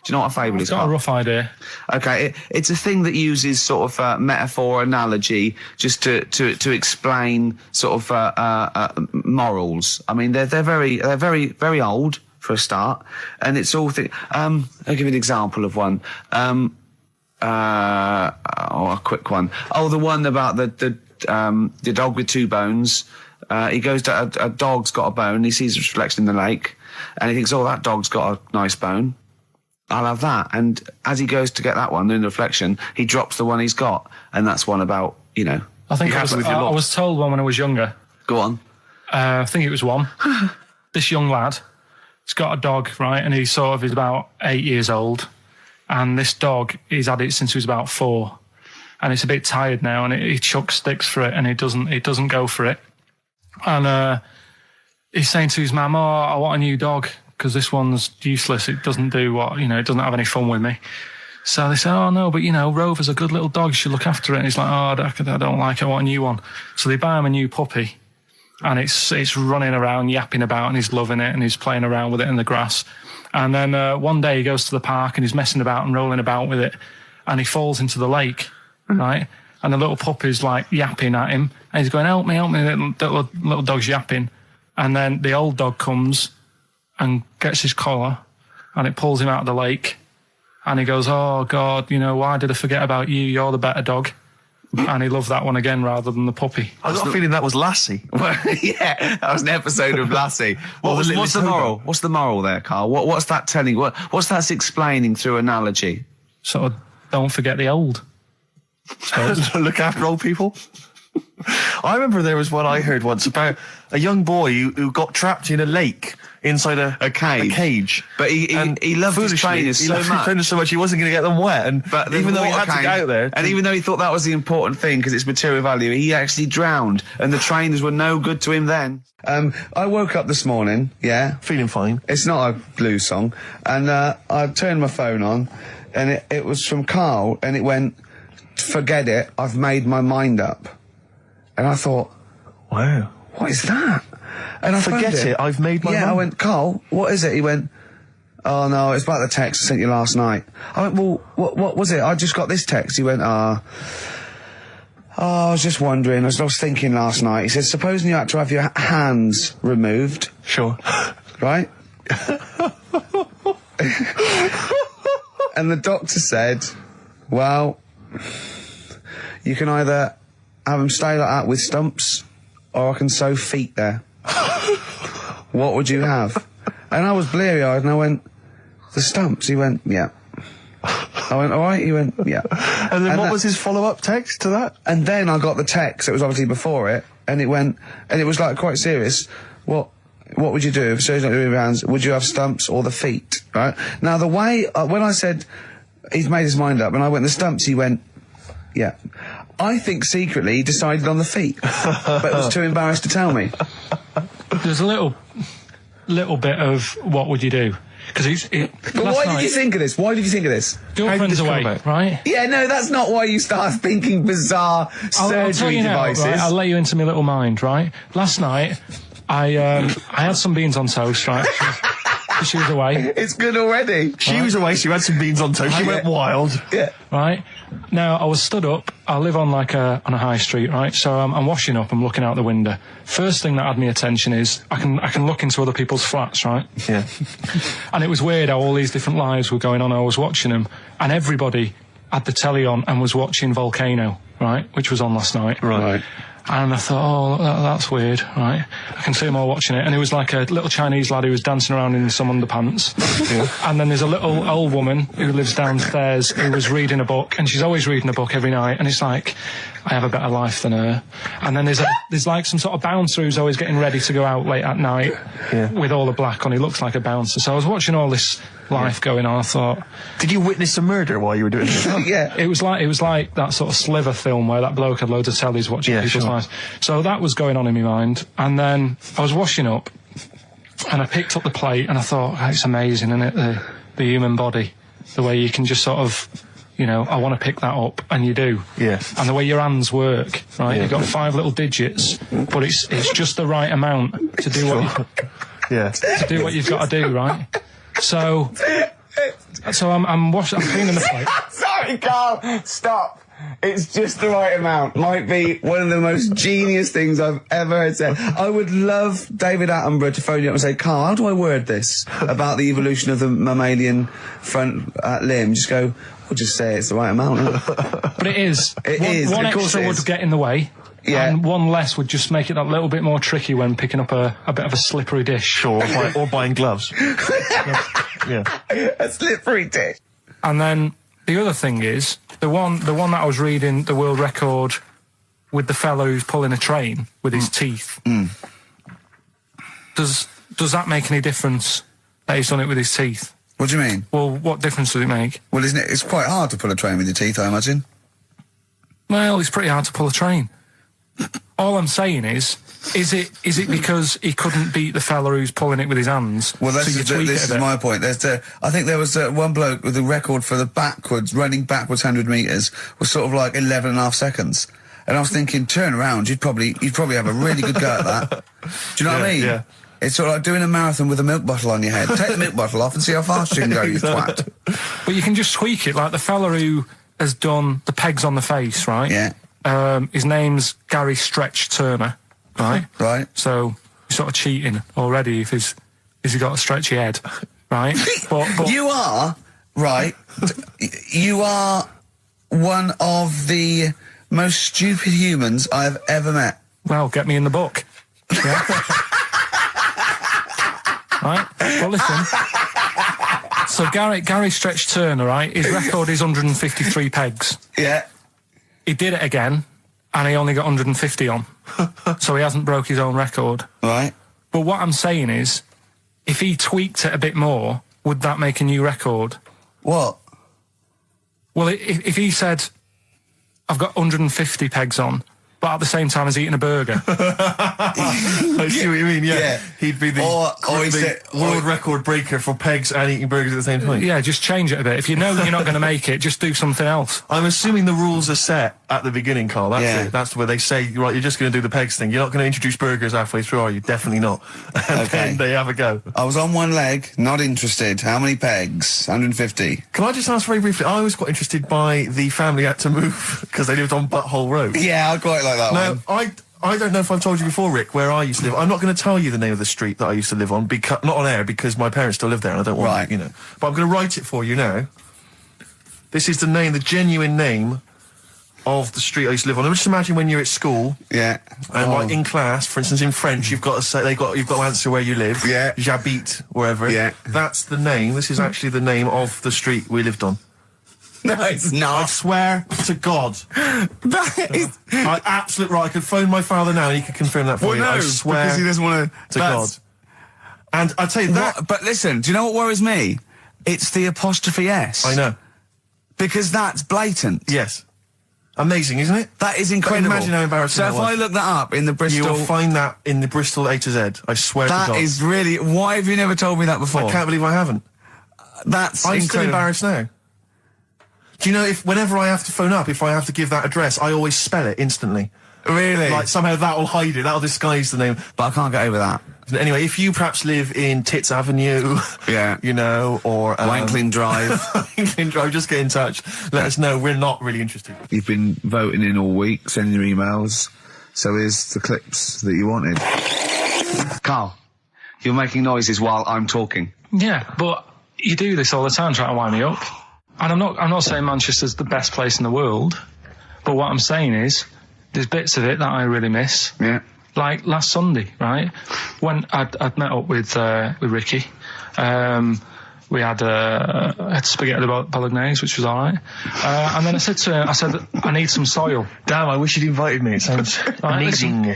you know what a fable is? Got a rough idea. Okay, it's a thing that uses sort of metaphor, analogy, just to explain sort of morals. I mean, they're very old for a start, and it's all. I'll give you an example of one. A quick one. Oh, the one about the dog with 2 bones. He goes to a dog's got a bone. He sees a reflection in the lake, and he thinks, "Oh, that dog's got a nice bone. I'll have that." And as he goes to get that one in the reflection, he drops the one he's got, and that's one about I think I was told one when I was younger. Go on. I think it was one. This young lad, he's got a dog, right, and he sort of is about 8 years old. And this dog, he's had it since he was about 4, and it's a bit tired now, and he chucks sticks for it, and it doesn't go for it. And he's saying to his mum, "Oh, I want a new dog because this one's useless. It doesn't do what it doesn't have any fun with me." So they say, "Oh no, but Rover's a good little dog. You should look after it." And he's like, "Oh, I don't like it. I want a new one." So they buy him a new puppy, and it's running around, yapping about, and he's loving it, and he's playing around with it in the grass. And then one day he goes to the park and he's messing about and rolling about with it, and he falls into the lake, right? And the little puppy's like yapping at him, and he's going, "Help me, help me." The little dog's yapping, and then the old dog comes and gets his collar, and it pulls him out of the lake, and he goes, "Oh God, why did I forget about you? You're the better dog." And he loved that one again rather than the puppy. I got a feeling that was Lassie. Well, yeah, that was an episode of Lassie. What's the moral? What's the moral there, Karl? What's that telling? What's that explaining through analogy? Sort of, don't forget the old. Look after old people. I remember there was one I heard once about a young boy who got trapped in a lake inside a cage. But he loved his trainers so much. He wasn't going to get them wet. But even though he had to get out there, and even though he thought that was the important thing because it's material value, he actually drowned, and the trainers were no good to him then. I woke up this morning, feeling fine. It's not a blues song, and I turned my phone on, and it was from Karl, and it went, "Forget it, I've made my mind up." And I thought, wow, what is that? And I forget it, I've made my mind. I went, "Karl, what is it?" He went, "Oh no, it's about the text I sent you last night." I went, "Well, what was it? I just got this text." He went, I was just wondering, I was thinking last night. He said, "Supposing you had to have your hands removed." Sure. Right? And the doctor said, "Well, you can either have them stay like that with stumps, or I can sew feet there. What would you have?" And I was bleary-eyed, and I went, "The stumps." He went, "Yeah." I went, "All right." He went, "Yeah." And then what was his follow-up text to that? And then I got the text. It was obviously before it, and it went, and it was like quite serious. What would you do if surgery not doing your hands? Would you have stumps or the feet? Right now, the way when I said he's made his mind up, and I went the stumps, he went, "Yeah." I think secretly he decided on the feet, but was too embarrassed to tell me. There's a little bit of what would you do? Because But why did you think of this? Why did you think of this? Girlfriend's away, right? Yeah, no, that's not why you start thinking bizarre surgery devices. Right? I'll let you into my little mind, right? Last night, I had some beans on toast, right? She was away. It's good already. She was away, she had some beans on toast, she went wild. Yeah. Right? Now, I was stood up. I live on on a high street, right? So I'm washing up. I'm looking out the window. First thing that had me attention is I can look into other people's flats, right? Yeah. And it was weird how all these different lives were going on. I was watching them, and everybody had the telly on and was watching Volcano, right? Which was on last night. Right. And I thought, that's weird, right? I can see them all watching it. And it was like a little Chinese lad who was dancing around in some underpants. Yeah. And then there's a little old woman who lives downstairs who was reading a book, and she's always reading a book every night. And it's like, I have a better life than her. And then there's like some sort of bouncer who's always getting ready to go out late at night with all the black on. He looks like a bouncer. So I was watching all this life going on. I thought, did you witness a murder while you were doing this? Yeah. It was like that sort of Sliver film where that bloke had loads of tellies watching people's lives. So that was going on in my mind. And then I was washing up, and I picked up the plate, and I thought, it's amazing, isn't it? The human body, the way you can just sort of, I want to pick that up, and you do. Yes. And the way your hands work, right? Yeah. You've got 5 little digits, but it's just the right amount to do to do what you've got to do, right? So I'm cleaning the plate. Sorry, Carl, stop. It's just the right amount. Might be one of the most genius things I've ever heard said. I would love David Attenborough to phone you up and say, Carl, how do I word this about the evolution of the mammalian front limb? Just go, we'll just say it's the right amount. But it is. One of course extra it is. would get in the way. Yeah. And one less would just make it that little bit more tricky when picking up a bit of a slippery dish. Sure, or buying gloves. Yeah. A slippery dish. And then the other thing is, the one that I was reading, the world record with the fellow who's pulling a train with his teeth. Does that make any difference that he's done it with his teeth? What do you mean? Well, what difference does it make? Well, isn't it? It's quite hard to pull a train with your teeth, I imagine. Well, it's pretty hard to pull a train. All I'm saying is it because he couldn't beat the fella who's pulling it with his hands? Well, this is my point. I think there was one bloke with the record for the running backwards 100 metres was sort of like 11.5 seconds. And I was thinking, turn around, you'd probably have a really good go at that. Do you know what I mean? Yeah. It's sort of like doing a marathon with a milk bottle on your head. Take the milk bottle off and see how fast you can go, you twat. But you can just tweak it, like the fella who has done the pegs on the face, right? Yeah. His name's Gary Stretch Turner, right? Right. So you're sort of cheating already if he's got a stretchy head, right? But you are, right, you are one of the most stupid humans I've ever met. Well, get me in the book. Yeah. Right? Well, listen. So Gary Stretch Turner, right, his record is 153 pegs. Yeah. He did it again, and he only got 150 on. So he hasn't broke his own record. Right. But what I'm saying is, if he tweaked it a bit more, would that make a new record? What? Well, if he said, I've got 150 pegs on, but at the same time as eating a burger. I see what you mean, yeah. He'd be the world record breaker for pegs and eating burgers at the same time. Yeah, just change it a bit. If you know you're not going to make it, just do something else. I'm assuming the rules are set at the beginning, Carl. That's it. That's where they say, right, you're just going to do the pegs thing. You're not going to introduce burgers halfway through, are you? Definitely not. And then they have a go. I was on one leg, not interested. How many pegs? 150. Can I just ask very briefly, I was quite interested by the family had to move because they lived on Butthole Road. Yeah, I quite like that one. I don't know if I've told you before, Rick, where I used to live. I'm not going to tell you the name of the street that I used to live on, not on air, because my parents still live there and I don't want to, But I'm going to write it for you now. This is the genuine name of the street I used to live on. Just imagine when you're at school. Yeah. And like in class, for instance, in French, you've got to say, you've got to answer where you live. Yeah. J'habite, wherever. Yeah. That's the name. This is actually the name of the street we lived on. No, it's I not. swear to God. That is... Absolutely right. I could phone my father now and he could confirm that for you. I swear because he doesn't want to God. And I tell you that... But listen, do you know what worries me? It's the apostrophe S. I know. Because that's blatant. Yes. Amazing, isn't it? That is incredible. Imagine how embarrassing that was. So if I look that up in the Bristol... You will find that in the Bristol A to Z. I swear to God. That is really... Why have you never told me that before? I can't believe I haven't. That's I'm incredible. still embarrassed now. Do you know, whenever I have to phone up, if I have to give that address, I always spell it instantly. Really? Like, somehow that'll hide it, that'll disguise the name. But I can't get over that. Anyway, if you perhaps live in Tits Avenue, Yeah. you know, or Wankling Drive. Wankling Drive, just get in touch. Let us know. We're not really interested. You've been voting in all week, sending your emails. So here's the clips that you wanted. Carl, you're making noises while I'm talking. Yeah, but you do this all the time trying to wind me up. And I'm not saying Manchester's the best place in the world, but what I'm saying is there's bits of it that I really miss. Yeah. Like last Sunday, right? When I'd met up with Ricky, we had spaghetti bolognese, which was all right. And then I said to him, I need some soil. Damn, I wish you'd invited me. It sounds amazing.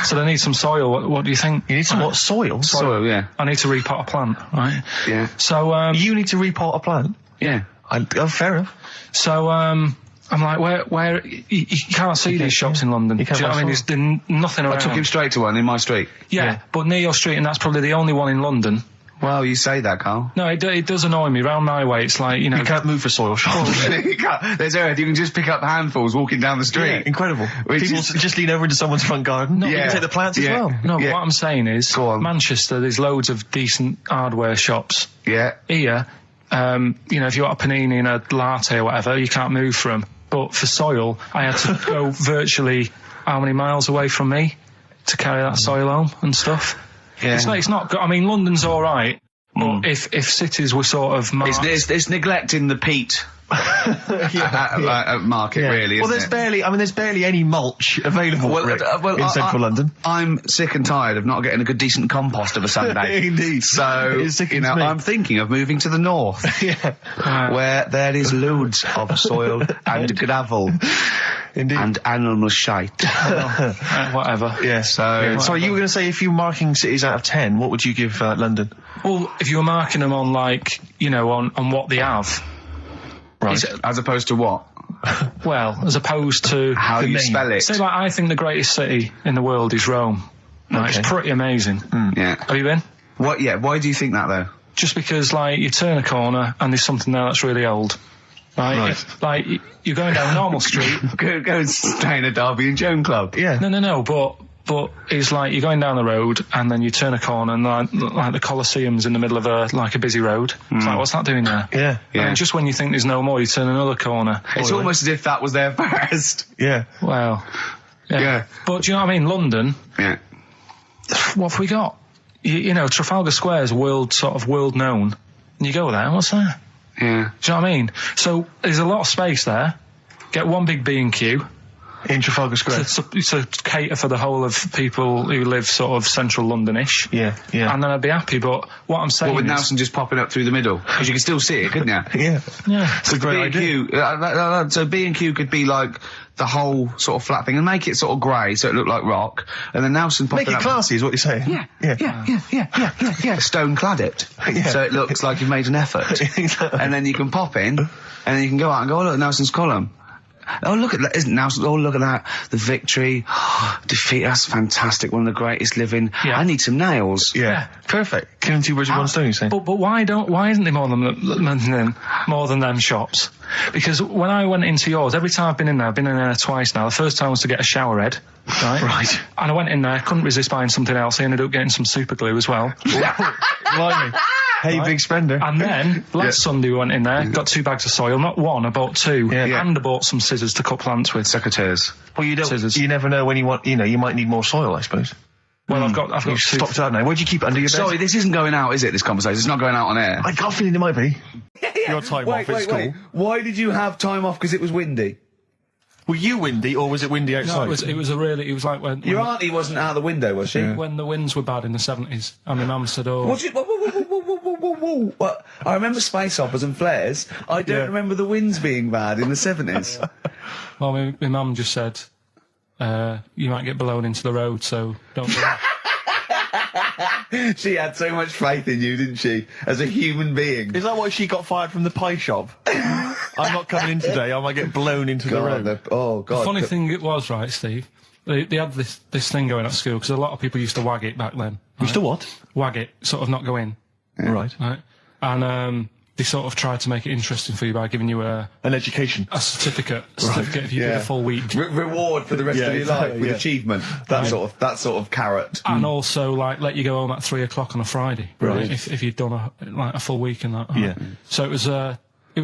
So I need some soil. What do you think? You need some what? Soil? Soil, yeah. I need to repot a plant, right? Yeah. So you need to repot a plant? Yeah. Fair enough. So I'm like, where you can't see these shops in London. You Do you know what I mean? There's nothing around. I took him straight to one in my street. Yeah, but near your street, and that's probably the only one in London. Well, you say that, Carl. No, it does annoy me. Round my way, it's like, you know... You can't move for soil shops. You can't. There's Earth, you can just pick up handfuls walking down the street. Yeah, incredible. Which People is- just lean over into someone's front garden. No, you can take the plants as well. No, but Yeah. what I'm saying is, Go on. Manchester, there's loads of decent hardware shops. Yeah. Here, you know, if you want a panini and a latte or whatever, you can't move from. But for soil, I had to go virtually how many miles away from me to carry that soil home and stuff. Yeah. It's not good. I mean, London's all right, but if cities were sort of marked, It's neglecting the peat market, really, Well, isn't there's barely any mulch available in central London. I'm sick and tired of not getting a good, decent compost of a Sunday. Indeed. So, It sickens you know, me. I'm thinking of moving to the north, where there is loads of soil and gravel Indeed. and animal shite. whatever. Yeah. So, Sorry, you were going to say if you were marking cities out of 10, what would you give London? Well, if you were marking them on, like, you know, on what they have, Right. as opposed to what? well, as opposed to How The you name. spell it. say, like, I think the greatest city in the world is Rome. Right, Okay. it's pretty amazing. Yeah. Have you been? What? Yeah. Why do you think that though? Just because, like, you turn a corner and there's something there that's really old. Right? Like, you're going down Normal Street. Go and stay in a Derby and Joan club. Yeah. No, but it's like you're going down the road and then you turn a corner and like the Colosseum's in the middle of a busy road. It's like, what's that doing there? Yeah. Yeah. And just when you think there's no more, you turn another corner. It's almost as if that was there first. Yeah. Well, Yeah. But do you know what I mean? London, Yeah. what have we got? You know, Trafalgar Square's world known. And you go there, what's there? Yeah. Do you know what I mean? So there's a lot of space there. Get one big B&Q In Trafalgar Square. to cater for the whole of people who live sort of central Londonish. Yeah. Yeah. And then I'd be happy. But what I'm saying What with is, Nelson just popping up through the middle? Because you can still see it, couldn't you? Yeah. yeah, It's a great idea. B&Q, so B&Q could be like the whole sort of flat thing and make it sort of grey so it looked like rock, and then Nelson popping Make it up. classy is what you're saying. Yeah. Stone clad it. Yeah. So it looks like you've made an effort. And then you can pop in, and then you can go out and go, oh, look, Nelson's column. Oh, look at that. Isn't Nelson? Oh, look at that. The victory. Defeat. That's fantastic. One of the greatest living. Yeah. I need some nails. Yeah. Perfect. Killing two birds with one stone, you say? But why isn't there more than them shops? Because when I went into yours, every time I've been in there twice now. The first time was to get a shower head, right? Right. And I went in there, couldn't resist buying something else. I ended up getting some super glue as well. Blimey. Hey, Right. big spender. And then last Sunday we went in there, got 2 bags of soil, not one, I bought 2, Yeah. and I bought some scissors to cut plants with. Secateurs. Well, Scissors. you never know when you want, you might need more soil, I suppose. Well, I've got You've 2. stocked out now. Where'd you keep it under your bed? Sorry, this isn't going out, is it, this conversation? It's not going out on air. I got a feeling it might be. Your time off at school. Why did you have time off? Because it was windy. Were you windy or was it windy outside? No, it was like when Your auntie wasn't out the window, was she? when the winds were bad in the 70s, and my mum said, "Oh, What? Whoa. What? I remember space operas and flares. I don't Yeah. remember the winds being bad in the 70s. well, my mum just said, you might get blown into the road, so don't do that." She had so much faith in you, didn't she? As a human being. Is that why she got fired from the pie shop? I'm not coming in today. I might get blown into the road. God. The funny thing it was, right, Steve, they had this thing going at school, because a lot of people used to wag it back then. You still what? Wag it, sort of not go in. Right. Right? And they sort of try to make it interesting for you by giving you An education. a certificate if you did a full week. Reward for the rest of your life with achievement. That sort of carrot. And also, like, let you go home at 3 o'clock on a Friday, right? If you'd done a full week and that. Yeah. So it was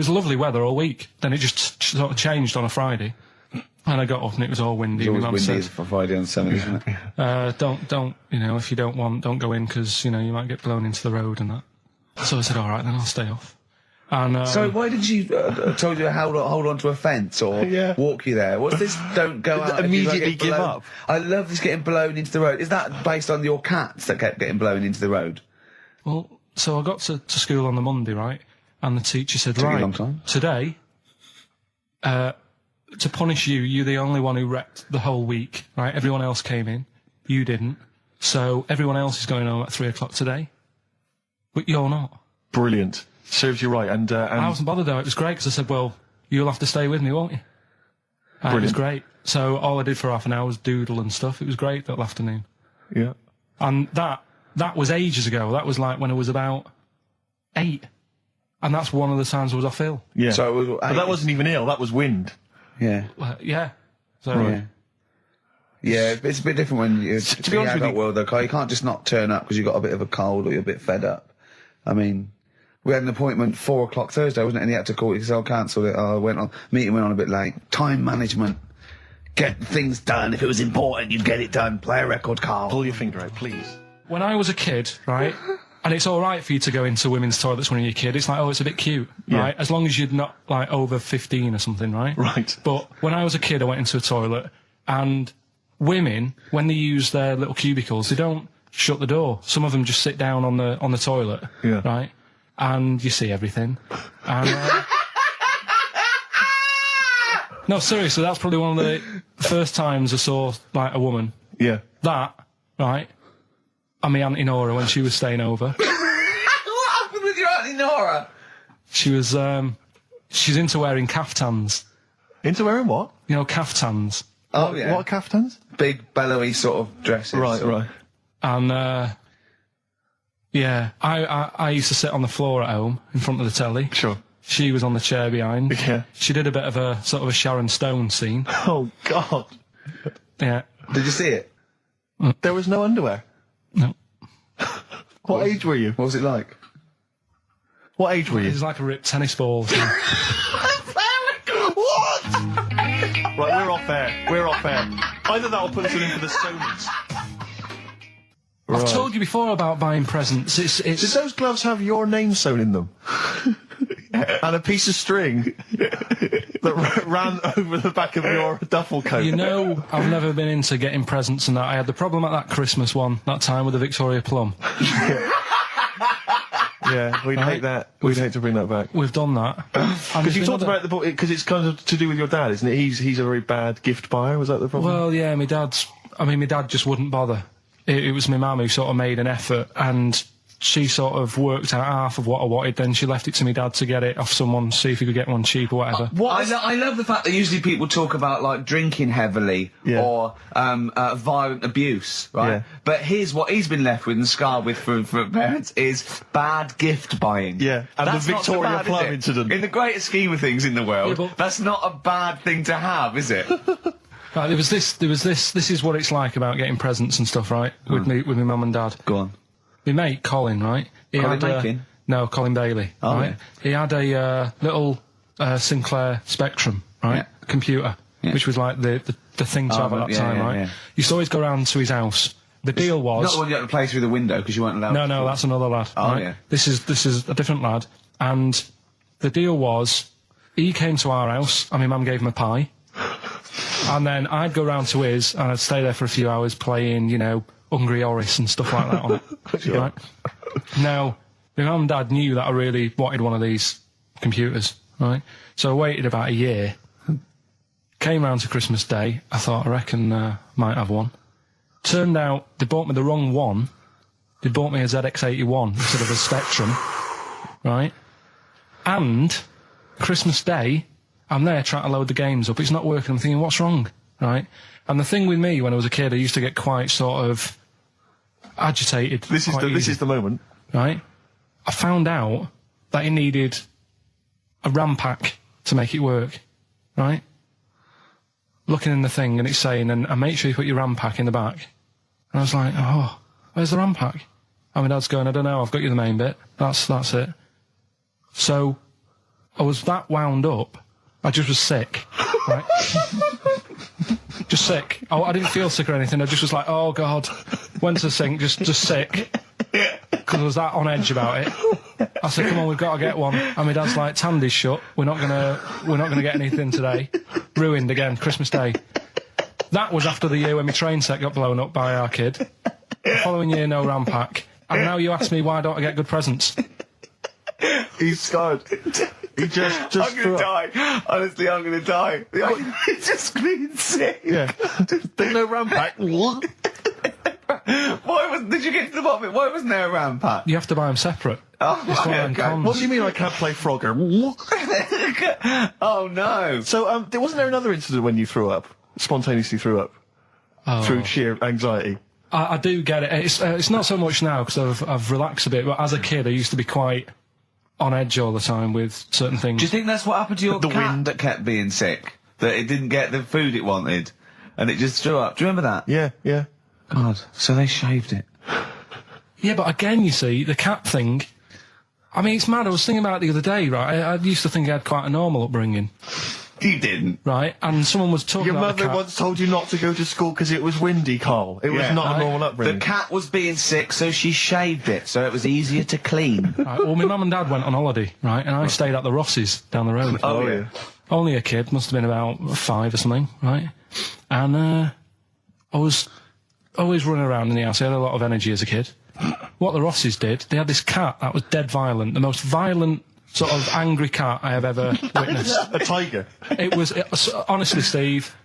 lovely weather all week. Then it just sort of changed on a Friday, and I got up and it was all windy. It's always My mum windy said, for Friday and Sunday, isn't it? don't if you don't go in because you might get blown into the road and that. So I said, all right, then I'll stay off. And so why did you told you to hold on to a fence or walk you there? What's this? Don't go out. Immediately give up. I love this getting blown into the road. Is that based on your cats that kept getting blown into the road? Well, so I got to school on the Monday, right? And the teacher said, Took you a right, long time. today, to punish you, you're the only one who wrecked the whole week, right? Everyone else came in. You didn't. So everyone else is going home at 3 o'clock today. But you're not. Brilliant. Serves you right. And I wasn't bothered though. It was great because I said, well, you'll have to stay with me, won't you? And it was great. So all I did for half an hour was doodle and stuff. It was great that afternoon. yeah. And that was ages ago. That was like when I was about 8. And that's one of the times I was off ill. Yeah. So it was, But that wasn't even ill. That was wind. yeah. Yeah. So Yeah, it's a bit different when you're To be honest with you- world though, Carl. You can't just not turn up because you've got a bit of a cold or you're a bit fed up. I mean, we had an appointment 4 o'clock Thursday, wasn't it? And he had to call it because I cancelled it. Meeting went on a bit late. Time management. Get things done. If it was important, you'd get it done. Play a record, Carl. Pull your finger out, please. when I was a kid, right, and it's all right for you to go into women's toilets when you're a kid. It's like, oh, it's a bit cute, right? As long as you're not, like, over 15 or something, right? Right. But when I was a kid, I went into a toilet, and women, when they use their little cubicles, they don't shut the door. Some of them just sit down on the toilet, right? And you see everything. And, no, seriously, that's probably one of the first times I saw, like, a woman. Yeah. That, right? And my Auntie Nora, when she was staying over. What happened with your Auntie Nora? She was, she's into wearing caftans. Into wearing what? You know, caftans. Oh, yeah. What caftans? Big, bellowy sort of dresses. Right. And, yeah, I used to sit on the floor at home in front of the telly. Sure. She was on the chair behind. Yeah. She did a bit of a sort of a Sharon Stone scene. Oh, God. Yeah. Did you see it? There was no underwear. No. What age were you? What was it like? What age were It you? was like a ripped tennis ball. What? Right, we're off air. We're off air. Either that or put us in for the Stoners. I've told you before about buying presents. Did those gloves have your name sewn in them? And a piece of string that ran over the back of your duffel coat? You know, I've never been into getting presents and that. I had the problem at that Christmas one, that time with the Victoria Plum. Yeah, we'd hate that. We'd hate to bring that back. We've done that. Because you talked about because it's kind of to do with your dad, isn't it? He's a very bad gift buyer. Was that the problem? Well, yeah, my dad just wouldn't bother. It was my mum who sort of made an effort, and she sort of worked out half of what I wanted, then she left it to my dad to get it off someone, see if he could get one cheap or whatever. I love the fact that usually people talk about, like, drinking heavily or violent abuse, right? Yeah. But here's what he's been left with and scarred with from parents is bad gift buying. Yeah, and That's the not so Victoria bad, Plum is it? incident. In the greater scheme of things in the world, Yeah, but- that's not a bad thing to have, is it? Right, there was this is what it's like about getting presents and stuff, right? With my mum and dad. Go on. My mate, Colin, right? He Colin had, Makin? No, Colin Bailey, right? yeah. He had a little Sinclair Spectrum, right? Yeah. Computer, which was like the thing to have at that time, right? yeah. Used to always go round to his house. The deal was... Not the one you had to play through the window because you weren't allowed No, that's another lad. Oh, right? yeah. This is a different lad. And the deal was, he came to our house, and my mum gave him a pie. And then I'd go round to his, and I'd stay there for a few hours playing, you know, Hungry Horace and stuff like that on it. Sure. Right? Now, my mum and dad knew that I really wanted one of these computers, right? So I waited about a year. Came round to Christmas Day. I thought, I reckon might have one. Turned out they bought me the wrong one. They bought me a ZX81 instead of a Spectrum, right? And Christmas Day, I'm there trying to load the games up. It's not working. I'm thinking, what's wrong, right? And the thing with me when I was a kid, I used to get quite sort of agitated. This is the moment. Right? I found out that it needed a RAM pack to make it work, right? Looking in the thing and it's saying, and make sure you put your RAM pack in the back. And I was like, oh, where's the RAM pack? And my dad's going, I don't know, I've got you the main bit. That's it. So I was that wound up, I just was sick, right? Just sick. I didn't feel sick or anything, I just was like, oh God. Went to the sink, just sick. Because I was that on edge about it. I said, come on, we've got to get one. And my dad's like, Tandy's shut, we're not gonna get anything today. Ruined again, Christmas Day. That was after the year when my train set got blown up by our kid. The following year, no RAM pack. And now you ask me why don't I get good presents? He's scarred. He just I'm gonna die. Honestly, I'm gonna die. It's just being sick. Yeah. There's no RAM pack. What? Did you get to the bottom of it? Why wasn't there a RAM pack? You have to buy them separate. Oh, It's one of them okay. cons. What do you mean I can't play Frogger? Oh no. So, wasn't there another incident when you threw up? Spontaneously threw up? Through sheer anxiety? I do get it. It's not so much now because I've relaxed a bit, but as a kid I used to be quite on edge all the time with certain things. Do you think that's what happened to your The cat wind. that kept being sick? That it didn't get the food it wanted? And it just threw up? Do you remember that? Yeah. God, so they shaved it. Yeah, but again, you see, the cat thing, I mean, it's mad. I was thinking about it the other day, right? I used to think I had quite a normal upbringing, You didn't. right? And someone was talking Your about the mother cat. once told you not to go to school because it was windy, Carl. It was Yeah. not a normal The upbringing. cat was being sick, so she shaved it, so it was easier to clean. Right, well, my mum and dad went on holiday, right? And I stayed at the Rosses down the road. Oh, yeah. Only a kid, must have been about 5 or something, right? And I was always running around in the house. I had a lot of energy as a kid. What the Rosses did, they had this cat that was dead violent, the most violent sort of angry cat I have ever witnessed. A tiger. It was honestly, Steve,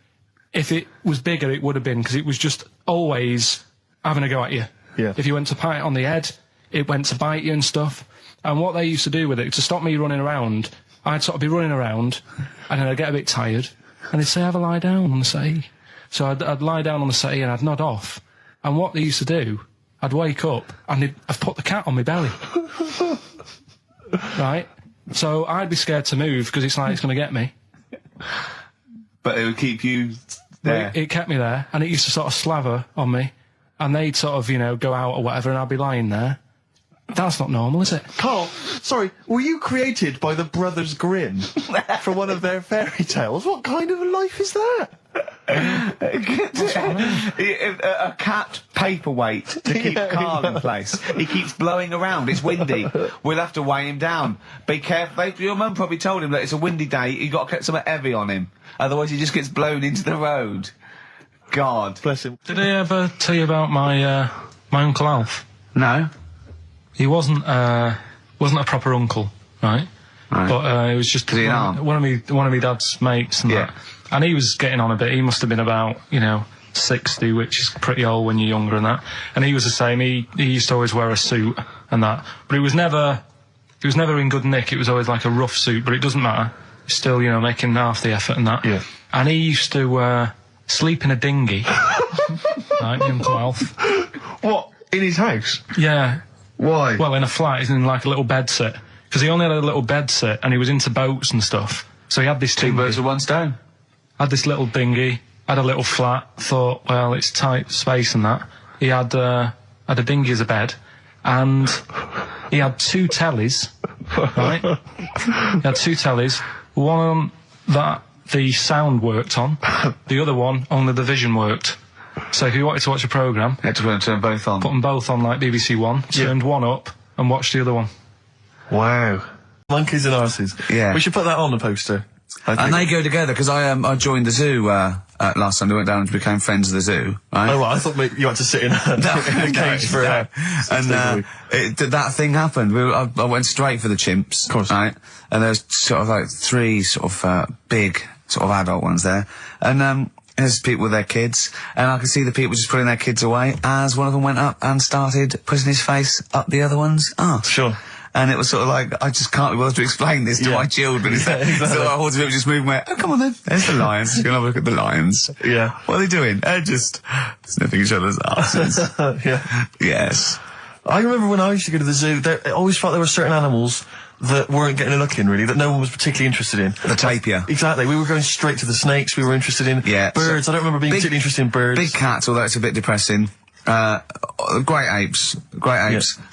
if it was bigger, it would have been, because it was just always having a go at you. Yeah. If you went to pat it on the head, it went to bite you and stuff. And what they used to do with it, to stop me running around, I'd sort of be running around, and then I'd get a bit tired, and they'd say, have a lie down on the settee. So I'd lie down on the settee and I'd nod off. And what they used to do, I'd wake up and I'd put the cat on my belly. Right? So I'd be scared to move because it's like it's going to get me. But it would keep you there. It kept me there, and it used to sort of slaver on me, and they'd sort of, go out or whatever, and I'd be lying there. That's not normal, is it? Carl, sorry, were you created by the Brothers Grimm for one of their fairy tales? What kind of a life is that? A cat paperweight to keep Karl in place. He keeps blowing around. It's windy. We'll have to weigh him down. Be careful. Your mum probably told him that it's a windy day. You got to get something heavy on him, otherwise he just gets blown into the road. God Bless him. Did I ever tell you about my Uncle Alf? No. He wasn't a proper uncle, right? Right. But it was just he an aunt? one of my dad's mates and Yeah. that. And he was getting on a bit. He must have been about 60, which is pretty old when you're younger and that. And he was the same. He used to always wear a suit and that. But it was never in good nick. It was always like a rough suit. But it doesn't matter. He's still making half the effort and that. Yeah. And he used to sleep in a dinghy. Right, my Uncle Alf. What? In his house? Yeah. Why? Well, in a flat, he's in like a little bed sit. Because he only had a little bed sit, and he was into boats and stuff. So he had this Two dinghy. birds with one stone. Had this little dinghy, had a little flat, thought, well, it's tight space and that. He had a dinghy as a bed, and he had 2 tellies, right? He had 2 tellies, one that the sound worked on, the other one only the vision worked. So if you wanted to watch a programme, You had to turn both on. put them both on like BBC One, turned one up, and watched the other one. Wow. Monkeys and arses. Yeah. We should put that on the poster. I think. And they go together, because I joined the zoo last Sunday, went down and became friends of the zoo, right? Oh, well, I thought maybe you had to sit in a cage for no. And that thing happened. I went straight for the chimps, Of course. right? And there's sort of like 3 sort of big sort of adult ones there, and there's people with their kids, and I could see the people just putting their kids away as one of them went up and started putting his face up the other one's arse. Sure. And it was sort of like, I just can't be bothered to explain this to Yeah. my children. Yeah, exactly. So I hordes of people just moving away. Oh, come on then. There's the lions. You're going to have a look at the lions. Yeah. What are they doing? They're just sniffing each other's asses. Yeah. Yes. I remember when I used to go to the zoo, I always felt there were certain animals that weren't getting a look in, really, that no one was particularly interested in. The tapir. Exactly. We were going straight to the snakes. We were interested in birds. I don't remember being particularly interested in birds. Big cats, although it's a bit depressing. Great apes.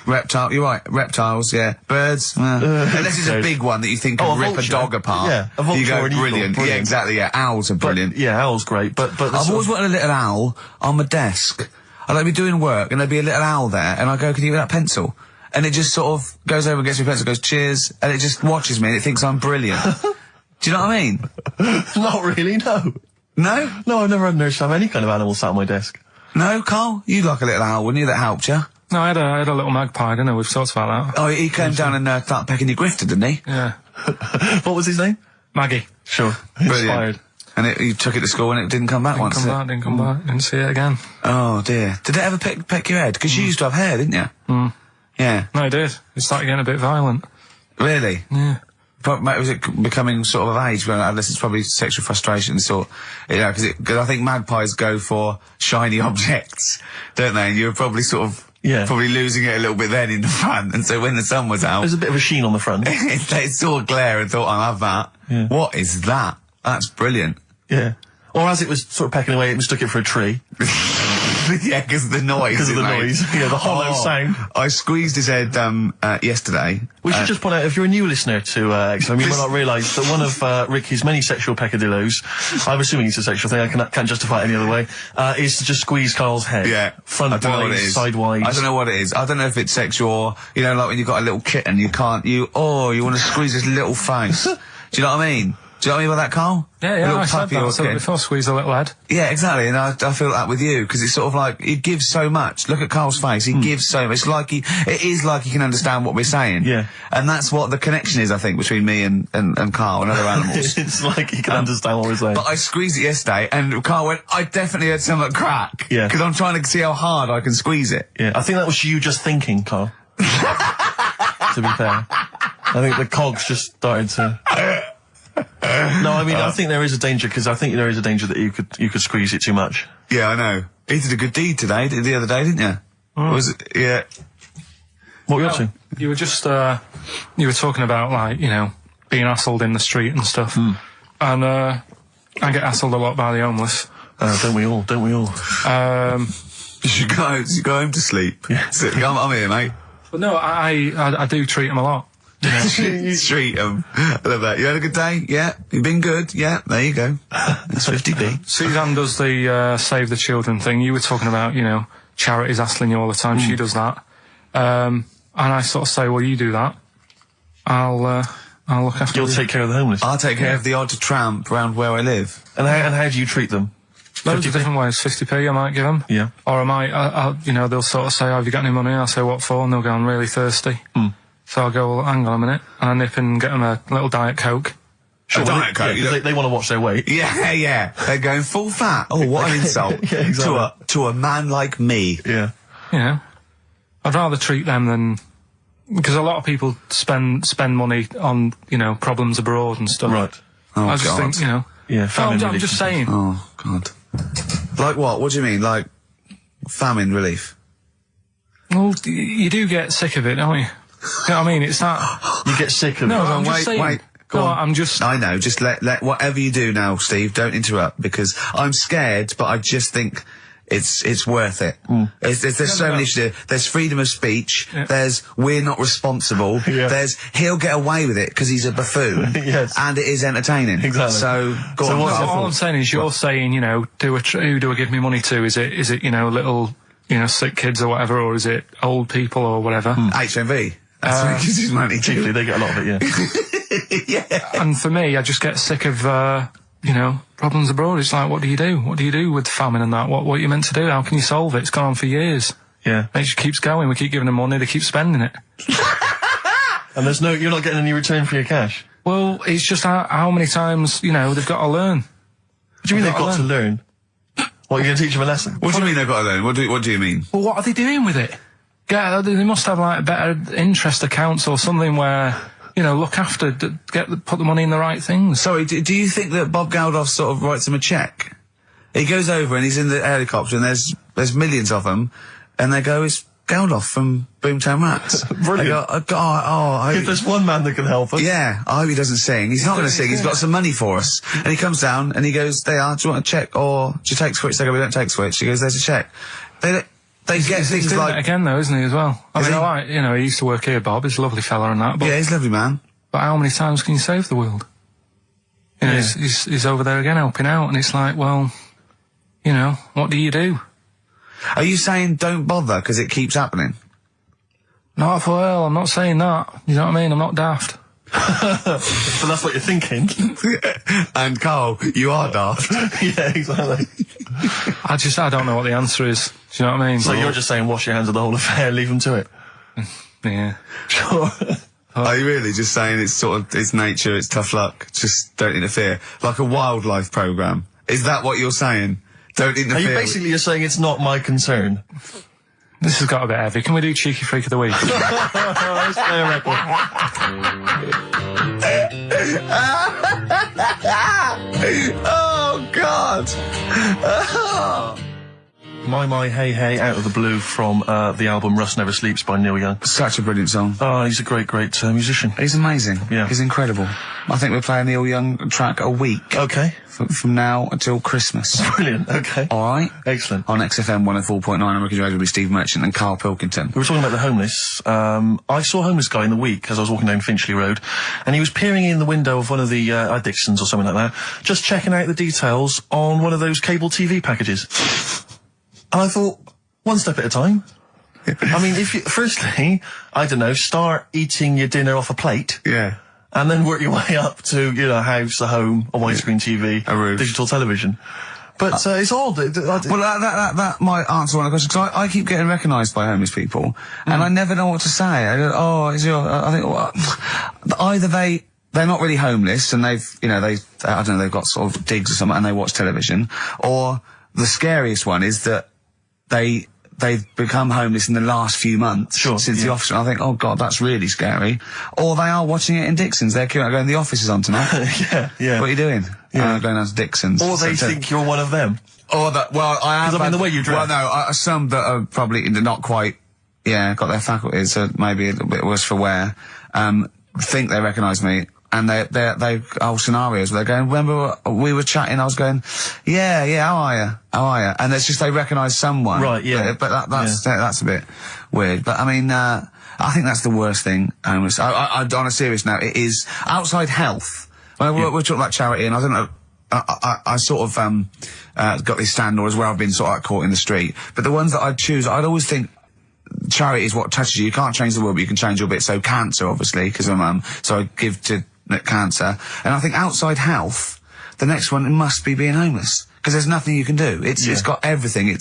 Reptile, you're right, reptiles, yeah. Birds, unless it's a big one that you think could rip vulture. a dog apart. Yeah, a vulture you go, or an eagle, brilliant. Yeah, exactly, yeah. Owls are brilliant. Yeah, owl's great, but I've always wanted a little owl on my desk. I'd like be doing work and there'd be a little owl there and I go, can you get that pencil? And it just sort of goes over and gets me a pencil, goes, cheers, and it just watches me and it thinks I'm brilliant. Do you know what I mean? Not really, no. No? No, I've never had nurse to have any kind of animal sat on my desk. No, Carl? You'd like a little owl, wouldn't you, that helped you? No, I had a little magpie, didn't I? We've talked about that. Oh, he came down and started pecking your grifter, didn't he? Yeah. What was his name? Maggie. Sure. Brilliant. Inspired. And you took it to school and it didn't come back once. Didn't come back. Didn't see it again. Oh dear. Did it ever peck your head? Because you used to have hair, didn't you? Mm. Yeah. No, it did. It started getting a bit violent. Really? Yeah. Was it becoming sort of age when adolescence, probably sexual frustration sort, because I think magpies go for shiny objects, don't they? And you were probably sort of, probably losing it a little bit then in the front, and so when the sun was out... There's a bit of a sheen on the front. They saw a glare and thought, I'll have that. Yeah. What is that? That's brilliant. Yeah. Or as it was sort of pecking away, it mistook it for a tree. Yeah, because of the noise. Because of the noise. Yeah, the hollow sound. I squeezed his head yesterday. We should just point out, if you're a new listener to XFM, you might not realise that one of Ricky's many sexual peccadillos, I'm assuming it's a sexual thing, I can't justify it any other way, is to just squeeze Carl's head. Yeah. Front-wise, sidewise. I don't know what it is. I don't know if it's sexual, like when you've got a little kitten, you want to squeeze his little face. Do you know what I mean? Do you know what I mean by that, Carl? Yeah, I said that before, squeeze a little head. Yeah, exactly, and I feel that with you, because it's sort of like, he gives so much. Look at Carl's face, he gives so much. It is like he can understand what we're saying. Yeah. And that's what the connection is, I think, between me and Carl and other animals. It's like he can understand what we're saying. But I squeezed it yesterday, and Carl went, I definitely had something crack. Yeah. Because I'm trying to see how hard I can squeeze it. Yeah, I think that was you just thinking, Carl. To be fair. I think the cogs just started to... No, I mean, I think there is a danger, because I think there is a danger that you could squeeze it too much. Yeah, I know. He did a good deed today, the other day, didn't you? Was it? Yeah. What were you up to? You were just, you were talking about, like, being hassled in the street and stuff. And, I get hassled a lot by the homeless. Don't we all? You should go home to sleep. Yeah. I'm here, mate. But no, I do treat them a lot. You treat them. I love that. You had a good day? Yeah. You've been good? Yeah. There you go. That's 50p. Suzanne does the Save the Children thing. You were talking about, charities hassling you all the time. She does that. And I sort of say, well, you do that. I'll look after you. You'll take care of the homeless. I'll take care of the odd tramp around where I live. And how do you treat them? Loads of different ways. 50p I might give them. Yeah. Or I might, they'll sort of say, have you got any money? I'll say, what for? And they'll go, I'm really thirsty. So I'll go, well, hang on a minute, and I nip and get them a little Diet Coke. Sure, Diet Coke? Yeah, they want to watch their weight. Yeah. They're going full fat. Oh, what an insult. Yeah, exactly. To a man like me. Yeah. I'd rather treat them than... Because a lot of people spend money on, problems abroad and stuff. Right. Oh, I just God. think, Yeah, famine I'm relief. just saying. Oh, God. Like what? What do you mean? Like famine relief? Well, you do get sick of it, don't you? You know what I mean? It's that... You get sick of No, it. I'm just saying. Wait. Go on. I'm just... I know, just let whatever you do now, Steve, don't interrupt, because I'm scared, but I just think it's worth it. There's so many issues. There's freedom of speech, there's we're not responsible, there's he'll get away with it because he's a buffoon, Yes. and it is entertaining. Exactly. So, go on. All I'm saying is you're saying, who do I give me money to? Is it little, sick kids or whatever, or is it old people or whatever? HMV. That's where he gives his money to. Chiefly, they get a lot of it, yeah. Yeah. And for me, I just get sick of, problems abroad. It's like, what do you do? What do you do with famine and that? What are you meant to do? How can you solve it? It's gone on for years. Yeah. And it just keeps going. We keep giving them money. They keep spending it. And you're not getting any return for your cash. Well, it's just how many times, they've got to learn. What do you mean they've got to learn? What, are you going to teach them a lesson? What do you mean they've got to learn? What do you mean? Well, what are they doing with it? Yeah, they must have like better interest accounts or something where, look after, put the money in the right things. Sorry, do you think that Bob Geldof sort of writes him a cheque? He goes over and he's in the helicopter and there's millions of them, and they go, it's Geldof from Boomtown Rats. Brilliant. I If there's one man that can help us. Yeah, I hope he doesn't sing. He's not going to sing. He's got some money for us. And he comes down and he goes, do you want a check or do you take Switch? They go, we don't take Switch. He goes, there's a check. They get He's things doing like... it again, though, isn't he, as well? I Is mean, he? I like, you know, he used to work here, Bob. He's a lovely fella and that. But, Yeah, he's a lovely man. but how many times can you save the world? You know, Yeah. he's over there again helping out, and it's like, well, you know, what do you do? Are you saying don't bother because it keeps happening? Not well, I'm not saying that. You know what I mean? I'm not daft. But that's what you're thinking. And Carl, you are daft. Yeah, exactly. I don't know what the answer is. Do you know what I mean? So you're just saying wash your hands of the whole affair, leave them to it. Yeah. Sure. Are you really just saying it's sort of, it's nature, it's tough luck, just don't interfere? Like a wildlife programme. Is that what you're saying? Don't interfere. Are you basically just saying it's not my concern? This has got a bit heavy. Can we do Cheeky Freak of the Week? Let's play a record. Oh, God! My Hey Hey out of the blue from the album Rust Never Sleeps by Neil Young. Such a brilliant song. Oh, he's a great musician. He's amazing. Yeah. He's incredible. I think we're playing Neil Young track a week. Okay. From now until Christmas. Brilliant, okay. Alright? Excellent. On XFM 104.9, I'm Ricky Radio with Steve Merchant and Karl Pilkington. We were talking about the homeless. I saw a homeless guy in the week as I was walking down Finchley Road, and he was peering in the window of one of the Dixons or something like that, just checking out the details on one of those cable TV packages. And I thought, one step at a time. I mean, firstly, I don't know, start eating your dinner off a plate. Yeah. And then work your way up to, you know, a house, a home, a widescreen TV, A roof. digital television. But it's odd. Well, that might answer one of the questions, because I keep getting recognised by homeless people, and I never know what to say. I go, I think, well, either they're not really homeless, and they've got sort of digs or something, and they watch television, or the scariest one is that they've become homeless in the last few months since the office. I think, oh God, that's really scary. Or they are watching it in Dixon's. They're going, the office is on tonight. Yeah. What are you doing? Yeah. Going down to Dixon's. Or they think you're one of them. Or that, well, I am. 'Cause I mean, the way you dress. Well, no, some that are probably not quite, got their faculties, so maybe a little bit worse for wear, think they recognise me. And they whole scenarios where they're going, remember we were chatting, I was going, yeah, how are you? And it's just they recognise someone. Right, yeah. But that's a bit weird. But I mean, I think that's the worst thing. On a serious note, it is outside health. Well, we're talking about charity, and I don't know, I sort of, got these standards where I've been sort of like caught in the street. But the ones that I'd choose, I'd always think, charity is what touches you. You can't change the world, but you can change your bit. So cancer, obviously, because I'm so I give to cancer. And I think outside health, the next one must be being homeless, because there's nothing you can do. It's got everything.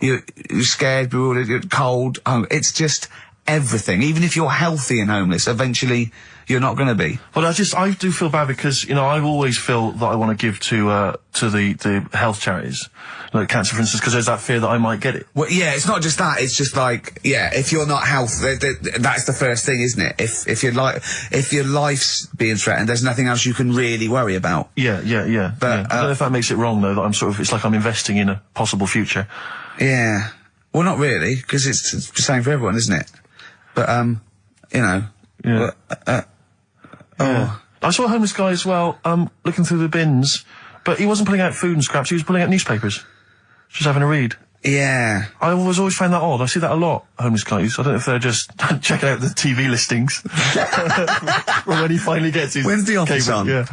You're scared, bewildered, you're cold. It's just everything. Even if you're healthy and homeless, eventually you're not going to be. Well, I do feel bad because, you know, I always feel that I want to give to the health charities, like cancer, for instance, because there's that fear that I might get it. Well, yeah, it's not just that. It's just like, if you're not healthy, that's the first thing, isn't it? If your life's being threatened, there's nothing else you can really worry about. Yeah. But, I don't know if that makes it wrong, though, that I'm sort of, it's like I'm investing in a possible future. Yeah. Well, not really, because it's the same for everyone, isn't it? But, you know. Yeah. I saw a homeless guy as well, looking through the bins, but he wasn't pulling out food and scraps, he was pulling out newspapers. Just having a read. Yeah. I always found that odd. I see that a lot, homeless guys. I don't know if they're just checking out the TV listings. For when he finally gets his When's the office cable. on? Yeah,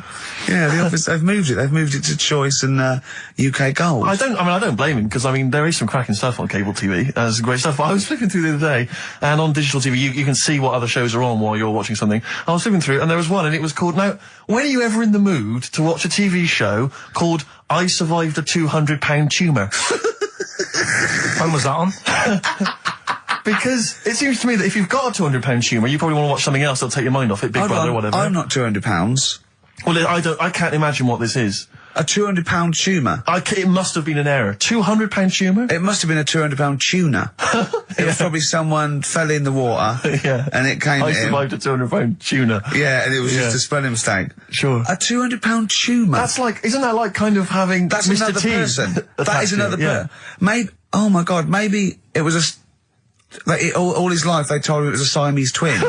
the office, they've moved it. They've moved it to Choice and UK Gold. I don't blame him, because I mean there is some cracking stuff on cable TV. There's great stuff. But I was flipping through the other day, and on digital TV you can see what other shows are on while you're watching something. I was flipping through, and there was one, and it was called. Now, when are you ever in the mood to watch a TV show called "I Survived a £200 Tumour"? When was that on? Because it seems to me that if you've got a £200 tumour, you probably want to watch something else that'll take your mind off it, Big Brother or whatever. I'm not £200. Well, I can't imagine what this is. A £200 tumour. It must have been an error. £200 tumour? It must have been a £200 tuna. It was probably someone fell in the water. And it came I in. survived a £200 tuna. Yeah, and it was just a spelling mistake. Sure. A £200 tumour. That's like, isn't that like kind of having That's Mr. another T person. That is another person. person. Maybe, oh my God, maybe it was like, all his life they told him it was a Siamese twin.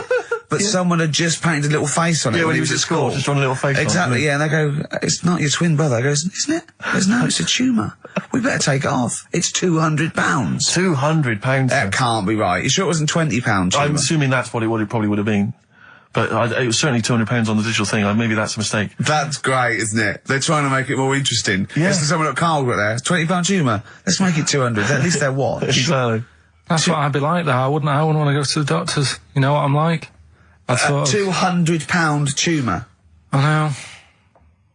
But someone had just painted a little face on it when he was at school. Just drawn a little face on it. Exactly, yeah. And they go, it's not your twin brother. I goes, isn't it? There's no, it's a tumour. We better take it off. It's £200. £200? That can't be right. You sure it wasn't £20 tumour? I'm assuming that's what it probably would have been. But it was certainly £200 on the digital thing. Maybe that's a mistake. That's great, isn't it? They're trying to make it more interesting. Yeah. It's someone at Carl got there. £20 tumour. Let's make it 200. At least they're watch. Exactly. That's what I'd be like, though. I wouldn't want to go to the doctors. You know what I'm like? £200 tumour. I know.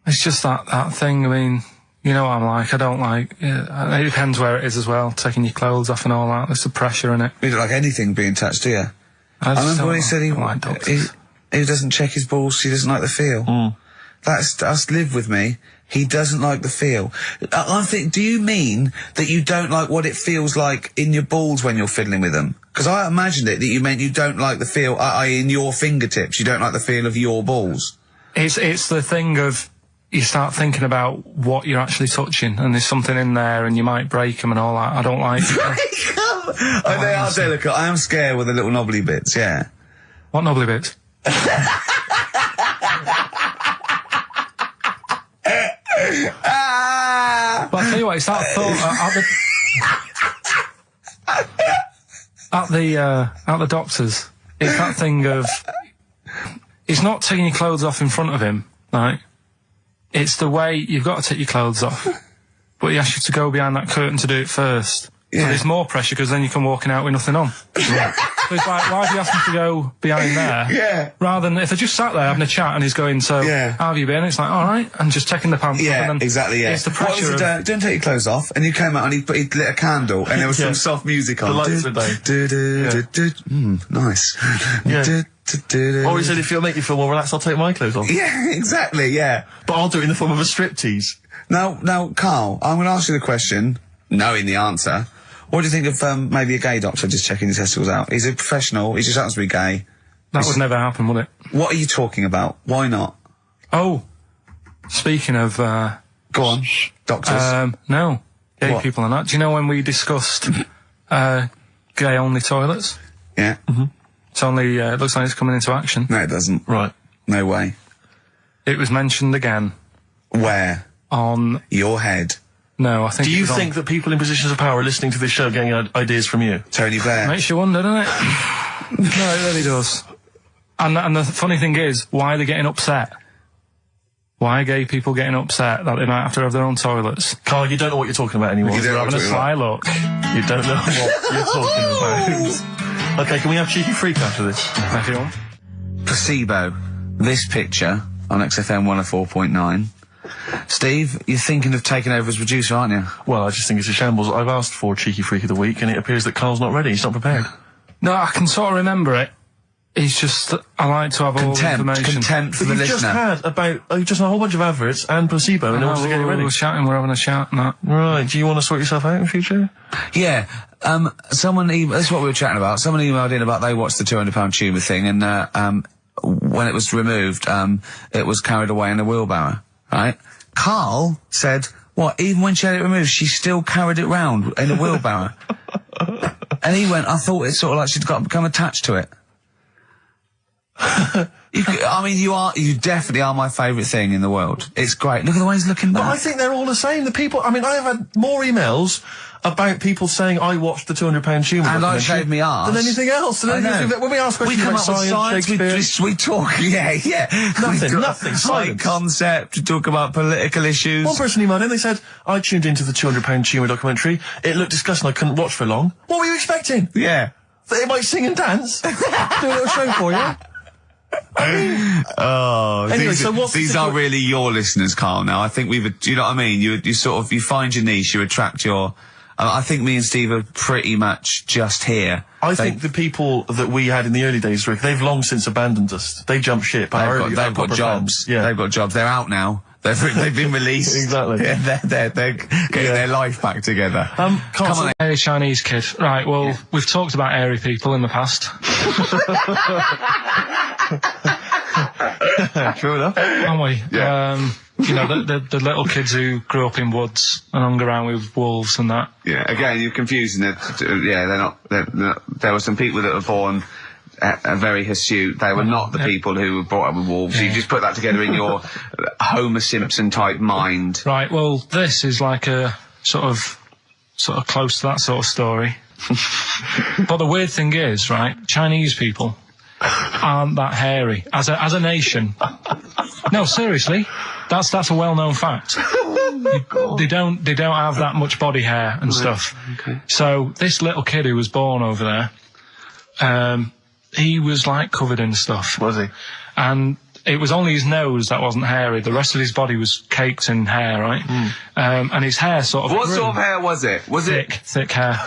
It's just that thing. I mean, you know what I'm like. I don't like. Yeah, it depends where it is as well. Taking your clothes off and all that. There's the pressure in it. You don't like anything being touched, do you? I remember when he said he doesn't check his balls. He doesn't like the feel. That's live with me. He doesn't like the feel. I think. Do you mean that you don't like what it feels like in your balls when you're fiddling with them? Because I imagined it that you meant you don't like the feel in your fingertips. You don't like the feel of your balls. It's the thing of you start thinking about what you're actually touching, and there's something in there, and you might break them and all that. I don't like. Break them? Oh, they are delicate. I am scared with the little knobbly bits. Yeah. What knobbly bits? But I'll tell you what, it's that thought at the doctors. It's that thing of it's not taking your clothes off in front of him, right? It's the way you've got to take your clothes off, but he asks you to go behind that curtain to do it first. Yeah. So there's more pressure because then you come walking out with nothing on. So it's like, why have you asked me to go behind there? Yeah. Rather than if I just sat there having a chat and he's going, so how have you been? It's like, all right, and just taking the pants off. And then exactly. Yeah. It's the pressure. What was don't take your clothes off, and you came out and he lit a candle, and there was some soft music on. The lights were down. Nice. Yeah. Or he said, if it'll make you feel more relaxed, I'll take my clothes off. Yeah, exactly. Yeah. But I'll do it in the form of a striptease. Now, Carl, I'm going to ask you the question, knowing the answer. What do you think of maybe a gay doctor just checking his testicles out? He's a professional. He just happens to be gay. That would never happen, would it? What are you talking about? Why not? Oh, speaking of... Go on. Doctors. No. Gay people and that. Do you know when we discussed gay-only toilets? Yeah. It's only... it looks like it's coming into action. No, it doesn't. Right. No way. It was mentioned again. Where? On... Your head. No, I think... Do you think that people in positions of power are listening to this show getting ideas from you? Tony Blair. Makes you wonder, doesn't it? No, it really does. And the funny thing is, why are they getting upset? Why are gay people getting upset that they might have to have their own toilets? Carl, you don't know what you're talking about anymore. You're having a sly look. You don't know what you're talking about. Okay, can we have Cheeky Freak after this? If you want. Placebo. This picture on XFM 104.9. Steve, you're thinking of taking over as producer, aren't you? Well, I just think it's a shambles. I've asked for Cheeky Freak of the Week, and it appears that Carl's not ready. He's not prepared. No, I can sort of remember it. It's just that I like to have all the information. Contempt for the listener. You've just had a whole bunch of adverts and placebo in order to get it ready. We're having a chat and that. Right, do you want to sort yourself out in future? Yeah, someone that's what we were chatting about. Someone emailed in about they watched the £200 tumour thing, and when it was removed, it was carried away in a wheelbarrow, right? Carl said, what, even when she had it removed, she still carried it round in a wheelbarrow. And he went, I thought it's sort of like she'd become attached to it. You definitely are my favourite thing in the world. It's great. Look at the way he's looking back. But I think they're all the same. The people, I have had more emails about people saying I watched the £200 tumour and I shaved me arse than anything else. I know. When we ask questions about science, Shakespeare, we talk, nothing, high concept, we talk about political issues. One person emailed in, they said, I tuned into the £200 tumour documentary, it looked disgusting, I couldn't watch for long. What were you expecting? Yeah. That it might sing and dance? Do a little show for you? Anyway, these are really your listeners, Carl. Now, I think do you know what I mean? You find your niche, you attract your. I think me and Steve are pretty much just here. I think the people that we had in the early days, Rick, they've long since abandoned us. They jumped ship. They've got jobs. Yeah, they've got jobs. They're out now. They've been released. Exactly. Yeah, they're getting their life back together. Come on, airy Chinese kid. Right. Well, we've talked about airy people in the past. True enough. aren't we? Yeah. You know, the little kids who grew up in woods and hung around with wolves and that. Yeah, again, you're confusing it. Yeah, they're not. There were some people that were born very hirsute. They were not the people who were brought up with wolves. You just put that together in your Homer Simpson type mind. Right. Well, this is like a sort of close to that sort of story. But the weird thing is, right? Chinese people aren't that hairy as a nation. No, seriously. That's a well-known fact. They don't have that much body hair and stuff. Okay. So this little kid who was born over there, he was like covered in stuff. Was he? And it was only his nose that wasn't hairy. The rest of his body was caked in hair, right? And his hair sort of What grew. sort of hair was it? Was Thick hair.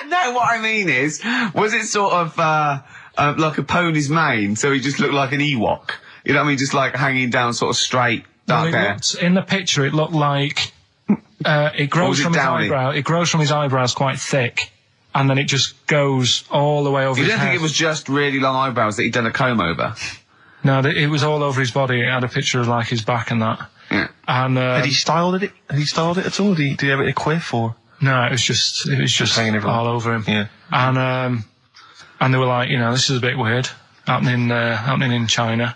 No, what I mean is, was it sort of like a pony's mane? So he just looked like an Ewok. You know what I mean? Just like hanging down, sort of straight, dark hair. In the picture, it looked like it grows from his eyebrow. It grows from his eyebrows quite thick, and then it just goes all the way over. You his don't think head. it was just really long eyebrows that he'd done a comb over? No, it was all over his body. It had a picture of like his back and that. Yeah. And Had he styled it? Had he styled it at all? Did he have it in a quiff or? no, it was just hanging everywhere. all over him. Yeah. And they were like, you know, this is a bit weird happening in China,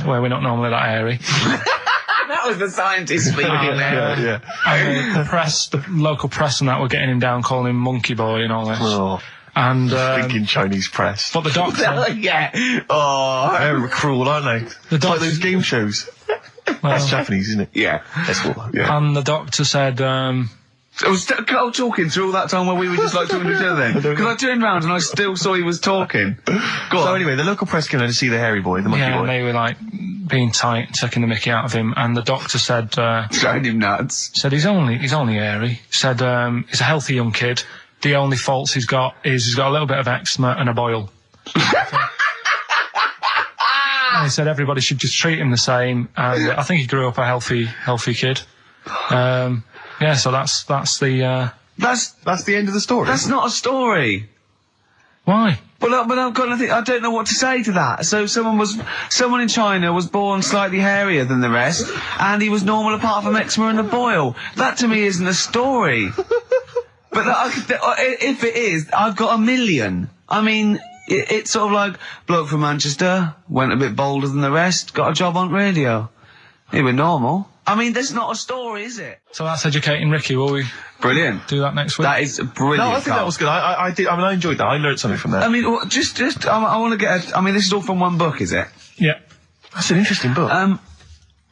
where we're not normally that hairy. That was the scientist speaking there. Yeah. And the local press and that were getting him down, calling him Monkey Boy and all this. Oh, And thinking Chinese press. but the doctor, Yeah. Oh. They're cruel, aren't they? The It's like doctor- those game shows. That's Japanese, isn't it? Yeah. That's what. Yeah. and the doctor said, I was talking through all that time while we were just like talking to each other then. Because I turned round and I still saw he was talking. Go So on. anyway, the local press came in to see the hairy boy, the monkey yeah, boy. and they were like being tight, taking the mickey out of him. And the doctor said, Showing him nuts. he's only hairy. Said he's a healthy young kid. The only faults he's got is he's got a little bit of eczema and a boil. And he said everybody should just treat him the same. And I think he grew up a healthy kid. Yeah, so that's the That's the end of the story. That's not a story. why. But I've got nothing. I don't know what to say to that. So someone in China was born slightly hairier than the rest, and he was normal apart from eczema and a boil. That to me isn't a story. But if it is, I've got a million. I mean, it's sort of like bloke from Manchester went a bit bolder than the rest, got a job on radio. He was normal. I mean, that's not a story, is it? So that's educating Ricky. Will we Brilliant. do that next week? That is brilliant. No, I think Carl. that was good. I did. I mean, I enjoyed that. I learned something from that. I mean, I want to get. I mean, this is all from one book, is it? Yeah. That's an interesting book.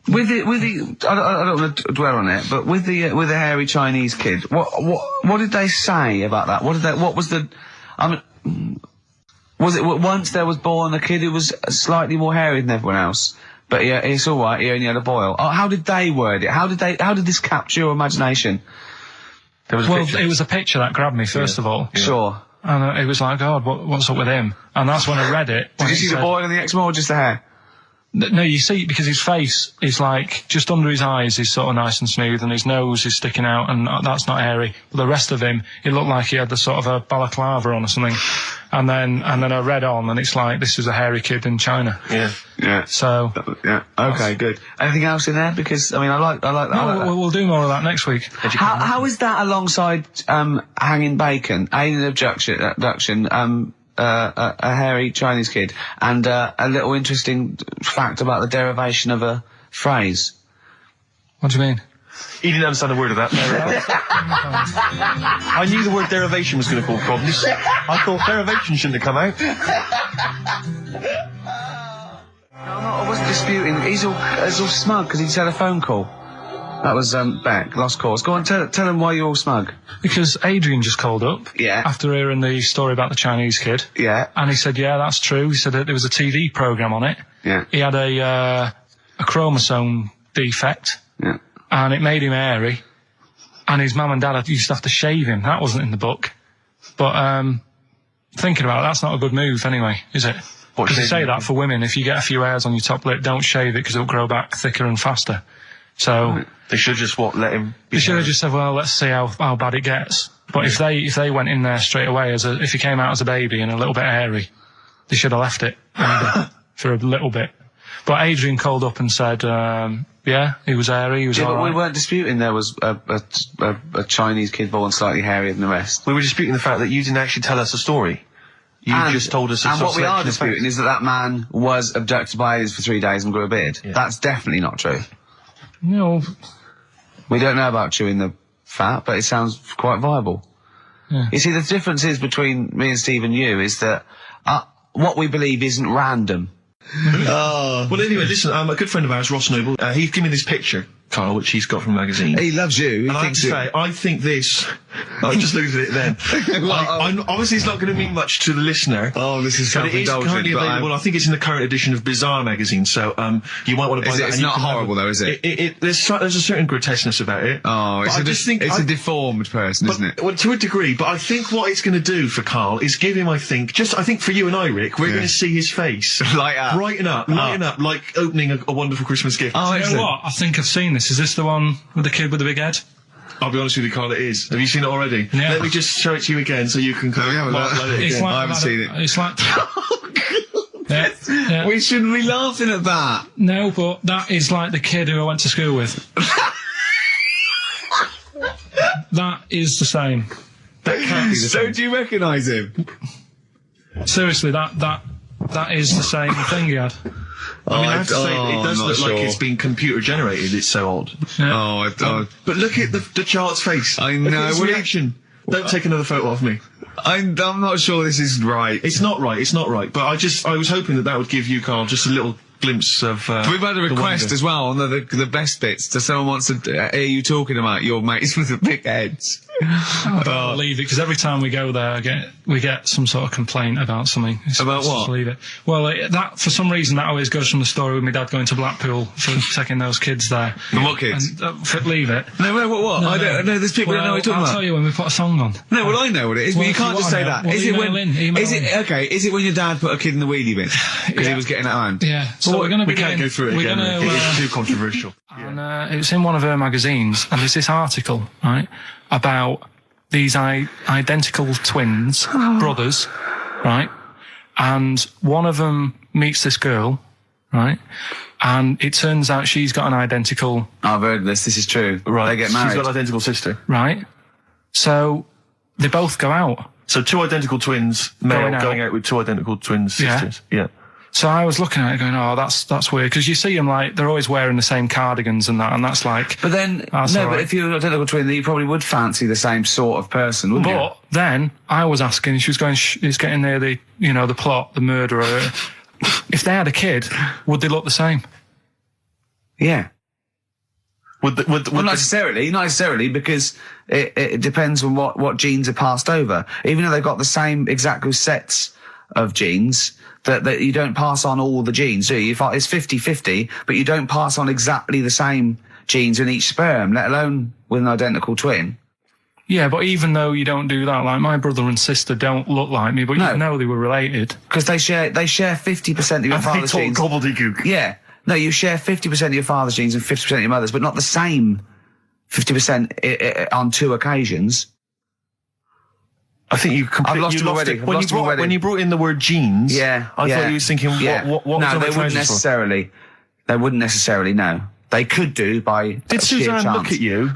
With the, I don't want to dwell on it, but with the hairy Chinese kid, what did they say about that? What was the, I mean, was it once there was born a kid who was slightly more hairy than everyone else? But yeah, it's all right. He only had a boil. Oh, how did they word it? How did this capture your imagination? There was a Well, picture. it was a picture that grabbed me first of all. Sure. And it was like, God, what's up with him? And that's when I read it. Did you see the boil and the eczema or just the hair? No, you see, because his face is like, just under his eyes is sort of nice and smooth, and his nose is sticking out, and that's not hairy. But the rest of him, it looked like he had the sort of a balaclava on or something. And then I read on, and it's like, this is a hairy kid in China. Yeah. Yeah. So, Yeah. Okay. Good. Anything else in there? Because I mean, I like that. no, we'll do more of that next week. How is that alongside hanging bacon, alien abduction, a hairy Chinese kid, and a little interesting fact about the derivation of a phrase? What do you mean? He didn't understand a word of that. I knew the word derivation was going to cause problems. I thought derivation shouldn't have come out. I wasn't disputing. He's all smug because he just had a phone call. That was Beck, lost cause. Go on, tell him why you're all smug. Because Adrian just called up. Yeah. After hearing the story about the Chinese kid. Yeah. And he said, yeah, that's true. He said that there was a TV programme on it. Yeah. He had a chromosome defect. Yeah. And it made him hairy. And his mum and dad used to have to shave him. That wasn't in the book. But thinking about it, that's not a good move anyway, is it? Because they say that for women, if you get a few hairs on your top lip, don't shave it because it'll grow back thicker and faster. So They should just let him. they should have just said, well, let's see how bad it gets. But if they went in there straight away if he came out as a baby and a little bit hairy, they should have left it. for a little bit. But Adrian called up and said, yeah, he was hairy, he was all but right. we weren't disputing there was a Chinese kid born slightly hairier than the rest. We were disputing the fact that you didn't actually tell us a story. You just told us a And sort what of we are selection of disputing facts. is that man was abducted by aliens for 3 days and grew a beard. Yeah. That's definitely not true. You know, We don't know about chewing the fat, but it sounds quite viable. Yeah. You see, the difference is between me and Steve and you is that what we believe isn't random. Well, anyway, listen, a good friend of ours, Ross Noble, he's given me this picture, Carl, which he's got from a magazine. He loves you. He And I have to say, I think this... I just looked at it then. Obviously, it's not going to mean much to the listener. Oh, this is But it is self-indulgent. currently available. I think it's in the current edition of Bizarre magazine, so you might want to buy that. It's and you not can have horrible, though, is it? There's a certain grotesqueness about it. Oh, But I just think it's a deformed person, isn't it? Well, to a degree, but I think what it's going to do for Carl is give him, I think for you and I, Rick, we're going to see his face. Light up. Lighten up, like opening a wonderful Christmas gift. Oh, you know what? I think I've seen this. Is this the one with the kid with the big head? I'll be honest with you, Carl, it is. Have you seen it already? Yeah. Let me just show it to you again so you can have a look. It's like I haven't seen it. It's like... yeah, yeah. We shouldn't be laughing at that. No, but that is like the kid who I went to school with. That is the same. That can't be the So same. do you recognise him? Seriously, that is the same thing he had. I mean, I have to say, it does I'm look not like sure. it's been computer generated. It's so odd. Yeah. But look at the child's face. I Look know, at his what do you- reaction. Don't take another photo of me. I'm not sure this is right. It's not right. It's not right. But I was hoping that would give you, Carl, just a little glimpse of. We've had a request as well on the best bits. So someone wants to hear you talking about your mates with the big heads. I don't believe it, because every time we go there, we get some sort of complaint about something. About Just what? Leave it. Well, that for some reason that always goes from the story with my dad going to Blackpool for taking those kids there. The what kids? And, leave it. No, what? No, I don't know. There's people who don't know what you're talking I'll about. tell you when we put a song on. No, well, I know what it is, Well, but you if can't you just say wanna that. know, well, Is it email when? in. Is it okay? Is it when your dad put a kid in the wheelie bin because he was getting out of hand? Yeah. So we're going to be We can't go through it again. Gonna, Rick. It's too controversial. And it's in one of her magazines, and there's this article, right, about these identical twins, brothers, right, and one of them meets this girl, right, and it turns out she's got an identical, I've heard this. This is true. Right. They get married. She's got an identical sister. right, so they both go out. So two identical twins, male, Going going out. out with two identical twins Yeah. sisters. Yeah. So I was looking at it going, oh, that's weird, because you see them, like, they're always wearing the same cardigans and that's like... But then, That's no, all but right. if you're an identical twin, then you probably would fancy the same sort of person, wouldn't you? But then I was asking, she was going, it's getting near the, the plot, the murderer. If they had a kid, would they look the same? Yeah. Would Well, not necessarily, because it depends on what genes are passed over. Even though they've got the same exact sets of genes, that you don't pass on all the genes, do you? It's 50-50, but you don't pass on exactly the same genes in each sperm, let alone with an identical twin. Yeah, but even though you don't do that, like my brother and sister don't look like me, but No. you know they were related. Because they share 50% of your father's they genes. talk gobbledygook. Yeah. No, you share 50% of your father's genes and 50% of your mother's, but not the same 50% on two occasions. I think you completely lost him already. it. I've lost him already. When you brought in the word genes, Yeah. I thought you was thinking, what was No, on they the wouldn't trousers for? necessarily. They wouldn't necessarily, no. They could do by Did sheer Suzanne chance. look at you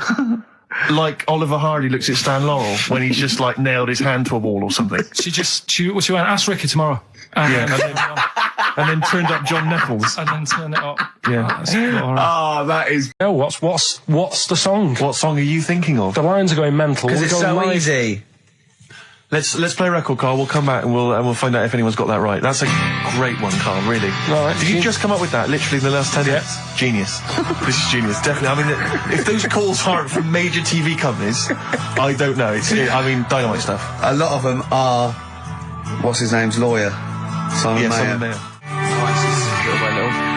like Oliver Hardy looks at Stan Laurel when he's just like nailed his hand to a wall or something? She went, ask Ricky tomorrow. And, And then turned up John Nettles. and then turn it up. Yeah. That's all right. Oh, that is... No, what's the song? What song are you thinking of? The lines are going mental. Because We're it's going so live. easy. Let's play a record, Carl. We'll come back and we'll find out if anyone's got that right. That's a great one, Carl. Really. Right. Did you just come up with that? Literally in the last 10 minutes. Genius. This is genius. Definitely. I mean, if those calls aren't from major TV companies, I don't know. Dynamite stuff. A lot of them are... What's his name's lawyer? Simon Mayer. Simon Mayer.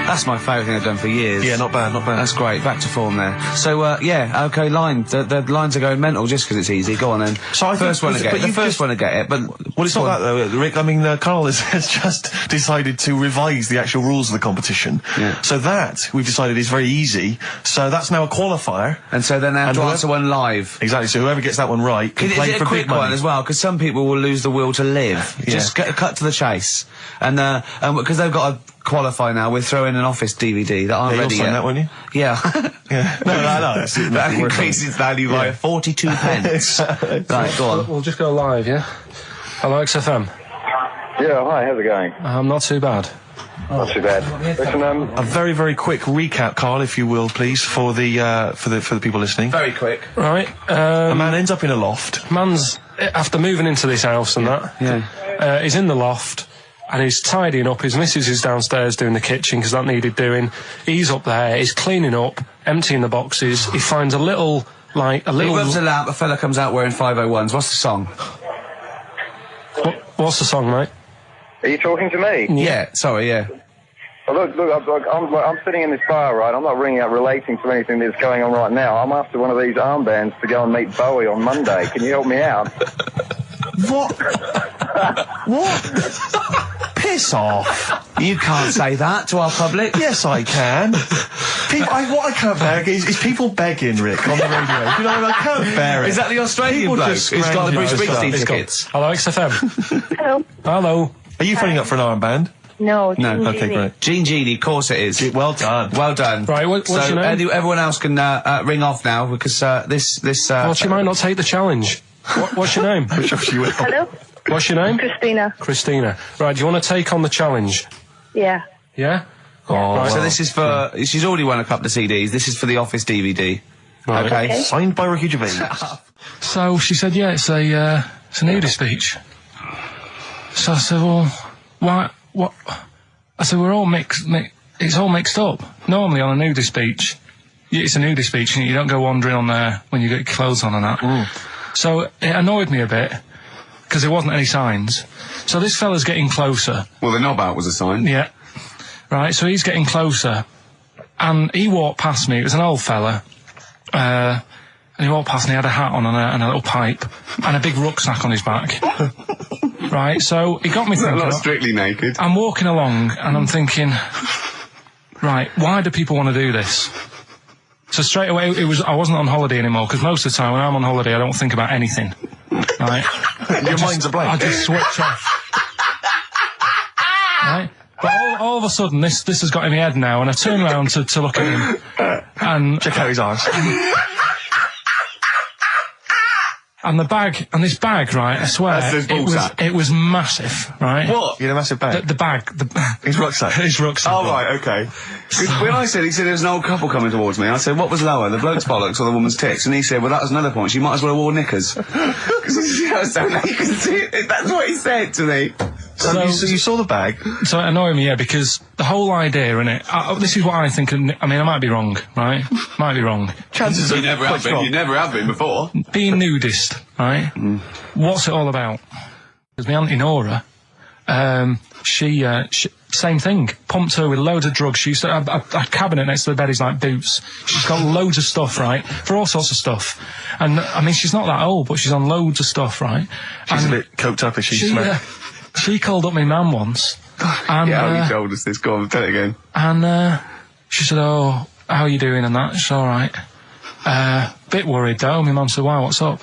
That's my favourite thing I've done for years. Yeah, not bad, not bad. That's great. Back to form there. So, okay, line. The lines are going mental just because it's easy. Go on then. So I think- first one to get but it. The you've first just- one to get it, but... Well, it's not that though, Rick. I mean, Carl has just decided to revise the actual rules of the competition. Yeah. So that, we've decided, is very easy. So that's now a qualifier. And so then they have And to whoever- answer one live. Exactly. So whoever gets that one right can Is play it for a quick big money. one as well? Because some people will lose the will to live. Yeah. Just cut to the chase. And because they've got qualify now. We're throwing an Office DVD that aren't You'll ready sign yet. that, won't you? Yeah. Yeah. No. That increases value by 42 pence. Right, go on. We'll just go live, yeah? Hello, XFM. Yeah, hi, how's it going? Not too bad. Not too bad. Listen, A very, very quick recap, Carl, if you will, please, for the people listening. Very quick. Right. A man ends up in a loft. Man's, after moving into this house and he's in the loft and he's tidying up. His missus is downstairs doing the kitchen because that needed doing. He's up there, he's cleaning up, emptying the boxes. He finds a little... He rubs a lamp, a fella comes out wearing 501s. What's the song? What's the song, mate? are you talking to me? Yeah, sorry, yeah. Well, look, I'm sitting in this bar, right? I'm not ringing up relating to anything that's going on right now. I'm after one of these armbands to go and meet Bowie on Monday. Can you help me out? What? What? Piss off. You can't say that to our public. Yes, I can. What I can't bear is people begging, Rick, on the radio. You know, I can't bear it. Is that the Australian People bloke just who's got the Bruce scrounging Springsteen over tickets? Hello, XFM. Hello. Hello. Are you phoning up for an armband? No. No. Okay, great. Gene Genie, of course it is. Well done. Well done. Right, what's so your name? Everyone else can ring off now because this. Well, she might not take the challenge. What's your name? Hello. What's your name? Christina. Christina. Right, do you want to take on the challenge? Yeah. Yeah? Oh, Right. So this is for. She's already won a couple of CDs. This is for the Office DVD. Right. Okay. Signed by Ricky Gervais. So she said, yeah, it's a nudist beach. So I said, well, why, what? I said, we're all it's all mixed up. Normally on a nudist beach, it's a nudist beach and you don't go wandering on there when you get your clothes on and that. So it annoyed me a bit, because there wasn't any signs. So this fella's getting closer. Well, the knob out was a sign. Yeah. Right, so he's getting closer. And he walked past me, it was an old fella. And he walked past and he had a hat on and a little pipe and a big rucksack on his back. Right, so he got me thinking. Not strictly naked. I'm walking along and I'm thinking, right, why do people want to do this? So straight away, I wasn't on holiday anymore, because most of the time when I'm on holiday, I don't think about anything. Right? Your mind's a blank. I just switch off. Right? But all of a sudden, this has got in my head now, and I turn around to look at him, and Check out his arse. and this bag, right? I swear, That's his ball sack. it was massive, right? What? You had a massive bag? The bag, His rucksack. his rucksack. Oh, right, okay. 'Cause when he said there was an old couple coming towards me, I said, what was lower, the bloke's bollocks or the woman's tits? And he said, well, that was another point. She might as well have worn knickers. Because I was so naked. That's what he said to me. So you saw the bag. So it annoyed me, yeah, because the whole idea in it, this is what I think, I mean, I might be wrong, right? Might be wrong. Chances are You never have been. You never have been before. Being nudist, right? What's it all about? Because my auntie Nora, she same thing, pumped her with loads of drugs. She used to have a cabinet next to the bed is like boots. She's got loads of stuff, right? For all sorts of stuff. And, I mean, she's not that old, but she's on loads of stuff, right? She's and a bit coked up as she smelled. she called up my mum once. And, Yeah, you told us this. Go on, tell it again. and she said, oh, how are you doing and that? She's all right. Bit worried though. My mum said, why, what's up?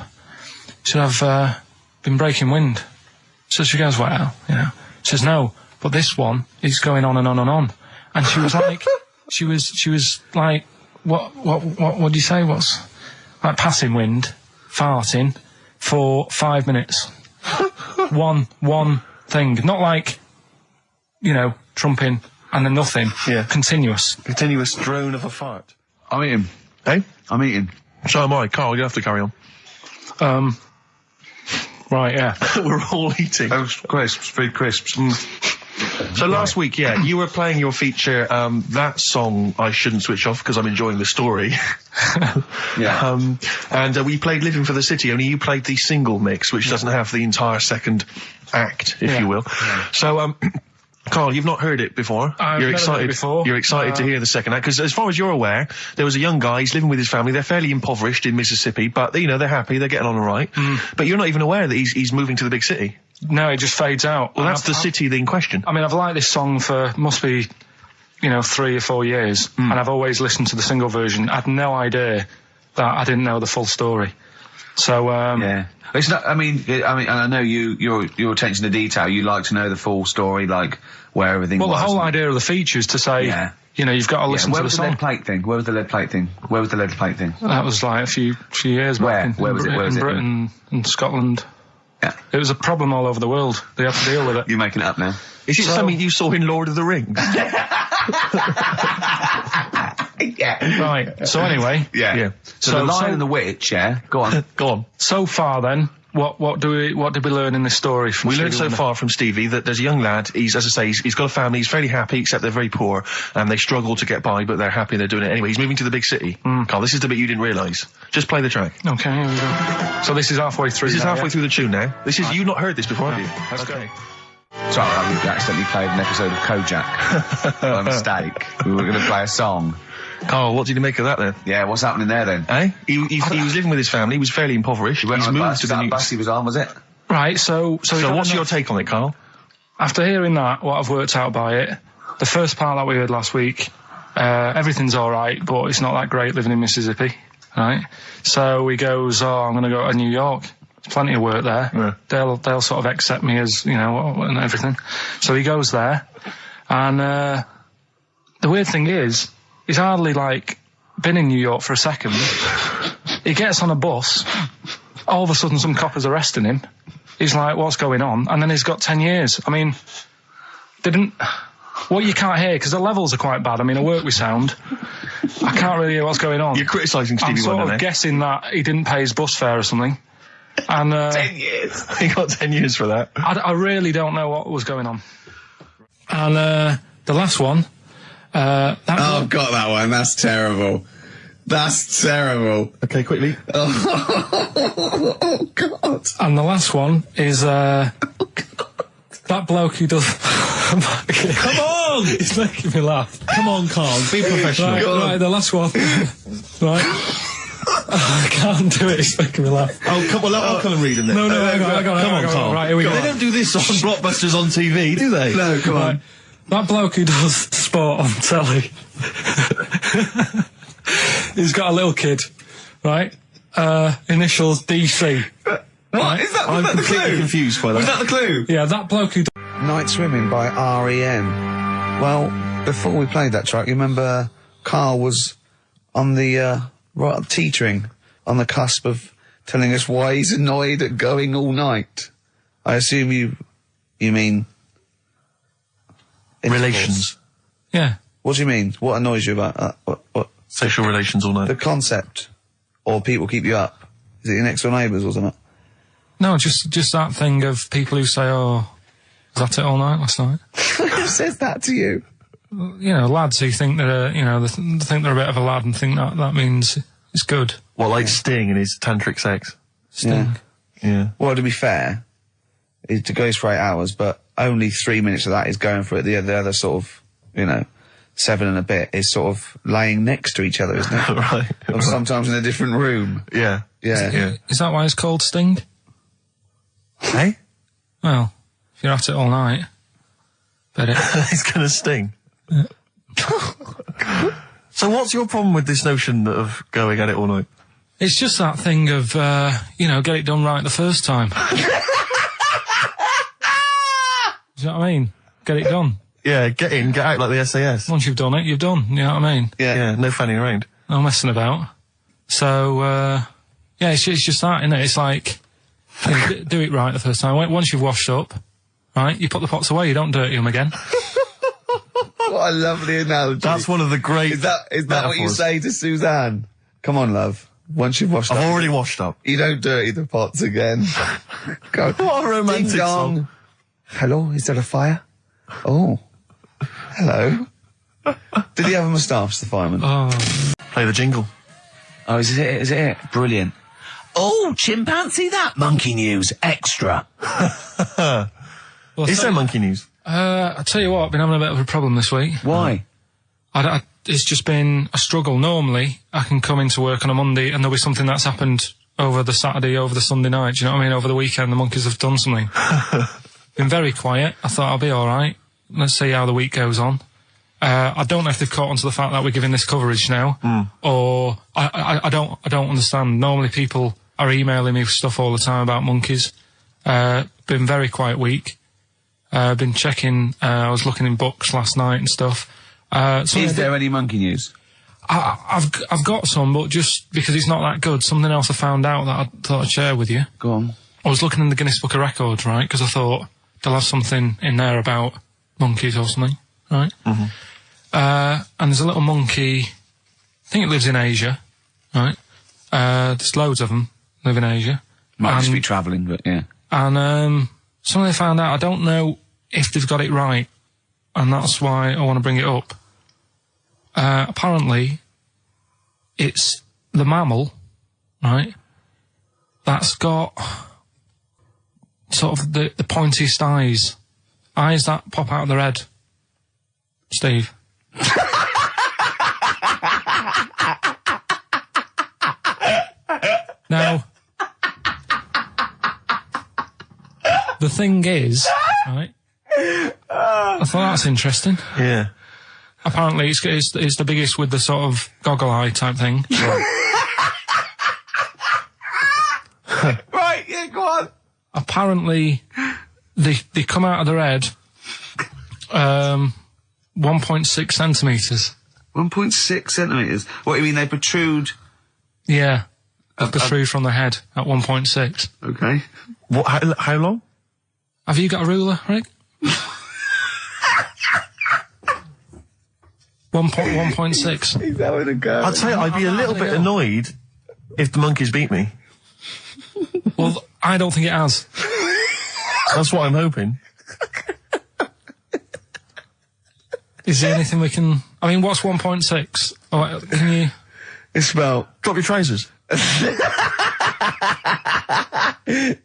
She said, I've been breaking wind. So she goes, well, you know. She says, no, but this one is going on and on and on. And she was like, she was like, what do you say? What's like passing wind, farting for 5 minutes. one thing, not like, you know, trumping and then nothing. Yeah. Continuous. Continuous drone of a fart. I'm eating. Hey? I'm eating. So am I. Carl, you have to carry on. Right, yeah. We're all eating. Those crisps, food crisps. So last week, yeah, you were playing your feature, that song I shouldn't switch off because I'm enjoying the story. Yeah. And we played Living for the City, only you played the single mix, which doesn't have the entire second act, if you will. Yeah. So, Carl, you've not heard it before. I've never heard it before. You're excited to hear the second act, because as far as you're aware, there was a young guy, he's living with his family, they're fairly impoverished in Mississippi, but, you know, they're happy, they're getting on all right. But you're not even aware that he's moving to the big city. No, it just fades out. Well, that's the city in question. I mean, I've liked this song for, must be, 3 or 4 years, and I've always listened to the single version. I had no idea that I didn't know the full story. So, Yeah. It's not, I mean, and I know your attention to detail, you like to know the full story, like, where everything was. well, the whole idea of the feature is to say, you know, you've got to listen to the song. Where was the lead plate thing? Where was the lead plate thing? That was like a few years back. Where was it? In Britain and Scotland. Yeah. It was a problem all over the world. They had to deal with it. You're making it up now. Is it something you saw in Lord of the Rings? Yeah. Right. So anyway. Yeah. So the Lion and the Witch, go on. Go on. So far then, what did we learn in this story from We Stevie learned so Wonder? far from Stevie that there's a young lad, he's, as I say, he's got a family, he's fairly happy, except they're very poor, and they struggle to get by, but they're happy and they're doing it anyway. He's moving to the big city. Carl, this is the bit you didn't realise. Just play the track. Okay, here we go. So this is halfway through. This is now, halfway through the tune now. This is, you've not heard this before, have you? Let's Okay. Sorry, I accidentally played an episode of Kojak. By mistake. We were going to play a song. Carl, what did you make of that then? Yeah, what's happening there then? Eh? He was living with his family, he was fairly impoverished. He went He's on a moved bus, to that the new... bus he was on, was it? Right, so what's your take on it, Carl? After hearing that, what I've worked out by it, the first part that we heard last week, everything's all right, but it's not that great living in Mississippi, right? So he goes, I'm going to go to New York. There's plenty of work there. Yeah. They'll sort of accept me as, you know, and everything. So he goes there, and the weird thing is, he's hardly, like, been in New York for a second. He gets on a bus, all of a sudden some coppers arresting him. He's like, what's going on? And then he's got 10 years. I mean, what you can't hear, because the levels are quite bad. I mean, I work with sound. I can't really hear what's going on. You're criticising I'm Stevie sort Wonder of now. guessing that he didn't pay his bus fare or something. And 10 years. He got 10 years for that. I really don't know what was going on. And the last one... I've got that one. That's terrible. That's terrible. Okay, quickly. Oh, God. And the last one is that bloke who does... Come on! He's making me laugh. Come on, Carl, be professional. Right, the last one. Right. I can't do it, it's making me laugh. Oh, come on, I'll come and read them then. No, hang on, Come on, Carl. Right, here we go. They don't do this on Blockbusters on TV, do they? No, come on. Right. That bloke who does sport on telly, he's got a little kid, right? Initials DC. What? Is that, was I'm that the completely clue? confused by that. Was that the clue? Yeah, that bloke who... Night Swimming by R.E.M. Well, before we played that track, you remember Carl was on the, right, teetering on the cusp of telling us why he's annoyed at going all night. I assume you mean... intervals. Relations. Yeah. What do you mean? What annoys you about that? What? Sexual relations all night. The concept? Or people keep you up? Is it your next door neighbours or something? No, just that thing of people who say, oh, was that it all night last night? Who says that to you? You know, lads who think they're, you know, they think they're a bit of a lad and think that means it's good. Well, like Sting and his tantric sex. Sting. Yeah. Well, to be fair, it goes for 8 hours, but only 3 minutes of that is going for it. The other sort of, you know, 7 and a bit is sort of laying next to each other, isn't it? Right. Or sometimes in a different room. Yeah. Yeah. Is that why it's called Sting? Hey? Well, if you're at it all night, bet it. It's gonna sting. So what's your problem with this notion of going at it all night? It's just that thing of, you know, get it done right the first time. Do you know what I mean? Get it done. Yeah, get in, get out like the SAS. Once you've done it, you've done. You know what I mean? Yeah, no fanning around. No messing about. So, yeah, it's just that, isn't it? It's like, you know, do it right the first time. Once you've washed up, right, you put the pots away, you don't dirty them again. What a lovely analogy. That's one of the great Is that what you metaphors. say to Suzanne? Come on, love. Once you've washed up, I've already washed up. you don't dirty the pots again. Go. What a romantic Ding dong. song. Hello, is there a fire? Oh. Hello. Did he have a moustache, the fireman? Oh. Play the jingle. Oh, is it? Is it? Brilliant. Oh, chimpanzee that monkey news extra. Well, Is there monkey news? I tell you what, I've been having a bit of a problem this week. Why? It's just been a struggle. Normally, I can come into work on a Monday and there'll be something that's happened over the Saturday, over the Sunday night. Do you know what I mean? Over the weekend, the monkeys have done something. Been very quiet. I thought I'll be all right. Let's see how the week goes on. I don't know if they've caught on to the fact that we're giving this coverage now, or I don't understand. Normally, people are emailing me stuff all the time about monkeys. Been very quiet week. Been checking, I was looking in books last night and stuff. Is there any monkey news? I've got some, but just because it's not that good, something else I found out that I thought I'd share with you. Go on. I was looking in the Guinness Book of Records, right, because I thought they'll have something in there about monkeys or something, right? Mm-hmm. And there's a little monkey, I think it lives in Asia, right? There's loads of them live in Asia. Might just be travelling, but yeah. And something they found out, I don't know if they've got it right, and that's why I want to bring it up. Apparently, it's the mammal, right, that's got sort of the pointiest eyes that pop out of their head. Steve. Now, the thing is, right, I thought that's interesting. Yeah. Apparently it's the biggest with the sort of goggle eye type thing. Right, yeah, go on. Apparently they come out of their head 1.6 centimetres. 1.6 centimetres? What, you mean they protrude? Yeah. They protrude from the head at 1.6. Okay. What? How long? Have you got a ruler, Rick? 1.6. He's having a go. I'd say I'd be a little bit annoyed if the monkeys beat me. Well, I don't think it has. That's what I'm hoping. Is there anything we can... I mean, what's 1.6? Oh, can you... It's about... Drop your trousers.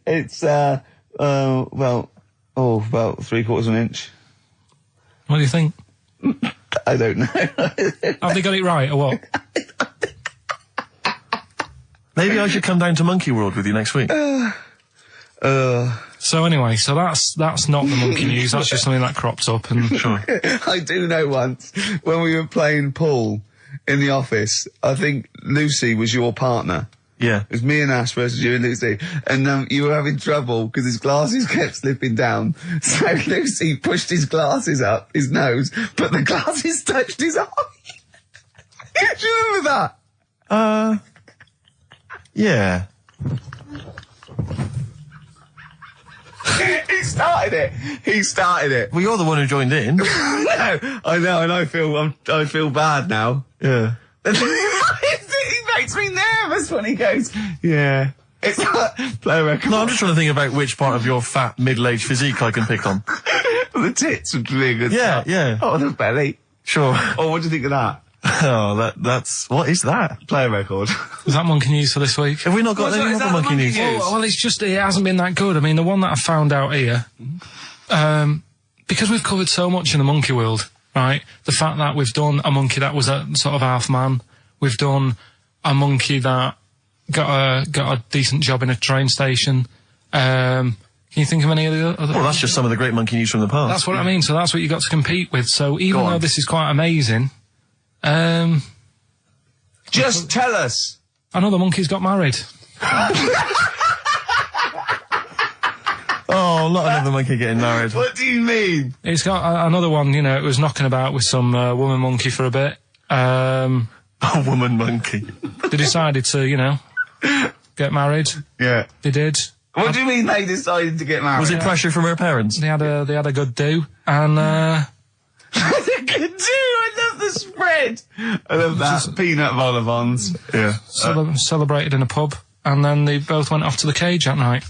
It's, about 3/4 of an inch. What do you think? I don't know. Have they got it right, or what? Maybe I should come down to Monkey World with you next week. So anyway, so that's not the monkey news, that's just something that cropped up and... Sure. I do know once, when we were playing pool in the office, I think Lucy was your partner. Yeah. It was me and Ash versus you and Lucy. And you were having trouble because his glasses kept slipping down. So Lucy pushed his glasses up his nose, but the glasses touched his eye. Do you remember that? Yeah. He started it. Well, you're the one who joined in. No, I know, and I feel bad now. Yeah. He makes me nervous when he goes, yeah. It's like, play a record. No, I'm just trying to think about which part of your fat, middle-aged physique I can pick on. The tits would be good. Yeah, yeah. Oh, the belly. Sure. Oh, what do you think of that? Oh, that's... What is that? Play a record. Is that monkey news for this week? Have we not got any other monkey news? Well, it's just, it hasn't been that good. I mean, the one that I found out here, because we've covered so much in the monkey world, right? The fact that we've done a monkey that was a sort of half man, we've done a monkey that got a decent job in a train station. Can you think of any of the other? Well, that's just some of the great monkey news from the past. That's what I mean. So that's what you got to compete with. So even though this is quite amazing, just tell us. Another monkey's got married. Oh, not another monkey getting married. What do you mean? It's got another one. You know, it was knocking about with some woman monkey for a bit. A woman monkey. They decided to, you know, get married. Yeah. They did. What do you mean they decided to get married? Was it pressure from her parents? They had a good do, and good do. I love the spread. I love that. Peanut vol-au-vents. Yeah. Celebrated in a pub, and then they both went off to the cage that night.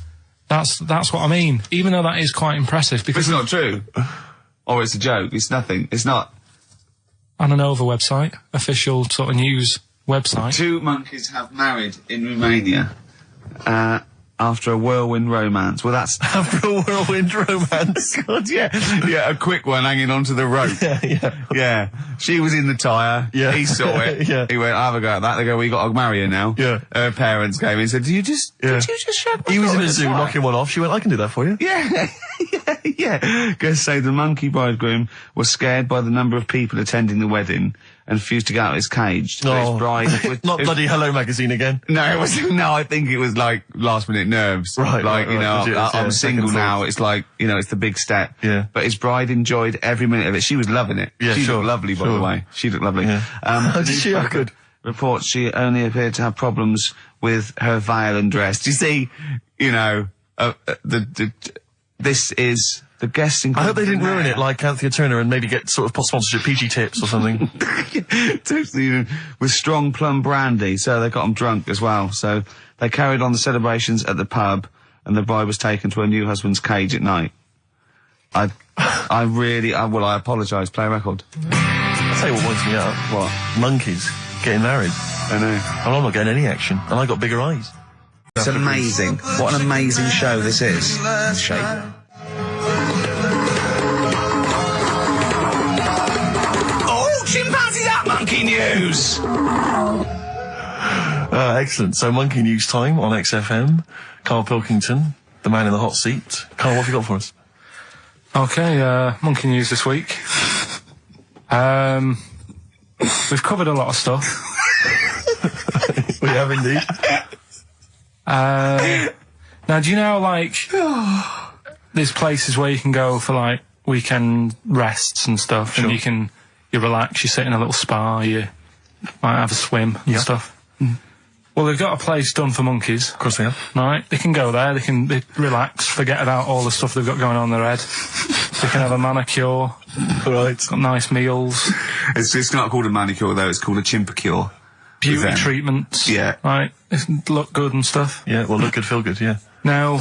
That's what I mean. Even though that is quite impressive, because it's not true. Or it's a joke. It's nothing. It's not. On an Nova website, official sort of news website. 2 monkeys have married in Romania. After a whirlwind romance. Well, that's... After a whirlwind romance? God, yeah. Yeah, a quick one hanging onto the rope. Yeah. She was in the tyre. Yeah. He saw it. Yeah. He went, I'll have a go at that. They go, well, you got to marry her now. Yeah. Her parents came in and said, did you just shove my He was in daughter a zoo tyre?" knocking one off. She went, I can do that for you. Yeah. Yeah. Guests say the monkey bridegroom was scared by the number of people attending the wedding and refused to get out of his cage. But his bride Not bloody Hello Magazine again. No, it wasn't. No, I think it was like last minute nerves. Right, like, right, you know, right. I'm single Second now. thoughts. It's like, you know, it's the big step. Yeah. But his bride enjoyed every minute of it. She was loving it. Yeah, she sure, looked lovely, by sure. the way. She looked lovely. Yeah. Did she? Oh, good. Reports she only appeared to have problems with her veil and dress. Do you see, you know, this is the guest I hope they didn't included ruin there. it like Anthea Turner and maybe get sort of sponsorship PG tips or something. Totally, with strong plum brandy, so they got them drunk as well. So they carried on the celebrations at the pub, and the bride was taken to her new husband's cage at night. I apologise, play a record. I'll tell you what winds me up. What? Monkeys getting married. I know. And I'm not getting any action. And I got bigger eyes. It's amazing. What an amazing show this is. Shape. Oh, chimpanzee that monkey news! Excellent. So monkey news time on XFM. Karl Pilkington, the man in the hot seat. Karl, what have you got for us? Okay, monkey news this week. We've covered a lot of stuff. We have indeed. Now, do you know, like, there's places where you can go for, like, weekend rests and stuff, Sure. and you relax, you sit in a little spa, you might have a swim and stuff. Well, they've got a place done for monkeys. Of course we have. Right, they can go there, they relax, forget about all the stuff they've got going on in their head. They can have a manicure, Right. got nice meals, It's not called a manicure though. It's called a chimpacure. beauty them. treatments. Yeah. Right, they look good and stuff. Yeah, well, look good, feel good, yeah. Now,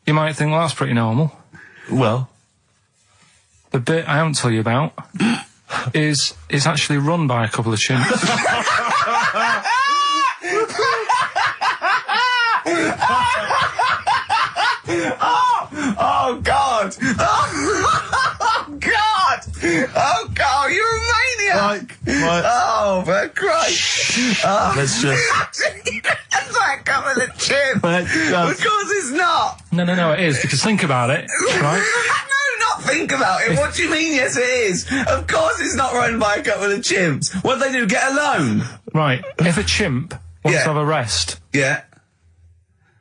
you might think, well, that's pretty normal. Well, The bit I haven't told you about is it's actually run by a couple of chimps. Oh God! Oh God! Oh God! You're a maniac! right. Oh, for Christ! Oh. Let's just... It's like coming a chimp. Right, Of course it's not. No, it is, because think about it, right? No, not think about it. What do you mean? Yes, it is. Of course, it's not run by a couple of chimps. What do they do? Get a loan? Right, if a chimp wants Yeah. to have a rest, Yeah.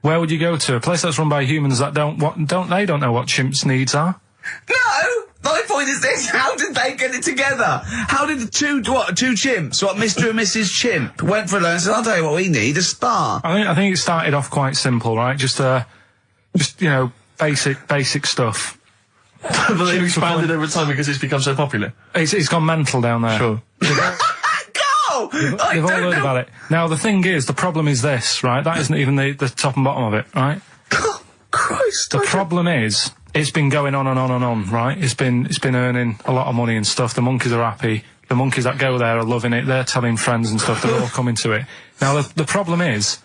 where would you go to? A place that's run by humans that don't know what chimps' needs are? No. My point is this: how did they get it together? How did the two chimps, Mr. and Mrs. Chimp, went for a loan and said, "I'll tell you what we need: a spa." I think it started off quite simple, right? Just you know, basic stuff. But they've expanded over time because it's become so popular. It's gone mental down there. Sure. Go! I They've all don't heard know. about it. Now, the thing is, the problem is this, right? That isn't even the top and bottom of it, right? Oh, Christ! The problem is, it's been going on and on and on, right? It's been earning a lot of money and stuff. The monkeys are happy. The monkeys that go there are loving it. They're telling friends and stuff. They're all coming to it. Now, the problem is,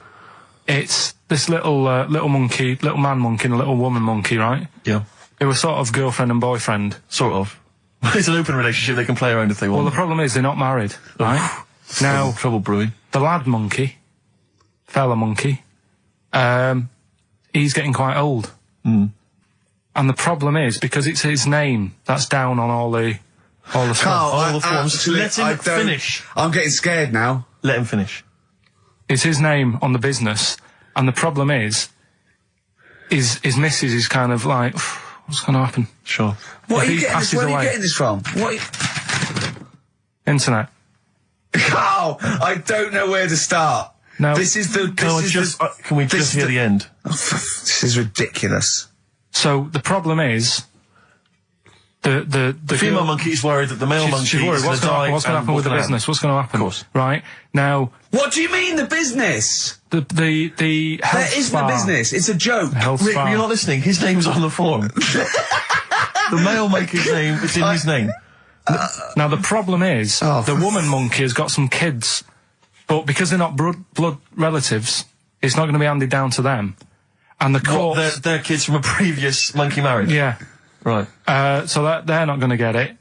it's this little monkey, little man monkey and a little woman monkey, right? Yeah. Who were sort of girlfriend and boyfriend. Sort of. It's an open relationship. They can play around if they Well, want. the problem is they're not married, right? Now, Trouble brewing. the lad monkey, fella monkey, he's getting quite old. And the problem is, because it's his name that's down on all the stuff. Carl, All the forms. actually, Let him I don't- finish. I'm getting scared now. Let him finish. It's his name on the business, and the problem is his missus is kind of like, what's going to happen? Sure. What If are you he getting passes this? Where are you away. getting this from? Internet. Carl, I don't know where to start. No. This is the. Can we this just is hear the- the end? This is ridiculous. So the problem is, the Female girl- monkey is worried that the male monkey she's worried. is What's going to die. going to happen with the business? What's going to happen? Of course. Right now, What do you mean the business? the health There isn't a spa- business. It's a joke. Health Rick, spa. you're not listening. His name's on the form. The male monkey's name is in his name. Now the problem is, the woman monkey has got some kids, but because they're not blood relatives, it's not going to be handed down to them. And the What, courts, they're kids from a previous monkey marriage. yeah, Right. so that they're not going to get it.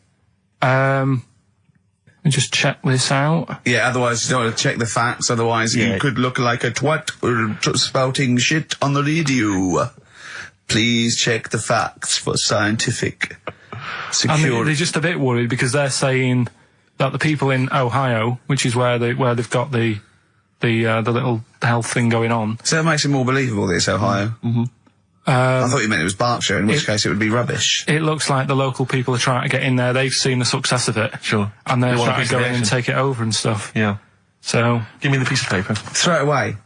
Let me just check this out. Yeah, otherwise you don't want to check the facts, otherwise Yeah. you could look like a twat spouting shit on the radio. Please check the facts for scientific And security. they're just a bit worried because they're saying that the people in Ohio, which is where they've got the little health thing going on. So that makes it more believable that it's Ohio. Mm-hmm. I thought you meant it was Berkshire, in which case it would be rubbish. It looks like the local people are trying to get in there. They've seen the success of it. Sure. And they're They want a trying piece to of go in and action. take it over and stuff. Yeah. So, Give me the piece of paper. Throw it away.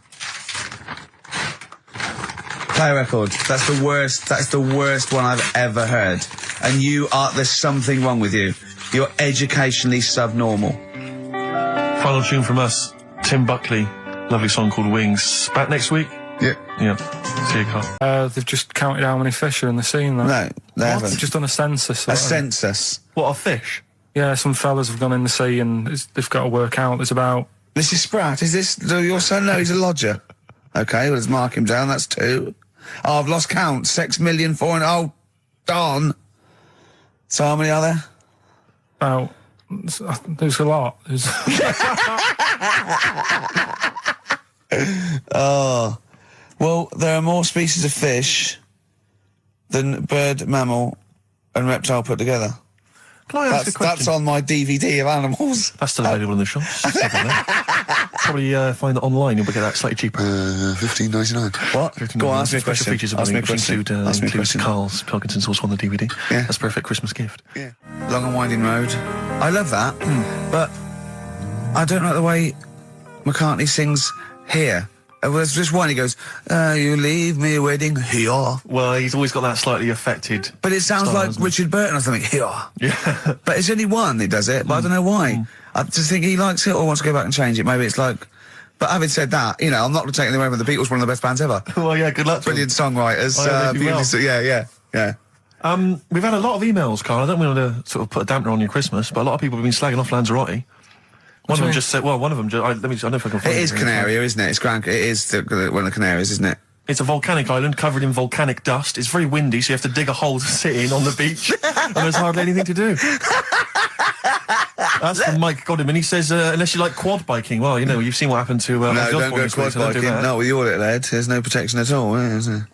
Play a record. That's the worst one I've ever heard. And there's something wrong with you. You're educationally subnormal. Final tune from us, Tim Buckley. Lovely song called Wings. Back next week? Yeah. Yeah. See you, Carl. they've just counted how many fish are in the sea and that. No, they They've haven't. just done a census. A census. What, a fish? Yeah, some fellas have gone in the sea and they've got to work out. There's about... Mrs. Spratt, is this your son? No, he's a lodger. Okay, well, let's mark him down. That's 2. Oh, I've lost count. 6 million, 4 and... Oh, darn. So how many are there? About... There's a lot. Oh. Well, there are more species of fish than bird, mammal and reptile put together. Can I ask a question? That's on my DVD of animals. That's still available in the shops. Stuff like that. Probably find that online. You'll get that slightly cheaper. $15.99. What? Go on, ask me a Special question. features of Ask me a which question. Ask me a includes question. Karl Pilkington's also on the DVD. Yeah. That's a perfect Christmas gift. Yeah. Long and Winding Road. I love that, but I don't like the way McCartney sings here. There's just one, he goes, you leave me waiting here. Well, he's always got that slightly affected. But it sounds style, like doesn't it? Richard Burton or something, here. Yeah. But it's only one that does it, but I don't know why. I just think he likes it or wants to go back and change it. Maybe it's like... But having said that, you know, I'm not taking away from the Beatles, one of the best bands ever. Well, yeah, good luck to Brilliant songwriters. Oh, they do well. Yeah. We've had a lot of emails, Carl. I don't want to sort of put a dampener on your Christmas, but a lot of people have been slagging off Lanzarote. One of them just said, well, one of them, I don't know if I can find It is Canaria, isn't it? It's it is one of the Canaries, isn't it? It's a volcanic island covered in volcanic dust. It's very windy, so you have to dig a hole to sit in on the beach, and there's hardly anything to do. That's from Mike Godham, and he says, unless you like quad biking, well, you know, you've seen what happened to... No, Ozzy don't Osbourne go this week, quad so don't do biking. that. Not with your little head. There's no protection at all, is there?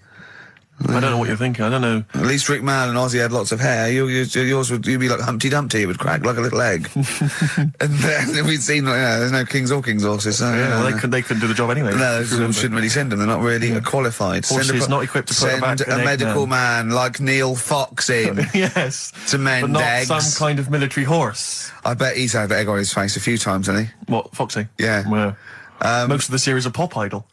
I don't know what you're thinking. I don't know. At least Rick Mann and Ozzy had lots of hair. Yours would be like Humpty Dumpty. It would crack like a little egg. And then we'd seen, there's no kings or kings horses. So, Yeah, well, they couldn't do the job anyway. No, if you remember. shouldn't really send them. They're not really qualified. Horses not equipped to put send back an a egg medical man. man like Neil Fox in Yes. to mend But not eggs. some kind of military horse. I bet he's had an egg on his face a few times, hasn't he? What, Foxy? Yeah. Well, most of the series are Pop Idol.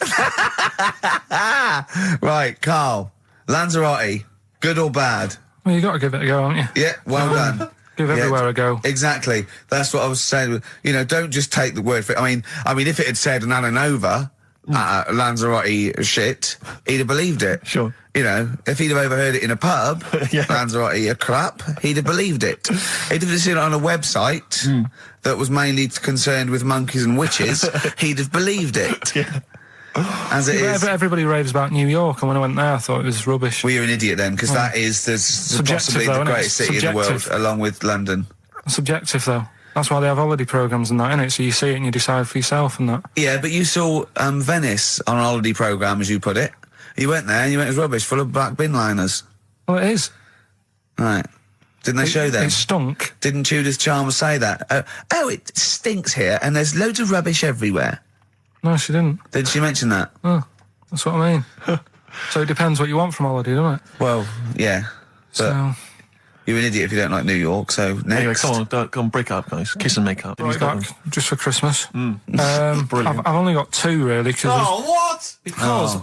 Right, Carl. Lanzarote, good or bad? Well, you got to give it a go, haven't you? Yeah, well done. Give everywhere a go. Exactly. That's what I was saying. You know, don't just take the word for it. I mean, if it had said Nananova, Lanzarote shit, he'd have believed it. Sure. You know, if he'd have overheard it in a pub, Yeah. Lanzarote a crap, he'd have believed it. He'd have seen it on a website that was mainly concerned with monkeys and witches, he'd have believed it. Yeah. As it is. Everybody raves about New York, and when I went there, I thought it was rubbish. Well, you're an idiot then, because that is possibly though, the isn't it? greatest city in the world, Subjective. along with London. Subjective, though. That's why they have holiday programmes and that, innit? So you see it and you decide for yourself and that. Yeah, but you saw Venice on a holiday programme, as you put it. You went there and you went, it was rubbish, full of black bin liners. Well, it is. Right. Didn't they show them? It stunk. Didn't Judith Chalmers say that? Oh, it stinks here and there's loads of rubbish everywhere. No, she didn't. Did she mention that? Oh, that's what I mean. So it depends what you want from holiday, doesn't it? Well, yeah. But So... you're an idiot if you don't like New York, so next. Anyway, come on, break up, guys. Kiss and make up. Right back, just for Christmas. Brilliant. I've only got 2 really, because what? I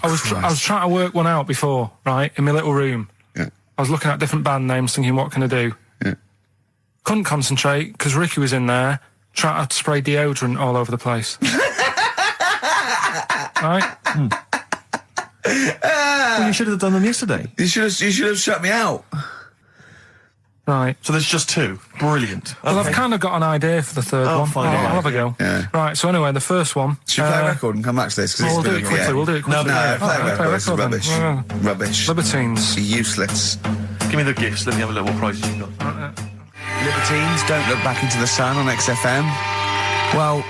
was trying to work one out before, right, in my little room. Yeah. I was looking at different band names, thinking, what can I do? Yeah. Couldn't concentrate because Ricky was in there trying to spray deodorant all over the place. Right? Well, you should have done them yesterday. You should have shut me out. Right. So there's just 2. Brilliant. Well, Okay. I've kind of got an idea for the third one. fine, I'll yeah. have a go. Yeah. Right, so anyway, the first one... Should we play a record and come back to this? 'Cause We'll it's do been it quickly, we'll do it quickly. No, play a record. This is then. rubbish. Yeah. Rubbish. Libertines. Useless. Give me the gifts. Let me have a look what prizes you've got. Libertines, Don't Look Back Into the Sun on XFM. Well,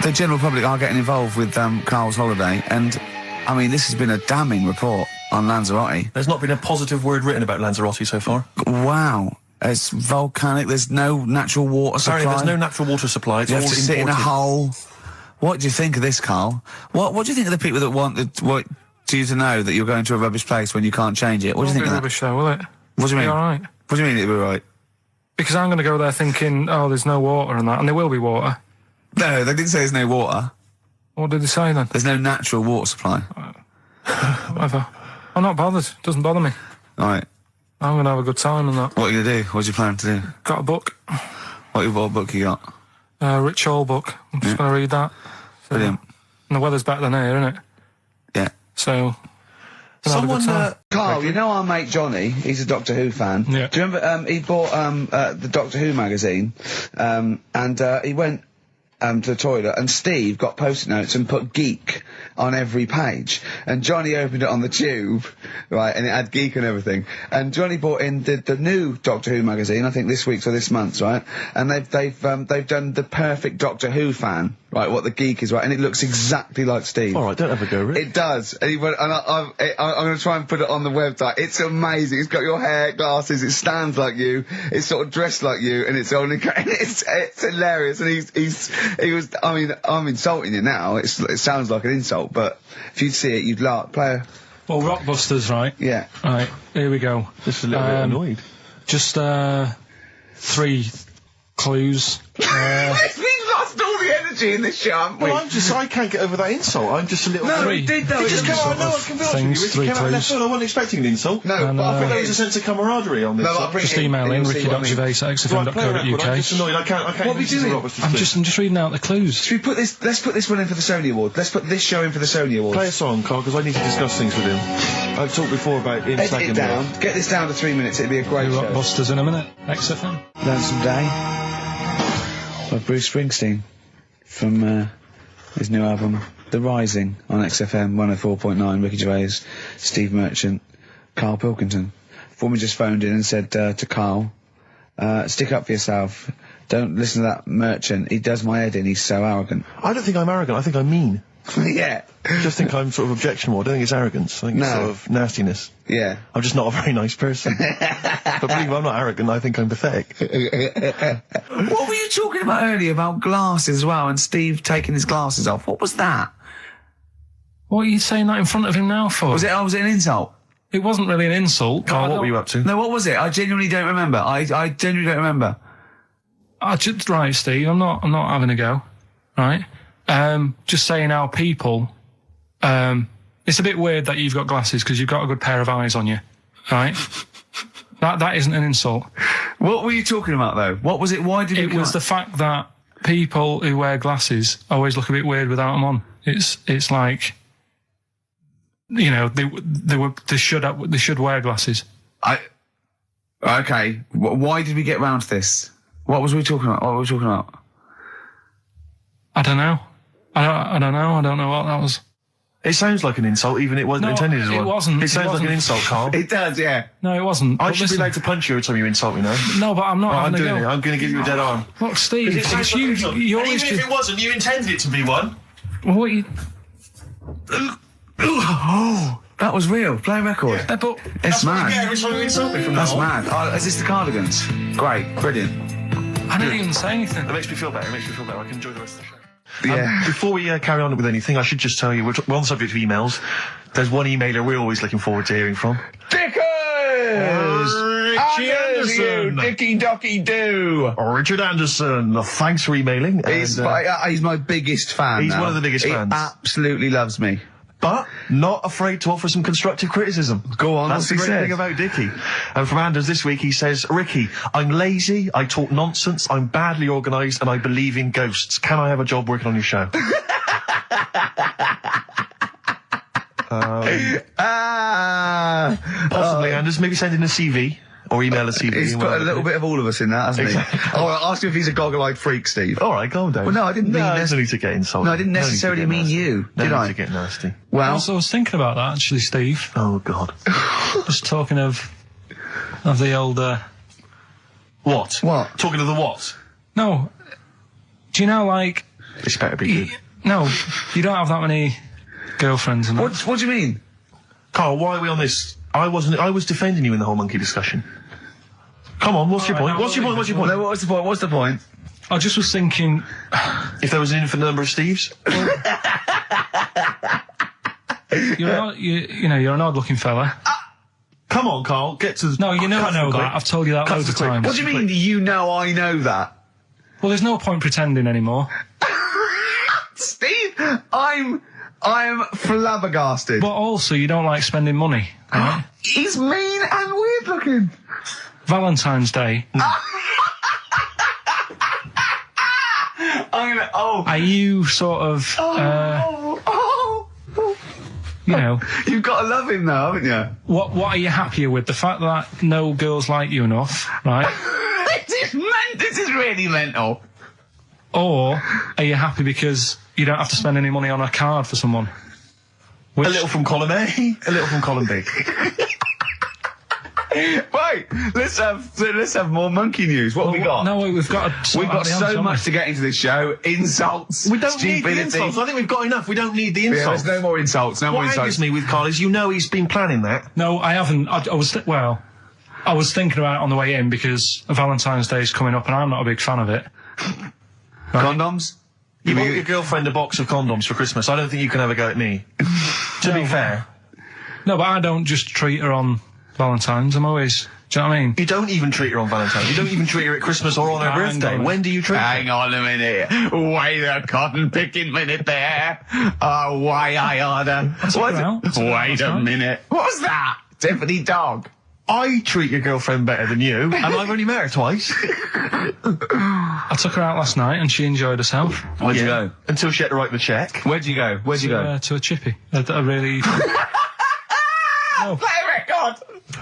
the general public are getting involved with Carl's holiday, and, I mean, this has been a damning report. on Lanzarote. There's not been a positive word written about Lanzarote so far. Wow. It's volcanic. There's no natural water supply. Apparently there's no natural water supply. It's You all have to sit in a imported. hole. What do you think of this, Carl? What do you think of the people that want you to know that you're going to a rubbish place when you can't change it? What do you think of that? Rubbish though, will it? What do you mean? Be all right. What do you mean it'll be right? Because I'm going to go there thinking, oh, there's no water and that, and there will be water. No, they didn't say there's no water. What did they say then? There's no natural water supply. Whatever. I'm not bothered. Doesn't bother me. All right. I'm going to have a good time and that. What are you going to do? What do you plan to do? Got a book. What book you got? Rich Hall book. I'm just going to read that. Brilliant. And the weather's better than here, isn't it? Yeah. So... Someone, Carl, you know our mate Johnny, he's a Doctor Who fan. Yeah. Do you remember, he bought, the Doctor Who magazine, and he went, to the toilet, and Steve got post-it notes and put geek on every page. And Johnny opened it on the tube, right, and it had geek and everything. And Johnny bought in the new Doctor Who magazine, I think this week's or this month's, right? And they've done the perfect Doctor Who fan, right, what the geek is, right, and it looks exactly like Steve. All right, don't have a go, Rick. It does. And he went, and I'm going to try and put it on the website. It's amazing. It's got your hair, glasses, it stands like you, it's sort of dressed like you, and it's only, and it's hilarious. And he was, I mean, I'm insulting you now. It sounds like an insult, but if you'd see it, you'd laugh. Well, Rockbusters, right? Yeah. Right, here we go. Just a little bit annoyed. Just, 3 clues. We've lost all the energy in this show, haven't we? Well, I can't get over that insult. I'm just a little... No, Three. we did though. It It just just came out, no, I can be honest with you, Things, Rick, it 3 came out of left clues. field. I wasn't expecting an insult. No, And, but I think There was a sense of camaraderie on this. No, I'll bring Just it in, email and in, you'll see what I mean. Right, play a record. I'm ricky.gervais@xfm.co.uk. just annoyed. I can't What are we listen to doing? Robert's I'm clip. just reading out the clues. Should we put this, let's put this one in for the Sony Award. Let's put this show in for the Sony Awards. Play a song, Carl, because I need to discuss things with him. I've talked before about him Edit slagging it me down. off. Get this down to 3 minutes. It'd be a great show. Rockbusters in a minute. XFM. Lonesome Day by Bruce Springsteen from his new album The Rising on XFM 104.9. Ricky Gervais, Steve Merchant, Karl Pilkington. Foreman just phoned in and said to Karl, stick up for yourself. Don't listen to that Merchant. He does my head in. He's so arrogant. I don't think I'm arrogant. I think I'm mean. Yeah. I just think I'm sort of objectionable. I don't think it's arrogance. I think it's No. sort of nastiness. Yeah. I'm just not a very nice person. But believe me, I'm not arrogant. I think I'm pathetic. What were you talking about earlier about glasses as well and Steve taking his glasses off? What was that? What are you saying that in front of him now for? Was it an insult? It wasn't really an insult. Carl, what were you up to? No, what was it? I genuinely don't remember. I genuinely don't remember. Right, Steve, I'm not having a go. Right? Just saying how people, it's a bit weird that you've got glasses because you've got a good pair of eyes on you. Right? That isn't an insult. What were you talking about though? What was it? Why did It was the fact that people who wear glasses always look a bit weird without them on. It's like, you know, they should wear glasses. Okay. Why did we get round to this? What was we talking about? What were we talking about? I don't know. I don't know. I don't know what that was. It sounds like an insult, even it wasn't No, intended as it one. wasn't. It sounds It like an wasn't. insult, Carl. It does, yeah. No, it wasn't. I But should listen, be allowed to punch you every time you insult me now. No, but I'm not I'm having a doing it. go. I'm going to give you a dead arm. Look, Steve, It sounds it's like an you. insult. You And always even if just... it wasn't, you intended it to be one. What you... Oh, that was real. Play a record. But It's That's what you mad. get every time you insult me from That's now on. mad. Oh, is this the Cardigans? Great. Brilliant. I didn't even say anything. It makes me feel better. It makes me feel better. I can enjoy the rest of the show. Yeah. Before we carry on with anything, I should just tell you, we're on the subject of emails. There's one emailer we're always looking forward to hearing from. Dickers! Richie Anderson. Dicky Docky Doo. Richard Anderson, thanks for emailing. He's my biggest fan. He's now. one of the biggest fans. He absolutely loves me. But not afraid to offer some constructive criticism. Go on, That's what's the he great said? thing about Dickie. And from Anders this week, he says, Ricky, I'm lazy, I talk nonsense, I'm badly organised, and I believe in ghosts. Can I have a job working on your show? Possibly, Anders. Maybe send in a CV. Or email a CV. He's and put a whatever. little bit of all of us in that, hasn't Exactly. he? Oh, I'll ask you if he's a goggle-eyed freak, Steve. All right, calm down. Well, no, I didn't mean there's no need to get insulted. No, I didn't No need to necessarily get mean nasty. you, No did need I? to get nasty. Well, Also, I was thinking about that, actually, Steve. Oh, God. Just talking of the old... What? What? Talking to the what? No. Do you know, like... This better be good. No, you don't have that many girlfriends and that. what do you mean? Carl, why are we on this? I was defending you in the whole monkey discussion. Come on, what's your point? What's your point? No, what's the point? What's the point? I just was thinking, If there was an infinite number of Steves? you're an odd-looking fella. Come on, Carl, get to the... No, you know I know quick. that. I've told you that loads of times. What do you mean you know I know that? Well, there's no point pretending anymore. Steve, I'm flabbergasted. But also, you don't like spending money, right? He's mean and weird looking. Valentine's Day. Are you sort of, you know... You've got to love him now, haven't you? What are you happier with? The fact that no girls like you enough, right? This is really mental. Or are you happy because you don't have to spend any money on a card for someone? A little from column A, a little from column B. Wait, let's have more monkey news. What have we got? No, we've got so much to get into this show. Insults. We don't need the stupidity. insults. I think we've got enough. We don't need the insults. Yeah, there's no more insults. No more What insults. angers me with Carl is he's been planning that. No, I haven't. I was thinking about it on the way in because Valentine's Day is coming up and I'm not a big fan of it. Right? Condoms? You bought your girlfriend a box of condoms for Christmas. I don't think you can have a go at me. To be fair. No, but I don't just treat her on Valentine's. I'm always... Do you know what I mean? You don't even treat her on Valentine's. You don't even treat her at Christmas or on her birthday. When do you treat her? Hang on a minute. Wait a cotton picking minute there. Oh, why I order. Wait a minute. What's that? Tiffany dog. I treat your girlfriend better than you, and I've only met her twice. I took her out last night and she enjoyed herself. Where'd you go? Until she had to write the check. Where'd you go? To a chippy. A really... Play a record!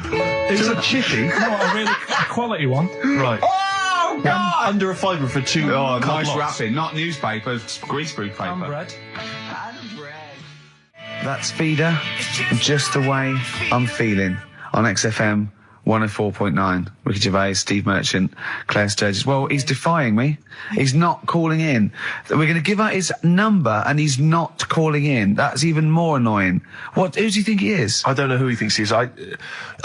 It's a chippy. No, a quality one. Right. Oh, God! Under a fiver for two. Oh, nice lots. wrapping. Not newspaper, greaseproof paper. And bread. That's Feeder, Just the Way I'm Feeling, on XFM 104.9. Ricky Gervais, Steve Merchant, Claire Sturgis. Well, he's defying me. He's not calling in. We're going to give out his number and he's not calling in. That's even more annoying. Who does he think he is? I don't know who he thinks he is. I'll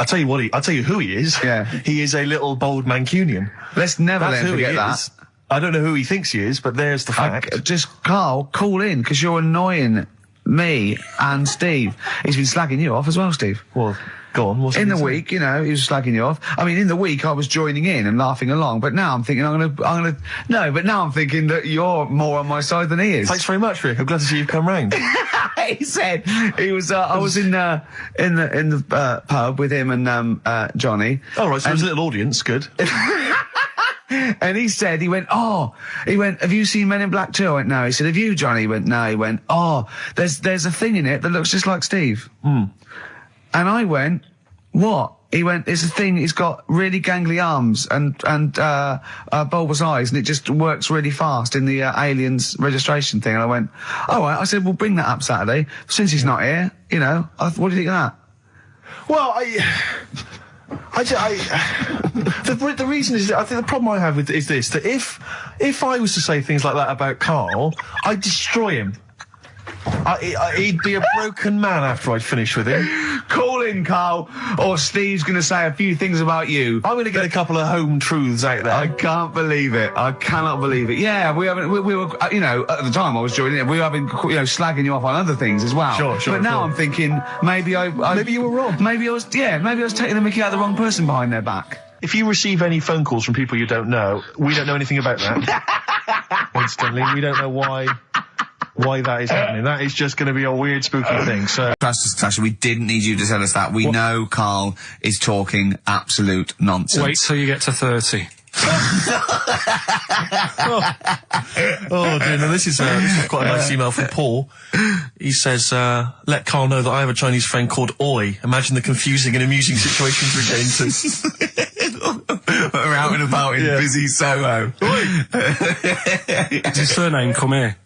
tell you what I'll tell you who he is. Yeah. He is a little bold Mancunian. Let's never That's let him who he forget that. is. I don't know who he thinks he is, but there's the fact. Just, Carl, call in, because you're annoying me and Steve. He's been slagging you off as well, Steve. Well, go on. What's In he the saying? week, you know, he was slagging you off. I mean, in the week, I was joining in and laughing along, but now I'm thinking but now I'm thinking that you're more on my side than he is. Thanks very much, Rick. I'm glad to see you've come round. He said he was. I was in the pub with him and Johnny. All right, so there's a little audience. Good. And he went, have you seen Men in Black 2? I went, no. He said, have you, Johnny? He went, no. He went, there's a thing in it that looks just like Steve. And I went, what? He went, it's a thing, he's got really gangly arms and bulbous eyes, and it just works really fast in the aliens registration thing. And I went, all right. I said, well, bring that up Saturday. Since he's not here, you know, what do you think of that? Well, the reason is, I think the problem I have with is this, that if I was to say things like that about Carl, I'd destroy him. He'd be a broken man after I'd finished with him. Call in, Carl, or Steve's going to say a few things about you. I'm going to get a couple of home truths out there. I can't believe it. I cannot believe it. Yeah, we were, you know, at the time I was joining it, we were having, you know, slagging you off on other things as well. Sure. But now I'm thinking, maybe you were wrong. Maybe I was taking the mickey out of the wrong person behind their back. If you receive any phone calls from people you don't know, we don't know anything about that. Instantly, we don't know why that is happening. That is just going to be a weird, spooky thing. So, Tasha, we didn't need you to tell us that. We know Carl is talking absolute nonsense. Wait till you get to 30. oh dear, no, this is quite a nice email from Paul. He says, let Carl know that I have a Chinese friend called Oi. Imagine the confusing and amusing situations we get into. We're out and about in busy Soho. Does his surname come here?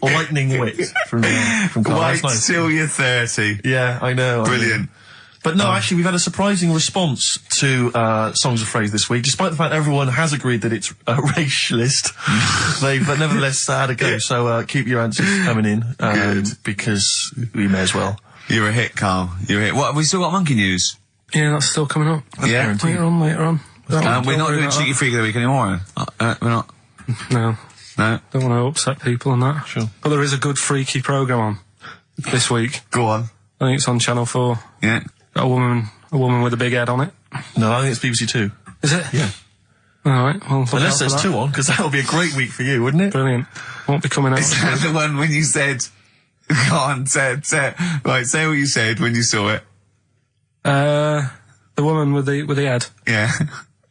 Lightning wit from Carl. Wait That's nice. till you're 30. Yeah, I know. Brilliant. But no, actually, we've had a surprising response to Songs of Phrase this week, despite the fact everyone has agreed that it's racialist. They've nevertheless had a go. So keep your answers coming in, because we may as well. You're a hit, Carl. You're a hit. What, have we still got monkey news? Yeah, that's still coming up. Yeah. Later on. We're not doing Cheeky Freak of the Week anymore. We're not. No. No. Don't want to upset people and that. Sure. But there is a good freaky programme on this week. Go on. I think it's on Channel 4. Yeah. Got a woman with a big head on it. No, I think it's BBC Two. Is it? Yeah. Alright, well, Unless there's two on, because that would be a great week for you, wouldn't it? Brilliant. Won't be coming out. Is that the one when you said... Go on, say what you said when you saw it. The woman with the head Yeah.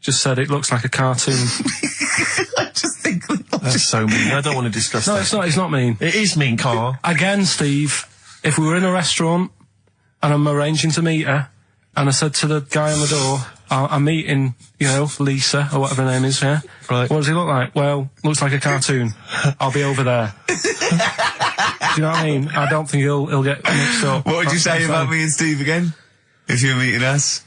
just said it looks like a cartoon. I just think... That's so mean. I don't want to discuss No, that. it's not mean. It is mean, Carl. Again, Steve, if we were in a restaurant and I'm arranging to meet her, and I said to the guy on the door, I'm meeting, Lisa, or whatever her name is, yeah? Right. What does he look like? Well, looks like a cartoon. I'll be over there. Do you know what I mean? I don't think he'll get mixed up. What would you say about me and Steve again? If you were meeting us?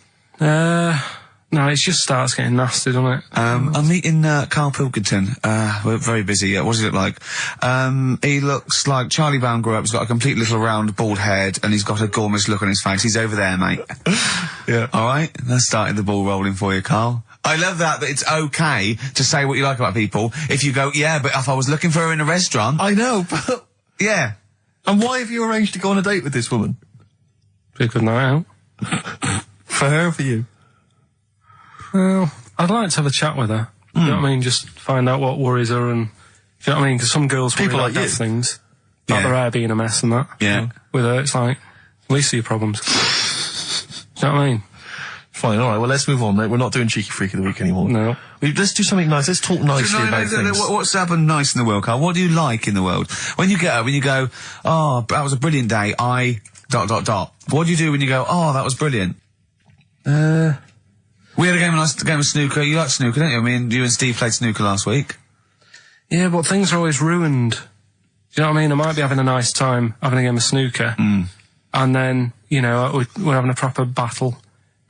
No, it just starts getting nasty, doesn't it? I'm meeting Karl Pilkington. We're very busy. What does he look like? He looks like Charlie Brown grew up. He's got a complete little round bald head, and he's got a gormless look on his face. He's over there, mate. Yeah. All right, that's started the ball rolling for you, Carl. I love that it's okay to say what you like about people. If you go, yeah, but if I was looking for her in a restaurant, I know, but... yeah. And why have you arranged to go on a date with this woman? Be a good night out. For her or for you? Well, I'd like to have a chat with her. You know what I mean? Just find out what worries her and... You know what I mean? Because some girls People worry like about you. things. Like Yeah. their hair being a mess and that. Yeah. With her, it's like, least of your problems. Do you know what I mean? Fine, alright, well let's move on, mate. We're not doing Cheeky Freak of the Week anymore. No. Let's do something nice. Let's talk nicely about things. What's happened nice in the world, Carl? What do you like in the world? When you get up, when you go, oh, that was a brilliant day, What do you do when you go, oh, that was brilliant? We had a nice game of snooker. You like snooker, don't you? I mean, you and Steve played snooker last week. Yeah, but things are always ruined. Do you know what I mean? I might be having a nice time having a game of snooker. And then, we're having a proper battle.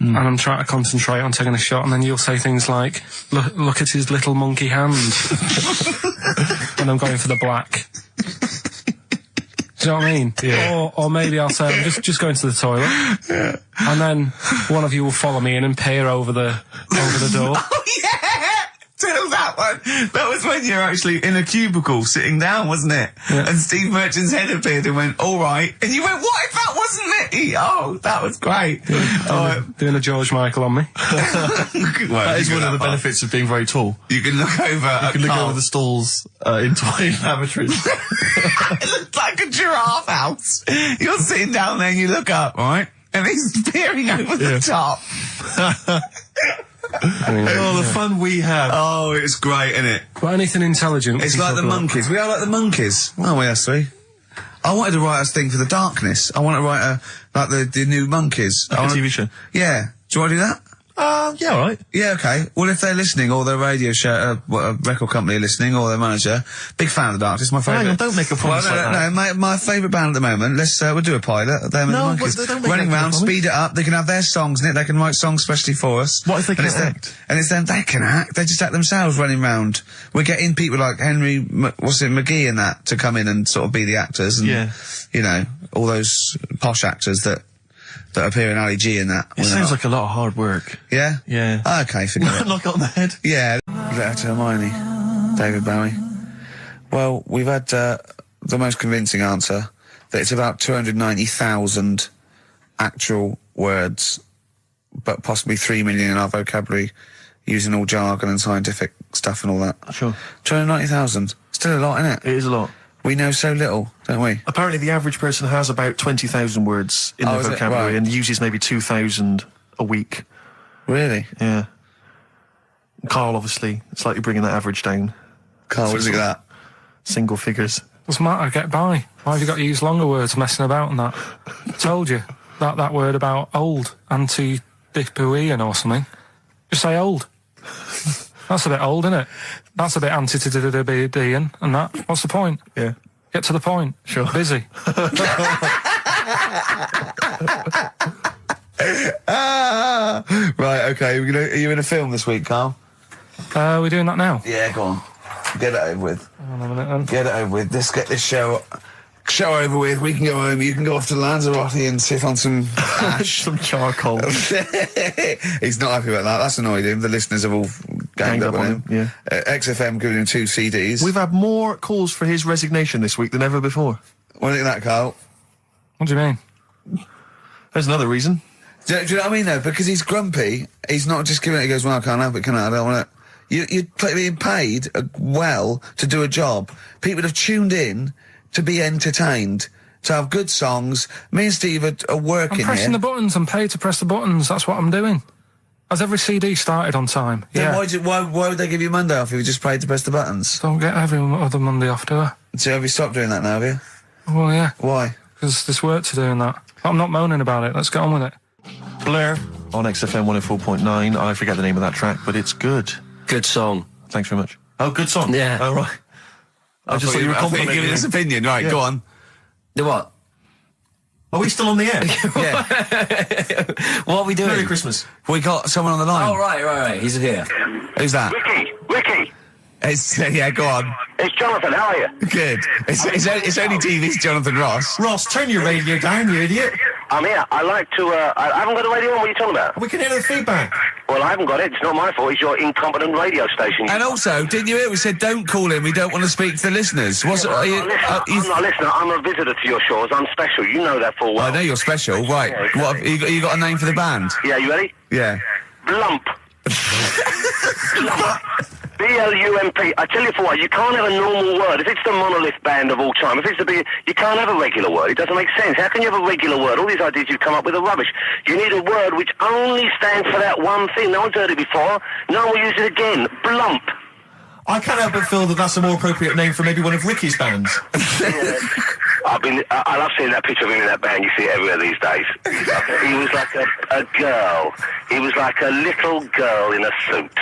And I'm trying to concentrate on taking a shot, and then you'll say things like, look at his little monkey hand. And I'm going for the black. Do you know what I mean? Yeah. Or maybe I'll say, I'm just going to the toilet. Yeah. And then one of you will follow me in and peer over the door. Oh, yeah! Tell that one. That was when you were actually in a cubicle sitting down, wasn't it? Yeah. And Steve Merchant's head appeared and went, all right. And you went, what if that wasn't me? Oh, that was great. Doing a George Michael on me. That is one of the benefits of being very tall. You can look over You can look over the stalls in toy lavatories. It looked like a giraffe house. You're sitting down there and you look up, right? And he's peering over the top. Oh, the fun we have. Oh, it's great, isn't it? But anything intelligent. It's like the monkeys. We are like the monkeys. Aren't we, us three? I wanted to write a thing for the darkness. I want to write like the new monkeys. Like a TV show? Yeah. Do you want to do that? Yeah, alright. Yeah, okay. Well, if they're listening, or their radio show, a record company are listening, or their manager, big fan of the Darkness, my favourite. Hang on, don't make a promise like that. No, my favourite band at the moment, we'll do a pilot, them and the Monkeys. But don't make Running that round, promise. speed it up, they can have their songs in it, they can write songs especially for us. What if they And can't act? And it's them, they can act, they just act themselves running round. We're getting people like McGee and that, to come in and sort of be the actors, and, all those posh actors that appear in Ali G and that. It sounds like a lot of hard work. Yeah? Yeah. Okay, forget it. Knock it on the head. Yeah. Letter to Hermione. David Bowie. Well, we've had the most convincing answer that it's about 290,000 actual words, but possibly 3 million in our vocabulary, using all jargon and scientific stuff and all that. Sure. 290,000. Still a lot, isn't it? It is a lot. We know so little, don't we? Apparently the average person has about 20,000 words in their is it? vocabulary Right. and uses maybe 2,000 a week. Really? Yeah. Carl, obviously, slightly bringing that average down. Carl, what do you think of that? Single figures. Doesn't matter, get by. Why have you got to use longer words messing about and that? Told you. That word about old, anti-dipuian or something. Just say old. That's a bit old, isn't it? That's a bit anti-dipuian and that. What's the point? Yeah. Get to the point. Sure. Busy. Right, okay. Are you in a film this week, Carl? We're doing that now. Yeah, go on. Get it over with. Hang on a minute then. Get it over with. Let's get this show over with. We can go home. You can go off to Lanzarote and sit on some ash. Some charcoal. He's not happy about that. That's annoyed him. The listeners have all ganged up on him. Yeah. XFM giving him 2 CDs. We've had more calls for his resignation this week than ever before. What do you think of that, Carl? What do you mean? There's another reason. Do you know what I mean, though? Because he's grumpy. He's not just giving it. He goes, well, I can't have it, can I? I don't want it. You're being paid well to do a job. People have tuned in to be entertained, to have good songs. Me and Steve are working I'm pressing here. the buttons. I'm paid to press the buttons. That's what I'm doing. Has every CD started on time? Then Yeah. why would they give you Monday off if you just paid to press the buttons? Don't get every other Monday off, do I? So have you stopped doing that now, have you? Well, yeah. Why? Because there's work to do in that. I'm not moaning about it. Let's get on with it. Blair on XFM 104.9. I forget the name of that track, but it's good. Good song. Thanks very much. Oh, good song. Yeah. Oh, right. I just thought you were complimenting giving his him. opinion. Right, Yeah. go on. The what? Are we still on the air? Yeah. What are we doing? Merry Christmas. We got someone on the line. Oh, right. He's here. Who's that? Ricky, It's, yeah, go on. it's Jonathan. How are you? Good. It's only TV's Jonathan Ross. Ross, turn your radio down, you idiot. I'm here. I like to. I haven't got the radio on. What are you talking about? We can hear the feedback. Well, I haven't got it. It's not my fault. It's your incompetent radio station. And also, didn't you hear we said don't call in, we don't want to speak to the listeners? What's I'm not a listener. I'm a visitor to your shores. I'm special. You know that full well. I know you're special, right. Yeah, exactly. What, you got a name for the band? Yeah, you ready? Yeah. Blump. B-L-U-M-P. I tell you for what, you can't have a normal word. If it's the monolith band of all time, if it's the big, you can't have a regular word. It doesn't make sense. How can you have a regular word? All these ideas you've come up with are rubbish. You need a word which only stands for that one thing. No one's heard it before. No one will use it again. Blump. I can't help but feel that that's a more appropriate name for maybe one of Ricky's bands. I love seeing that picture of him in that band. You see it everywhere these days. He was like a girl. He was like a little girl in a suit.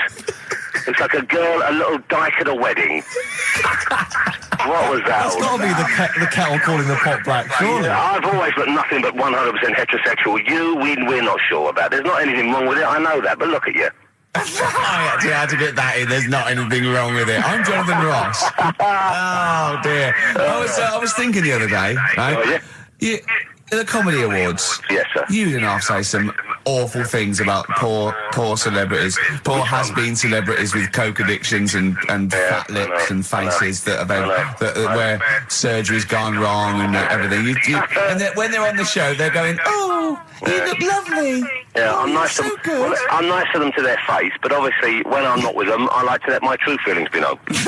It's like a little dyke at a wedding. What was that? That's got to be the kettle calling the pot black, surely. Yeah, I've always been nothing but 100% heterosexual. We're not sure about. There's not anything wrong with it. I know that, but look at you. I actually had to get that in. There's not anything wrong with it. I'm Jonathan Ross. Oh dear. I was thinking the other day, right? Oh, yeah? The Comedy Awards. Yes, sir. You didn't half say some awful things about poor celebrities, poor has-been celebrities with coke addictions and fat I lips know, and faces that I know. where surgery's gone wrong and everything. And when they're on the show, they're going, "Oh, you look lovely." Yeah, I'm nice so to good. Well, I'm nice to them to their face, but obviously when I'm not with them, I like to let my true feelings be known. What's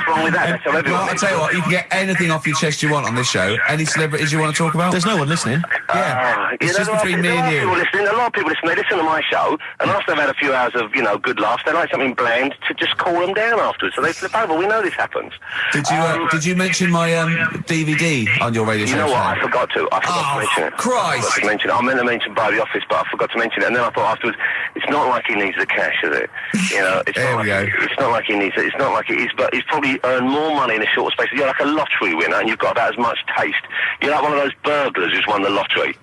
wrong with that? That's how everyone Well, I'll is. tell you what, you can get anything off your chest you want on this show. Any celebrities you want to talk about? There's no one listening. Yeah, it's just between me and you. A lot of people listen. They listen to my show, and after they've had a few hours of, good laughs, they like something bland to just cool them down afterwards. So they flip over. We know this happens. Did you mention my DVD on your radio show? You know what? today? I forgot to. I forgot to mention it. Christ. I forgot to mention it. I meant to mention by the office, but I forgot to mention it. And then I thought afterwards, it's not like he needs the cash, is it? It's There not we like go. It's not like he needs it. It's not like it is, but he's probably earned more money in a short space. You're like a lottery winner, and you've got about as much taste. You're like one of those burglars who's won the lottery.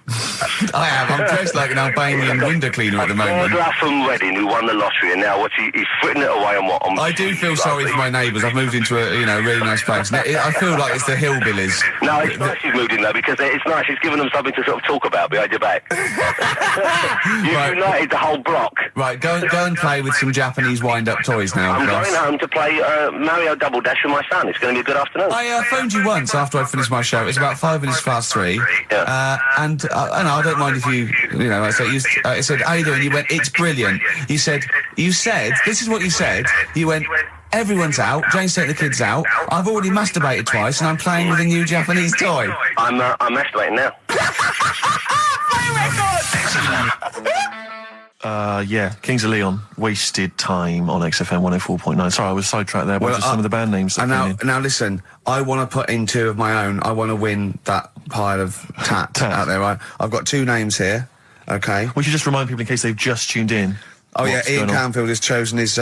I am. I'm dressed like an Albanian window cleaner at the moment. Burglar from Reading who won the lottery, and now he's fritting it away on what? I do feel sorry for my neighbours. I've moved into a really nice place. I feel like it's the hillbillies. No, it's nice he's moved in though, because it's nice. He's given them something to sort of talk about behind your back. You've Right. united the whole block. Right, go and play with some Japanese wind-up toys now. I'm Ross. going home to play Mario Double Dash with my son. It's going to be a good afternoon. I phoned you once after I finished my show. It's about 5 minutes past 3. Yeah. And I don't mind if I said, how you doing? You went, it's brilliant. You said, this is what you said. You went, everyone's out. Jane's taking the kids out. I've already masturbated twice, and I'm playing with a new Japanese toy. I'm masturbating now. Kings of Leon, Wasted Time on XFM 104.9. Sorry, I was sidetracked there by just some of the band names. And that came in. now listen, I want to put in 2 of my own. I want to win that pile of tat out there, right? I've got 2 names here, okay? We should just remind people in case they've just tuned in. Oh yeah, what's Ian going on. Canfield has chosen his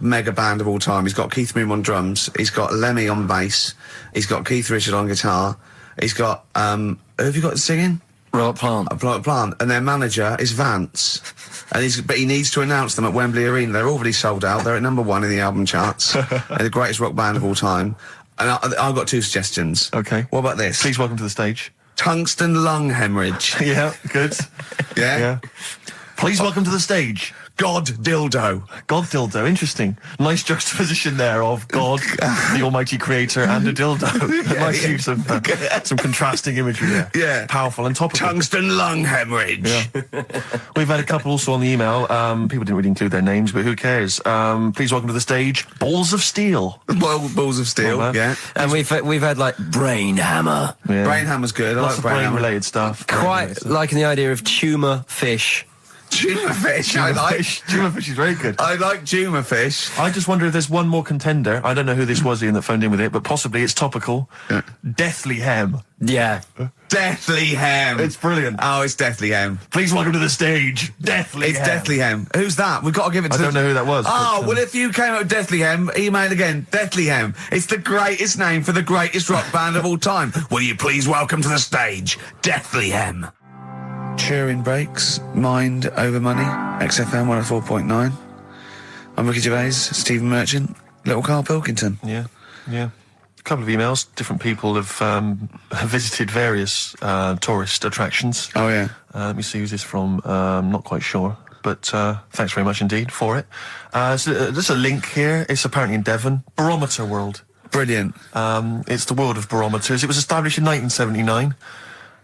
mega band of all time. He's got Keith Moon on drums, he's got Lemmy on bass, he's got Keith Richard on guitar, he's got, who have you got singing? Robert Plant. A Plant, and their manager is Vance, but he needs to announce them at Wembley Arena. They're already sold out. They're at #1 in the album charts. They're the greatest rock band of all time. And I've got 2 suggestions. Okay. What about this? Please welcome to the stage. Tungsten lung hemorrhage. Yeah, good. Yeah. Please welcome to the stage. God dildo. God dildo, interesting. Nice juxtaposition there of God, the almighty creator, and a dildo. Nice use of some contrasting imagery there. Yeah. Powerful and topical. Tungsten lung hemorrhage. Yeah. We've had a couple also on the email. People didn't really include their names, but who cares? Please welcome to the stage, Balls of Steel. Balls of Steel, Well, yeah. And we've had like Brain Hammer. Yeah. Brain Hammer's good. I Lots like of Brain Hammer. brain-related stuff. Quite liking the idea of tumour fish. Tuna fish. I like. Tuna fish is very good. I like tuna fish. I just wonder if there's one more contender. I don't know who this was, Ian, that phoned in with it, but possibly it's topical. Deathly Hem. Yeah. Deathly Hem. It's brilliant. Oh, it's Deathly Hem. Please welcome to the stage, Deathly It's Hem. Deathly Hem. Who's that? We've got to give it to I don't know who that was. Oh, but, well, if you came up with Deathly Hem, email again. Deathly Hem. It's the greatest name for the greatest rock band of all time. Will you please welcome to the stage, Deathly Hem. Cheering breaks, mind over money, XFM 104.9. I'm Ricky Gervais, Stephen Merchant, little Karl Pilkington. Yeah. A couple of emails. Different people have visited various tourist attractions. Oh, yeah. Let me see who's this from. Not quite sure. But thanks very much indeed for it. So, there's a link here. It's apparently in Devon. Barometer World. Brilliant. It's the world of barometers. It was established in 1979.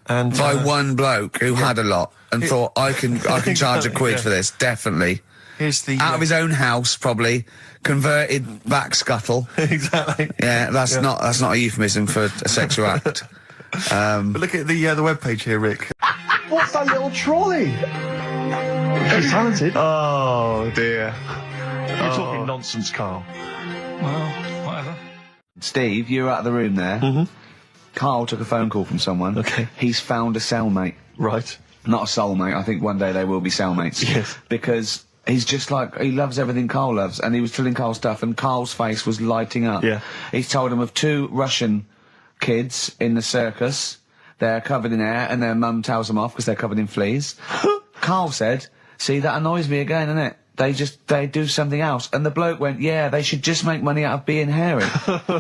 And By one bloke who had a lot and thought, I can charge a quid Yeah. for this, definitely. Here's the Out of his own house, probably. Converted back scuttle. exactly. Yeah, that's not a euphemism for a sexual act. But look at the webpage here, Rick. What's that little trolley? She's talented. Oh, dear. You're talking nonsense, Carl. Well, whatever. Steve, you were out of the room there. Mm-hmm. Carl took a phone call from someone. Okay. He's found a cellmate. Right. Not a soulmate. I think one day they will be cellmates. Yes. Because he's just like, he loves everything Carl loves, and he was telling Carl stuff, and Carl's face was lighting up. Yeah. He's told him of 2 Russian kids in the circus. They're covered in hair, and their mum tells them off because they're covered in fleas. Carl said, see, that annoys me again, innit? They do something else. And the bloke went, yeah, they should just make money out of being hairy.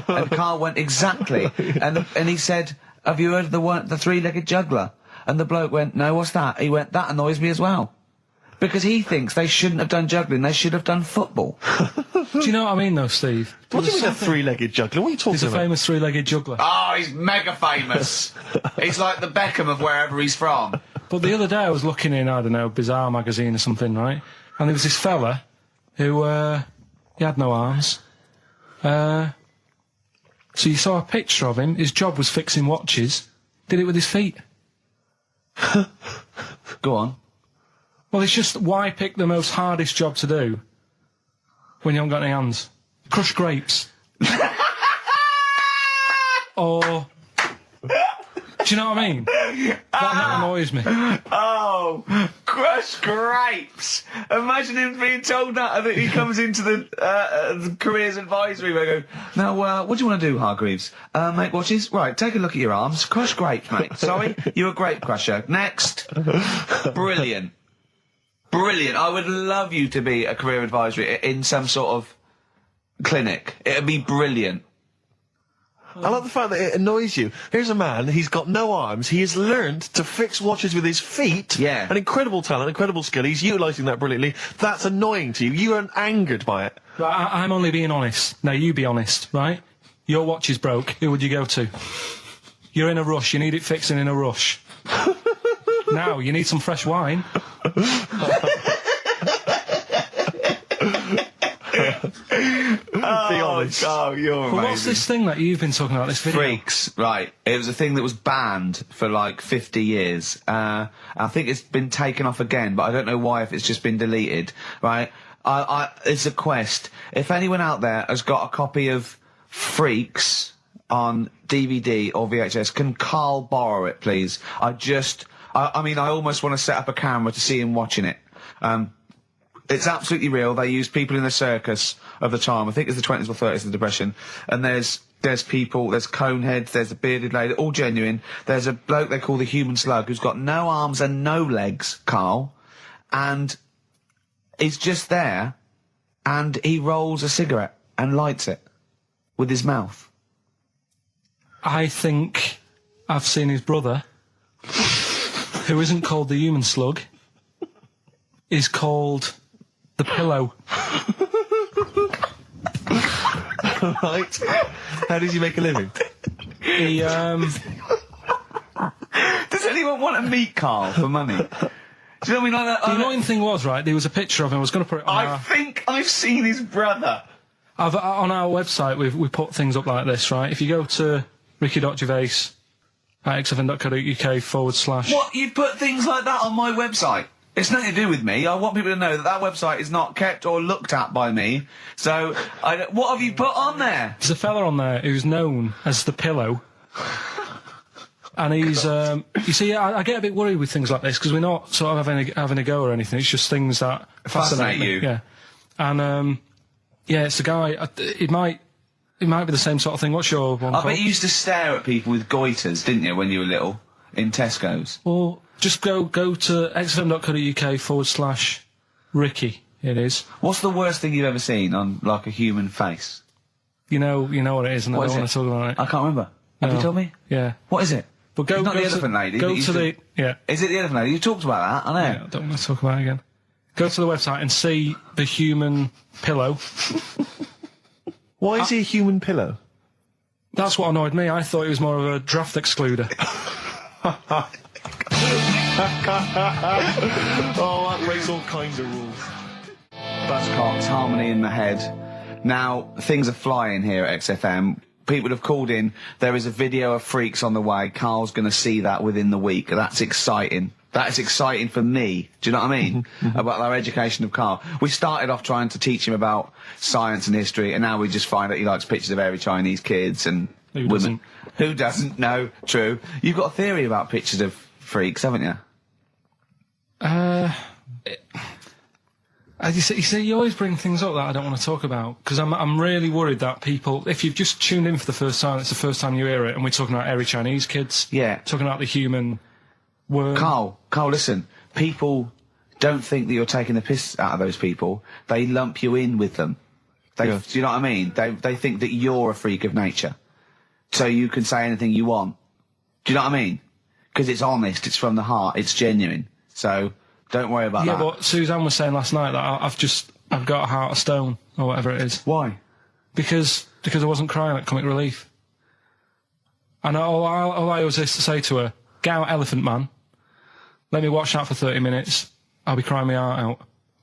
And Carl went, exactly. And he said, have you heard of the 3-legged juggler? And the bloke went, no, what's that? He went, that annoys me as well. Because he thinks they shouldn't have done juggling, they should have done football. Do you know what I mean, though, Steve? What do you mean a 3-legged juggler? What are you talking He's a about? famous 3-legged juggler. Oh, he's mega famous. He's like the Beckham of wherever he's from. But the other day I was looking in, I don't know, Bizarre magazine or something, right? And there was this fella who, he had no arms. So you saw a picture of him. His job was fixing watches. Did it with his feet. Go on. Well, it's just, why pick the most hardest job to do when you haven't got any hands? Crush grapes. Or... Do you know what I mean? That annoys me. Oh, crush grapes. Imagine him being told that, and then he comes into the careers advisory where I go, now, what do you want to do, Hargreaves? Make watches? Right, take a look at your arms. Crush grapes, mate. Sorry, you're a grape crusher. Next. Brilliant. Brilliant. I would love you to be a career advisory in some sort of clinic. It'd be brilliant. I like the fact that it annoys you. Here's a man, he's got no arms, he has learned to fix watches with his feet. Yeah. An incredible talent, incredible skill, he's utilising that brilliantly. That's annoying to you. You are angered by it. Right, I'm only being honest. Now, you be honest, right? Your watch is broke. Who would you go to? You're in a rush. You need it fixing in a rush. Now, you need some fresh wine. Be honest. Oh, you're amazing. But what's this thing that you've been talking about, this video? Freaks, right. It was a thing that was banned for like 50 years. I think it's been taken off again, but I don't know why, if it's just been deleted, right? It's a quest. If anyone out there has got a copy of Freaks on DVD or VHS, can Carl borrow it, please? I mean, I almost want to set up a camera to see him watching it. It's absolutely real. They use people in the circus of the time. I think it's the 20s or 30s of the Depression. And there's people, there's coneheads, there's a bearded lady, all genuine. There's a bloke they call the human slug who's got no arms and no legs, Carl. And he's just there, and he rolls a cigarette and lights it with his mouth. I think I've seen his brother, who isn't called the human slug, is called the pillow. Right. How does he make a living? He, Does anyone want to meet Carl for money? Do you know what I mean? Like that, the annoying thing was, right, there was a picture of him. I was going to put it on I think I've seen his brother. on our website, we put things up like this, right? If you go to ricky.gervais at xfm.co.uk / What? You put things like that on my website? It's nothing to do with me. I want people to know that that website is not kept or looked at by me. So, what have you put on there? There's a fella on there who's known as the pillow. And he's, you see, I get a bit worried with things like this because we're not sort of having a go or anything. It's just things that fascinate me. you. Yeah. And, yeah, it's a guy, it might be the same sort of thing. What's your one I called? bet you used to stare at people with goiters, didn't you, when you were little? In Tesco's. Or just go to xfm.co.uk / Ricky, it is. What's the worst thing you've ever seen on, like, a human face? You know what it is, and What I is don't want it? to talk about it. I can't remember. Have you No. told me? Yeah. What is it? But go, It's not go the to, elephant lady. Go that used to the, yeah. Is it the elephant lady? You talked about that, I know. Yeah, I don't want to talk about it again. Go to the website and see the human pillow. Why is he a human pillow? That's what annoyed me. I thought he was more of a draft excluder. Oh, that breaks all kinds of rules. Buzzcocks, harmony in the head. Now, things are flying here at XFM. People have called in. There is a video of Freaks on the way. Carl's going to see that within the week. That's exciting. That is exciting for me. Do you know what I mean? About our education of Carl. We started off trying to teach him about science and history, and now we just find that he likes pictures of hairy Chinese kids and Who women. doesn't? Who doesn't? No, true. You've got a theory about pictures of freaks, haven't you? You see, you always bring things up that I don't want to talk about, because I'm really worried that people, if you've just tuned in for the first time, it's the first time you hear it, and we're talking about hairy Chinese kids. Yeah. Talking about the human worm. Carl, listen. People don't think that you're taking the piss out of those people. They lump you in with them. Do you know what I mean? They think that you're a freak of nature. So you can say anything you want. Do you know what I mean? Because it's honest, it's from the heart, it's genuine. So don't worry about that. Yeah, but Suzanne was saying last night that I've got a heart of stone, or whatever it is. Why? Because I wasn't crying at Comic Relief. And all I always used to say to her, get out Elephant Man, let me watch that for 30 minutes, I'll be crying my heart out.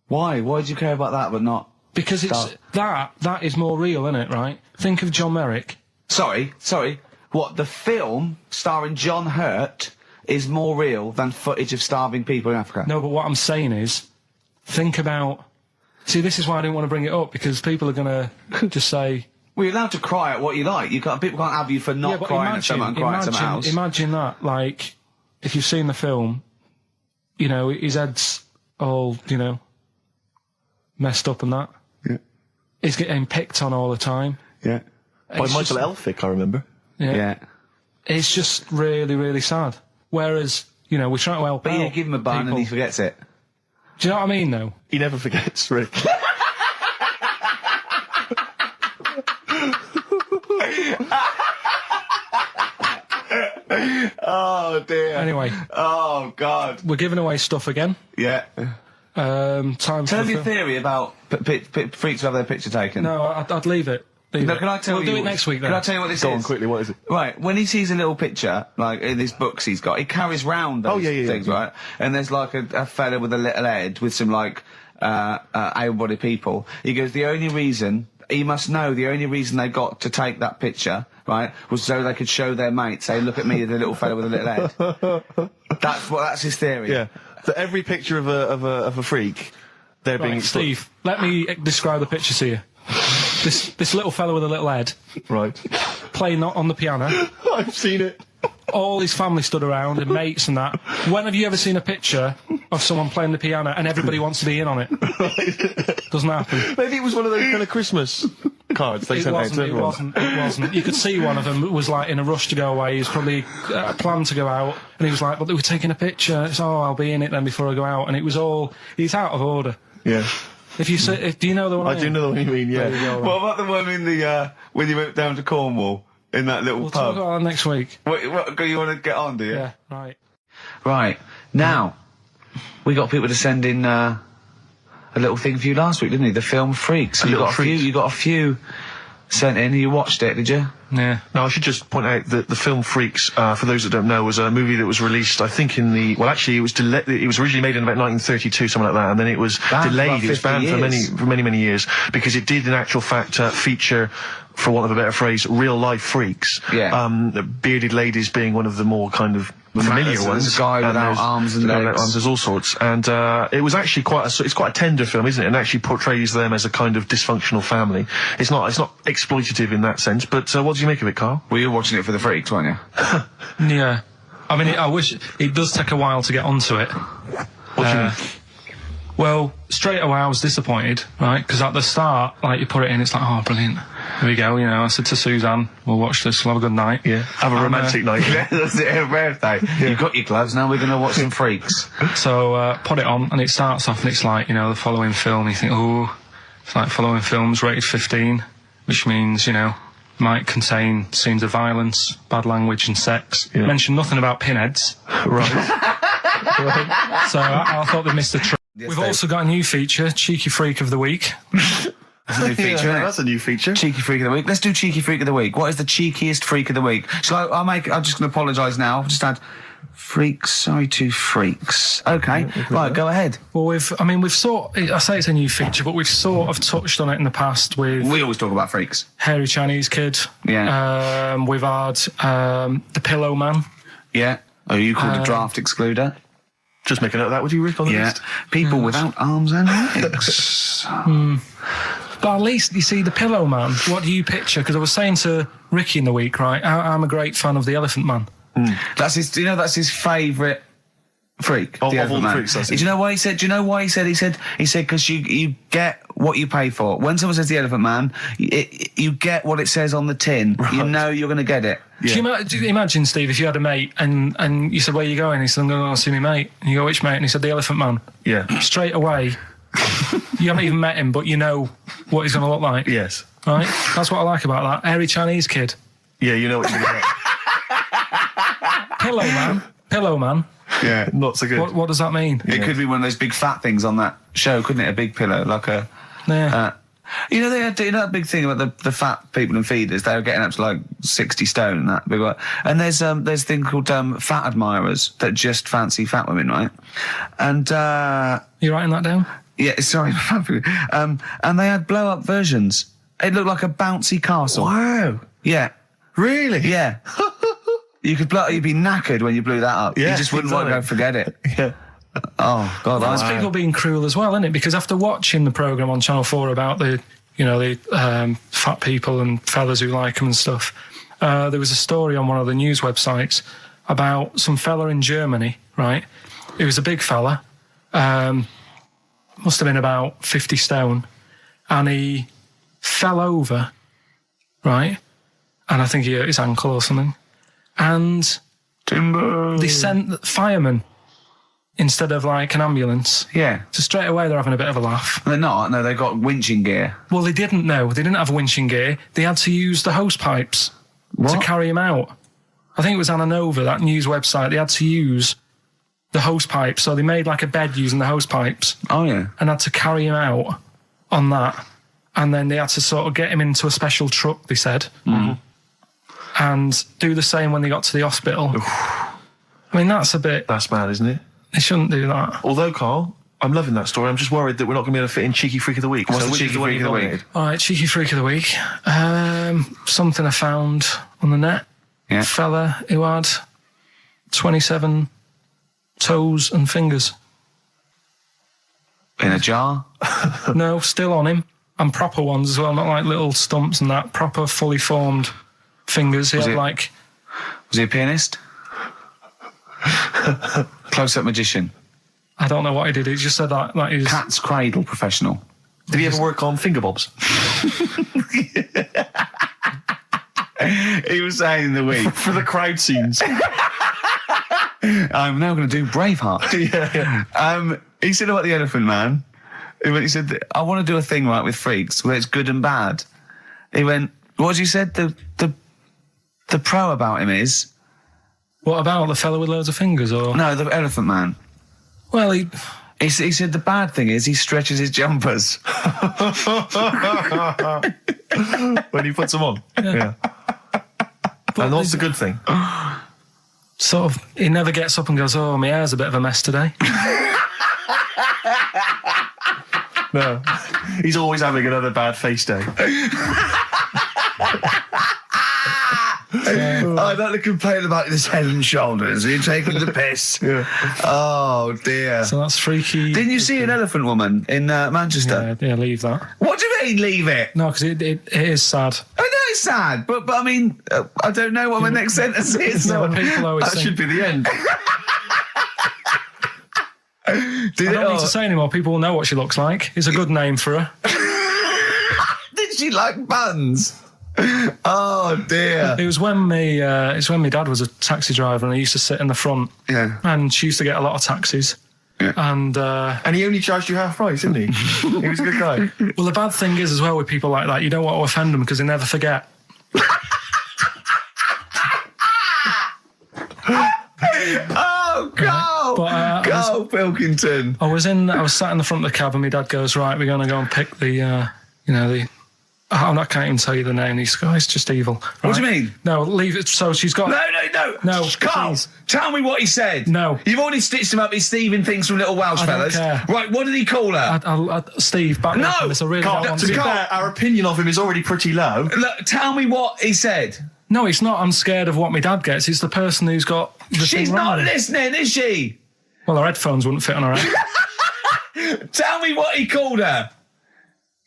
Why? Why do you care about that but not... Because it's that is more real, isn't it, right? Think of John Merrick. Sorry. What, the film starring John Hurt is more real than footage of starving people in Africa? No, but what I'm saying is, think about... See, this is why I didn't want to bring it up, because people are going to just say... Well, you're allowed to cry at what you like. People can't have you for not crying at someone and crying at someone else. Imagine that, like, if you've seen the film, you know, his head's all, you know, messed up and that. Yeah. He's getting picked on all the time. Yeah. By It's Michael just- Elphick, I remember. Yeah. It's just really, really sad. Whereas, you know, we're trying to help But out you give him a bun people. and he forgets it. Do you know what I mean, though? He never forgets, Rick. Oh, dear. Anyway, Oh, God. we're giving away stuff again. Yeah. Time Tell for me your theory about freaks who have their picture taken. No, I'd leave it. No, can I tell we'll you? do it next week, then. Can I tell you what this Go is? on, quickly, what is it? Right, when he sees a little picture, like in these books he's got, he carries round those things, right? And there's like a fella with a little head with some like able-bodied people. He goes, the only reason they got to take that picture, right, was so they could show their mates, say, look at me, the little fella with a little head. That's his theory. Yeah. So every picture of a freak, they're being... Right, Steve, let me describe the picture to you. This little fella with a little head Right. playing on the piano. I've seen it. all his family stood around and mates and that. When have you ever seen a picture of someone playing the piano and everybody wants to be in on it? Doesn't happen. Maybe it was one of those kind of Christmas cards they sent out to everyone. It wasn't. You could see one of them was like in a rush to go away. He was probably planned to go out, and he was like, "But they were taking a picture. So I'll be in it then before I go out." And it was all. He's out of order. Yeah. If you say, do you know the one? I do know the one you mean. Yeah. What about the one in the when you went down to Cornwall in that little We'll pub? talk about that next week. What you want to get on, do you? Yeah. Right. Right. Now, we got people to send in a little thing for you last week, didn't you? The film Freaks. You got a few sent in. You watched it, did you? Yeah. Now, I should just point out that the film Freaks, for those that don't know, was a movie that was released, I think, it was originally made in about 1932, something like that, and then it was delayed. It was banned for many years, because it did, in actual fact, feature, for want of a better phrase, real-life freaks. Yeah. Bearded ladies being one of the more kind of familiar ones. There's a guy without arms and legs. There's all sorts. And it was actually it's quite a tender film, isn't it? And actually portrays them as a kind of dysfunctional family. It's not exploitative in that sense, but what do you make of it, Carl? Well, you were watching it for the Freaks, weren't you? Yeah. I mean, I wish it does take a while to get onto it. What do you mean? Well, straight away I was disappointed, right? Because at the start, like, you put it in, it's like, oh, brilliant. Here we go, you know. I said to Suzanne, we'll watch this, we'll have a good night. Yeah. Have a romantic night. That's it, her birthday. Yeah. You've got your gloves, now we're going to watch some Freaks. So, put it on, and it starts off, and it's like, you know, the following film, you think, oh, it's like following films rated 15, which means, you know, might contain scenes of violence, bad language and sex. Yeah. Mention nothing about pinheads. Right. So I thought they missed the trick. Yes, We've Dave. also got a new feature, Cheeky Freak of the Week. That's a new feature, isn't it? That's a new feature. Cheeky Freak of the Week. Let's do Cheeky Freak of the Week. What is the cheekiest Freak of the Week? I'm just going to apologise now. Just add freaks, sorry to freaks. Okay, right, go ahead. Well, I say it's a new feature, but we've sort of touched on it in the past with We always talk about freaks. Hairy Chinese Kid. Yeah. We've had the Pillow Man. Yeah. Oh, you called a draft excluder? Just make a note of that, would you, Rick, on the Yeah. list? People without arms and legs. But at least, you see, the Pillow Man, what do you picture? Because I was saying to Ricky in the week, right, I'm a great fan of the Elephant Man. That's his. Do you know that's his favourite freak? Of all Elephant the Man. freaks, that's Do it. you know why he said? Do you know why he said? He said because you get what you pay for. When someone says the Elephant Man, you get what it says on the tin. Right. You know you're going to get it. Yeah. Do you imagine, Steve, if you had a mate and you said, where are you going? He said, I'm going to see my mate. And you go, which mate? And he said, the Elephant Man. Yeah. Straight away, you haven't even met him, but you know what he's going to look like. Yes. Right? That's what I like about that. Hairy Chinese Kid. Yeah, you know what you're going to Pillow Man. Yeah. Not so good. What does that mean? It could be one of those big fat things on that show, couldn't it? A big pillow, like a. Yeah. You know, they had that big thing about the fat people and feeders. They were getting up to like 60 stone and that big one. And there's a thing called fat admirers that just fancy fat women, right? And You writing that down? yeah, sorry, and they had blow up versions. It looked like a bouncy castle. Wow. Yeah, Really? yeah. You'd be knackered when you blew that up. Yeah, You just wouldn't want to go exactly. forget it. Yeah. Oh God, That's people being cruel as well, isn't it? Because after watching the programme on Channel 4 about the fat people and fellas who like them and stuff, there was a story on one of the news websites about some fella in Germany, right? He was a big fella, must have been about 50 stone, and he fell over, right? And I think he hurt his ankle or something. And timber. they sent firemen instead of like an ambulance. Yeah, So straight away they're having a bit of a laugh. they're not. No, they've got winching gear. Well, they didn't know. They didn't have winching gear. They had to use the hose pipes to carry him out. I think it was Anna Nova, that news website. They had to use the hose pipes. So they made like a bed using the hose pipes Oh yeah. and had to carry him out on that. And then they had to sort of get him into a special truck, they said, and do the same when they got to the hospital. I mean, that's That's mad, isn't it? they shouldn't do that. Although, Carl, I'm loving that story. I'm just worried that we're not going to be able to fit in Cheeky Freak of the Week. What's the which is Cheeky one Freak you of the week? nominated? All right, Cheeky Freak of the Week. Something I found on the net. Yeah. Fella who had 27 toes and fingers. In a jar. No, still on him. And proper ones as well, not like little stumps and that. Proper, fully formed fingers. He had it- like... Was he a pianist? Close-up magician. I don't know what he did. He just said that he was... Cat's cradle professional. Did he ever work on finger bobs? He was saying in the week. For the crowd scenes. I'm now going to do Braveheart. Yeah. He said about the Elephant Man. He said, I want to do a thing right with freaks where it's good and bad. He went, what did you said? The pro about him is... What about the fella with loads of fingers, or...? No, the Elephant Man. Well, he said the bad thing is he stretches his jumpers. When he puts them on. Yeah. And what's the good thing? Sort of, he never gets up and goes, oh, my hair's a bit of a mess today. No. He's always having another bad face day. I don't to complain about this head and shoulders. Are you taking the piss? Yeah. Oh, dear. So that's freaky. Didn't you see an elephant woman in Manchester? Yeah, leave that. What do you mean, leave it? No, because it is sad. I know it's sad, but I mean, I don't know what my next sentence is. No, people always That think, should be the end. I don't need to say anymore. People will know what she looks like. It's a good name for her. Did she like buns? Oh dear! It was when my dad was a taxi driver, and he used to sit in the front. Yeah. And she used to get a lot of taxis. Yeah. And he only charged you half price, didn't he? He was a good guy. Well, the bad thing is as well with people like that, you don't want to offend them because they never forget. Oh, go! But, go, Pilkington! I was sat in the front of the cab, and my dad goes, right, we're going to go and pick the I can't even tell you the name. He's oh, it's just evil. Right? What do you mean? No, leave it. So she's got... No, Carl, please. tell me what he said. No. You've already stitched him up. He's Stephen things from Little Welsh I don't Fellas. care. Right, what did he call her? Steve, back No! on this. I really Carl, don't want to be to. fair, our opinion of him is already pretty low. Look, tell me what he said. No, it's not. I'm scared of what my dad gets. It's the person who's got the She's thing not wrong. listening, is she? Well, her headphones wouldn't fit on her head. Tell me what he called her.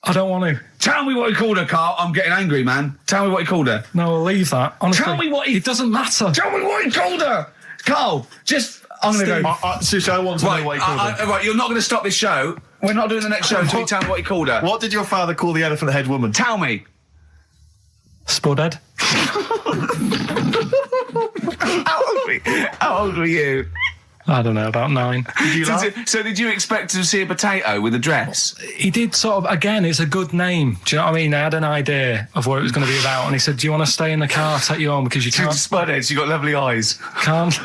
I don't want to. Tell me what he called her, Carl. I'm getting angry, man. Tell me what he called her. No, I'll leave that. Honestly, Tell me what he... It doesn't matter. Tell me what he called her. Carl, just... I'm going to go... Seriously, I want to know what he called her. Right, you're not going to stop this show. We're not doing the next show until you tell me what he called her. What did your father call the elephant head woman? Tell me. Spudhead. How old were you? I don't know, about 9. Did you laugh? So did you expect to see a potato with a dress? He did sort of, again, it's a good name. Do you know what I mean? I had an idea of what it was going to be about, and he said, do you want to stay in the car, take you home, because you She's can't... spudhead, she got lovely eyes. Can't.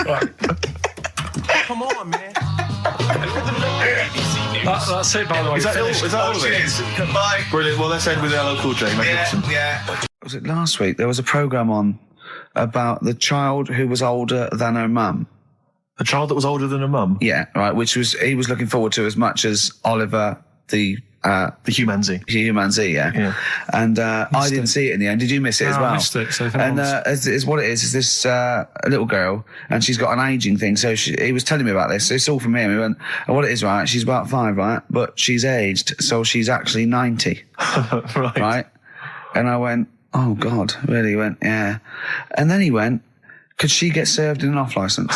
Right. Come on, man. That's it, by the way. Is that all? Is that all of it? Cheers. Goodbye. Brilliant. Well, let's end with LL Cool J. Yeah. Was it last week? There was a programme on about the child who was older than her mum. A child that was older than her mum? Yeah, right, which he was looking forward to as much as Oliver, the Humanzee. Humanzee, yeah. And I didn't see it in the end. Did you miss it as well? I missed it. So and is what it is this a little girl, and she's got an ageing thing. So he was telling me about this. It's all from him. He went, oh, what it is, right? She's about 5, right? But she's aged, so she's actually 90. Right? And I went, oh, God, really? He went, yeah. And then he went, could she get served in an off licence?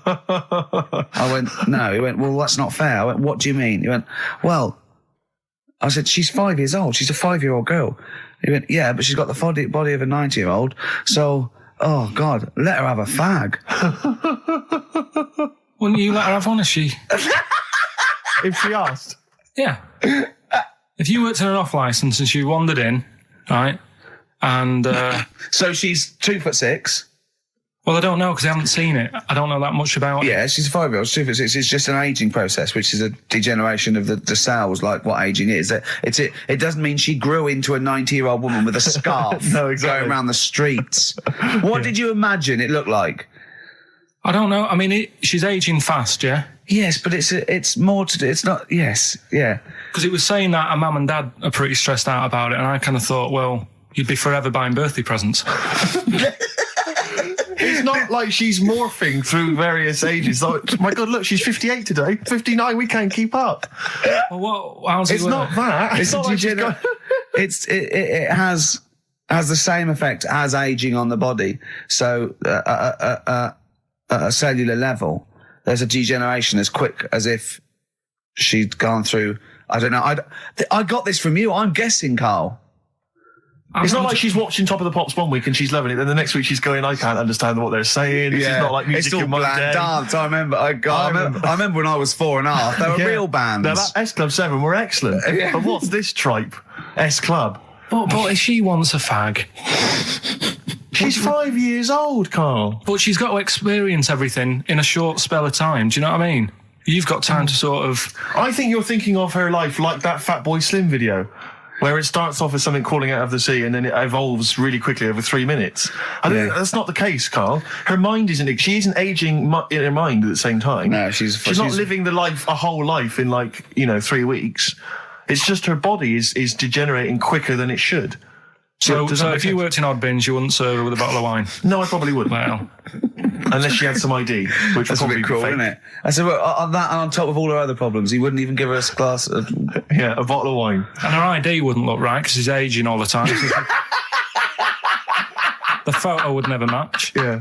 I went, no. He went, well, that's not fair. I went, what do you mean? He went, well, I said, she's 5 years old. She's a 5-year-old girl. He went, yeah, but she's got the body of a 90-year-old. So, oh, God, let her have a fag. Wouldn't you let her have one if she... If she asked? Yeah. If you worked in an off licence and she wandered in, right, and... So she's 2'6". Well, I don't know because I haven't seen it. I don't know that much about it. Yeah, she's a 5-year-old. She's 2'6". It's just an ageing process, which is a degeneration of the cells, like what ageing is. It doesn't mean she grew into a 90-year-old woman with a scarf No, exactly. going around the streets. What did you imagine it looked like? I don't know. I mean, she's ageing fast, yeah? Yes, but it's more to do. It's not. Yes, yeah. Because it was saying that her mum and dad are pretty stressed out about it, and I kind of thought, well, you'd be forever buying birthday presents. It's not like she's morphing through various ages. Like, my God, look, she's 58 today. 59, we can't keep up. Well, how's it It's work? not that. It's not like she's it has has the same effect as aging on the body. So at a cellular level, there's a degeneration as quick as if she'd gone through. I don't know. I got this from you. I'm guessing, Carl. It's not like she's watching Top of the Pops one week and she's loving it, then the next week she's going, I can't understand what they're saying. It's not like music it's all in my bland day. dance. I remember. I remember when I was 4.5. They were real bands. Now, that S Club 7 were excellent. Yeah. But what's this tripe? S Club. But if she wants a fag, She's 5 years old, Carl. but she's got to experience everything in a short spell of time. Do you know what I mean? You've got time to sort of. I think you're thinking of her life like that Fatboy Slim video, where it starts off as something crawling out of the sea and then it evolves really quickly over 3 minutes. I think that's not the case, Carl. Her mind isn't. She isn't aging in her mind at the same time. No, she's not living a whole life in 3 weeks. It's just her body is degenerating quicker than it should. So if you worked in odd bins, you wouldn't serve her with a bottle of wine? No, I probably wouldn't. Well, unless she had some ID, which That's would a probably bit cruel, be fake. isn't it? I said, well, on that and on top of all her other problems, he wouldn't even give her a glass of... Yeah, a bottle of wine. and her ID wouldn't look right because she's aging all the time. The photo would never match. Yeah.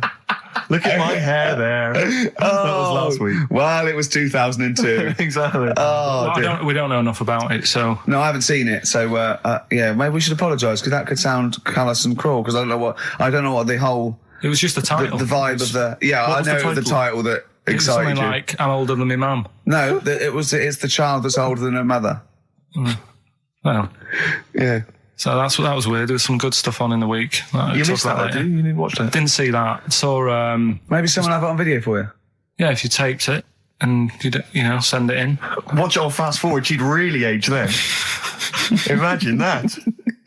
Look at my hair there. That was last week. Well, it was 2002. Exactly. Oh, dear. We don't know enough about it, so. No, I haven't seen it, so maybe we should apologise because that could sound callous and cruel. Because I don't know what the whole It was just the title. the vibe of the I was the know the title that It was excited something you. like, I'm older than my mum. No, it's the child that's older than her mother. Well, Yeah. so that was weird. There was some good stuff on in the week. You missed that, later. did you? You didn't watch that? Didn't see that. Saw, Maybe someone have it on video for you. yeah, if you taped it and you send it in. Watch it on fast forward. She'd really age then. Imagine that.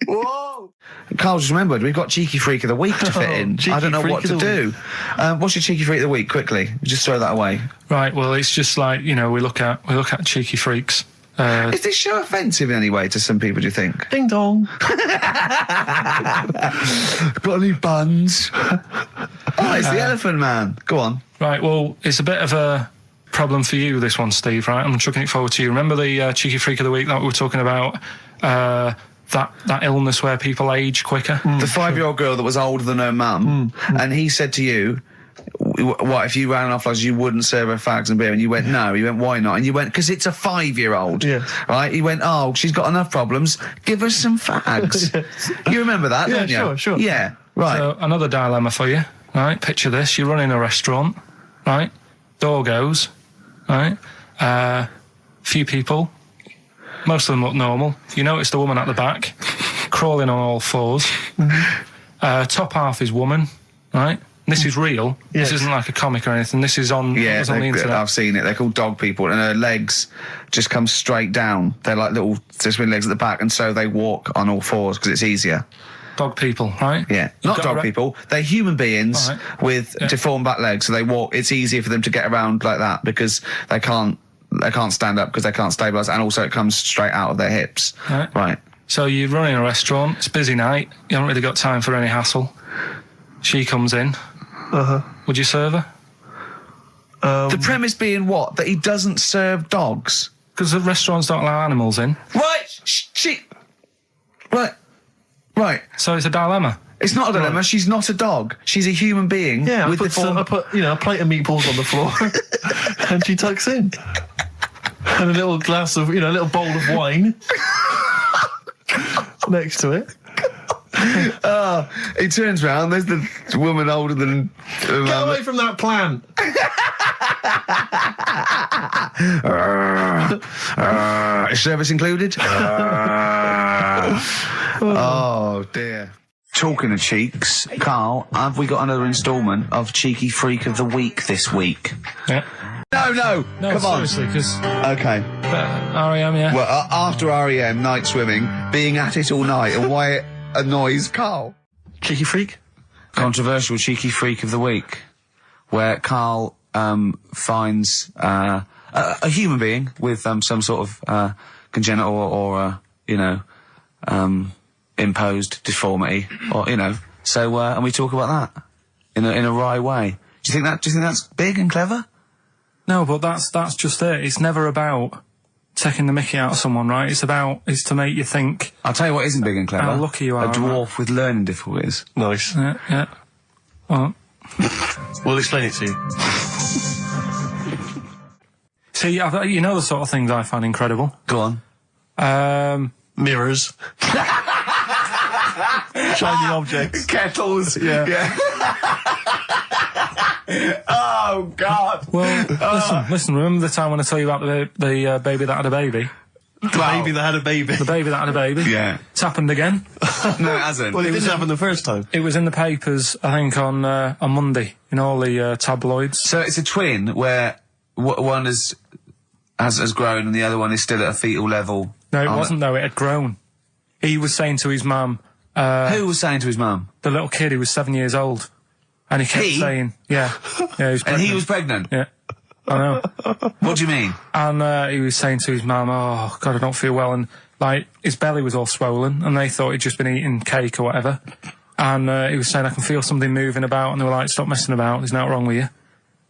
Whoa! Carl just remembered we've got Cheeky Freak of the Week to fit in. Cheeky I don't know Freak what of to the do. What's your Cheeky Freak of the Week? Quickly, just throw that away. Right. Well, it's just like we look at cheeky freaks. Is this show offensive in any way to some people? Do you think? Ding dong. Got any buns? Oh, it's the Elephant Man. Go on. Right. Well, it's a bit of a problem for you, this one, Steve. Right. I'm chucking it forward to you. Remember the cheeky freak of the week that we were talking about? That illness where people age quicker. The 5-year-old girl that was older than her mum, and he said to you, what, if you ran off like you wouldn't serve her fags and beer? And you went, no. He went, why not? And you went, because it's a 5-year-old. Yeah. Right? He went, oh, she's got enough problems. Give her some fags. You remember that, don't you? Sure. Yeah, right. So another dilemma for you. Right. Picture this: you're running a restaurant. Right. Door goes. Right. Few people. Most of them look normal. You notice the woman at the back, crawling on all fours. Top half is woman. Right. This is real. Yes. This isn't like a comic or anything. This is on. Yeah, it was on the internet. I've seen it. They're called dog people, and her legs just come straight down. They're like little swing legs at the back, and so they walk on all fours because it's easier. Dog people, right? Yeah, You've not got dog people. They're human beings Right. with deformed back legs, so they walk. It's easier for them to get around like that because they can't stand up because they can't stabilise, and also it comes straight out of their hips. Right. So you're running a restaurant. It's a busy night. You haven't really got time for any hassle. She comes in. Would you serve her? The premise being what? That he doesn't serve dogs. Because the restaurants don't allow animals in. Right. So it's a dilemma. It's not a dilemma. She's not a dog. She's a human being. Yeah, with I put a plate of meatballs on the floor, and she tucks in, and a little glass of, a little bowl of wine next to it. He turns round. There's the woman older than. Get away from that plant. Is service included? Oh dear. Talking of cheeks, Carl, have we got another instalment of Cheeky Freak of the Week this week? Yeah. No, No, come on. seriously, because Okay. REM, yeah. Well, after REM, night swimming, being at it all night, and why it annoys Carl. Cheeky freak. Controversial Cheeky Freak of the Week, where Carl finds a human being with some sort of congenital or imposed deformity, or So and we talk about that in a wry way. Do you think that's big and clever? No, but that's just it. It's never about taking the mickey out of someone, right? It's to make you think. I'll tell you what isn't big and clever. How lucky you are. A dwarf with learning difficulties. Nice. Yeah. Well, We'll explain it to you. see, you know the sort of things I find incredible. Go on. Mirrors. Shiny objects. Kettles. Yeah. Oh, God. Well, listen. Remember the time when I told you about the baby that had a baby? The baby that had a baby. The baby that had a baby. Yeah. It's happened again. No, it hasn't. Well, it didn't happen the first time. It was in the papers, I think, on Monday, in all the tabloids. So it's a twin where one has grown and the other one is still at a fetal level. No, it wasn't, though. It had grown. He was saying to his mum... Who was saying to his mum? The little kid who was 7 years old. And he kept saying... Yeah. He was pregnant. And he was pregnant? Yeah. I know. What do you mean? And he was saying to his mum, oh, God, I don't feel well. And, like, his belly was all swollen, and they thought he'd just been eating cake or whatever. And he was saying, I can feel something moving about, and they were like, stop messing about, there's nothing wrong with you.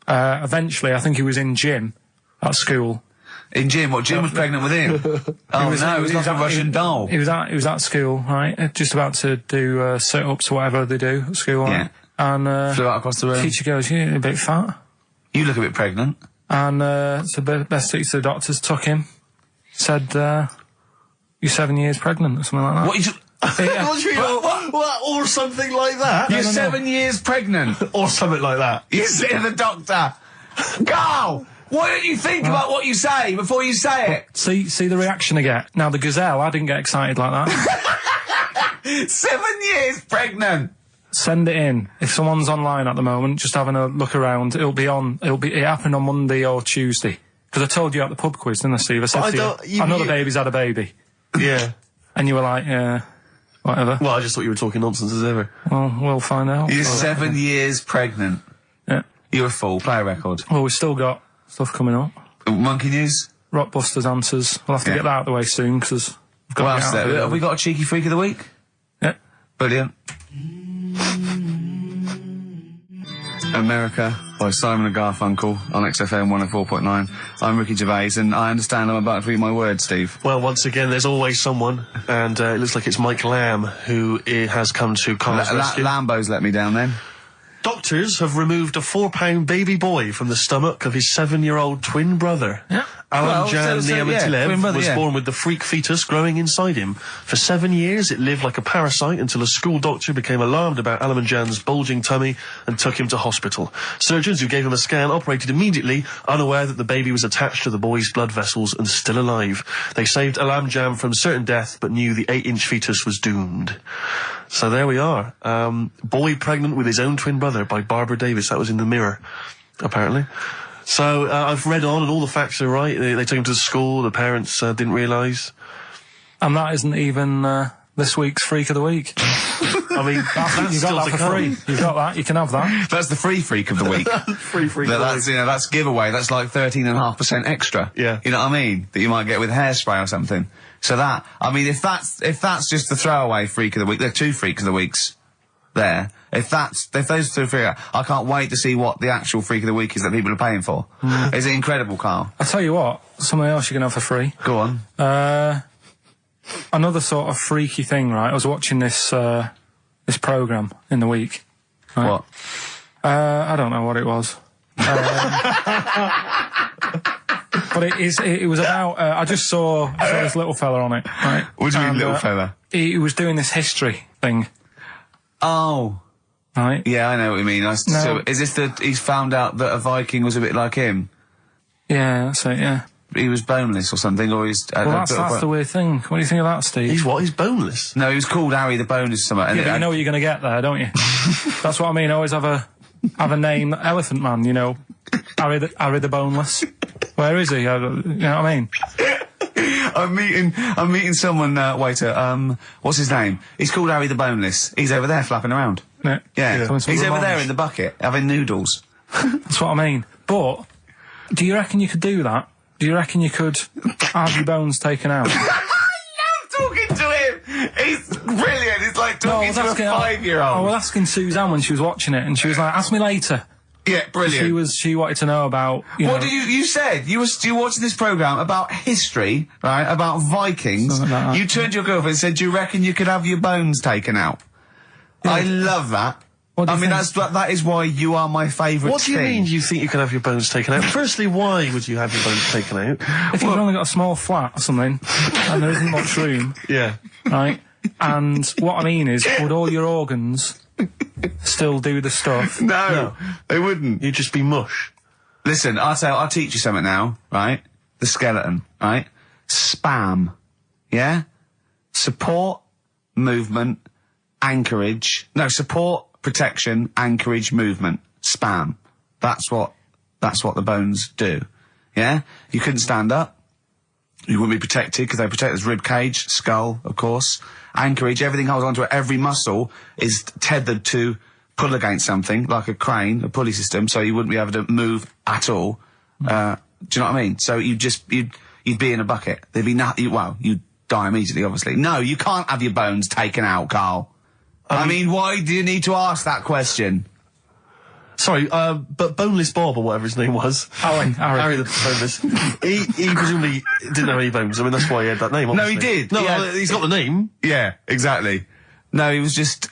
Eventually, I think he was in gym at school. In gym? What, Jim was pregnant with him? Oh, no, it was like a Russian doll. He was at school, right, just about to do sit-ups or whatever they do at school, right? Yeah. And flew out across the room. teacher goes, you're a bit fat. You look a bit pregnant. And so best to the doctors took him, said, you're 7 years pregnant or something like that. What? What? Or something like that? You're 7 years pregnant. Or something like that. You say to the doctor, Carl, why don't you think about what you say before you say it? See the reaction I get. Now, the gazelle, I didn't get excited like that. 7 years pregnant. Send it in. If someone's online at the moment, just having a look around, it happened on Monday or Tuesday. Because I told you at the pub quiz, didn't I, Steve? I said to you, I know the baby's had a baby. Yeah. And you were like, yeah, whatever. Well, I just thought you were talking nonsense as ever. Well, we'll find out. You're 7 years pregnant. Yeah. You're a fool. Play a record. Well, we've still got stuff coming up. Monkey News? Rockbusters answers. We'll have to get that out of the way soon, because we've got to get out of have we got a cheeky freak of the week? Yeah. Brilliant. America by Simon and Garfunkel on XFM 104.9. I'm Ricky Gervais, and I understand I'm about to read my words, Steve. Well, once again, there's always someone, and it looks like it's Mike Lamb who has come to Carl's rescue. Lambo's let me down then. Doctors have removed a 4-pound baby boy from the stomach of his 7-year-old twin brother. Yeah. Alan Jan Niamatilev was yeah. born with the freak fetus growing inside him. For 7 years, it lived like a parasite until a school doctor became alarmed about Alan Jan's bulging tummy and took him to hospital. Surgeons who gave him a scan operated immediately, unaware that the baby was attached to the boy's blood vessels and still alive. They saved Alan Jan from certain death, but knew the 8-inch fetus was doomed. So there we are. Boy pregnant with his own twin brother by Barbara Davis. That was in the Mirror, apparently. So I've read on, and all the facts are right. They took him to the school. The parents didn't realise. And that isn't even this week's Freak of the Week. I mean, that's you got that for free. You've got that. You can have that. That's the free freak of the week. Free freak. That's giveaway. That's like 13.5% extra. Yeah. You know what I mean? That you might get with hairspray or something. So that, I mean, if that's just the throwaway freak of the week, there are 2 freaks of the weeks there. If those 2 freak, I can't wait to see what the actual freak of the week is that people are paying for. Is it incredible, Carl? I tell you what, something else you can have for free. Go on. Another sort of freaky thing, right? I was watching this programme in the week. Right? What? I don't know what it was. But it was about, I just saw this little fella on it, right? What do you mean, little fella? He was doing this history thing. Oh. Right? Yeah, I know what you mean. So, is this he's found out that a Viking was a bit like him? Yeah, that's it, yeah. He was boneless or something, or he's... Well, that's the weird thing. What do you think of that, Steve? He's what? He's boneless? No, he was called Harry the Boneless or something. Yeah, but you know what you're going to get there, don't you? That's what I mean. Always have a name, Elephant Man, you know. Harry the Boneless. Where is he? You know what I mean? I'm meeting someone, waiter, what's his name? He's called Harry the Boneless. He's over there flapping around. Yeah. He's over there in the bucket, having noodles. That's what I mean. But, do you reckon you could do that? Do you reckon you could have your bones taken out? I'm talking to him! He's brilliant, it's like talking to a 5-year-old. I was asking Suzanne when she was watching it, and she was like, ask me later. Yeah, brilliant. She wanted to know about. What did you said? You were watching this programme about history, right? About Vikings. Something like that. You turned to your girlfriend and said, "Do you reckon you could have your bones taken out?" I love that. What do you think? that is why you are my favourite. What do you mean you think you can have your bones taken out? Firstly, why would you have your bones taken out? If you've only got a small flat or something, and there isn't much room, Yeah. right? And what I mean is, would all your organs still do the stuff? No, they wouldn't. You'd just be mush. Listen, I'll teach you something now, right? The skeleton, right? Spam, yeah? Support, movement, anchorage. No, support, protection, anchorage, movement. Spam. That's what the bones do. Yeah? You couldn't stand up. You wouldn't be protected because they protect his rib cage, skull, of course. Anchorage, everything holds onto it. Every muscle is tethered to pull against something, like a crane, a pulley system, so you wouldn't be able to move at all. Do you know what I mean? So you'd be in a bucket. There'd be nothing. Well, you'd die immediately, obviously. No, you can't have your bones taken out, Carl. I mean, why do you need to ask that question? Sorry, but Boneless Bob, or whatever his name was. Harry the Boneless. he presumably didn't have any bones. I mean, that's why he had that name, obviously. No, he did. No, he's got the name. Yeah, exactly. No, he was just...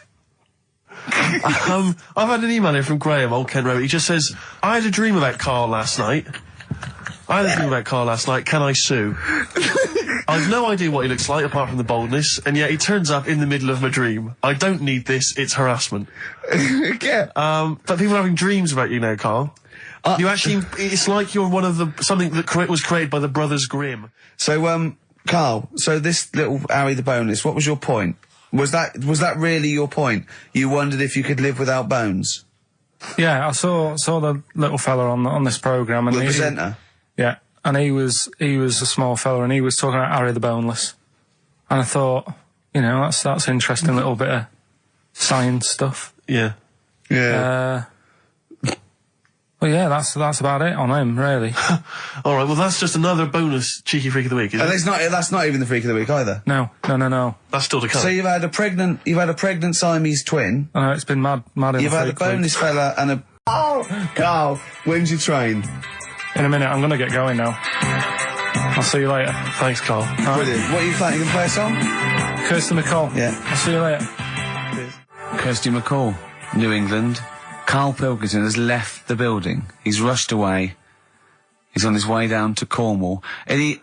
I've had an email here from Graham, Old Kent Road. He just says, I had a dream about Carl last night. Can I sue? I've no idea what he looks like, apart from the boldness, and yet he turns up in the middle of my dream. I don't need this, it's harassment. Yeah. But people are having dreams about you now, Carl. You actually, it's like you're one of something that was created by the Brothers Grimm. So, Carl, so this little Harry the Boneless, what was your point? Was that really your point? You wondered if you could live without bones? Yeah, I saw the little fella on this programme, and The presenter? Yeah, and he was a small fella, and he was talking about Harry the Boneless, and I thought, that's interesting little bit of science stuff. Yeah. Yeah. Well, yeah, that's about it on him, really. All right, well, that's just another bonus cheeky freak of the week, isn't it? That's not even the freak of the week either. No. That's still to come. So you've had a pregnant Siamese twin. I know, it's been mad in You've the had a freak week. boneless fella and a... Oh, Carl, when's your train? In a minute, I'm gonna get going now. I'll see you later. Thanks, Carl. Brilliant. What are you playing? You gonna play a song? Kirsty McCall. Yeah. I'll see you later. Kirsty McCall, New England. Karl Pilkington has left the building. He's rushed away. He's on his way down to Cornwall. And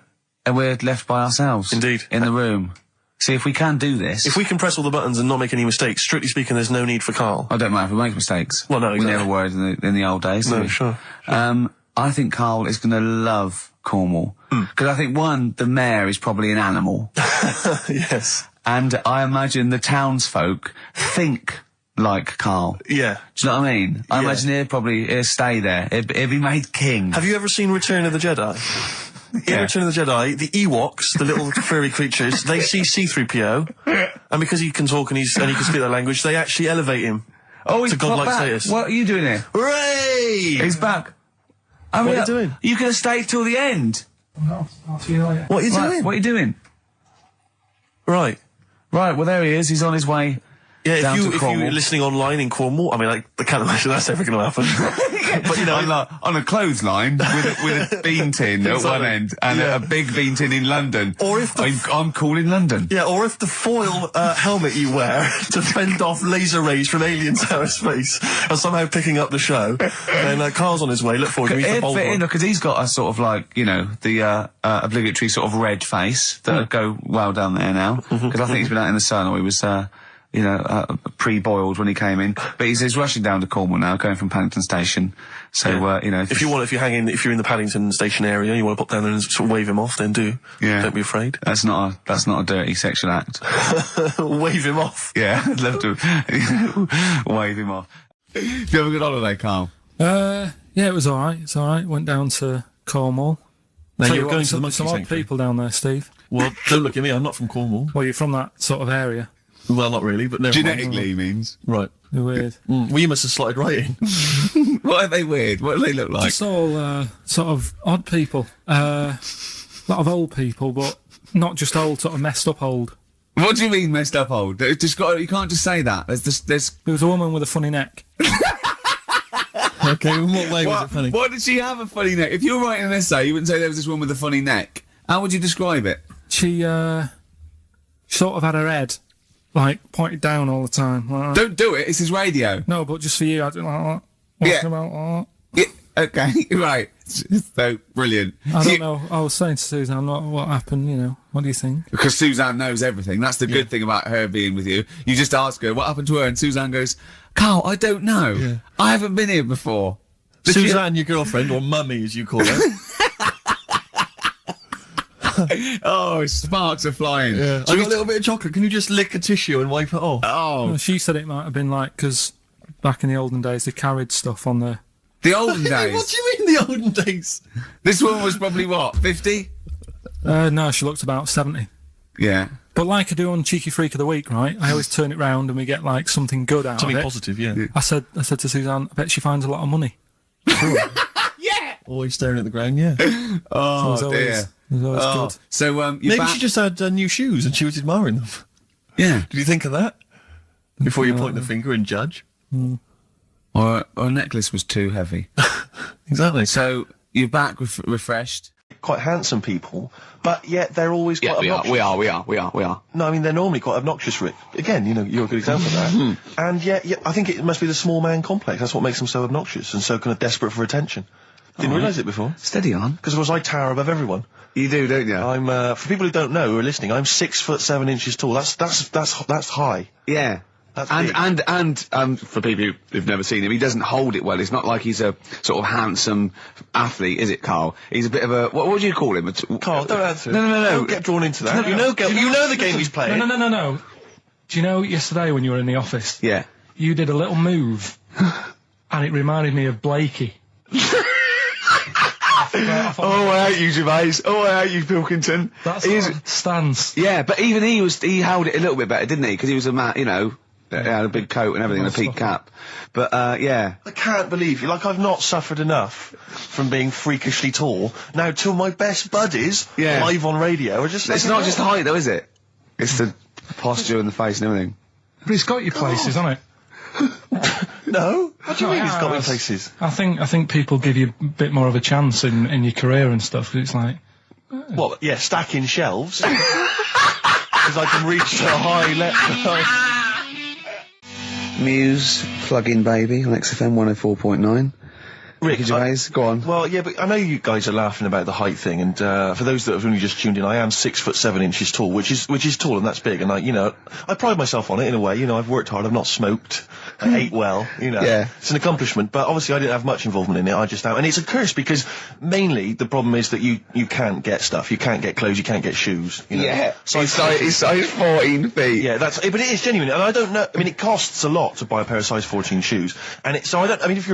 we're left by ourselves. Indeed. In the room. See, if we can do this... If we can press all the buttons and not make any mistakes, strictly speaking, there's no need for Carl. I don't mind if we make mistakes. Well, no, exactly. We never were in the old days, did No, we? sure. I think Carl is going to love Cornwall. Because I think, one, the mayor is probably an animal. Yes. And I imagine the townsfolk think like Carl. Yeah. Do you know what I mean? I imagine he'll stay there. He'll be made king. Have you ever seen Return of the Jedi? In Return of the Jedi, the Ewoks, the little furry creatures, they see C-3PO, and because he can talk and he can speak their language, they actually elevate him he's to godlike back. status. What are you doing here? Hooray! He's back. What are you doing? You could have stayed till the end. I'll see you later. What are you doing? What are you doing? Right. Right, well, there he is. He's on his way Yeah, down to if Cornwall. you're listening online in Cornwall, I mean, I can't imagine that's ever going to happen. But, on a clothesline with a bean tin at one end and a big bean tin in London. Or if I'm cool in London. Yeah, or if the foil helmet you wear to fend off laser rays from aliens out of space are somehow picking up the show, then Carl's on his way. Look forward to meet the bold one. Because he's got a sort of like, the obligatory sort of red face that would go well down there now. Because I think he's been out in the sun, or he was... pre-boiled when he came in. But he's rushing down to Cornwall now, going from Paddington Station. So, if you're in the Paddington Station area, you want to pop down there and sort of wave him off, then do. Yeah. Don't be afraid. That's not a dirty sexual act. Wave him off. Yeah, I'd love to wave him off. Did you have a good holiday, Carl? Yeah, it was alright. It's alright. Went down to Cornwall. Now you're going to the monkey some odd sanctuary. people down there, Steve. Well, don't look at me. I'm not from Cornwall. Well, you're from that sort of area. Well, not really, but never Genetically, he means. Right. They're weird. Well, you must have slotted right in. What are they weird? What do they look like? Just all sort of odd people. A lot of old people, but not just old, sort of messed up old. What do you mean messed up old? You can't just say that. There was a woman with a funny neck. Okay, in what way was it funny? What did she have a funny neck? If you were writing an essay, you wouldn't say there was this one with a funny neck. How would you describe it? She sort of had her head, like, pointed down all the time. Like that. Don't do it, this is radio. No, but just for you, I don't like that. Walking about like Yeah, okay, right. So, brilliant. that. I don't know. I was saying to Suzanne, what happened, you know. What do you think? Because Suzanne knows everything. That's the good thing about her being with you. You just ask her, what happened to her? And Suzanne goes, Carl, I don't know. Yeah. I haven't been here before. Suzanne, your girlfriend, or mummy as you call her. Oh, sparks are flying. I got a little bit of chocolate. Can you just lick a tissue and wipe it off? Oh, Well, she said it might have been like, because back in the olden days, they carried stuff on the... the olden What days. do you mean the olden days? This woman was probably, what, 50? No, she looked about 70. Yeah. But like I do on Cheeky Freak of the Week, right? I always turn it round and we get, like, something good out Something of it. positive, yeah. I said to Suzanne, I bet she finds a lot of money. Always staring at the ground, yeah. Oh, It was dear. always, it was always Oh. good. So, you're Maybe back. she just had new shoes and she was admiring them. Yeah. Did you think of that? Before you point the finger and judge? Or a necklace was too heavy. Exactly. So, you're back refreshed. Quite handsome people, but yet they're always quite obnoxious. We are. No, I mean, they're normally quite obnoxious, Rick. Again, you know, you're a good example of that. And yet, I think it must be the small man complex. That's what makes them so obnoxious and so kind of desperate for attention. Didn't realise it before. Steady on. Because, of course, I tower above everyone. You do, don't you? I'm, for people who don't know, who are listening, I'm 6'7" tall. That's high. Yeah. That's big. And for people who've never seen him, he doesn't hold it well. It's not like he's a sort of handsome athlete, is it, Carl? He's a bit of a what would you call him? Carl, don't answer. No. Don't get drawn into that. You know the game he's playing. No. Do you know yesterday when you were in the office? Yeah. You did a little move, and it reminded me of Blakey. I thought Oh, I hate you, Gervais. Oh, I hate you, Pilkington. that's He's- sort of stance. Yeah, but even he held it a little bit better, didn't he? Because he was a man, you know, he had a big coat and everything, and a peak cap. But, yeah. I can't believe you. Like, I've not suffered enough from being freakishly tall. Now, two of my best buddies, Yeah. live on radio, are just... It's not just height, though, is it? It's the posture and the face and everything. But it's got your places, hasn't it? No? What do you No, mean yeah, it's got me it's- places? I think people give you a bit more of a chance in your career and stuff. 'Cause it's like, What, yeah, stacking shelves? Because I can reach to a high level. Muse, Plug-in Baby on XFM 104.9. Ricky Gervais, go on. Well, yeah, but I know you guys are laughing about the height thing, and for those that have only just tuned in, I am 6'7" tall, which is tall, and that's big, and I pride myself on it in a way. You know, I've worked hard, I've not smoked, I ate well, you know. Yeah. It's an accomplishment, but obviously I didn't have much involvement in it, I just am, and it's a curse because mainly the problem is that you can't get stuff, you can't get clothes, you can't get shoes, you know. Yeah, So he's size 14 feet. yeah, but it is genuine, and I don't know. I mean, it costs a lot to buy a pair of size 14 shoes, and I mean, if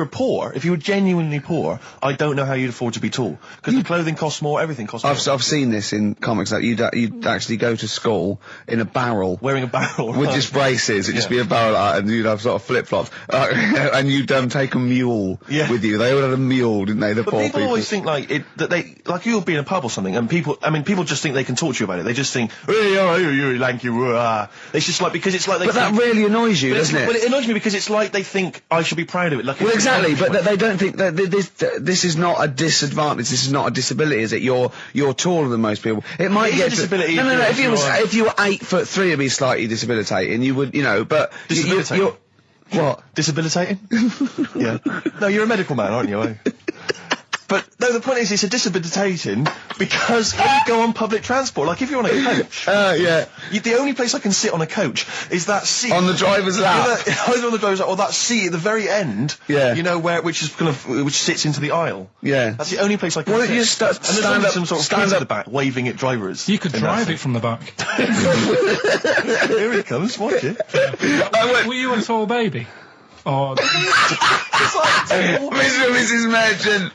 you were genuinely poor, I don't know how you'd afford to be tall because the clothing costs more, everything costs more. I've seen this in comics that you'd actually go to school in a barrel. Wearing a barrel With right. just braces, it'd just be a barrel, and you'd have sort of flip-flops. And you'd take a mule with you. They all had a mule, didn't they, the But poor people people? always think like you'll be in a pub or something, and people just think they can talk to you about it. They just think, hey, oh, you lanky, It's just like, because it's like they But that think, really annoys you, doesn't it? Well, it annoys me because it's like they think I should be proud of it. Like Well, it's an exactly, but accomplishment. they don't think that this is not a disadvantage. This is not a disability, is it? You're taller than most people. It might It is get a disability No. if If you were 8'3", it'd be slightly debilitating. You would, you know, but Disabilitating? What? Disabilitating? Yeah. No, you're a medical man, aren't you? Eh? But no, the point is, it's a disabilitating because when you go on public transport, like if you're on a coach, Yeah. the only place I can sit on a coach is that seat On the driver's lap. either on the driver's lap or that seat at the very end. Yeah. You know which sits into the aisle. Yeah. That's the only place I can. Why sit. don't you sta- and there's stand always up- some sort of stand kids up- at the back waving at drivers. you could in drive that it from the back. Here it comes. Watch it. Were you a tall baby? Or Mr. and Mrs. Merchant,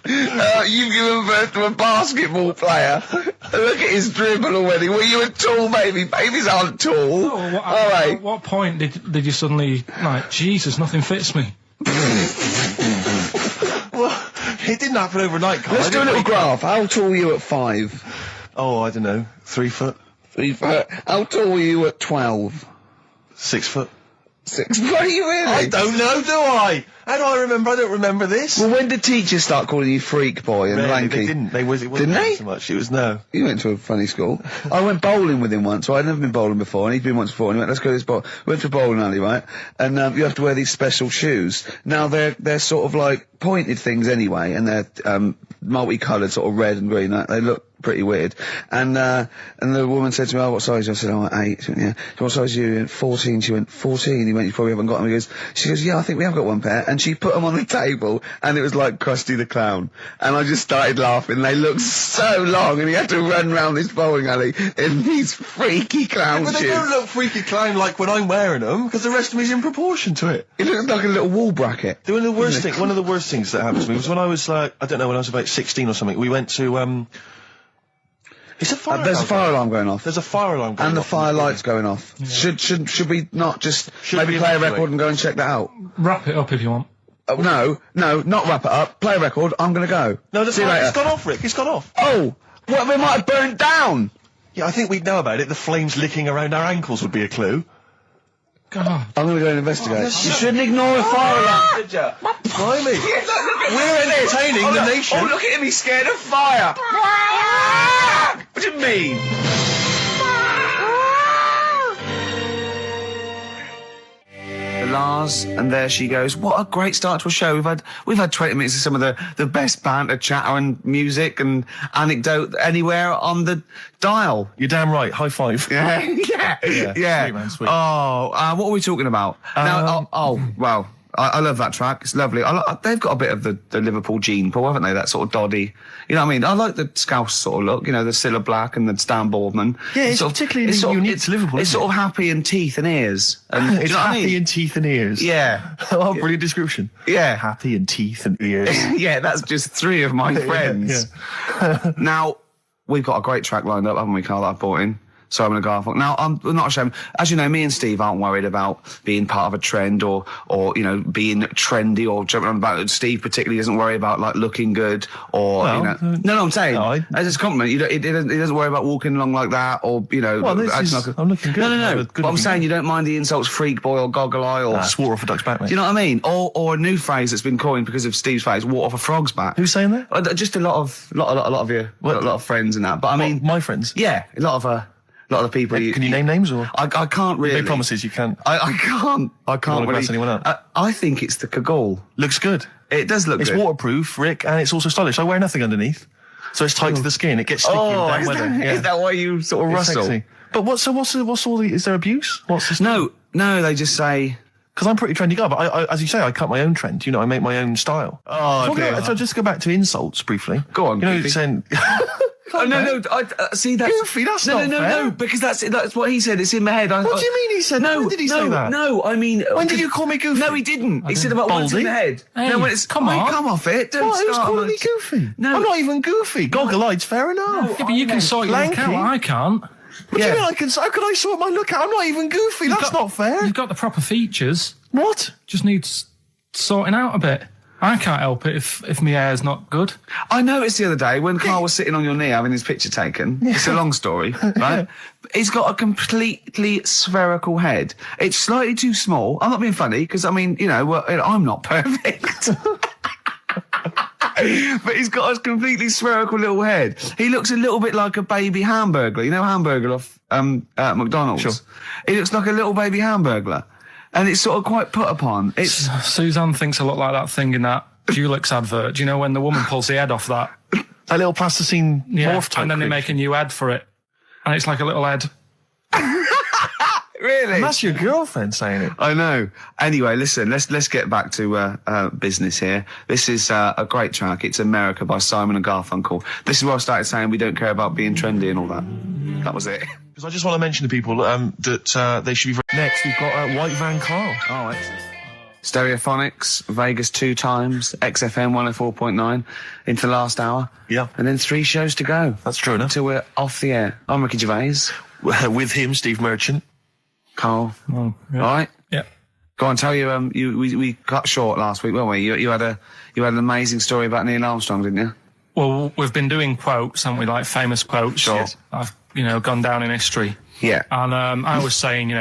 you've given birth to a basketball player. Look at his dribble already. Were you a tall baby? Babies aren't tall. at what point did you suddenly like, Jesus, nothing fits me? Well, it didn't happen overnight, Carl. Let's do a little graph. How tall were you at 5? Oh, I don't know. 3 foot, 3 foot. How tall were you at 12? 6 foot. 6. Were you really? I don't know, do I? How do I remember? I don't remember this. Well, when did teachers start calling you freak boy and Really, lanky? they didn't. It wasn't Didn't they? so much. It was no. You went to a funny school. I went bowling with him once. Well, I'd never been bowling before, and he'd been once before, and he went, let's go to this bowl. We went to a bowling alley, right? And you have to wear these special shoes. Now, they're sort of like pointed things anyway, and they're multicoloured, sort of red and green. They look pretty weird. And the woman said to me, oh, what size? I said, oh, 8. She went, yeah. What size are you? He went, 14. She went, 14. He went, you probably haven't got them. She goes, yeah, I think we have got one pair. And she put them on the table, and it was like Krusty the Clown. And I just started laughing. They looked so long, and he had to run round this bowling alley in these freaky clown But shoes. they don't look freaky clown like when I'm wearing them, because the rest of me's in proportion to it. It looked like a little wall bracket. One of the worst things that happened to me was when I was like, I don't know, when I was about 16 or something, we went to, it's a fire There's a alarm fire alarm going off. There's a fire alarm going And the off. fire light's going off. Yeah. Should we not just Should maybe we play a evacuate? record and go and check that out? Wrap it up if you want. Oh, no, not wrap it up. Play a record. I'm gonna go. No, the See you fire, later. it's gone off, Rick, it's gone off. Oh, what? We might have burned down. Yeah, I think we'd know about it. The flames licking around our ankles would be a clue. God. I'm gonna go and investigate. You shouldn't ignore a fire alarm, should you? Blimey. We're entertaining the nation. Oh, look at him, he's scared of fire. What do you mean? Lars, and there she goes. What a great start to a show. We've had 20 minutes of some of the best banter, chatter and music and anecdote anywhere on the dial. You're damn right. High five. Yeah. Sweet, man, sweet. Oh, what are we talking about? Now, well, I love that track. It's lovely. They've got a bit of the Liverpool gene pool, haven't they? That sort of doddy. You know what I mean? I like the Scouse sort of look. You know, the Cilla Black and the Stan Boardman. Yeah, it's particularly unique to Liverpool. It's sort of happy and teeth and ears. And, It's do you know what I happy mean? and teeth and ears. Yeah. Oh, brilliant description. Yeah. Happy and teeth and ears. Yeah, that's just 3 of my friends. Now, we've got a great track lined up, haven't we, Carl, that I brought in? Simon & Garfunkel. Now, I'm not ashamed. As you know, me and Steve aren't worried about being part of a trend or you know, being trendy or jumping on about it. Steve particularly doesn't worry about, like, looking good or, Well, you know. No, I'm saying, as a compliment, he doesn't worry about walking along like that or, you know. Well, I'm looking good. No. But I'm saying you don't mind the insults freak boy or goggle eye or... swore off a duck's back, mate. Do you know what I mean? Or a new phrase that's been coined because of Steve's face, walk off a frog's back. Who's saying that? Just a lot of you, a lot of friends and that. But I mean... my friends? Yeah, a lot of the people. Can you name names or? I can't really. Big promises you can't. I can't wanna really. grass anyone up? I think it's the Kaggle. Looks good. It does look It's good. waterproof, Rick, and it's also stylish. I wear nothing underneath, so it's tight to the skin. It gets sticky in damn weather. Is that why you sort of It's rustle? sexy. But what's all the? Is there abuse? What's this? No, they just say. Because I'm a pretty trendy guy, but I, as you say, I cut my own trend. You know, I make my own style. Oh, dear. So just go back to insults briefly. Go on, You know, Goofy. saying. Oh, no, see that's Goofy, that's no, not no, fair. no, because that's what he said. It's in my head. What do you mean he said? No, When did he say that? No, I mean, When did you call me Goofy? No, he didn't. He said about what's in Baldy? the head. Hey, no, when it's come on. come off it. Don't What? Who's start calling on me the- goofy? No. I'm not even goofy. Goggle-eyed's fair enough. Yeah, but you can sort your look lanky. out. I can't. What do you mean I can? How can I sort my look out? I'm not even goofy. That's not fair. You've got the proper features. What? Just needs sorting out a bit. I can't help it if my hair's not good. I noticed the other day when Carl was sitting on your knee having his picture taken. It's a long story, right? He's got a completely spherical head. It's slightly too small. I'm not being funny because, I mean, you know, I'm not perfect. But he's got a completely spherical little head. He looks a little bit like a baby hamburger. You know Hamburger off McDonald's? Sure. He looks like a little baby hamburger. And it's sort of quite put upon. It's Suzanne thinks I look like that thing in that Dulux advert. Do you know when the woman pulls the head off that? A little plasticine morph type. And then they creature. make a new ad for it. And it's like a little head. really. And that's your girlfriend saying it. I know. Anyway, listen, let's get back to business here. This is a great track. It's America by Simon & Garfunkel. This is where I started saying we don't care about being trendy and all that. That was it. Because I just want to mention to people that they should be. Next, we've got White Van Carl. Oh, excellent. Stereophonics, Vegas 2 times, XFM 104.9 into the last hour. Yeah. And then 3 shows to go. That's true enough. Until we're off the air. I'm Ricky Gervais. With him, Steve Merchant. Carl. Oh, yeah. All right? Yeah. Go on, tell you, we cut short last week, weren't we? You had an amazing story about Neil Armstrong, didn't you? Well, we've been doing quotes, haven't we? Like famous quotes. Sure. Yes. I've, gone down in history. Yeah. And I was saying,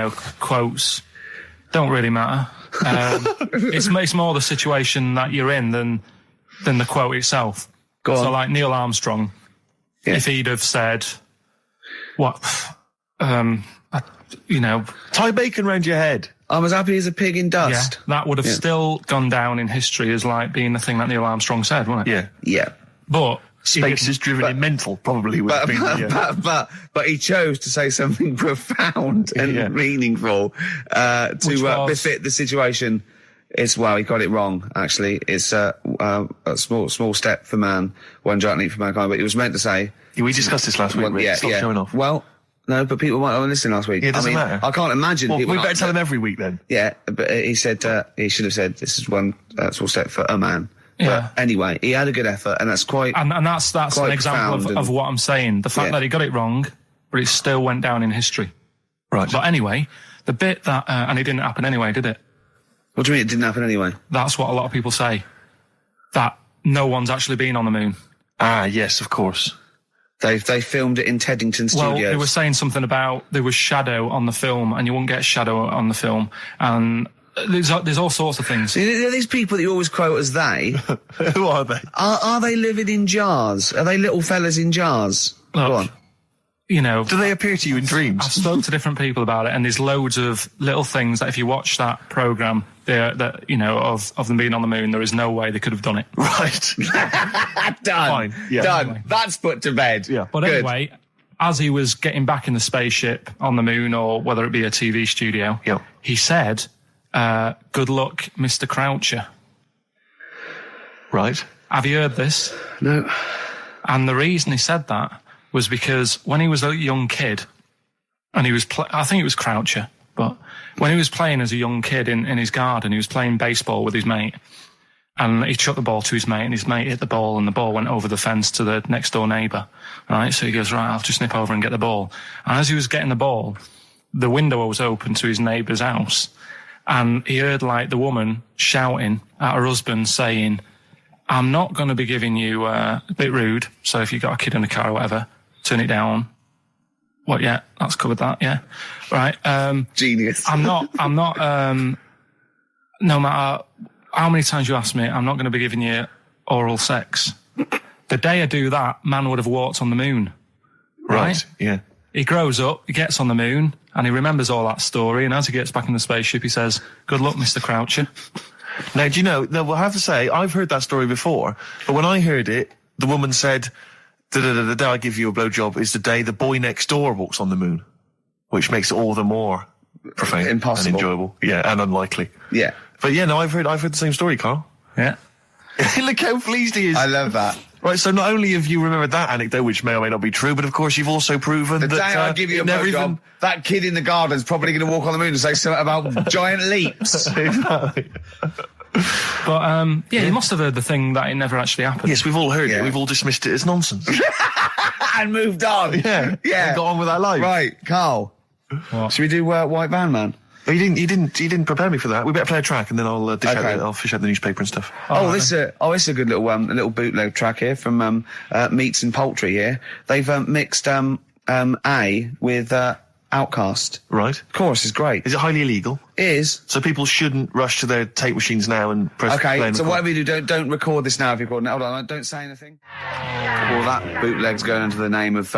quotes don't really matter. It's more the situation that you're in than the quote itself. Go on. So like Neil Armstrong, if he'd have said, what, tie bacon round your head. I'm as happy as a pig in dust. Yeah, that would have still gone down in history as like being the thing that Neil Armstrong said, wouldn't it? Yeah. Yeah. But Space is driven in mental, probably would have been. But he chose to say something profound and meaningful to befit the situation. He got it wrong. Actually, it's a small step for man, one giant leap for mankind. But he was meant to say. We discussed this last week. Rick. Stop showing off. Well, no, but people might have listened last week. Yeah, it doesn't matter. I can't imagine. Well, people we better tell them every week then. Yeah, but he said he should have said this is one small step for a man. Yeah. But anyway, he had a good effort, and that's quite. And that's an example of what I'm saying. The fact that he got it wrong, but it still went down in history. Right. But anyway, the bit that and it didn't happen anyway, did it? What do you mean it didn't happen anyway? That's what a lot of people say. That no one's actually been on the moon. Ah, yes, of course. They filmed it in Teddington Studios. Well, they were saying something about there was shadow on the film, and you won't get shadow on the film, and there's all sorts of things. So, these people that you always quote as they. Who are they? Are they living in jars? Are they little fellas in jars? Look, Go on. Do they appear to you in dreams? I've spoken to different people about it, and there's loads of little things that if you watch that programme, of them being on the moon, there is no way they could have done it. Right. Done. Fine. Yeah. Done. Anyway. That's put to bed. Yeah. But anyway, as he was getting back in the spaceship on the moon, or whether it be a TV studio, he said, good luck, Mr. Croucher. Right. Have you heard this? No. And the reason he said that was because when he was a young kid, and he was, I think it was Croucher, but when he was playing as a young kid in his garden, he was playing baseball with his mate, and he chucked the ball to his mate, and his mate hit the ball, and the ball went over the fence to the next door neighbour. Right, so he goes, right, I'll just nip over and get the ball. And as he was getting the ball, the window was open to his neighbour's house, and he heard like the woman shouting at her husband saying, I'm not going to be giving you a bit rude, so if you've got a kid in the car or whatever, turn it down. What, yeah, that's covered that, yeah. Right. Genius. I'm not, no matter how many times you ask me, I'm not going to be giving you oral sex. The day I do that, man would have walked on the moon. Right? Yeah. He grows up, he gets on the moon, and he remembers all that story, and as he gets back in the spaceship, he says, good luck, Mr. Croucher. Now, do you know, I have to say, I've heard that story before, but when I heard it, the woman said, the day I give you a blowjob is the day the boy next door walks on the moon, which makes it all the more profane impossible and enjoyable. Yeah, and unlikely. Yeah. But yeah, no, I've heard the same story, Carl. Yeah. Look how pleased he is. I love that. Right, so not only have you remembered that anecdote, which may or may not be true, but of course you've also proven The that... day I give you a blowjob, that kid in the garden's probably going to walk on the moon and say something about giant leaps. Exactly. But, you must have heard the thing that it never actually happened. Yes, we've all heard Yeah. it. We've all dismissed it as nonsense. And moved on. Yeah. Yeah. And got on with our life. Right, Carl. What? Should we do White Van Man? But you didn't prepare me for that. We better play a track and then I'll I'll fish out the newspaper and stuff. This is a good little bootleg track here from Meats and Poultry here. They've mixed A with Outcast. Right. Chorus is great. Is it highly illegal? It is. So people shouldn't rush to their tape machines now and press play Okay, and so record. whatever you do, don't record this now if you're recording it. Hold on, don't say anything. Well, that bootleg's going under the name of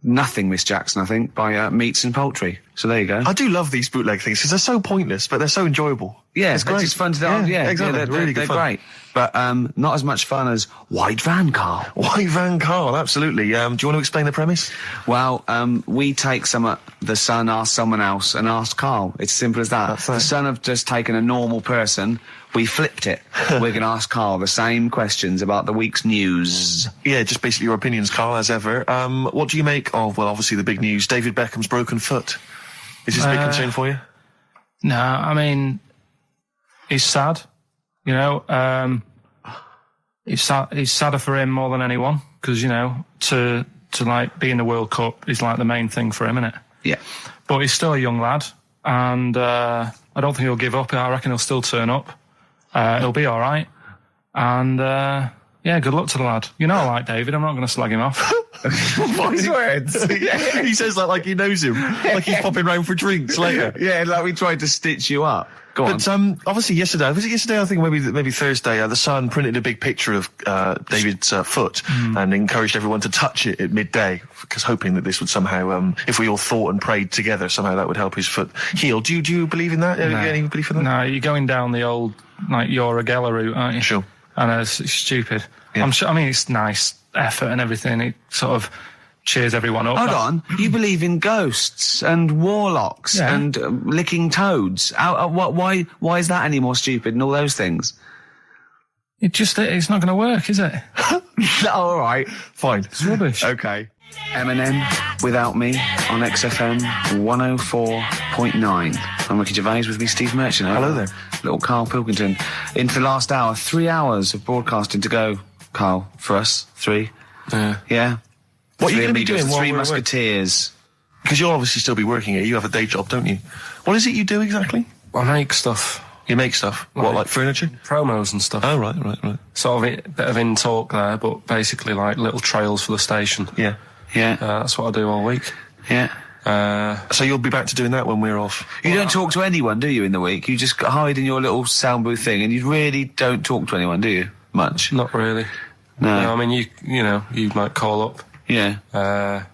Nothing, Miss Jackson, I think, by Meats and Poultry. So there you go. I do love these bootleg things because they're so pointless, but they're so enjoyable. Yeah, it's great. It's fun to do. Yeah, exactly. They're really good they're fun. great. But not as much fun as White Van, Carl. White Van Carl, absolutely. Do you want to explain the premise? Well, we take the Sun asks someone else and asks Carl. It's simple as that. The Sun have just taken a normal person. We flipped it. We're going to ask Carl the same questions about the week's news. Yeah, just basically your opinions, Carl, as ever. What do you make of, well, obviously the big news, David Beckham's broken foot? Is this a big concern for you? No, I mean, he's sad. You know, it's sadder for him more than anyone because, you know, to like be in the World Cup is like the main thing for him, isn't it? Yeah. But he's still a young lad, and I don't think he'll give up. I reckon he'll still turn up. He'll be all right, and Yeah, good luck to the lad. You know I like David, I'm not going to slag him off. Wise words. He says that like he knows him, like he's popping round for drinks later. Yeah, like we tried to stitch you up. Go on. But obviously yesterday, was it yesterday? I think maybe Thursday. The Sun printed a big picture of David's foot and encouraged everyone to touch it at midday, because hoping that this would somehow, if we all thought and prayed together, somehow that would help his foot heal. Do you believe in that? Any belief in that? No, you're going down the old like Yoragella route, aren't you? Sure. I know it's stupid. Yeah. I'm sure. I mean, it's nice effort and everything. It sort of cheers everyone up. Hold on, you believe in ghosts and warlocks and licking toads? Why is that any more stupid than all those things? It's not going to work, is it? All right, Fine. It's rubbish. okay. Eminem, Without Me, on XFM 104.9. I'm Ricky Gervais, with me Steve Merchant. Hello there. Little Karl Pilkington. Into the last hour, 3 hours of broadcasting to go, Karl, for us. 3. Yeah. What are you Three going to be amigos, doing while Three we're away? Musketeers. Because you'll obviously still be working here. You have a day job, don't you? What is it you do exactly? I make stuff. You make stuff. What, like furniture? Promos and stuff. Oh, right. Sort of a bit of in talk there, but basically like little trails for the station. Yeah. Yeah. That's what I do all week. Yeah. So you'll be back to doing that when we're off? You don't talk to anyone, do you, in the week? You just hide in your little sound booth thing, and you really don't talk to anyone, do you? Much? Not really. No. I mean, you might call up. Yeah. But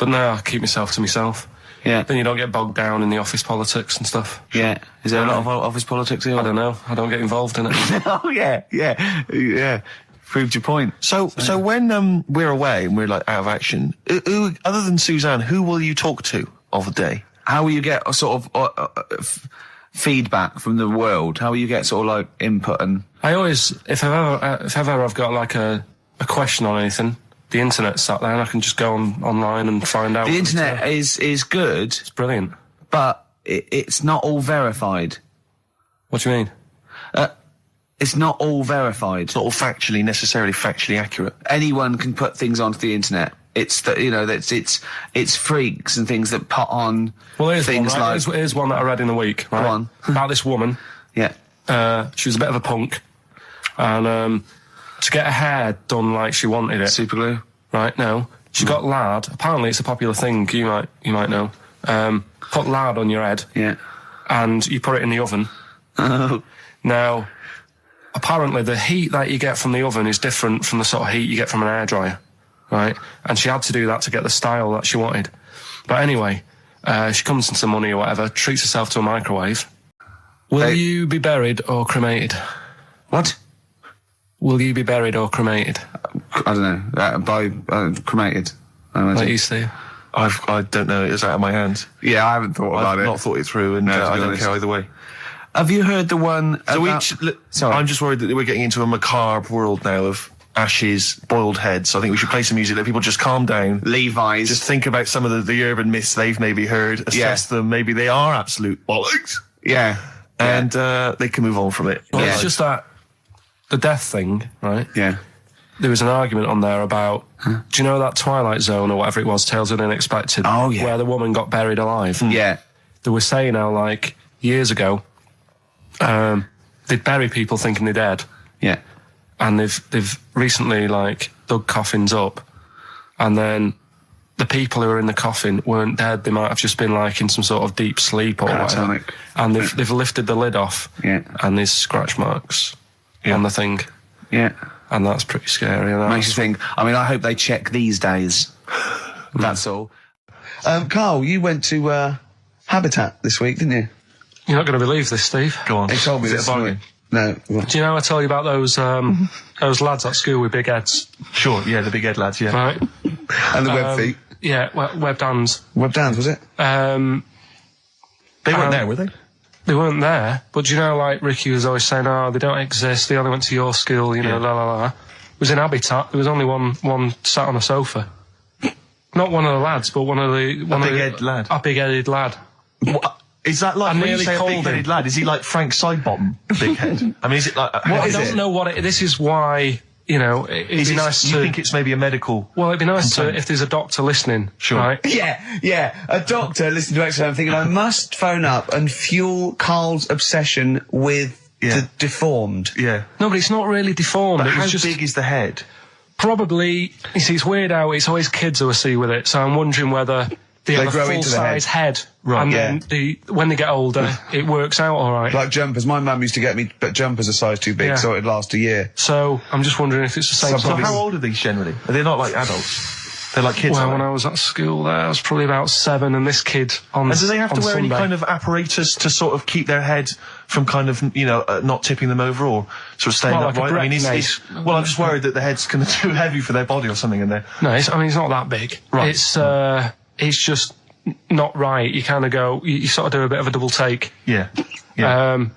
no, I keep myself to myself. Yeah. Then you don't get bogged down in the office politics and stuff. Yeah. Is there a lot of office politics here? I don't know. I don't get involved in it. Oh, yeah. Proved your point. So when we're away and we're like out of action, who other than Suzanne, who will you talk to of the day? How will you get a sort of feedback from the world? How will you get sort of like input and... I always, if ever I've got like a question on anything, the internet's sat there and I can just go online and find out. The internet is good. It's brilliant. But it's not all verified. What do you mean? It's not all verified. It's not all necessarily factually accurate. Anyone can put things onto the internet. It's it's freaks and things that put on things like... Here's one that I read in the week, right? Go on. About this woman. Yeah. She was a bit of a punk. And to get her hair done like she wanted it. Super glue. Right, no. She got lard. Apparently it's a popular thing, you might know. Put lard on your head. Yeah. And you put it in the oven. Oh. Now, apparently the heat that you get from the oven is different from the sort of heat you get from an hairdryer, right? And she had to do that to get the style that she wanted. But anyway, she comes into money or whatever, treats herself to a microwave. Will you be buried or cremated? What? Will you be buried or cremated? I don't know. Cremated, I imagine. Like you, Steve? I don't know. It's out of my hands. Yeah, I haven't thought about I've it. not thought it through, and No, I to be don't honest. care either way. Have you heard the one So about... Sorry. I'm just worried that we're getting into a macabre world now of ashes, boiled heads. So I think we should play some music. Let people just calm down. Levi's. Just think about some of the urban myths they've maybe heard. Assess them. Maybe they are absolute bollocks. Yeah. And they can move on from it. Well, Yeah. it's just that the death thing, right? Yeah. There was an argument on there about, do you know that Twilight Zone or whatever it was, Tales of the Unexpected? Oh, yeah. Where the woman got buried alive. Yeah. They were saying how, like, years ago, they'd bury people thinking they're dead. Yeah. And they've recently, like, dug coffins up. And then the people who were in the coffin weren't dead. They might have just been, like, in some sort of deep sleep or whatever. Catatonic. And they've lifted the lid off. Yeah. And there's scratch marks on the thing. Yeah. And that's pretty scary. And Makes you think, I mean, I hope they check these days. That's all. Carl, you went to Habitat this week, didn't you? You're not going to believe this, Steve. Go on. He told me Is it this a bargain? morning. No. Well, Do you know I told you about those lads at school with big heads? Sure, yeah, the big head lads, yeah. Right? and the web feet. Yeah, webbed hands. Web downs, was it? They weren't there, were they? They weren't there, but do you know, like, Ricky was always saying, oh, they don't exist, they only went to your school, you know, la la la. It was in Habitat, there was only one sat on a sofa. Not one of the lads, but one of the... big-headed lad? A big-headed lad. What? Is that like, I when you nearly say a called big-headed him. lad, is he like Frank Sidebottom big head? I mean, is it like... I don't know what this is why, you know, it'd be nice you to... think it's maybe a medical... Well, it'd be nice complaint? to, if there's a doctor listening, Sure. right? Yeah. A doctor listening to XFM thinking, I must phone up and fuel Carl's obsession with deformed. Yeah. No, but it's not really deformed. But It how was just big is the head? probably. You see, it's weird how it's always kids who I see with it. So I'm wondering whether they have a grow into the full-size head, Right, and yeah. then when they get older, it works out all right. Like jumpers. My mum used to get me jumpers a size too big, Yeah. so it'd last a year. So I'm just wondering if it's the same. So sort of- how old are these generally? Are they not like adults? They're like kids. Well, aren't when they? I was at school there, I was probably about 7, and this kid on And do they have to on wear any Sunday- kind of apparatus to sort of keep their head from kind of, not tipping them over or sort of staying Well, like a upright? I mean, breast well, I'm just worried that the head's kind of too heavy for their body or something in there. No, it's not that big. Right. It's just not right. You kind of go, you sort of do a bit of a double take. Yeah. Yeah.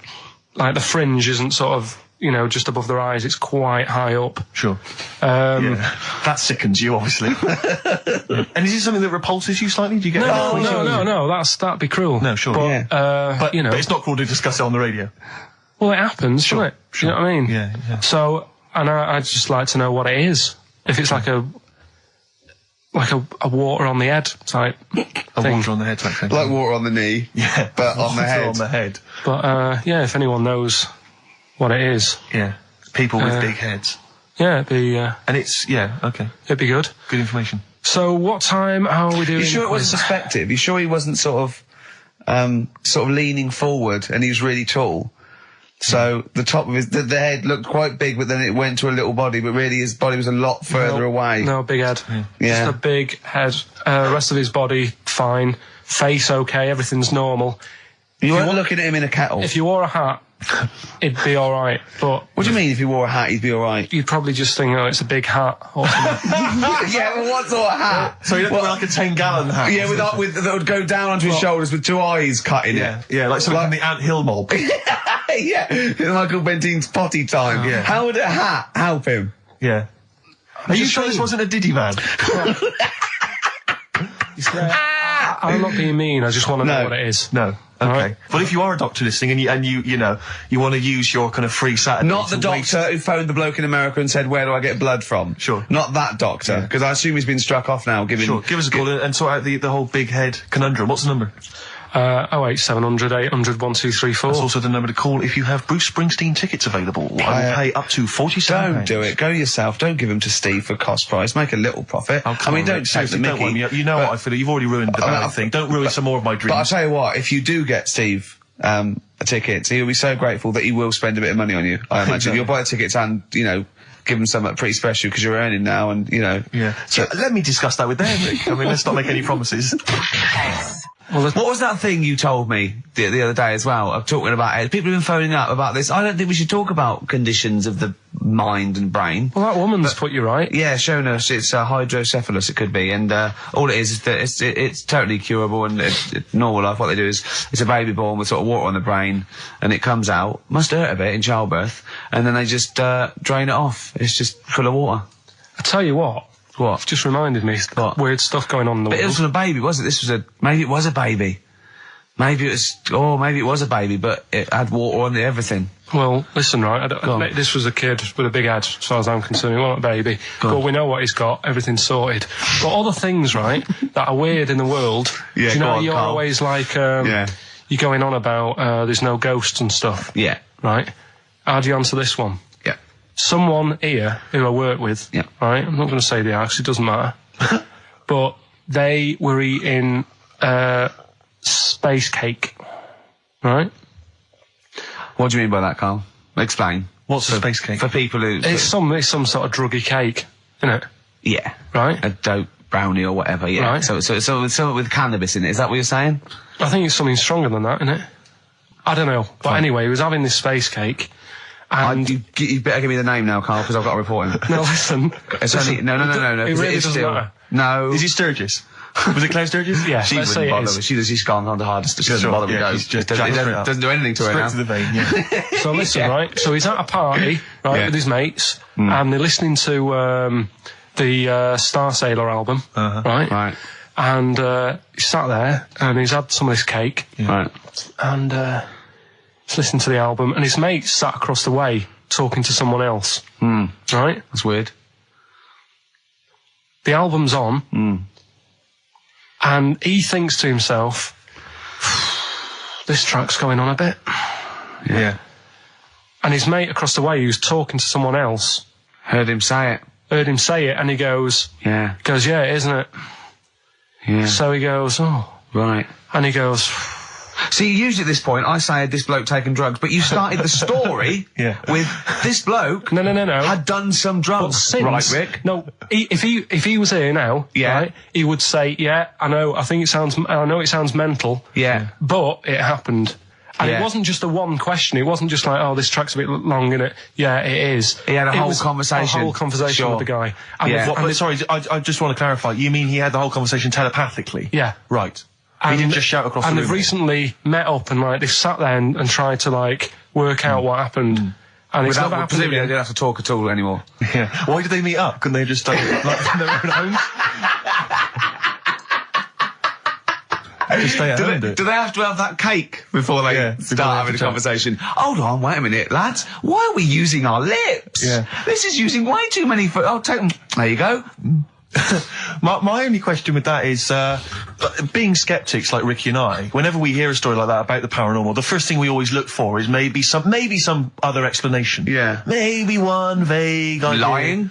Like the fringe isn't sort of, just above their eyes. It's quite high up. Sure. Yeah. That sickens you, obviously. And is it something that repulses you slightly? Do you get No, that'd be cruel. No, sure. But, Yeah. But it's not cool to discuss it on the radio. well, it happens, doesn't it? Sure. You know what I mean? Yeah. So, and I'd just like to know what it is. If it's like a water on the head type A thing. water on the head type thing. Like water on the knee. yeah. But on the Water head. on the head. But, if anyone knows what it is, Yeah. People with big heads. yeah, And it's, okay. it'd be good. Good information. So what time are we doing? You sure it quiz? wasn't perspective? You sure he wasn't sort of leaning forward and he was really tall? So the top of the head looked quite big, but then it went to a little body, but really his body was a lot further away. No, big head. Yeah. Just a big head. Rest of his body, fine. Face, okay. Everything's normal. You weren't looking at him in a kettle. If you wore a hat, it'd be all right. But What do you mean if he wore a hat, he'd be all right? you'd probably just think, oh, it's a big hat or something. Yeah, well, what sort of hat? So you don't wear like a 10-gallon hat? Yeah, that would go down onto his shoulders with 2 eyes cut in it. Yeah, like something from the Ant Hill mob. Yeah, Michael Bentine's potty time. Yeah. How would a hat help him? Yeah. Are you sure this wasn't a Diddy man? I'm not being mean. I just want to know what it is. No. Okay. Right. But if you are a doctor listening and you want to use your kind of free Saturday, Not the to doctor who phoned the bloke in America and said, "Where do I get blood from?" Sure. Not that doctor, because I assume he's been struck off now. Sure. Give us a call and sort out the whole big head conundrum. What's the number? 08700 800 1234. That's also the number to call if you have Bruce Springsteen tickets available. I will pay up to £47. Don't do it. Go yourself. Don't give them to Steve for cost price. Make a little profit. Oh, come on, don't Rick. take the Seriously, don't mickey. worry. You know what I feel. You've already ruined the bad thing. Don't ruin some more of my But I'll dreams. tell you what, if you do get Steve a ticket, he'll be so grateful that he will spend a bit of money on you, I imagine. You'll buy the tickets and, give him something pretty special because you're earning now and, Yeah. So let me discuss that with them, Rick. I mean, let's not make any promises. What was that thing you told me the other day as well? I'm talking about it. People have been phoning up about this. I don't think we should talk about conditions of the mind and brain. Well, that woman's put you right. Yeah, shown us it's hydrocephalus. It could be, and all it is that it's totally curable and it's normal life. What they do is it's a baby born with sort of water on the brain, and it comes out. Must hurt a bit in childbirth, and then they just drain it off. It's just full of water. I tell you what. What? It's just reminded me What? weird stuff going on in the But world. it wasn't a baby, was it? Maybe it was a baby. Maybe it was a baby, but it had water on everything. Well, listen, right, Go on. this was a kid with a big head, as far as I'm concerned. He wasn't a baby. Go on. But we know what he's got. Everything's sorted. But other things, right, that are weird in the world. Yeah, do you know, go on, you're Carl. always like, Yeah. you're going on about there's no ghosts and stuff. Yeah. Right? How do you answer this one? Yeah. Someone here who I work with, Yeah. right, I'm not going to say the house, it doesn't matter, but they were eating space cake, right? What do you mean by that, Carl? Explain. What's a space cake? For people who... It's some sort of druggy cake, isn't it? Yeah. Right? A dope brownie or whatever, yeah. Right. So something with cannabis in it, is that what you're saying? I think it's something stronger than that, isn't it? I don't know. But anyway, he was having this space cake, and... You better give me the name now, Carl, because I've got to report him. No, listen. It's only... No. It 'cause really is doesn't still- matter. No. Is he Sturgis? Was it Claire Sturgis? Yeah, She let's say wouldn't it bother. is. She's gone on the hardest. She doesn't bother with yeah, go. she's just It jacked straight up. doesn't do anything to her Straight now. to the vein, yeah. So listen, right? So he's at a party, right, Yeah. with his mates, and they're listening to the Star Sailor album, right? Right. And he's sat there, and he's had some of this cake, Right. and he's listening to the album, and his mate's sat across the way talking to someone else, right? That's weird. The album's on, and he thinks to himself, this track's going on a bit. Yeah. and his mate across the way, who's talking to someone else, Heard him say it. and he goes, Yeah. yeah, isn't it? Yeah. So he goes, oh. Right. And he goes, See, usually at this point, I say this bloke taking drugs, but you started the story with this bloke no. had done some But drugs. since, Right, Rick? No, if he was here now, right, he would say, yeah, I know it sounds mental, Yeah. but it happened. And Yeah. it wasn't just a one question. It wasn't just like, oh, this track's a bit long, innit? Yeah, it is. He had a It whole was conversation. A whole conversation Sure. with the guy. And Yeah. Sorry, I just want to clarify. You mean he had the whole conversation telepathically? Yeah. Right. He didn't just shout across the room. And they've recently met up and like they've sat there and tried to like work out what happened. And it's never happened Presumably they again. don't have to talk at all anymore. Yeah. Why did they meet up? Couldn't they just stay like in their own homes? Just stay at home. Do they have to have that cake before they Yeah, before start they have having to a chat. conversation? Hold on, wait a minute, lads. Why are we using our lips? Yeah. This is using way too many. Oh, take them. There you go. My only question with that is, being skeptics like Ricky and I, whenever we hear a story like that about the paranormal, the first thing we always look for is maybe some other explanation. Yeah. Maybe one vague idea. Lying.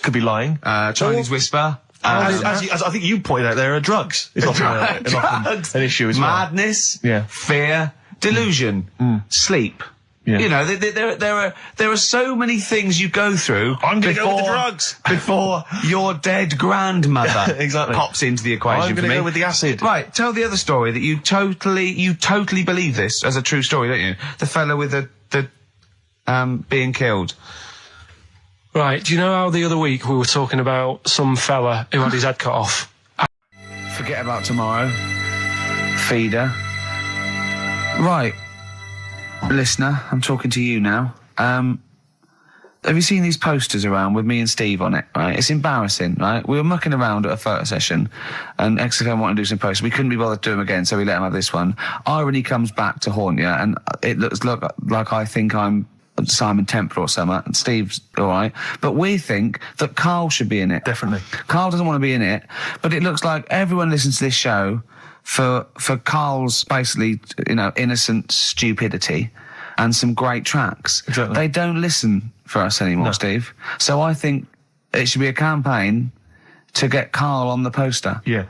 Could be lying. Chinese whisper. As I think you pointed out, there are drugs. It's often Drugs. an issue as well. Madness. Yeah. Fear. Delusion. Sleep. Yeah. You know, there are so many things you go through. I'm going to go with the drugs. Before your dead grandmother Exactly. pops into the equation I'm for going to me. go with the acid. Right, tell the other story that you totally believe this as a true story, don't you? The fella with the being killed. Right, do you know how the other week we were talking about some fella who had his head cut off? Forget about tomorrow. Feeder. Right. Listener, I'm talking to you now. Have you seen these posters around with me and Steve on it, right? It's embarrassing, right? We were mucking around at a photo session and XFM wanted to do some posters. We couldn't be bothered to do them again, so we let him have this one. Irony comes back to haunt you, and it looks like I think I'm Simon Temple or something, and Steve's alright. But we think that Karl should be in it. Definitely. Karl doesn't want to be in it, but it looks like everyone listens to this show for Karl's basically, innocent stupidity and some great tracks. Exactly. They don't listen for us anymore, Steve. So I think it should be a campaign to get Karl on the poster. Yeah.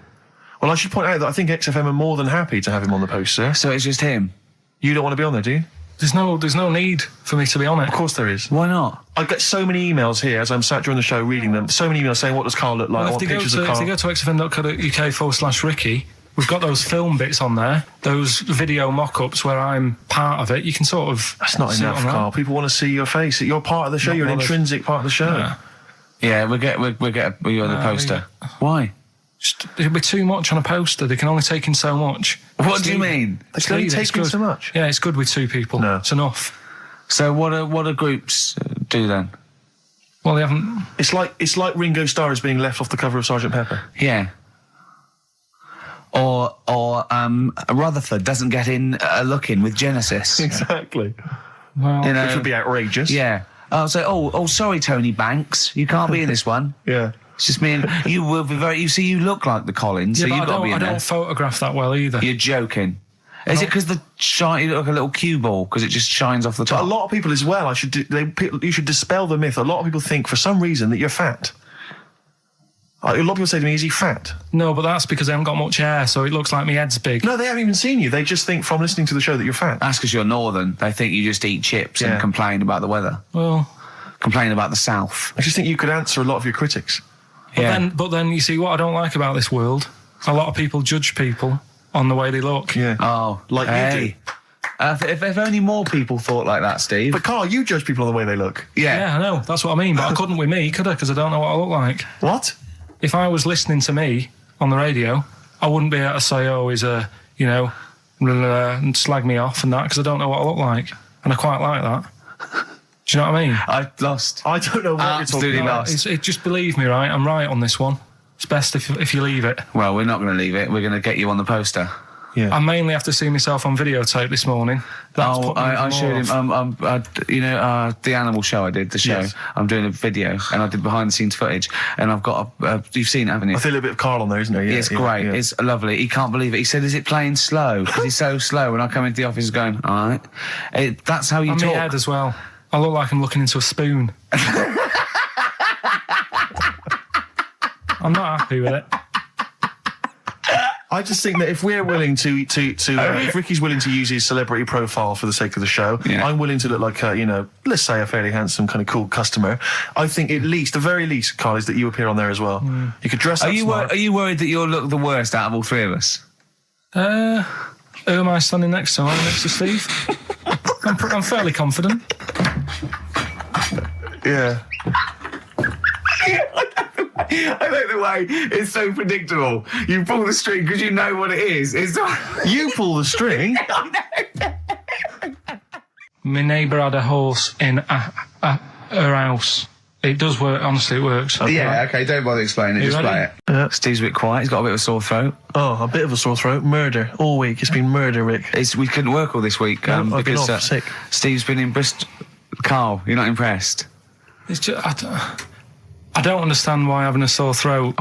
Well, I should point out that I think XFM are more than happy to have him on the poster. So it's just him. You don't want to be on there, do you? There's no need for me to be on it. Of course there is. Why not? I get so many emails here as I'm sat during the show reading them. So many emails saying, what does Karl look like? Well, I if want they pictures of Karl. go to xfm.co.uk/Ricky, we've got those film bits on there, those video mock-ups where I'm part of it. You can sort of... That's not see it enough, online. Karl. People want to see your face. You're part of the show. Not You're an bothered. intrinsic part of the show. Yeah. Yeah, we'll get you on the poster. Why? Just, it'll be too much on a poster. They can only take in so much. What do you mean? They can only It's take in good. so much. Yeah, it's good with two people. No. It's enough. So what do groups do then? Well, they haven't... It's like Ringo Starr is being left off the cover of Sgt. Pepper. Yeah. Or Rutherford doesn't get in a look in with Genesis. Exactly. Well, You know? Which would be outrageous. Yeah. Oh, sorry, Tony Banks, you can't be in this one. Yeah. It's just me and you will be very. You see, you look like the Collins, yeah, so but you've got to be in I there. don't photograph that well either. You're joking. Is it because you look like a little cue ball because it just shines off the But top? a lot of people as well, you should dispel the myth. A lot of people think for some reason that you're fat. A lot of people say to me, is he fat? No, but that's because I haven't got much hair, so it looks like my head's big. No, they haven't even seen you. They just think from listening to the show that you're fat. That's because you're northern. They think you just eat chips Yeah. and complain about the weather, Well, complain about the south. I just think you could answer a lot of your critics. but then you see what I don't like about this world. A lot of people judge people on the way they look. Yeah. Oh, Like you hey. If only more people thought like that, Steve. But Karl, you judge people on the way they look. Yeah, I know. That's what I mean. But I couldn't with me, could I? Because I don't know what I look like. What? If I was listening to me on the radio, I wouldn't be able to say, oh, he's a, and slag me off and that, because I don't know what I look like. And I quite like that. Do you know what I mean? I lost. I don't know what Absolutely you're talking about. lost. Just believe me, right? I'm right on this one. It's best if you leave it. Well, we're not going to leave it. We're going to get you on the poster. Yeah. I mainly have to see myself on videotape this morning. That's put me I even showed more him. off. The animal show I did, the show. Yes. I'm doing a video, and I did behind the scenes footage, and I've got you've seen it, haven't you? I feel a bit of Karl on there, isn't there? Yeah, It's great. yeah. It's lovely. He can't believe it. He said, "Is it playing slow?" Because he's so slow. When I come into the office, going, "All right." That's how you And my talk. head as well. I look like I'm looking into a spoon. I'm not happy with it. I just think that if we're willing if Ricky's willing to use his celebrity profile for the sake of the show, I'm willing to look like a, let's say a fairly handsome kind of cool customer. I think the very least, Carl, is that you appear on there as well. You could dress up smart. Are you worried that you'll look the worst out of all three of us? Who am I standing next to? I'm next to Steve. I'm fairly confident. Yeah. I like the way it's so predictable. You pull the string because you know what it is. It's not... You pull the string? My neighbour had a horse in her house. It does work, honestly, it works. Okay, don't bother explaining it, just play it. Yeah. Steve's a bit quiet, he's got a bit of a sore throat. Oh, a bit of a sore throat. Murder. All week. It's been murder, Rick. We couldn't work all this week I've been because off sick. Steve's been in Bristol. Carl, you're not impressed? It's just, I don't understand why having a sore throat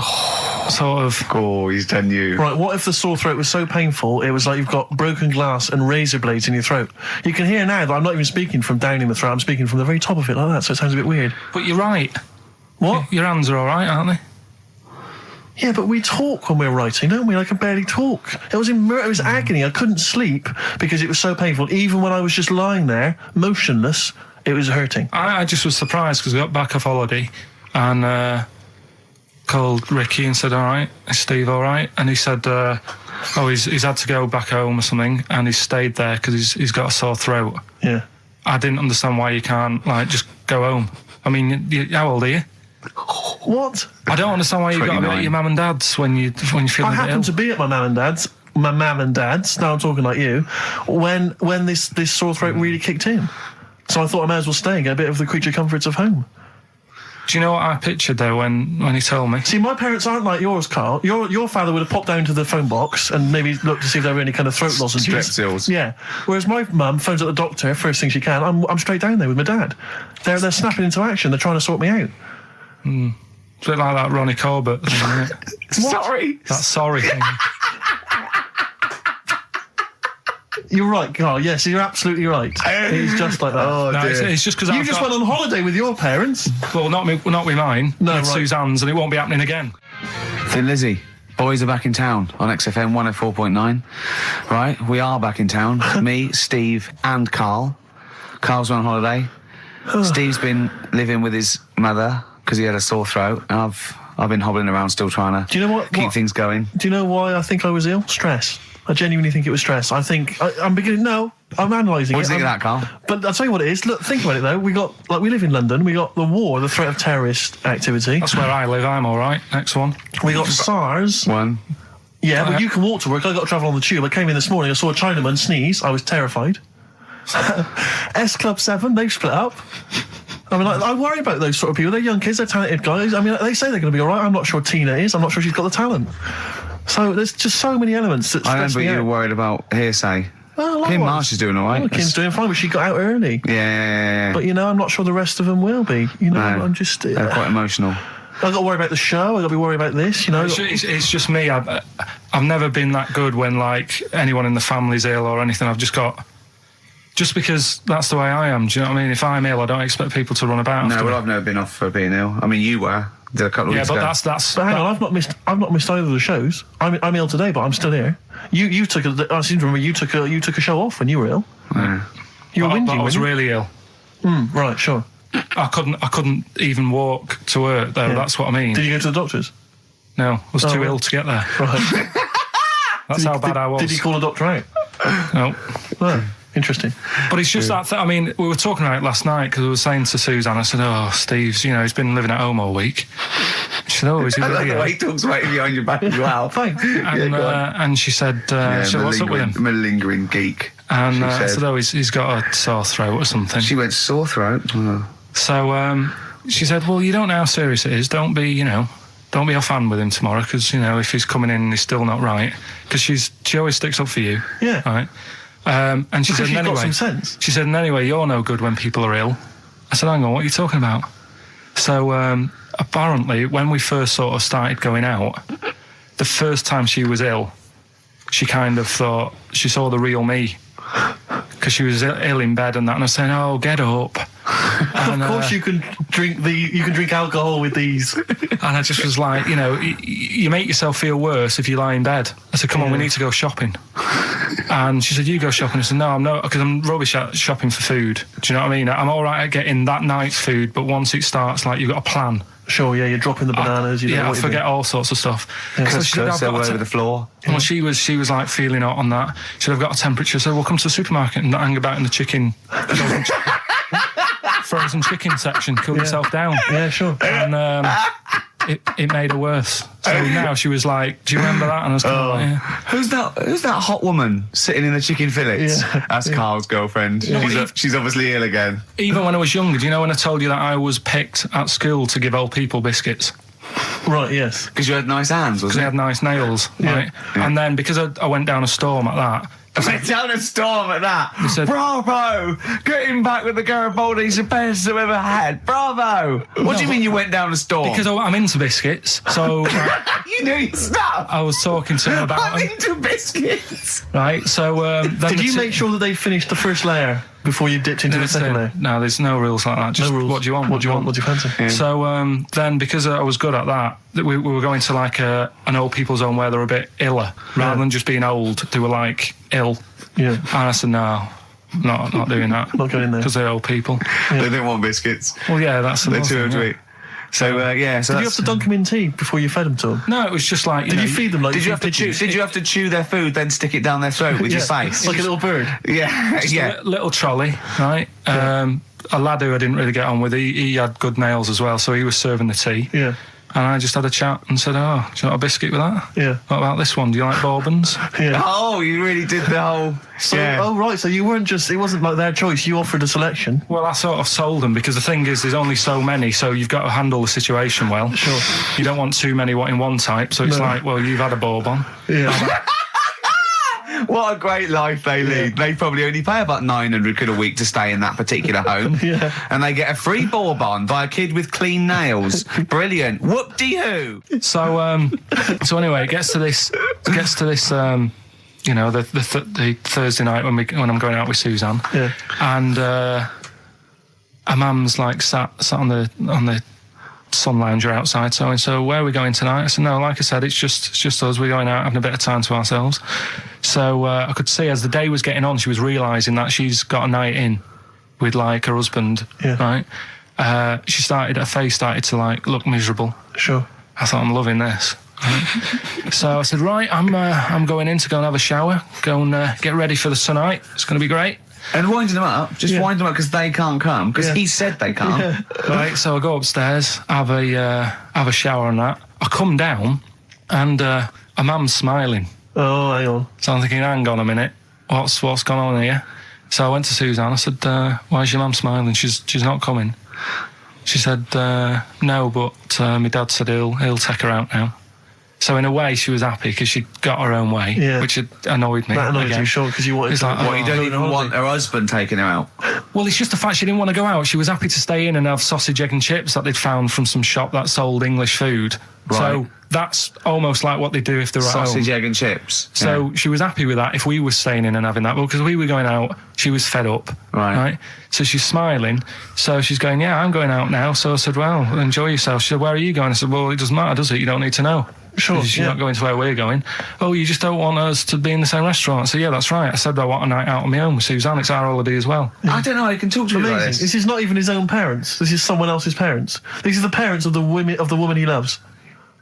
sort of... Oh, he's done you. Right, what if the sore throat was so painful it was like you've got broken glass and razor blades in your throat? You can hear now that I'm not even speaking from down in the throat, I'm speaking from the very top of it like that, so it sounds a bit weird. But you're right. What? Your hands are all right, aren't they? Yeah, but we talk when we're writing, don't we? I can barely talk. It was agony. I couldn't sleep because it was so painful. Even when I was just lying there, motionless, it was hurting. I just was surprised because I got back off holiday and called Ricky and said, all right, is Steve all right? And he said, he's had to go back home or something, and he's stayed there because he's got a sore throat. Yeah. I didn't understand why you can't, just go home. I mean, how old are you? What? I don't understand why you've got to be at your mum and dad's when you feel a bit ill. I happened to be at my mum and dad's. Now I'm talking like you, when this sore throat really kicked in. So I thought I may as well stay and get a bit of the creature comforts of home. Do you know what I pictured though when he told me? See, my parents aren't like yours, Carl. Your father would have popped down to the phone box and maybe looked to see if there were any kind of throat lozenges. Strepsils. Yeah. Whereas my mum phones at the doctor first thing she can. I'm straight down there with my dad. They're snapping into action. They're trying to sort me out. It's a bit like that Ronnie Corbett thing, isn't it? Sorry. That sorry thing. You're right, Carl. Yes, you're absolutely right. It's just like that. Oh, No, dear. it's just because You just went on holiday with your parents. Well, not with mine. No, with right. Suzanne's, and it won't be happening again. Thin Lizzy, boys are back in town on XFM 104.9. Right, we are back in town. Me, Steve, and Carl. Carl's on holiday. Steve's been living with his mother because he had a sore throat, and I've been hobbling around still trying to Do you know what? keep things going. Do you know why I think I was ill? Stress. I genuinely think it was stress. I think I'm beginning. No, I'm analysing it. What do you think of that, Carl? But I'll tell you what it is. Look, think about it though. We live in London. We got the war, the threat of terrorist activity. That's where I live. I'm all right. Next one. We got SARS. One. Yeah, but you can walk to work. I got to travel on the tube. I came in this morning. I saw a Chinaman sneeze. I was terrified. S Club 7. They've split up. I mean, I worry about those sort of people. They're young kids. They're talented guys. I mean, they say they're going to be all right. I'm not sure Tina is. I'm not sure she's got the talent. So there's just so many elements that stress I remember me you out. were worried about hearsay. Well, likewise. Kim Marsh is doing all right. Oh, Kim's doing fine, but she got out early. Yeah. But, I'm not sure the rest of them will be. No, I'm just... they're quite emotional. I've got to worry about the show. I've got to be worried about this, It's just me. I've never been that good when, anyone in the family's ill or anything. I've just got... Just because that's the way I am, do you know what I mean? If I'm ill, I don't expect people to run about. No, after well, me. I've never been off for being ill. I mean, you were. Did a couple of weeks ago. But that's. But hang on, I've not missed either of the shows. I'm ill today, but I'm still here. You took I seem to remember you took a show off when you were ill. Yeah. You were whinging. I was weren't you? really ill. Right, sure. I couldn't even walk to work though. Yeah. That's what I mean. Did you go to the doctors? No, I was too right. ill to get there. Right. That's how bad I was. Did you call a doctor out? No. Oh, interesting. But it's just that. I mean, we were talking about it last night because I was saying to Suzanne, I said, "Oh, Steve's, he's been living at home all week." She said, "Oh, is he I like really the ill?" way he talks right behind your back as well. Thanks. And she said, "What's up with him?" Malingering geek. And I said. said, "Oh, he's got a sore throat or something." She went sore throat. Oh. So she said, "Well, you don't know how serious it is. Don't be offhand with him tomorrow because if he's coming in and he's still not right, because she always sticks up for you." Yeah. Right. And she Because said, she's "Anyway, got some sense. She said, and anyway, you're no good when people are ill." I said, "Hang on, what are you talking about?" So apparently, when we first sort of started going out, the first time she was ill, she kind of thought she saw the real me because she was ill in bed and that, and I was saying, "Oh, get up." And, of course, you can drink alcohol with these. And I just was like, you know, you make yourself feel worse if you lie in bed. I said, come on, we need to go shopping. And she said, you go shopping. I said, no, I'm not, because I'm rubbish at shopping for food. Do you know what I mean? I'm all right at getting that night's food, but once it starts, like, you've got a plan. Sure, yeah, you're dropping the bananas. I forget all sorts of stuff. Yeah. So she said, Cuss all over the floor. Well, she was like feeling hot on that. She said, I've it a temperature. So we'll come to the supermarket and hang about in the chicken. Frozen chicken section, cool yourself down. Yeah, sure. And it made her worse. So now she was like, do you remember that? And I was kind of like, yeah. Who's that hot woman sitting in the chicken fillets? Yeah. That's Carl's girlfriend. She's obviously ill again. Even when I was younger, do you know when I told you that I was picked at school to give old people biscuits? Right, yes. Because you had nice hands, Because wasn't they it? had nice nails, right? Yeah. And then because I went down a storm at that, I went down a storm at that. said- Bravo! Getting back with the Garibaldi's the best I've ever had. Bravo! What do you mean you went down a storm? because I'm into biscuits, so you knew your stuff. I was talking to him about I'm them, into biscuits. right? So then Did you make sure that they finished the first layer before you dipped into the second layer? No, there's no rules like that. Just No rules. what do you want? What do you want? What do you fancy? Yeah. So then, because I was good at that, we were going to like an old people's home where they were a bit iller, rather than just being old. They were like ill, Yeah. and I said no, not doing that. Not going there. Because they're old people. They didn't want biscuits. Well, yeah, that's the They're most too thing, old to yeah. eat. So Did you have to dunk them in tea before you fed them to them? No, it was just like Did you feed them like Did you feed have to chew? pigeons? Did you have to chew their food, then stick it down their throat with your face? Like a little bird. Yeah, yeah. little trolley, right? A lad who I didn't really get on with, he had good nails as well, so he was serving the tea. Yeah. And I just had a chat and said, oh, do you want a biscuit with that? Yeah. What about this one? Do you like bourbons? Yeah. Oh, you really did the whole. So, yeah. oh right, so you weren't just, it wasn't like their choice, you offered a selection. Well, I sort of sold them, because the thing is, there's only so many, so you've got to handle the situation well. Sure. You don't want too many in one type, so it's No. like, well, you've had a bourbon. Yeah. What a great life they lead. They probably only pay about 900 quid a week to stay in that particular home. Yeah. And they get a free bourbon by a kid with clean nails. Brilliant. Whoop-de-hoo. So anyway, it gets to this, you know, the Thursday night when I'm going out with Suzanne. Yeah. And her mum's like sat on the sun lounger outside, so where are we going tonight? I said, no, like I said, it's just us. We're going out having a bit of time to ourselves. So I could see as the day was getting on, she was realising that she's got a night in with like her husband, Yeah. right? Her face started to like look miserable. Sure. I thought, I'm loving this. Right? So I said, right, I'm going in to go and have a shower, go and get ready for the tonight. It's going to be great. And winding them up. Just Yeah. wind them up because they can't come. Because Yeah. he said they can't. Right, so I go upstairs, have a shower and that. I come down, and a mum's smiling. Oh, hang on. So I'm thinking, hang on a minute, what's gone on here? So I went to Suzanne. I said, why is your mum smiling? She's not coming. She said, no, but my dad said he'll take her out now. So in a way, she was happy because she got her own way, Yeah. which had annoyed me. That annoyed again. you, sure, because you wanted It's to... like, What, you don't go even on want holiday. her husband taking her out? Well, it's just the fact she didn't want to go out. She was happy to stay in and have sausage, egg and chips that they'd found from some shop that sold English food. Right. So that's almost like what they do if they're at home. Sausage, egg and chips. So she was happy with that if we were staying in and having that. Well, because we were going out, she was fed up. Right. So she's smiling. So she's going, yeah, I'm going out now. So I said, well, enjoy yourself. She said, where are you going? I said, well, it doesn't matter, does it? You don't need to know. Sure, She's yeah. not going to where we're going. Oh, you just don't want us to be in the same restaurant. So yeah, that's right. I said, I want a night out on my own with Suzanne. It's our holiday as well. I don't know. I can talk to you like Amazing. this. This is not even his own parents. This is someone else's parents. These are the parents of the woman he loves.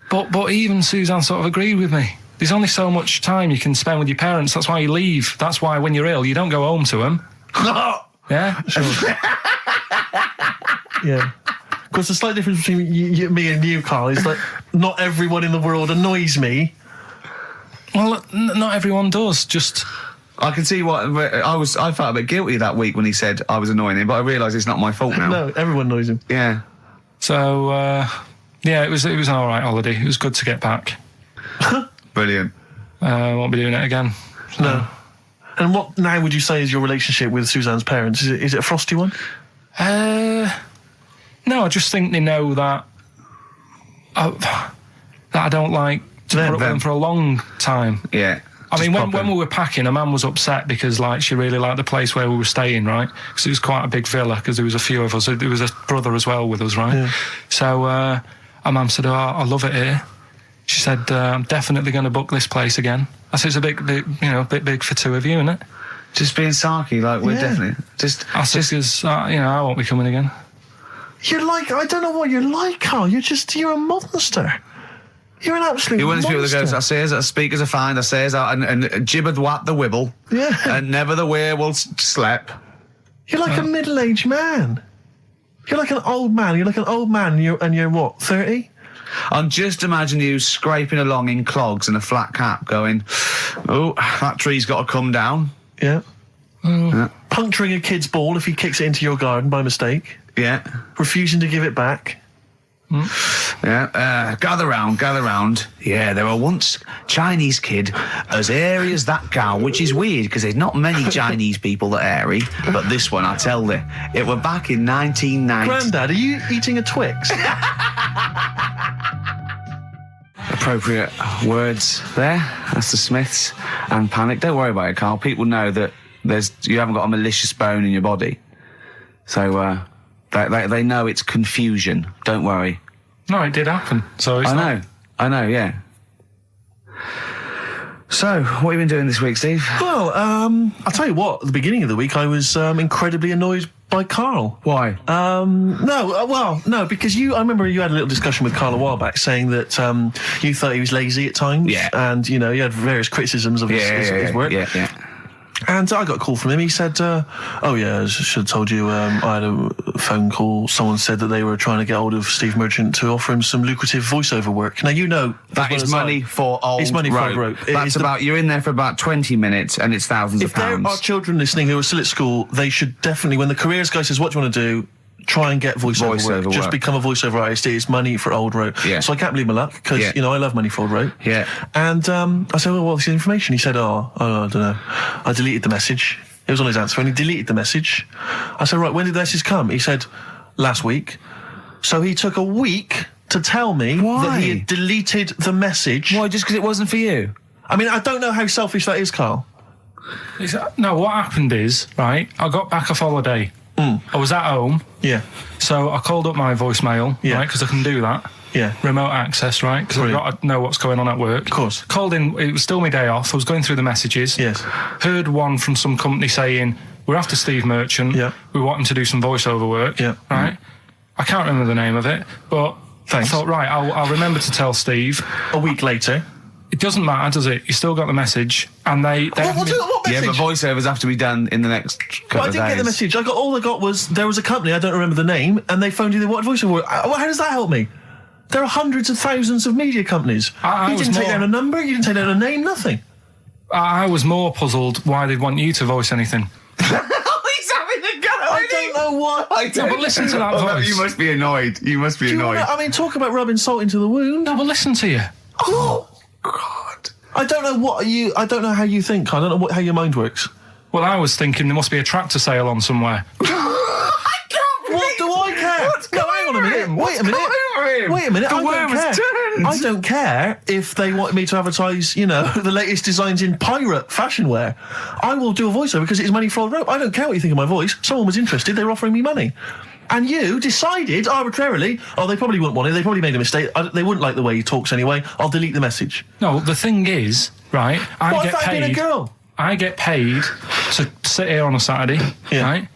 But even Suzanne sort of agreed with me. There's only so much time you can spend with your parents. That's why you leave. That's why when you're ill, you don't go home to them. Yeah? Sure. Yeah. Of course, the slight difference between me and you, Carl, is that not everyone in the world annoys me. Well, not everyone does. Just... I can see what I felt a bit guilty that week when he said I was annoying him, but I realise it's not my fault now. No, everyone annoys him. Yeah. So, yeah, it was an all right holiday. It was good to get back. Brilliant. Won't be doing it again. So. No. And what now would you say is your relationship with Suzanne's parents? Is it a frosty one? No, I just think they know that I don't like to put up with them for a long time. Yeah. I mean, when we were packing, a man was upset because, like, she really liked the place where we were staying, right? Because it was quite a big villa, because there was a few of us. There was a brother as well with us, right? Yeah. So, our mum said, "Oh, I love it here." She said, "I'm definitely going to book this place again." I said, "It's a bit big for two of you, isn't it?" Just being sarky, like, we're definitely... I said, because, I won't be coming again. You're like, I don't know what you're like, Carl. You're a monster. You're an absolute You want to monster. speak with the ghost, I say as speakers are fine, I say as and gibbered what the wibble. Yeah. And never the way will slep. You're like a middle-aged man. You're like an old man. You're like an old man and you're what, 30? And just imagine you scraping along in clogs and a flat cap going, "Oh, that tree's got to come down." Yeah. Puncturing a kid's ball if he kicks it into your garden by mistake. Yeah. Refusing to give it back. Yeah, gather round. Yeah, there were once Chinese kid as hairy as that cow, which is weird because there's not many Chinese people that hairy, but this one, I tell you, it were back in 1990. Grandad, are you eating a Twix? Appropriate words there. That's the Smiths and Panic. Don't worry about it, Carl. People know that you haven't got a malicious bone in your body, so they know it's confusion. Don't worry. No, it did happen. So it's I know, yeah. So, what have you been doing this week, Steve? Well, I'll tell you what, at the beginning of the week I was incredibly annoyed by Carl. Why? No, because I remember you had a little discussion with Carl a while back saying that you thought he was lazy at times. Yeah. And, you had various criticisms of his work. Yeah. And I got a call from him. He said, "Oh yeah, I should have told you. I had a phone call. Someone said that they were trying to get hold of Steve Merchant to offer him some lucrative voiceover work. Now that is money for old. It's money for old rope. That's you're in there for about 20 minutes, and it's thousands of pounds. If there are children listening who are still at school, they should definitely, when the careers guy says, "What do you want to do?" Try and get voiceover work. Just become a voiceover artist. It's money for old rope. Yeah. So I can't believe my luck because I love money for old rope. Yeah. And I said, "Well, what's the information?" He said, "Oh, I don't know. I deleted the message." It was on his answer, and he deleted the message. I said, "Right, when did the message come?" He said, "Last week." So he took a week to tell me that he had deleted the message. Why? Just because it wasn't for you? I mean, I don't know how selfish that is, Carl. No, what happened is, right, I got back off holiday. I was at home. Yeah. So I called up my voicemail, right, because I can do that. Yeah. Remote access, right, because I've got to know what's going on at work. Of course. Called in, it was still my day off, I was going through the messages. Yes. Heard one from some company saying, "We're after Steve Merchant. Yeah. We want him to do some voiceover work." Yeah. Right? I can't remember the name of it, but Thanks. I thought, right, I'll remember to tell Steve. A week later. It doesn't matter, does it? You still got the message, and they What message? Yeah, but voiceovers have to be done in the next couple of days. I didn't get the message. All I got was there was a company, I don't remember the name, and they phoned you. They wanted voiceover. How does that help me? There are hundreds of thousands of media companies. You didn't take down a number. You didn't take down a name. Nothing. I was more puzzled why they'd want you to voice anything. He's having a go. I don't know what. No, but listen to that voice. No, you must be annoyed. You must be annoyed. Talk about rubbing salt into the wound. No, but listen to you. Oh God. I don't know I don't know how you think. I don't know how your mind works. Well, I was thinking there must be a tractor sale on somewhere. What do I care? No, hang on a minute. Wait a minute. I don't care if they want me to advertise, the latest designs in pirate fashion wear. I will do a voiceover because it's money for old rope. I don't care what you think of my voice. Someone was interested. They were offering me money. And you decided arbitrarily, they probably wouldn't want it. They probably made a mistake. They wouldn't like the way he talks anyway. I'll delete the message. No, the thing is, right, I get paid. Being a girl? I get paid to sit here on a Saturday, right?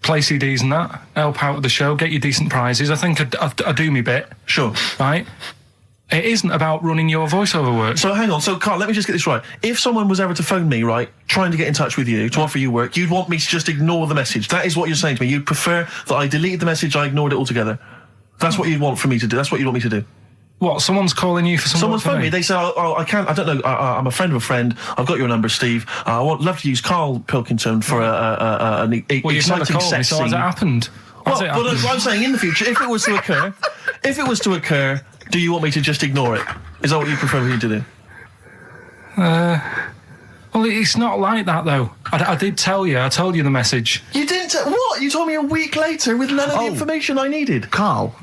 Play CDs and that, help out with the show, get you decent prizes. I think I do me bit. Sure. Right? It isn't about running your voiceover work. So hang on. So Carl, let me just get this right. If someone was ever to phone me, right, trying to get in touch with you to offer you work, you'd want me to just ignore the message. That is what you're saying to me. You'd prefer that I deleted the message, I ignored it altogether. That's what you'd want for me to do. That's what you'd want me to do. What? Someone's calling you for some Someone's phoned me. They say, I can't. I don't know. I'm a friend of a friend. I've got your number, Steve. I would love to use Karl Pilkington for an exciting set scene. So has it happened? Well, I'm saying in the future, if it was to occur, do you want me to just ignore it? Is that what you prefer me to do? Well, it's not like that, though. I did tell you. I told you the message. You didn't? What? You told me a week later with none of the information I needed. Carl,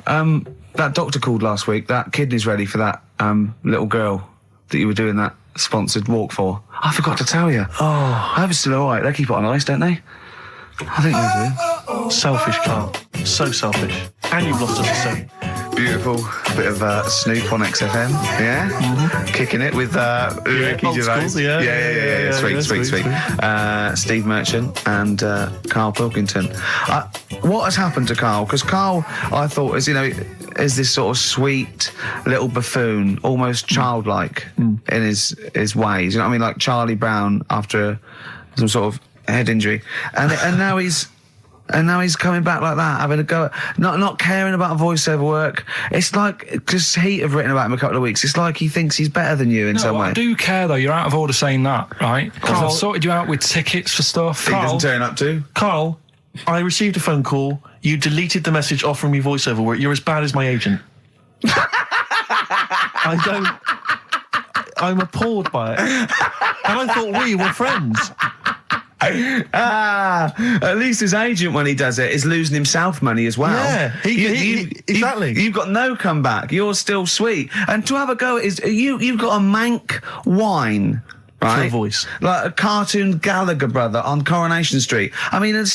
that doctor called last week. That kidney's ready for that little girl that you were doing that sponsored walk for? I forgot to tell you. Oh, I hope it's still all right. They keep it on ice, don't they? I think they do. Selfish, Carl. So selfish. And you've lost us a set. Beautiful bit of Snoop on XFM, yeah? Mm-hmm. Kicking it with Ricky old Gervais. school, yeah. Sweet. Steve Merchant and Karl Pilkington. What has happened to Karl? Because Karl, I thought, is this sort of sweet little buffoon, almost childlike in his ways. You know what I mean? Like Charlie Brown after some sort of head injury. And now he's... And now he's coming back like that, having a go at not caring about voiceover work. It's like, because Heat have written about him a couple of weeks, it's like he thinks he's better than you in some way. I do care, though. You're out of order saying that, right? Because I've sorted you out with tickets for stuff. He doesn't turn up to. Carl, I received a phone call. You deleted the message offering me voiceover work. You're as bad as my agent. I'm appalled by it. And I thought we were friends. At least his agent, when he does it, is losing himself money as well. Yeah, exactly. You've got no comeback. You're still sweet. And to have a go is you've got a mank whine. Right? For a voice. Like a cartoon Gallagher brother on Coronation Street. I mean, and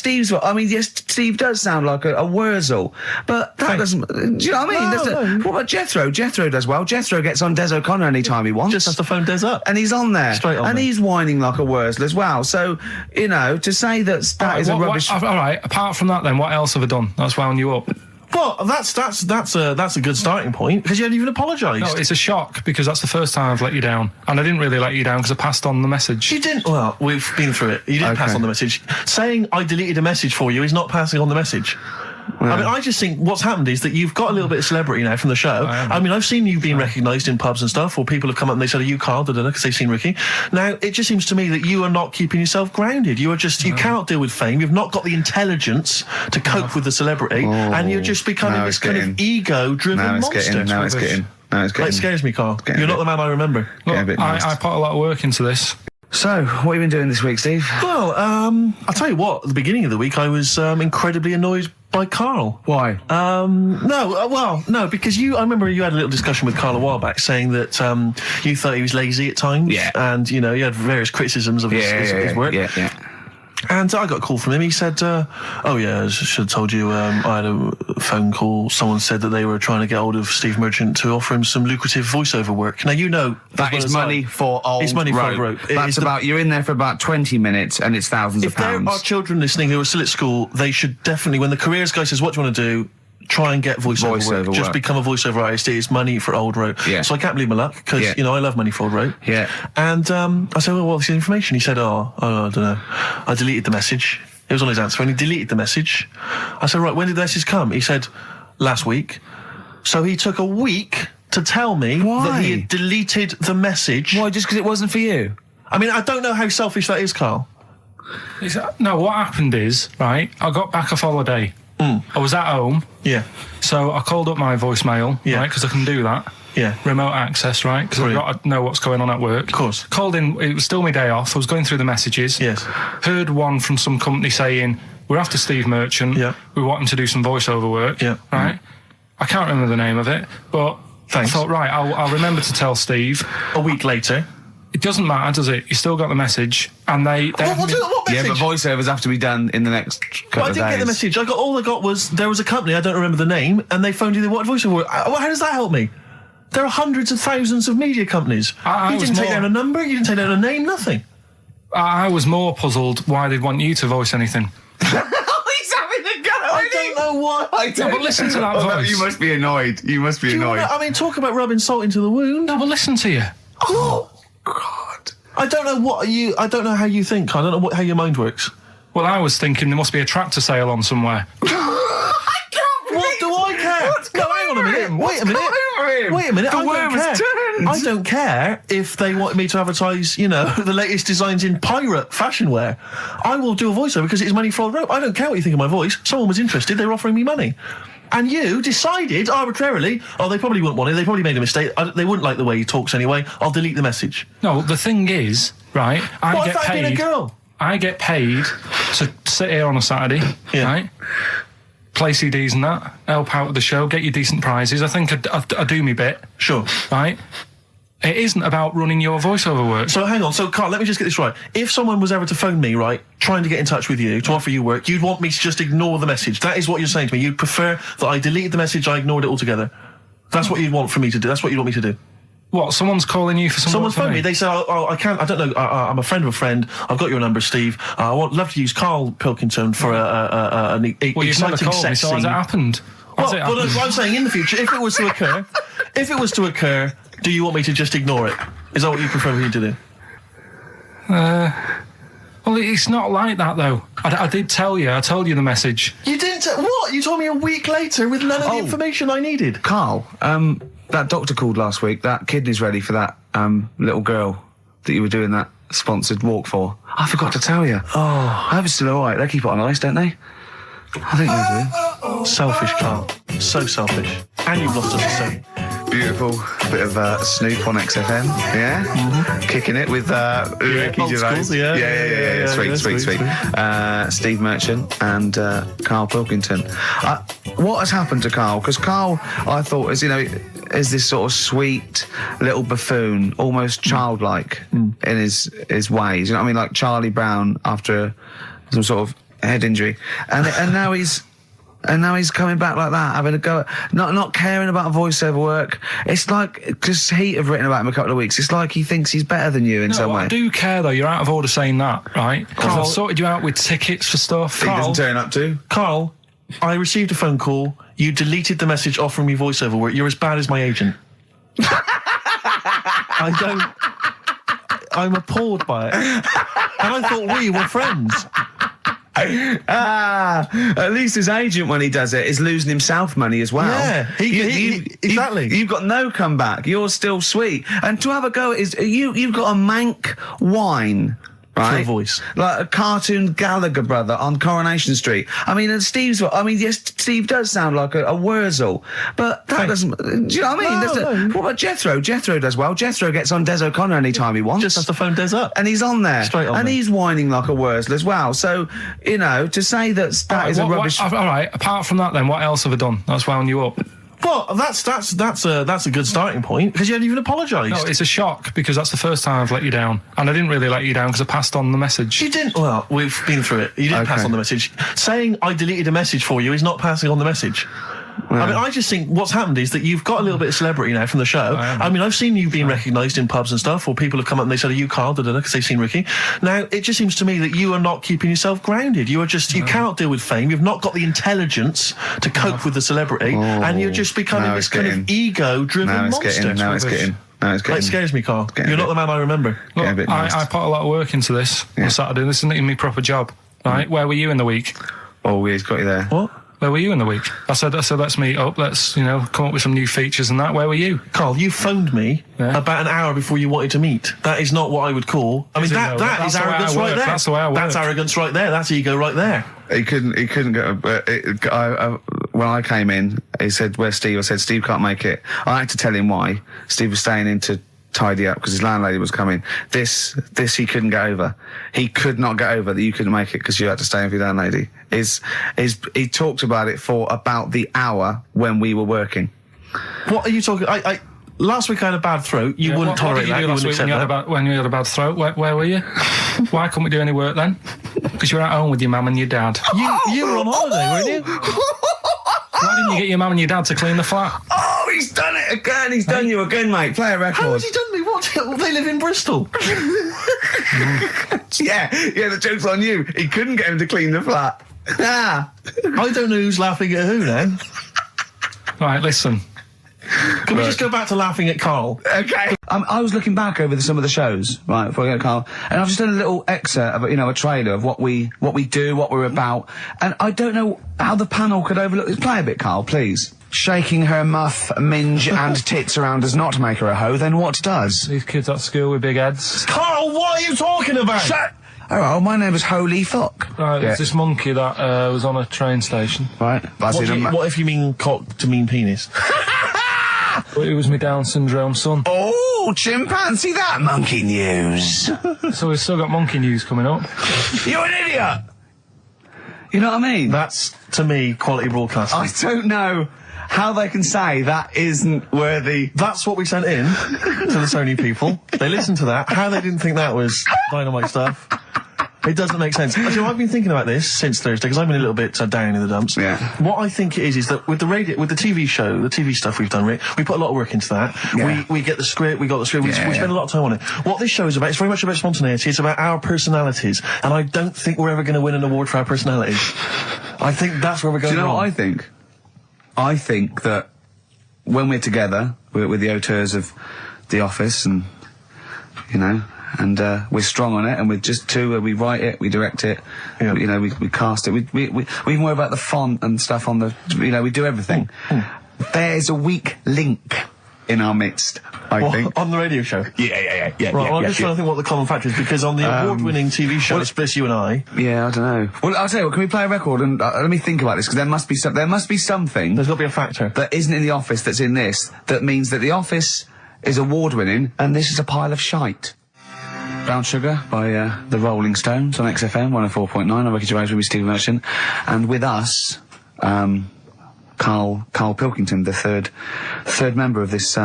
yes, Steve does sound like a Wurzel, but that doesn't, do you know what I mean? What about Jethro? Jethro does well. Jethro gets on Des O'Connor anytime he wants. Just has to phone Des up. And he's on there. Straight on and there. he's whining like a Wurzel as well. So, to say that is a rubbish... all right, apart from that then, what else have I done? That's wound you up. Well, that's a good starting point, because you hadn't even apologised. No, it's a shock, because that's the first time I've let you down. And I didn't really let you down because I passed on the message. You didn't. Well, we've been through it. You didn't pass on the message. Saying I deleted a message for you is not passing on the message. I mean, I just think what's happened is that you've got a little bit of celebrity now from the show. I mean, I've seen you being recognised in pubs and stuff, or people have come up and they said, "Are you Karl?" because they've seen Ricky. Now, it just seems to me that you are not keeping yourself grounded. You are just, you cannot deal with fame. You've not got the intelligence to cope with the celebrity, and you're just becoming this kind of ego-driven monster. Now it's getting. It scares me, Karl. You're not the man I remember. Look, I put a lot of work into this. So, what have you been doing this week, Steve? Well, I'll tell you what, at the beginning of the week I was incredibly annoyed by Karl. Why? No, because I remember you had a little discussion with Karl a while back saying that you thought he was lazy at times. Yeah. And, you had various criticisms of his work. Yeah. And I got a call from him. He said, I should have told you, I had a phone call. Someone said that they were trying to get hold of Steve Merchant to offer him some lucrative voiceover work. Now, that is money for old It's money for old rope. That's you're in there for about 20 minutes and it's thousands of pounds. If there are children listening who are still at school, they should definitely, when the careers guy says, what do you want to do? Try and get voiceover work. Just become a voiceover artist. It's money for old rope. Yeah. So I can't believe my luck, because, I love money for old rope. Yeah. And I said, well, what's the information? He said, I don't know. I deleted the message. It was on his answer phone. He deleted the message. I said, right, when did the message come? He said, last week. So he took a week to tell me that he had deleted the message. Why, just because it wasn't for you? I mean, I don't know how selfish that is, Karl. No, what happened is, right, I got back off holiday. I was at home. Yeah. So I called up my voicemail, right, because I can do that. Yeah. Remote access, right, because I've got to know what's going on at work. Of course. Called in, it was still my day off, I was going through the messages. Yes. Heard one from some company saying, we're after Steve Merchant. Yeah. We want him to do some voiceover work. Yeah. Right? I can't remember the name of it, but I thought, right, I'll remember to tell Steve. A week later. It doesn't matter, does it? You still got the message, and they what message? Yeah, but voiceovers have to be done in the next couple of days. I didn't get the message. All I got was there was a company, I don't remember the name, and they phoned you. They wanted voiceover. How does that help me? There are hundreds of thousands of media companies. You didn't take down a number. You didn't take down a name. Nothing. I was more puzzled why they'd want you to voice anything. He's having a go. I don't know why. But listen to that voice. No, you must be annoyed. You must be annoyed. Talk about rubbing salt into the wound. No, but listen to you. Oh, God. I don't know I don't know how you think. I don't know how your mind works. Well, I was thinking there must be a tractor sale on somewhere. What do I care? No, hang on a minute. Wait a minute. I don't care if they want me to advertise, the latest designs in pirate fashion wear. I will do a voiceover because it's money for old rope. I don't care what you think of my voice. Someone was interested. They were offering me money. And you decided arbitrarily, they probably wouldn't want it. They probably made a mistake. They wouldn't like the way he talks anyway. I'll delete the message. No, the thing is, right, I get paid. Being a girl? I get paid to sit here on a Saturday, right? Play CDs and that, help out with the show, get you decent prizes. I think I do me bit. Sure. Right? It isn't about running your voiceover work. So hang on, so Carl, let me just get this right. If someone was ever to phone me, right, trying to get in touch with you, to offer you work, you'd want me to just ignore the message. That is what you're saying to me. You'd prefer that I deleted the message, I ignored it altogether. That's what you'd want for me to do. That's what you'd want me to do. What, someone's calling you for some Someone's work for phoned me. They say, I can't, I don't know, I'm a friend of a friend. I've got your number, Steve. Love to use Karl Pilkington for an Well, you've never exciting called me, sex so has scene. it happened? Well, Has it but happened? I'm saying in the future, if it was to occur, do you want me to just ignore it? Is that what you prefer me to do? Well, it's not like that, though. I did tell you. I told you the message. You didn't. What? You told me a week later with none of the information I needed. Carl, that doctor called last week. That kidney's ready for that little girl that you were doing that sponsored walk for. I forgot to tell you. Oh, I hope it's still all right. They keep it on ice, don't they? I think they do. Selfish, Carl. So selfish. And you've lost us so. Beautiful bit of Snoop on XFM, yeah? Kicking it with Ricky old Gervais. school, yeah. Sweet. Steve Merchant and Karl Pilkington. What has happened to Karl? Because Karl, I thought, is this sort of sweet little buffoon, almost childlike in his ways. You know what I mean? Like Charlie Brown after some sort of head injury, and now he's coming back like that, having a go at not caring about voiceover work. It's like, because Heat have written about him a couple of weeks, it's like he thinks he's better than you in some way. I do care, though. You're out of order saying that, right? Because I've sorted you out with tickets for stuff. He doesn't turn up to. Carl, I received a phone call. You deleted the message offering me voiceover work. You're as bad as my agent. I'm appalled by it. And I thought we were friends. At least his agent, when he does it, is losing himself money as well. Yeah, exactly. You've got no comeback. You're still sweet. And to have a go is you've got a mank whine. Right? For a voice. Like a cartoon Gallagher brother on Coronation Street. I mean, and yes, Steve does sound like a Wurzel, but that doesn't, do you know what I mean? What about Jethro? Jethro does well. Jethro gets on Des O'Connor anytime he wants. Just has to phone Des up. And he's on there. Straight on and there. he's whining like a Wurzel as well. So, to say that is a rubbish... all right, apart from that then, what else have I done? That's wound you up. Well, that's a good starting point, because you hadn't even apologised. No, it's a shock, because that's the first time I've let you down. And I didn't really let you down because I passed on the message. You didn't. Well, we've been through it. You didn't pass on the message. Saying I deleted a message for you is not passing on the message. I mean, I just think what's happened is that you've got a little bit of celebrity now from the show. I mean, I've seen you being recognised in pubs and stuff, or people have come up and they said, "Are you Karl?" because they've seen Ricky. Now, it just seems to me that you are not keeping yourself grounded. You are just, you cannot deal with fame. You've not got the intelligence to cope with the celebrity, and you're just becoming this kind of ego-driven monster. Now it's getting. It scares me, Karl. You're not the man I remember. Look, I put a lot of work into this on Saturday. This isn't even my proper job, right? Where were you in the week? Oh, he's got you there. What? Where were you in the week? I said, let's meet up. Let's, come up with some new features and that. Where were you? Karl, you phoned me about an hour before you wanted to meet. That is not what I would call. I mean, that is arrogance right there. That's the way I work. That's arrogance right there. That's ego right there. He couldn't go. When I came in, he said, "Where's Steve?" I said, "Steve can't make it." I had to tell him why. Steve was staying in to tidy up because his landlady was coming. This he couldn't get over. He could not get over that you couldn't make it because you had to stay in with your landlady. He talked about it for about the hour when we were working. What are you talking? Last week I had a bad throat. You wouldn't tolerate that. You wouldn't accept that. When you had a bad throat, where were you? Why couldn't we do any work then? Because you were at home with your mum and your dad. You were on holiday, weren't you? Why didn't you get your mum and your dad to clean the flat? Oh, he's done it again. He's done you again, mate. Play a record. How has he done me? What? They live in Bristol. Yeah, the joke's on you. He couldn't get him to clean the flat. I don't know who's laughing at who now. Right, listen. Can we just go back to laughing at Karl? Okay. I was looking back over some of the shows, right, before I go to Karl, and I've just done a little excerpt of, a trailer of what we do, what we're about, and I don't know how the panel could overlook this. Play a bit, Karl, please. Shaking her muff, minge and tits around does not make her a hoe, then what does? These kids at school with big heads. Karl, what are you talking about? Shut. Oh, my name is Holy Fuck. Right, there's this monkey that was on a train station. Right. What if you mean cock to mean penis? It was my Down syndrome son. Oh, chimpanzee, that monkey news. So we've still got monkey news coming up. You're an idiot. You know what I mean? That's, to me, quality broadcasting. I don't know how they can say that isn't worthy. That's what we sent in to the Sony people. They listened to that. How they didn't think that was dynamite stuff. It doesn't make sense. Actually, I've been thinking about this since Thursday because I've been a little bit down in the dumps. Yeah. What I think it is that with the TV show, the TV stuff we've done, Rick, we put a lot of work into that. Yeah. We get the script, we got the script, we spend a lot of time on it. What this show is about, it's very much about spontaneity, it's about our personalities, and I don't think we're ever going to win an award for our personalities. I think that's where we're going Do you know wrong. what I think? I think that when we're together, we're the auteurs of The Office, and, you know, and we're strong on it, and we're just two. We write it, we direct it, you know, we cast it. We even worry about the font and stuff on the. You know, we do everything. There's a weak link in our midst, I think. On the radio show. Yeah. Right, well, I'm just trying to think what the common factor is, because on the award-winning TV show, it's just you and I. Yeah, I don't know. Well, I'll tell you what. Can we play a record and let me think about this, because there must be something. There's got to be a factor that isn't in The Office that's in this. That means that The Office is award-winning, and this is a pile of shite. Brown Sugar by the Rolling Stones on XFM 104.9. I'm Ricky Gervais with Stephen Merchant, and with us, Karl Pilkington, the third member of this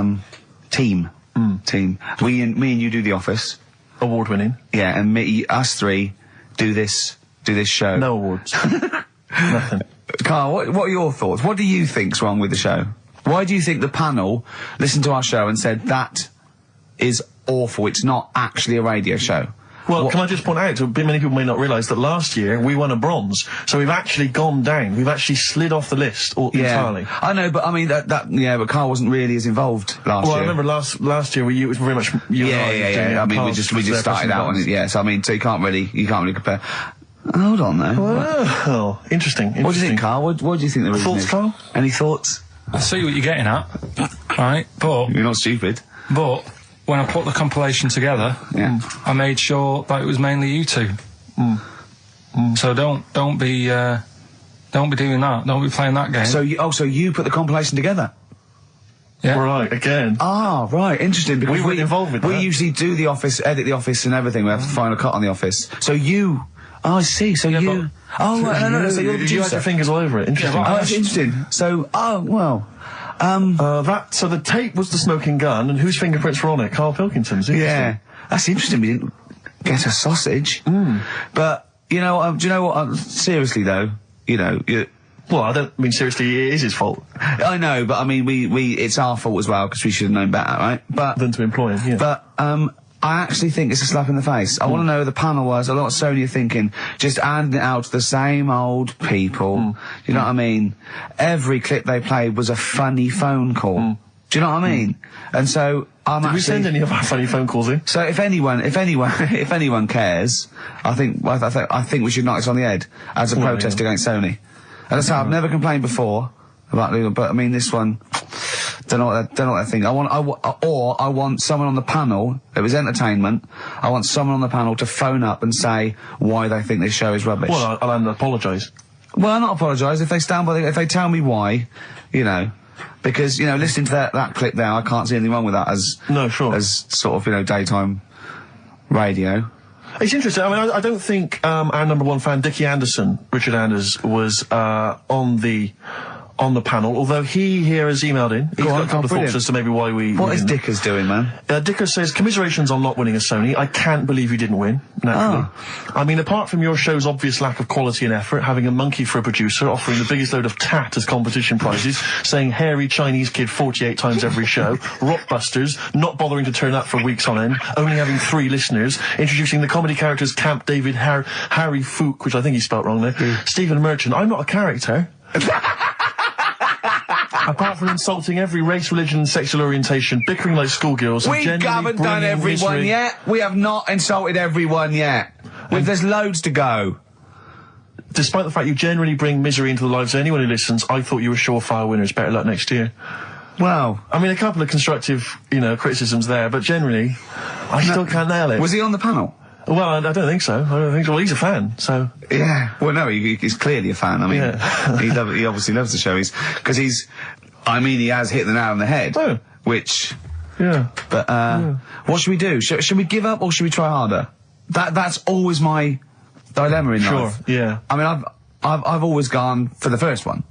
team. Me and you do The Office, award-winning. Yeah, and us three do this show. No awards. Nothing. Karl, what are your thoughts? What do you think's wrong with the show? Why do you think the panel listened to our show and said that is awful, it's not actually a radio show? Well, can I just point out, many people may not realise that last year we won a bronze, so we've actually gone down. We've actually slid off the list entirely. I know, but I mean but Karl wasn't really as involved last year. Well, I remember last year it was very much you and I. Yeah. I mean, we just started out on it. Yeah, so I mean, so you can't really compare. Hold on, though. Well, interesting. What do you think, Karl? What do you think the reason thoughts, is? Karl? Any thoughts? I see what you're getting at, right? But you're not stupid. But when I put the compilation together, I made sure that it was mainly you two. So don't be doing that. Don't be playing that game. So you put the compilation together? Yeah. Right, again. Ah, right, interesting, because we weren't involved with that. We usually do The Office, edit The Office and everything. We have the final cut on The Office. So you... Oh, I see, so you... Oh, right, no, so you're the producer. You had your fingers all over it. Interesting. Oh, that's interesting. So, so the tape was the smoking gun, and whose fingerprints were on it? Karl Pilkington's. Yeah. That's interesting, we didn't get a sausage. But, you know, do you know what, seriously though, you know, well, I don't mean seriously, it is his fault. I know, but I mean, it's our fault as well, because we should have known better, right? Than to employ him, yeah. But, I actually think it's a slap in the face. I want to know who the panel was. A lot of Sony are thinking, just handing it out to the same old people. You know what I mean? Every clip they played was a funny phone call. Do you know what I mean? And so Did we send any of our funny phone calls in? So if anyone cares, I think we should knock this on the head as a protest against Sony. And that's how I've never complained before about legal, but I mean this one. Don't know what they think. I want someone on the panel. It was entertainment. I want someone on the panel to phone up and say why they think this show is rubbish. Well, I'll apologise. Well, not apologise if they stand by. If they tell me why, you know, because you know, listening to that clip there, I can't see anything wrong with that as sort of daytime radio. It's interesting. I mean, I don't think our number one fan, Dickie Anderson, Richard Anders, was on the panel, although he here has emailed in. He's got a couple of thoughts as to maybe why we... What is Dickers doing, man? Dickers says, commiserations on not winning a Sony. I can't believe you didn't win, naturally. I mean, apart from your show's obvious lack of quality and effort, having a monkey for a producer, offering the biggest load of tat as competition prizes, saying hairy Chinese kid 48 times every show, Rockbusters, not bothering to turn up for weeks on end, only having 3 listeners, introducing the comedy characters Camp David, Harry Fook, which I think he spelt wrong there, Stephen Merchant. I'm not a character. Apart from insulting every race, religion and sexual orientation, bickering like schoolgirls... We haven't done everyone yet. We have not insulted everyone yet. There's loads to go. Despite the fact you generally bring misery into the lives of anyone who listens, I thought you were surefire winners. Better luck next year. Well... I mean, a couple of constructive, criticisms there, but generally, I still can't nail it. Was he on the panel? Well, I don't think so. Well, he's a fan, so... Yeah. Well, no, he's clearly a fan. I mean, he obviously loves the show. He has hit the nail on the head. Oh. Which... Yeah. But, what should we do? Should we give up or should we try harder? That's always my dilemma in life. Sure, yeah. I mean, I've always gone for the first one.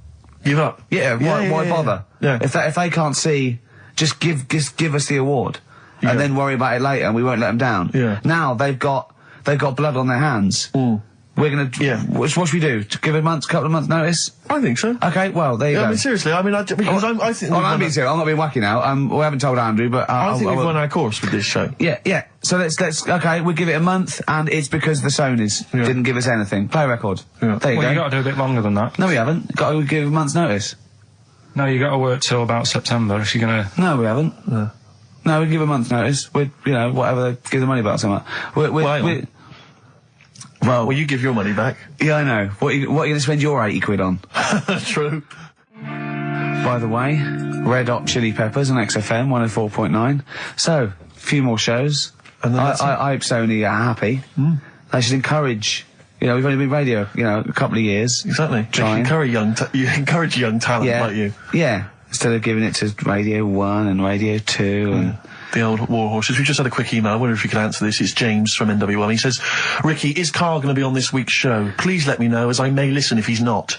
Give up. Yeah, why bother? Yeah. If they can't see, just give us the award, Yeah. and then worry about it later, and we won't let them down. Yeah. Now they've got blood on their hands. We're gonna. Yeah. What should we do? To give a couple of months notice? I think so. Okay. Well, there you go. I mean, seriously. I mean, I think. I'm being serious. I'm not being wacky now. We haven't told Andrew, but I think we've will- won our course with this show. Yeah. So let's. Okay, we'll give it a month, and it's because the Sonys didn't give us anything. Play a record. Yeah. There you Well, go. you got to do a bit longer than that. No, we haven't. Got to give a month's notice. No, you got to work till about September if you're gonna. No, we haven't. No, we give a month's notice. We, whatever, they give the money back or something. Well, you give your money back. Yeah, I know. What are you going to spend your 80 quid on? True. By the way, Red Hot Chili Peppers on XFM 104.9. So, a few more shows. And then that's it. I hope Sony are happy. They should encourage, we've only been radio, a couple of years. Exactly. Trying. You encourage young talent like you. Yeah. Instead of giving it to Radio 1 and Radio 2 and... The old war horses. We just had a quick email. I wonder if you could answer this. It's James from NWL. He says, Ricky, is Karl going to be on this week's show? Please let me know, as I may listen if he's not.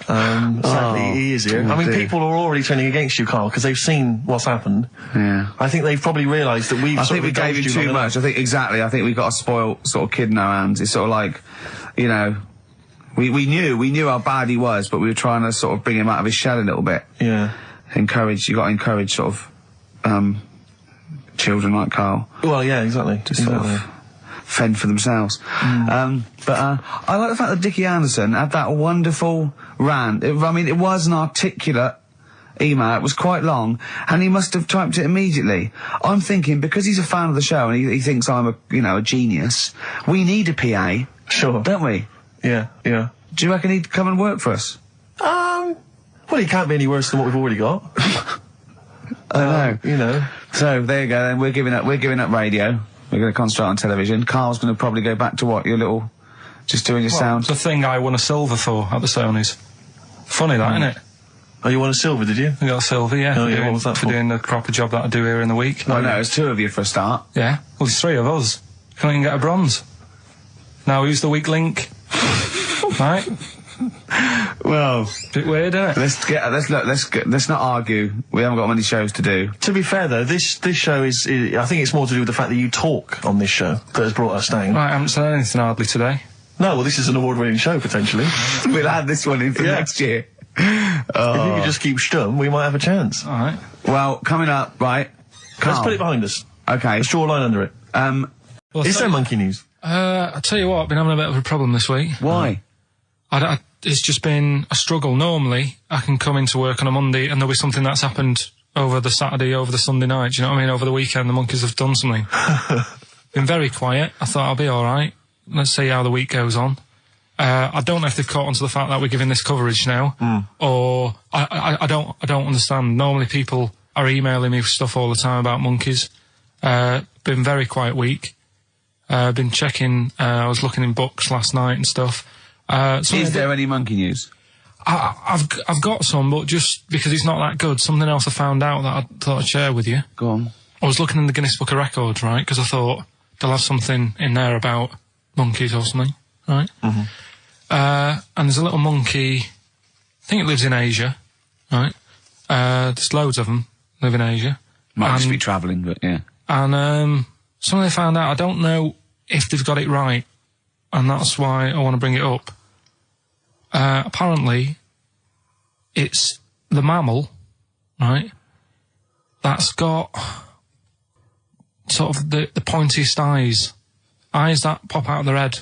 Sadly, he is here. I mean, people are already turning against you, Karl, because they've seen what's happened. Yeah. I think they've probably realised that we've I sort think of we gave you indulged too long much. enough. I think we've got a spoiled sort of kid in our hands. It's sort of like, we knew how bad he was, but we were trying to sort of bring him out of his shell a little bit. Yeah. You got to encourage sort of, children like Karl. Well, yeah, exactly. To sort of fend for themselves. I like the fact that Dickie Anderson had that wonderful rant. It was an articulate email. It was quite long, and he must have typed it immediately. I'm thinking, because he's a fan of the show and he thinks I'm a genius, we need a PA. Sure. Don't we? Yeah. Do you reckon he'd come and work for us? Well, he can't be any worse than what we've already got. I know. So there you go. Then we're giving up radio. We're going to concentrate on television. Carl's going to probably go back to what just doing your sound. It's the thing I won a silver for at the Sonys. Funny that, isn't it? Oh, you won a silver, did you? I got a silver, yeah. Oh, yeah, what was that for for? doing the proper job that I do here in the week. Oh no, it's two of you for a start. Yeah. Well, there's three of us. Can't even get a bronze. Now, who's the weak link? Right? Well, Bit weird, isn't it? let's not argue. We haven't got many shows to do. To be fair, though, this show is I think it's more to do with the fact that you talk on this show that has brought us down. Right, I haven't said anything hardly today. No, well, this is an award-winning show, potentially. We'll add this one in for next year. If you could just keep stum, we might have a chance. All right. Well, coming up, right? Let's Carl. put it behind us. Okay. Let's draw a line under it. Well, Is there monkey news? I tell you what, I've been having a bit of a problem this week. Why? It's just been a struggle. Normally, I can come into work on a Monday and there'll be something that's happened over the Saturday, over the Sunday night. Do you know what I mean? Over the weekend, the monkeys have done something. Been very quiet. I thought I'll be all right. Let's see how the week goes on. I don't know if they've caught on to the fact that we're giving this coverage now, or I don't understand. Normally, people are emailing me stuff all the time about monkeys. Been very quiet week. Been checking. I was looking in books last night and stuff. Is there any monkey news? I've got some, but just because it's not that good, something else I found out that I thought I'd share with you. Go on. I was looking in the Guinness Book of Records, right, because I thought they'll have something in there about monkeys or something, right? And there's a little monkey, I think it lives in Asia, right? There's loads of them live in Asia. Might just be travelling, but yeah. And something I found out, I don't know if they've got it right, and that's why I want to bring it up. Apparently, it's the mammal, right, that's got sort of the pointiest eyes that pop out of their head.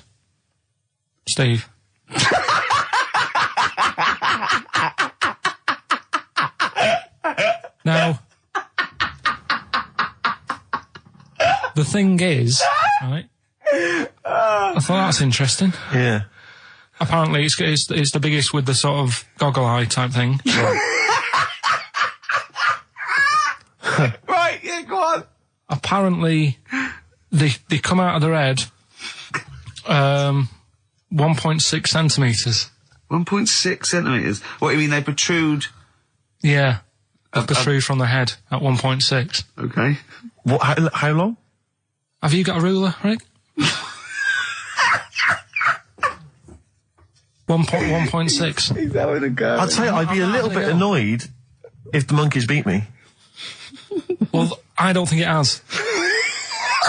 Steve. Now, the thing is, right, I thought that's interesting. Yeah. Apparently, it's the biggest with the sort of goggle eye type thing. Right, yeah, go on. Apparently, they come out of their head 1.6 centimetres. 1.6 centimetres? What, you mean they protrude? Yeah. They protrude from the head at 1.6. Okay. What? How long? Have you got a ruler, Rick? 1.6. He's having a go. I'd say I'd be a little bit annoyed if the monkeys beat me. Well, I don't think it has.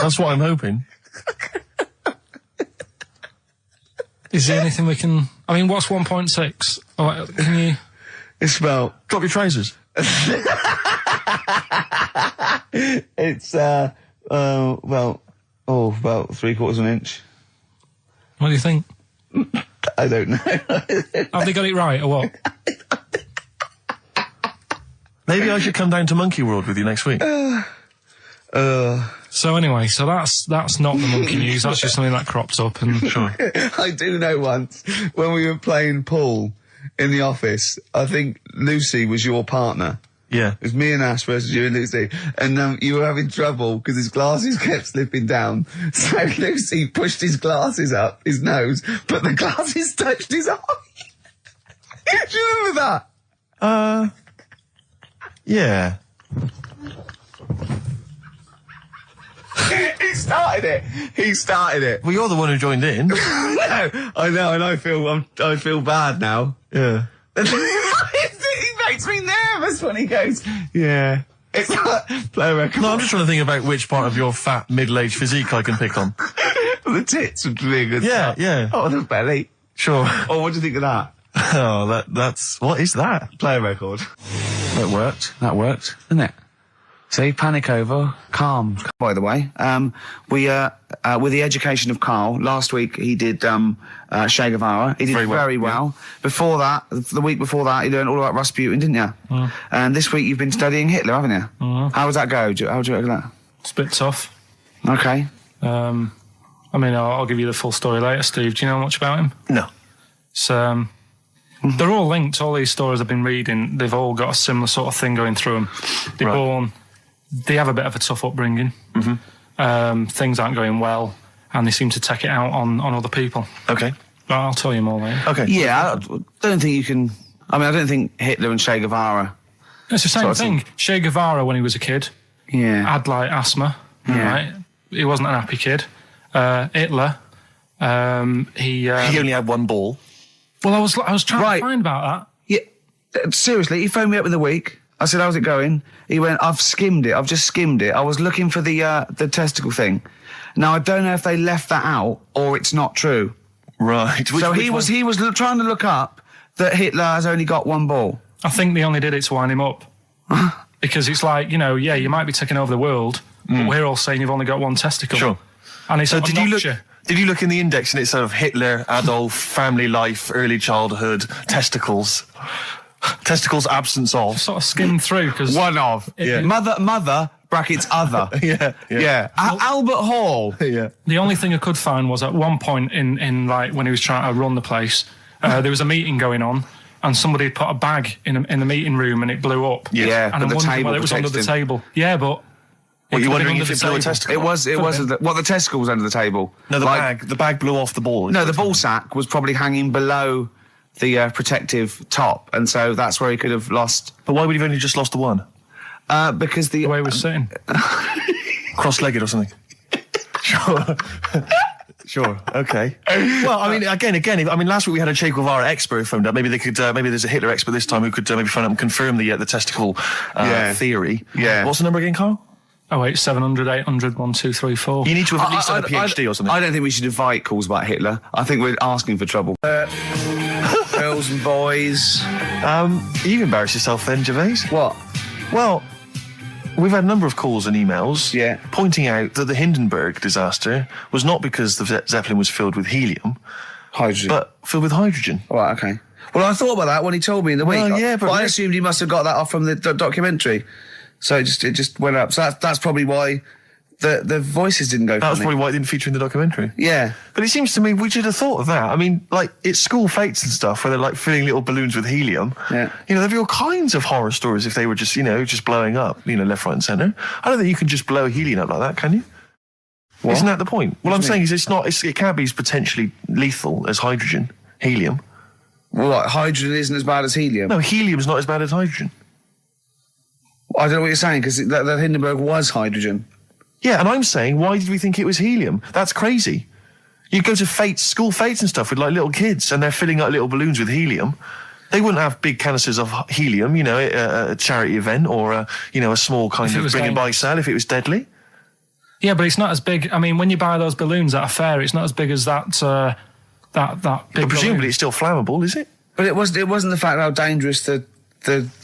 That's what I'm hoping. Is there anything we can... I mean, what's 1.6? Oh, can you... It's about... Drop your trousers. It's, about 3/4 of an inch. What do you think? I don't know. Have they got it right, or what? Maybe I should come down to Monkey World with you next week. So anyway, so that's not the monkey news. That's just something that cropped up, and Sure. I do know once, when we were playing pool in the office, I think Lucy was your partner. Yeah. It was me and Ash versus you and Lucy. And you were having trouble because his glasses kept slipping down. So Lucy pushed his glasses up his nose, but the glasses touched his eye. Do you remember that? Yeah. He started it. Well, you're the one who joined in. No, I know, and I feel bad now. Yeah. He makes me nervous when he goes, yeah. It's like, play a record. No, I'm just trying to think about which part of your fat, middle-aged physique I can pick on. The tits are big and Yeah, stuff. yeah. Oh, the belly. Sure. Oh, what do you think of that? Oh, that's... What is that? Play a record. That worked, didn't it? See, panic over, calm. By the way, we with the education of Karl, last week he did Che Guevara. He did very well. Before that, the week before that, you learned all about Rasputin, didn't you? And this week you've been studying Hitler, haven't you? How does that go? How do you reckon that? it's a bit tough. Okay. I mean, I'll give you the full story later, Steve. Do you know much about him? No. So, they're all linked. All these stories I've been reading, they've all got a similar sort of thing going through them. They're born... They have a bit of a tough upbringing. Things aren't going well, and they seem to take it out on other people. Okay. But I'll tell you more later. Okay. Yeah, I don't think you can... I mean, I don't think Hitler and Che Guevara... It's the same thing. Che Guevara, when he was a kid, had, like, asthma, right? He wasn't an happy kid. Hitler, he only had one ball. Well, I was trying to find about Yeah, seriously, he phoned me up in the week. I said, how's it going? He went, I've just skimmed it. I was looking for the testicle thing. Now, I don't know if they left that out or it's not true. Right. He was trying to look up that Hitler has only got one ball. that. I think they only did it to wind him up. Because it's like, you know, yeah, you might be taking over the world, but we're all saying you've only got one testicle. Sure. And it's So sort of did you look in the index and it's sort of Hitler, Adolf, family life, early childhood, testicles? Testicles, absence of. sort of skimmed through, because... One of. Mother, brackets other. Yeah. Albert Hall. Yeah. The only thing I could find was at one point in like when he was trying to run the place, there was a meeting going on, and somebody had put a bag in the meeting room and it blew up. Yeah, and I'm but the wondering table whether it was under the protected him. table. Yeah, but Well, you're could have wondering been if under it the blew a table. testicle? The testicle was under the table. No, the bag blew off the ball. No, the ball sack was probably hanging below the protective top, and so that's where he could have lost. But why would he have only just lost the one? Because the way he was sitting. Cross-legged or something? Sure. Sure. Okay. Well, I mean, again. I mean, last week we had a Che Guevara expert phoned up. Maybe they could. Maybe there's a Hitler expert this time who could maybe phone up and confirm the testicle theory. Yeah. What's the number again, Carl? 08700 800 1234. You need to have at least had a PhD or something. I don't think we should invite calls about Hitler. I think we're asking for trouble. Girls and boys. You embarrass yourself then, Gervais. What? Well, we've had a number of calls and emails pointing out that the Hindenburg disaster was not because the Zeppelin was filled with helium, hydrogen, but filled with hydrogen. All right, okay. Well, I thought about that when he told me in the week. Well, yeah, but I assumed he must have got that off from the documentary. So it just went up. So that's probably why the voices didn't go. That was probably why it didn't feature in the documentary. Yeah. But it seems to me we should have thought of that. I mean, like, it's school fates and stuff where they're like filling little balloons with helium. Yeah. You know, there'd be all kinds of horror stories if they were just, just blowing up, left, right and centre. I don't think you can just blow helium up like that, can you? What? Isn't that the point? What I'm saying is it can't be as potentially lethal as hydrogen, helium. Well, what, hydrogen isn't as bad as helium? No, helium's not as bad as hydrogen. I don't know what you're saying, because that Hindenburg was hydrogen. Yeah, and I'm saying, why did we think it was helium? That's crazy. You go to fetes, school fetes and stuff with like little kids, and they're filling up little balloons with helium. They wouldn't have big canisters of helium, you know, at a charity event or a small kind of bring and buy sale if it was deadly. Yeah, but it's not as big. I mean, when you buy those balloons at a fair, it's not as big as that big. But presumably balloon. it's still flammable, is it? But it wasn't the fact how dangerous the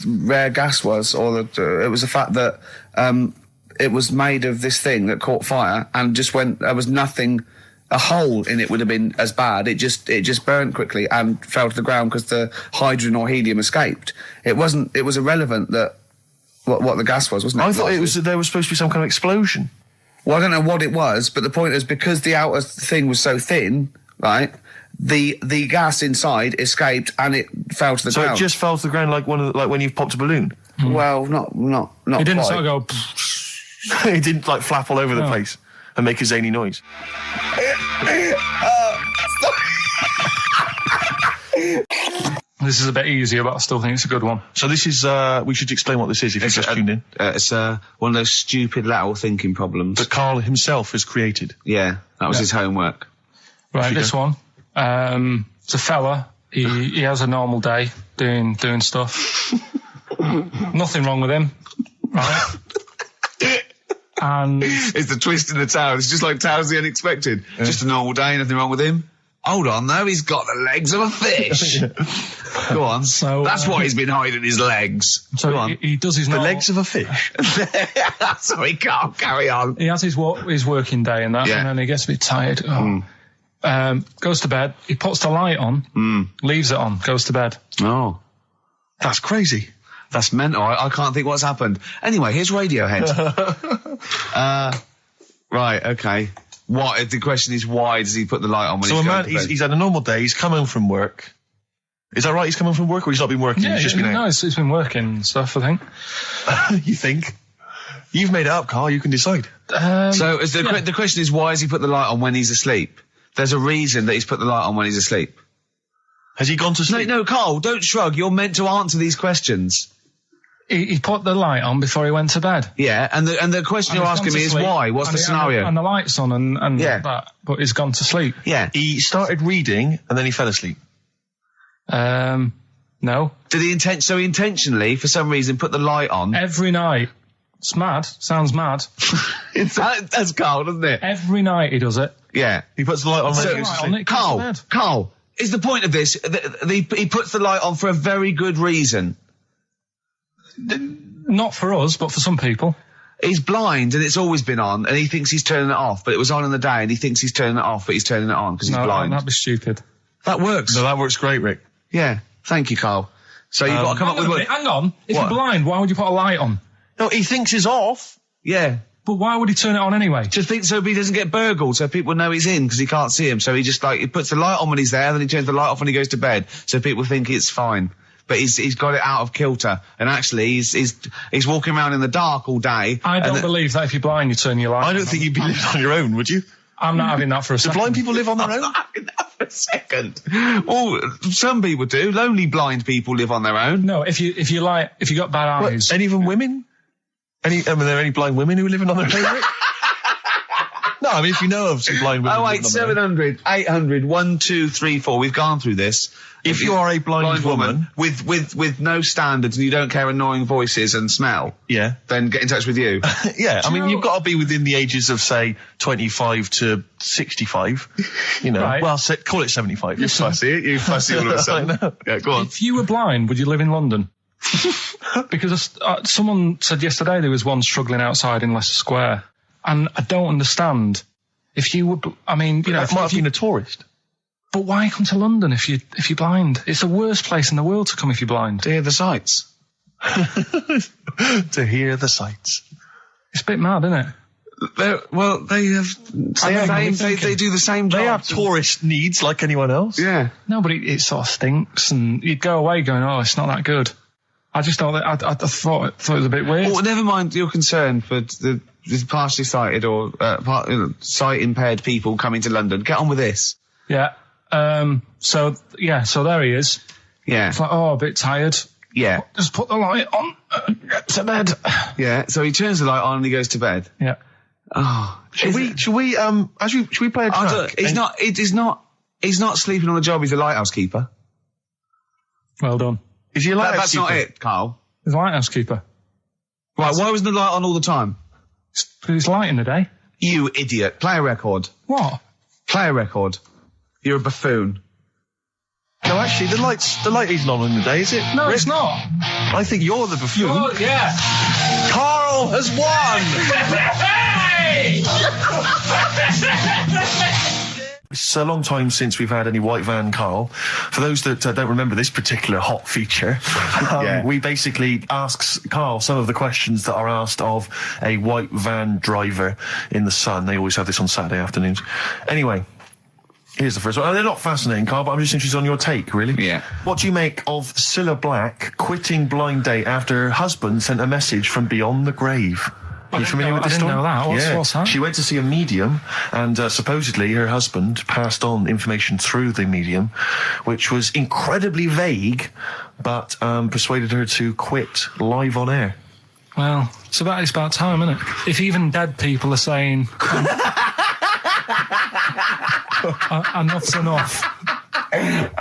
rare gas was, or it was the fact that it was made of this thing that caught fire and just went. There was nothing. A hole in it would have been as bad. It just burnt quickly and fell to the ground because the hydrogen or helium escaped. It wasn't. It was irrelevant that what the gas was, wasn't it? I thought there was supposed to be some kind of explosion. Well, I don't know what it was, but the point is because the outer thing was so thin, right? The gas inside escaped and it fell to the ground. So it just fell to the ground like when you've popped a balloon. Well, not. It didn't quite. sort of go. It didn't like flap all over the place and make a zany noise. This is a bit easier, but I still think it's a good one. So this is, we should explain what this is if you've just tuned in. It's one of those stupid lateral thinking problems. That Karl himself has created. Yeah, that was his homework. Right, this one. It's a fella. He has a normal day doing stuff. Nothing wrong with him. Right. And it's the twist in the tale. It's just like Tales the Unexpected. Yeah. Just a normal day, nothing wrong with him. Hold on, though, he's got the legs of a fish. Go on. So that's why he's been hiding his legs. So Go on. He does his the legs of a fish. So he can't carry on. He has his working day and that, and then he gets a bit tired. Goes to bed. He puts the light on, leaves it on, goes to bed. Oh, that's crazy. That's mental. I can't think what's happened. Anyway, here's Radiohead. Right, okay. What? The question is, why does he put the light on when he's going to bed? He's had a normal day. He's come home from work. Is that right? He's come home from work, or he's not been working? Yeah, he's just been out? No, he's been working and stuff, I think. You think? You've made it up, Karl. You can decide. So the question is, why has he put the light on when he's asleep? There's a reason that he's put the light on when he's asleep. Has he gone to sleep? No, Karl, don't shrug. You're meant to answer these questions. He put the light on before he went to bed. Yeah, and the question you're asking me is why? What's the scenario? And the light's on and that, but he's gone to sleep. Yeah. He started reading and then he fell asleep. No. Did he intentionally, for some reason, put the light on? Every night. It's mad. Sounds mad. That's Karl, doesn't it? Every night he does it. Yeah. He puts the light on when he goes to sleep. Karl, is the point of this, he puts the light on for a very good reason. Not for us, but for some people. He's blind and it's always been on, and he thinks he's turning it off, but it was on in the day, and he thinks he's turning it off, but he's turning it on because he's blind. That'd be stupid. That works. No, that works great, Rick. Yeah. Thank you, Karl. So you've got to come up with... Hang on. If you're blind, why would you put a light on? No, he thinks it's off. Yeah. But why would he turn it on anyway? Just think so he doesn't get burgled, so people know he's in because he can't see him. So he just he puts the light on when he's there, then he turns the light off when he goes to bed, so people think it's fine. But he's got it out of kilter, and actually he's walking around in the dark all day. I don't believe that if you're blind you turn your light on. I don't think you'd be living on your own, would you? I'm not having that for a second. Do blind people live on their own? I'm not having that for a second. Well, some people do. Lonely blind people live on their own. No, if you got bad eyes. Any of them women? Are there any blind women who are living on their own? No, I mean, if you know of some blind women. 08700 800 1234. We've gone through this. If you are a blind woman with no standards and you don't care annoying voices and smell, then get in touch with you. Yeah, I mean, you've got to be within the ages of, say, 25 to 65. You know, right. Well, call it 75. You fussy, you fussy all of a sudden. Yeah, go on. If you were blind, would you live in London? Because someone said yesterday there was one struggling outside in Leicester Square, and I don't understand. If you were, I mean, you know, that might have been a tourist. But why come to London if you're blind? It's the worst place in the world to come if you're blind. To hear the sights. To hear the sights. It's a bit mad, isn't it? They do the same job. They have tourist needs like anyone else. Yeah. No, but it sort of stinks, and you'd go away going, oh, it's not that good. I just thought that I thought it was a bit weird. Well, never mind your concern for the partially sighted or sight impaired people coming to London. Get on with this. Yeah. So there he is. Yeah. It's like, oh, a bit tired. Yeah. Just put the light on, get to bed. Yeah. So he turns the light on and he goes to bed. Yeah. Oh, Should we play a track? Look, he's not sleeping on the job, he's a lighthouse keeper. Well done. Is he a lighthouse That's keeper? not it, Carl. He's a lighthouse keeper. Right, why wasn't the light on all the time? Because it's light in the day. You idiot. Play a record. What? Play a record. You're a buffoon. No, actually, the light isn't on in the day, is it? No, Rick? it's not. I think you're the buffoon. Oh, yeah. Carl has won! It's a long time since we've had any white van, Carl. For those that don't remember this particular hot feature, we basically ask Carl some of the questions that are asked of a white van driver in the Sun. They always have this on Saturday afternoons. Anyway, here's the first one. They're not fascinating, Carl, but I'm just interested on your take, really. Yeah. What do you make of Cilla Black quitting Blind Date after her husband sent a message from beyond the grave? Are you familiar with this story? I didn't know that. What's that? She went to see a medium, and supposedly her husband passed on information through the medium, which was incredibly vague, but persuaded her to quit live on air. Well, it's about time, isn't it? If even dead people are saying, enough's enough. But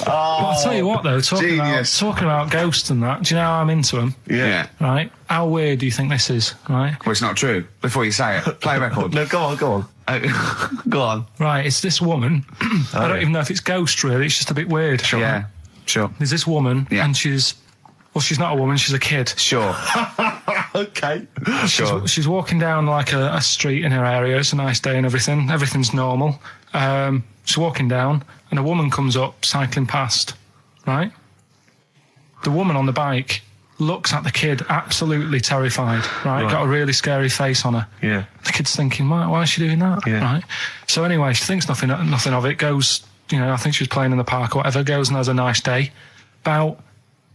I'll tell you what, though, talking about ghosts and that, do you know how I'm into them? Yeah. Right? How weird do you think this is, right? Well, it's not true. Before you say it, play a record. No, go on. Go on. Right, it's this woman. I don't even know if it's ghost, really. It's just a bit weird. Sure. Yeah, sure. There's this woman, and she's not a woman, she's a kid. Sure. Okay. She's walking down like a street in her area. It's a nice day and everything. Everything's normal. She's walking down, and a woman comes up, cycling past, right? The woman on the bike looks at the kid, absolutely terrified, right? Got a really scary face on her. Yeah. The kid's thinking, why is she doing that? Yeah. Right? So anyway, she thinks nothing of it, goes, I think she was playing in the park or whatever, goes and has a nice day. About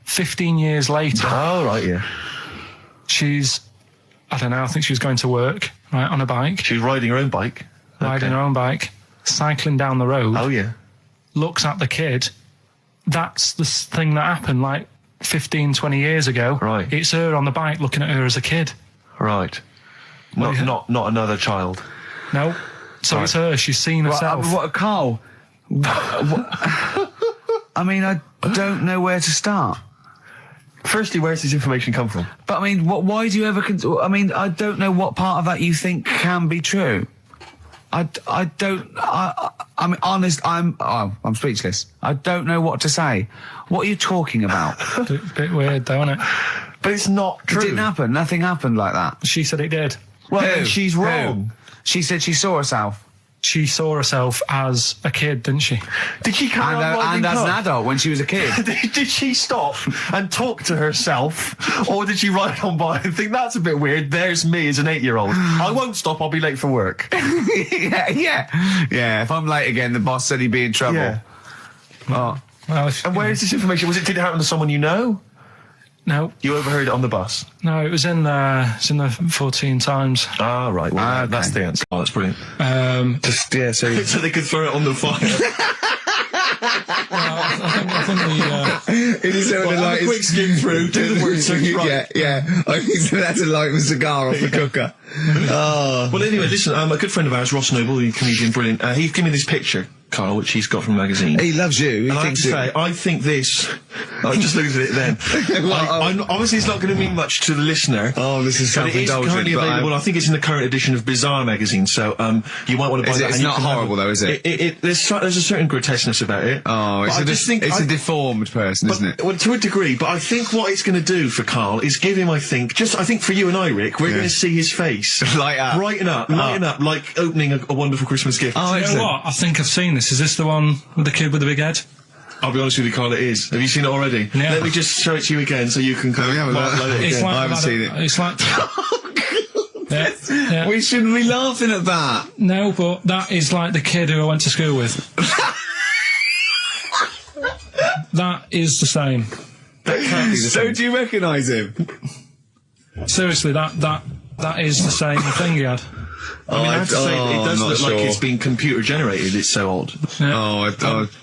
15 years later... Oh, right, yeah. She's, I don't know, I think she was going to work, right, on a bike. She was riding her own bike. Riding her own bike, cycling down the road. Oh, yeah. Looks at the kid. That's the thing that happened, like, 15, 20 years ago. Right. It's her on the bike looking at her as a kid. Right. Not another child. No. So it's her. She's seen herself. What, Carl? I mean, I don't know where to start. Firstly, where's this information come from? But I mean, why do you ever? I mean, I don't know what part of that you think can be true. I'm honest. I'm speechless. I don't know what to say. What are you talking about? A bit weird, though, isn't it? But it's not true. It didn't happen. Nothing happened like that. She said it did. Well, then she's wrong. Who? She said she saw herself. She saw herself as a kid, didn't she? Did she carry on riding and as an cars? adult when she was a kid. Did she stop and talk to herself, or did she ride on by and think that's a bit weird? There's me as an 8-year-old. I won't stop. I'll be late for work. Yeah. If I'm late again, the boss said he'd be in trouble. Yeah. Oh. Well, and where is this information? Did it happen to someone you know? No. You overheard it on the bus? No, it was in the 14 Times. Ah, right. Well, that's the answer. Oh, that's brilliant. So they could throw it on the fire. I think the... It is sort of like a quick skim through, do the word search right. Yeah. I think that's to light a cigar off the cooker. Oh. Well, anyway, listen, a good friend of ours, Ross Noble, the comedian, brilliant, he gave me this picture, Carl, which he's got from a magazine. He loves you. And I have to say, I think this... I just looked at it then. Obviously, it's not going to mean much to the listener. Oh, this is self-indulgent. But it is currently available. I think it's in the current edition of Bizarre magazine, so you might want to buy that. It's not horrible, though, is it? There's a certain grotesqueness about it. Oh, it's a deformed person, isn't it? Well, to a degree, but I think what it's going to do for Carl is give him, I think for you and I, Rick, we're going to see his face. Lighten up, like opening a wonderful Christmas gift. Oh, you know what? I think I've seen this. Is this the one with the kid with the big head? I'll be honest with you, Carl, it is. Have you seen it already? Yeah. Let me just show it to you again so you can kind of it again. Like I haven't seen it. It's like... yeah. We shouldn't be laughing at that. No, but that is like the kid who I went to school with. That is the same. That can't be the same. So do you recognise him? Seriously, that is the same thing he had. I have to say, it does look like it's been computer generated. It's so odd. Yeah.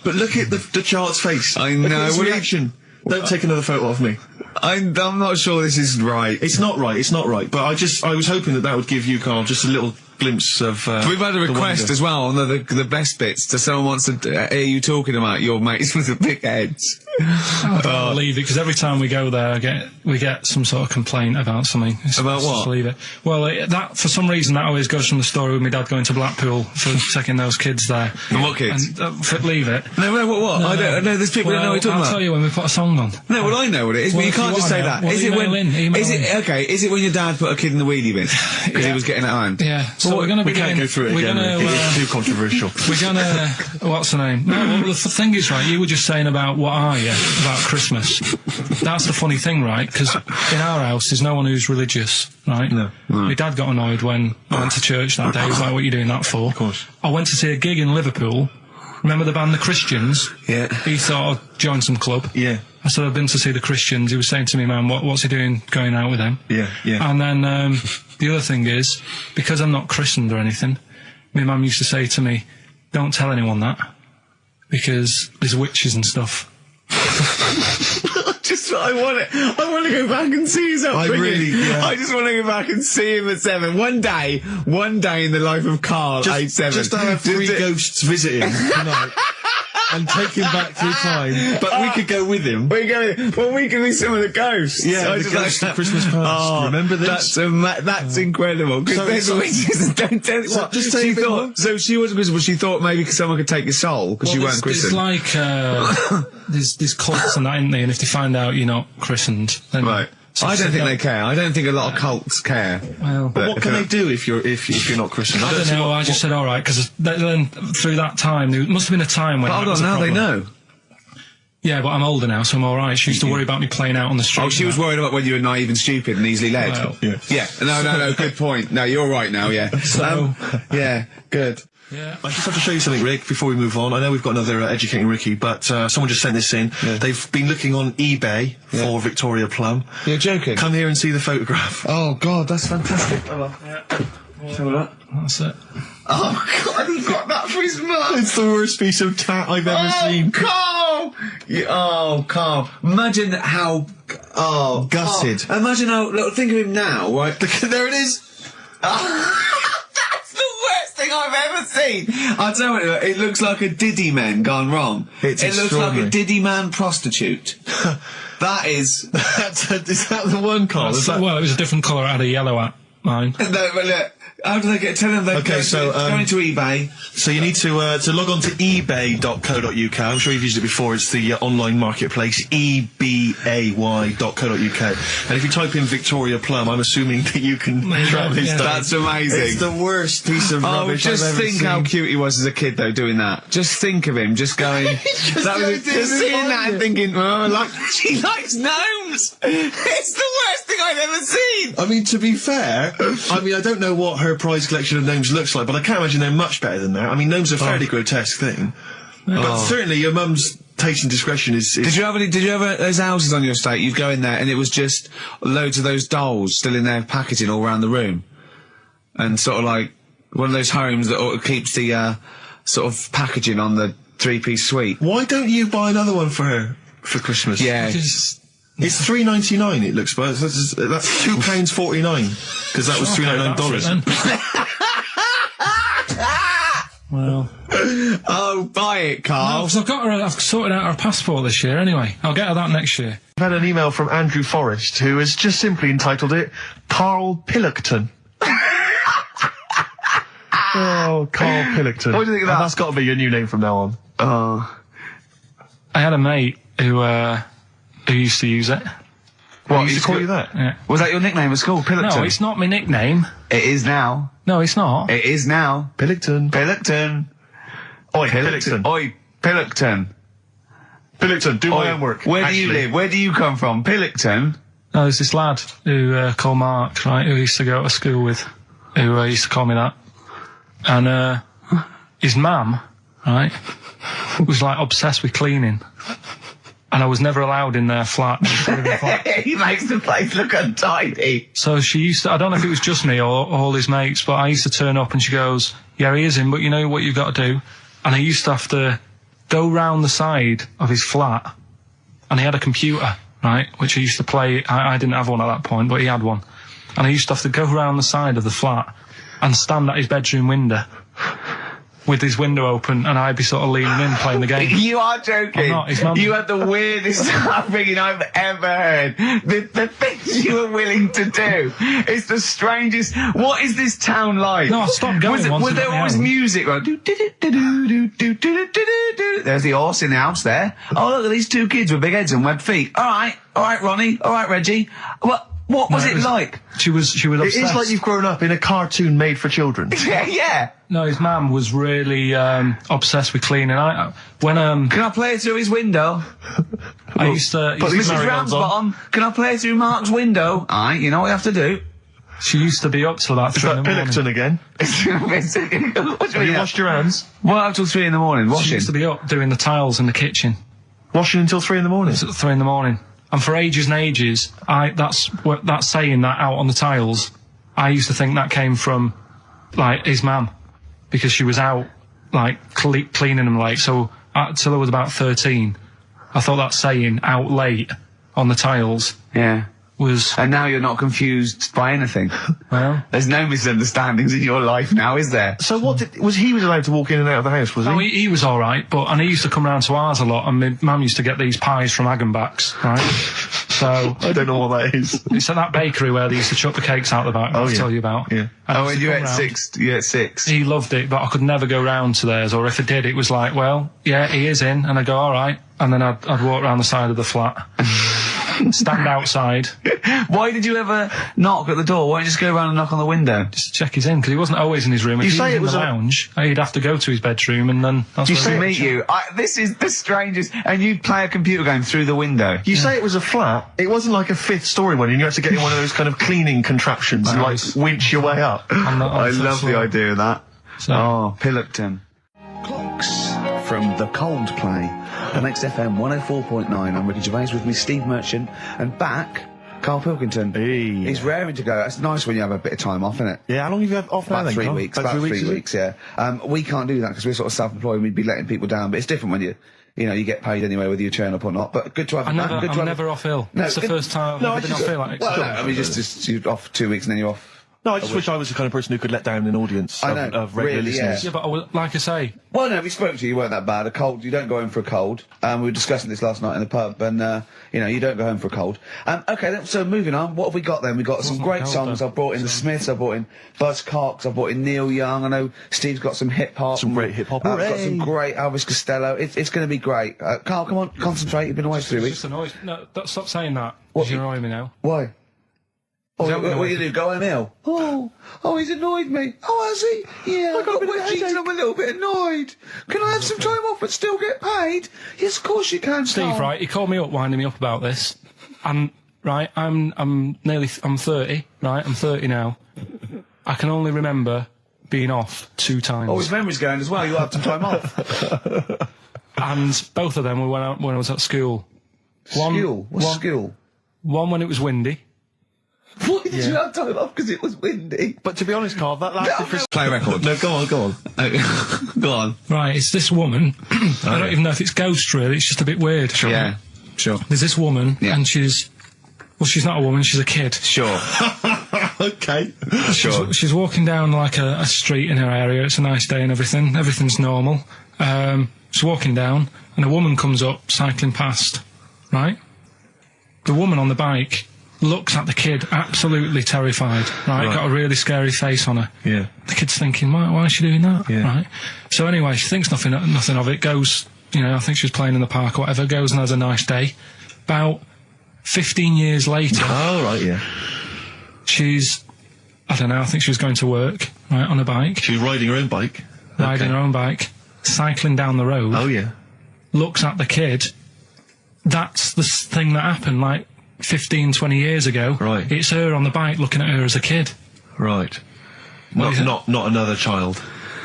But look at the child's face. I know. Look at his reaction. Don't take another photo of me. I'm not sure this is right. It's not right. But I was hoping that would give you, Carl, just a little glimpse of. We've had a request as well on the best bits. So someone wants to hear you talking about your mates with the big heads. I can't leave it because every time we go there, we get some sort of complaint about something. About what? Just leave it. Well, that for some reason that always goes from the story with my dad going to Blackpool for taking those kids there. And what kids? And, leave it. No, what? I don't know. There's people who know what you're talking about. I'll tell you when we put a song on. No, well, I know what it is, but you can't just say that. Well, Is it when? Email Is in. it okay? Is it when your dad put a kid in the wheelie bin because he was getting it home? Yeah. So we're going to we can't go through it again. It's too controversial. We're going to. What's the name? No, well, the thing is, right. You were just saying about what are you about Christmas. That's the funny thing, right? Because in our house, there's no one who's religious, right? No. My dad got annoyed when I went to church that day. He was like, what are you doing that for? Of course. I went to see a gig in Liverpool. Remember the band The Christians? Yeah. He thought I'd join some club. Yeah. I said, I've been to see The Christians. He was saying to me, man, what's he doing going out with them? Yeah. And then the other thing is, because I'm not christened or anything, my mum used to say to me, don't tell anyone that, because there's witches and stuff. I want to go back and see his upbringing. I just want to go back and see him at 7. One day in the life of Carl, age 7. Just to have 3 ghosts visit him tonight. And take him back through time. But we could go with him. We can be some of the ghosts. Yeah, the ghosts of Christmas past. Remember this? That's incredible. Because there's witches. Don't tell you what. Just she thought. So she wasn't Christmas. She thought maybe someone could take your soul because you weren't christened. It's like there's cults and that, isn't there? And if they find out you're not christened, then right. So I don't think they care. I don't think a lot of cults care. Well, but what can they do if you're not Christian? I don't know. I just said all right because then through that time there must have been a time when. But hold on, now they know. Yeah, but I'm older now, so I'm all right. She used to worry about me playing out on the street. Oh, she was worried about when you were naive and stupid and easily led. Well, yeah. No. Good point. No, you're right now. Yeah. So, yeah. Good. Yeah. I just have to show you something, Rick, before we move on. I know we've got another Educating Ricky, but someone just sent this in. Yeah. They've been looking on eBay for Victoria Plum. You're joking? Come here and see the photograph. Oh, God, that's fantastic. Have a look. That's it. Oh, God, he got that for his mum. It's the worst piece of tat I've ever seen. Carl! Carl. Imagine how... Oh, gutted. Carl. Imagine how... Look, think of him now, right? There it is. That's the worst thing I've ever seen. I'll tell you, it looks like a Diddy man gone wrong. It looks like a Diddy man prostitute. That is... Is that the one, Carl? Well, it was a different colour. It had a yellow at mine. No, but look, how do they get... Tell them they go into eBay. So you need to log on to ebay.co.uk. I'm sure you've used it before. It's the online marketplace, ebay.co.uk. And if you type in Victoria Plum, I'm assuming that you can track this down. That's amazing. It's the worst piece of rubbish I've ever think seen. how cute he was as a kid, though, doing that. Just think of him, just going... just seeing that and thinking, she likes gnomes! It's the worst thing I've ever seen! I mean, to be fair, I don't know what her prize collection of gnomes looks like, but I can't imagine they're much better than that. I mean, gnomes are a fairly grotesque thing. But certainly your mum's taste and discretion is... Did you ever those houses on your estate, you'd go in there and it was just loads of those dolls still in their packaging all around the room? And sort of like one of those homes that keeps the sort of packaging on the 3-piece suite. Why don't you buy another one for her for Christmas? Yeah. It's $3.99. It looks, but that's £2.49 because that was $3.99. Well, oh, buy it, Carl. No, I've sorted out her passport this year. Anyway, I'll get her that next year. I've had an email from Andrew Forrest who has just simply entitled it Karl Pilkington. Oh, Karl Pilkington. What do you think of that? That's got to be your new name from now on. I had a mate who used to use it. What, he used to call you that? Yeah. Was that your nickname at school, Pilkington? No, it's not my nickname. It is now. No, it's not. It is now. Pilkington. Oi, Pilkington. Oi, Pilkington. Pilkington, do my homework. Where do you live? Where do you come from? Pilkington? No, there's this lad who called Mark, right, who used to go to school with, who used to call me that. And his mum, right, was like obsessed with cleaning. And I was never allowed in their flat. He makes the place look untidy. So she used to, I don't know if it was just me or all his mates, but I used to turn up and she goes, yeah, he is in, but you know what you've got to do? And I used to have to go round the side of his flat and he had a computer, right, which he used to play. I didn't have one at that point, but he had one. And I used to have to go around the side of the flat and stand at his bedroom window with his window open, and I'd be sort of leaning in playing the game. You are joking. I'm not, his mum- You had the weirdest upbringing I've ever heard. The things you were willing to do. It's the strangest. What is this town like? No, I stopped going once Was I there got my always own. music? Right? There's the horse in the house there. Oh, look at these two kids with big heads and webbed feet. All right, Ronnie. All right, Reggie. What was it like? She was obsessed. It is like you've grown up in a cartoon made for children. Yeah. No, his mum was really obsessed with cleaning. When Can I play through his window? I used to... Mrs. Ramsbottom, can I play through Mark's window? Aye, you know what you have to do. She used to be up till about 3 in the morning. Pilkington again. Have you washed your hands? What up till 3 in the morning? She Washing? used to be up doing the tiles in the kitchen. Washing until 3 in the morning? It was at 3 in the morning. And for ages and ages, that's saying that out on the tiles, I used to think that came from, like, his mum. Because she was out, like, cleaning them late. So, till I was about 13, I thought that saying, out late, on the tiles, Yeah. was... And now you're not confused by anything. Well... There's no misunderstandings in your life now, is there? So he was allowed to walk in and out of the house, was he? Oh, he was alright, and he used to come round to ours a lot, and my mum used to get these pies from Hagenbach's, right? So... I don't know what that is. It's at that bakery where they used to chuck the cakes out the back, I'll tell you about. Yeah. And When you at 6, you at 6. He loved it, but I could never go round to theirs, or if I did, it was like, well, yeah, he is in, and I'd go, alright, and then I'd walk round the side of the flat. Stand outside. Why did you ever knock at the door? Why don't you just go around and knock on the window? Just to check he's in, because he wasn't always in his room. If You he say was it in the was lounge, he'd have to go to his bedroom, and then that's Just where to he'd meet you. This is the strangest. And you'd play a computer game through the window. You say it was a flat. It wasn't like a 5th story one, and you had to get in one of those kind of cleaning contraptions and, like, Nice. winch your way up. I love the idea of that. So- Oh, Pilkington. Clocks from The Coldplay on XFM 104.9. I'm Ricky Gervais, with me Steve Merchant, and back, Karl Pilkington. Hey. He's raring to go. It's nice when you have a bit of time off, isn't it? Yeah, how long have you had off now About then, 3 Carl? weeks. About About 3 3 weeks, weeks, yeah. We can't do that because we're sort of self-employed and we'd be letting people down, but it's different when you get paid anyway, whether you turn up or not. But good to have I'm good to have- never off ill. No, It's the good- first time No, I've been I off just- ill, like, Well, no, I mean, just you're off 2 weeks and then you're off. No, I just wish I was the kind of person who could let down an audience I know, of regular really, yeah. listeners. Yeah, but like I say, Well, no, we spoke to you. You weren't that bad. A cold, you don't go home for a cold. We were discussing this last night in the pub, and you don't go home for a cold. Okay, then, so moving on. What have we got then? We got some not great cold, songs. though. I've brought in the Smiths. I've brought in Buzz Cox. I've brought in Neil Young. I know Steve's got some hip hop. Some great hip-hop. I've got Hooray! some great Elvis Costello. It's going to be great. Carl, come on, concentrate. You've been away for 3 it's weeks. just annoys. No, stop saying that. What? You're annoying me now. Why? Oh, that what do you do? Go home ill? Oh, he's annoyed me. Oh, has he? Yeah, I got wet jeans and I'm a little bit annoyed. Can I have some time off but still get paid? Yes, of course you can, Steve, Carl. right? He called me up, winding me up about this, and right, I'm 30, right? I'm 30 now. I can only remember being off 2 times. Oh, his memory's going as well. You had some time off. And both of them were when I was at school. School? What's school? One when it was windy. Why did you have time off? Because it was windy. But to be honest, Carl, that lasted for... Play a record. No, go on. Go on. Right, it's this woman. I don't even know if it's ghost, really. It's just a bit weird. Yeah, sure. There's this woman, Yeah. and she's not a woman, she's a kid. Sure. Okay. Sure. She's walking down like a street in her area. It's a nice day and everything. Everything's normal. She's walking down, and a woman comes up, cycling past. Right? The woman on the bike looks at the kid, absolutely terrified. Right? Got a really scary face on her. Yeah. The kid's thinking, why is she doing that? Yeah. Right? So anyway, she thinks nothing of it. Goes, I think she was playing in the park or whatever. Goes and has a nice day. About 15 years later. Oh, right, yeah. She's, I don't know, I think she was going to work, right, on a bike, She was riding her own bike. riding her own bike, cycling down the road, Oh, yeah. looks at the kid. That's the thing that happened, like, 15, 20 years ago. Right. It's her on the bike looking at her as a kid. Right. What is it? Not another child.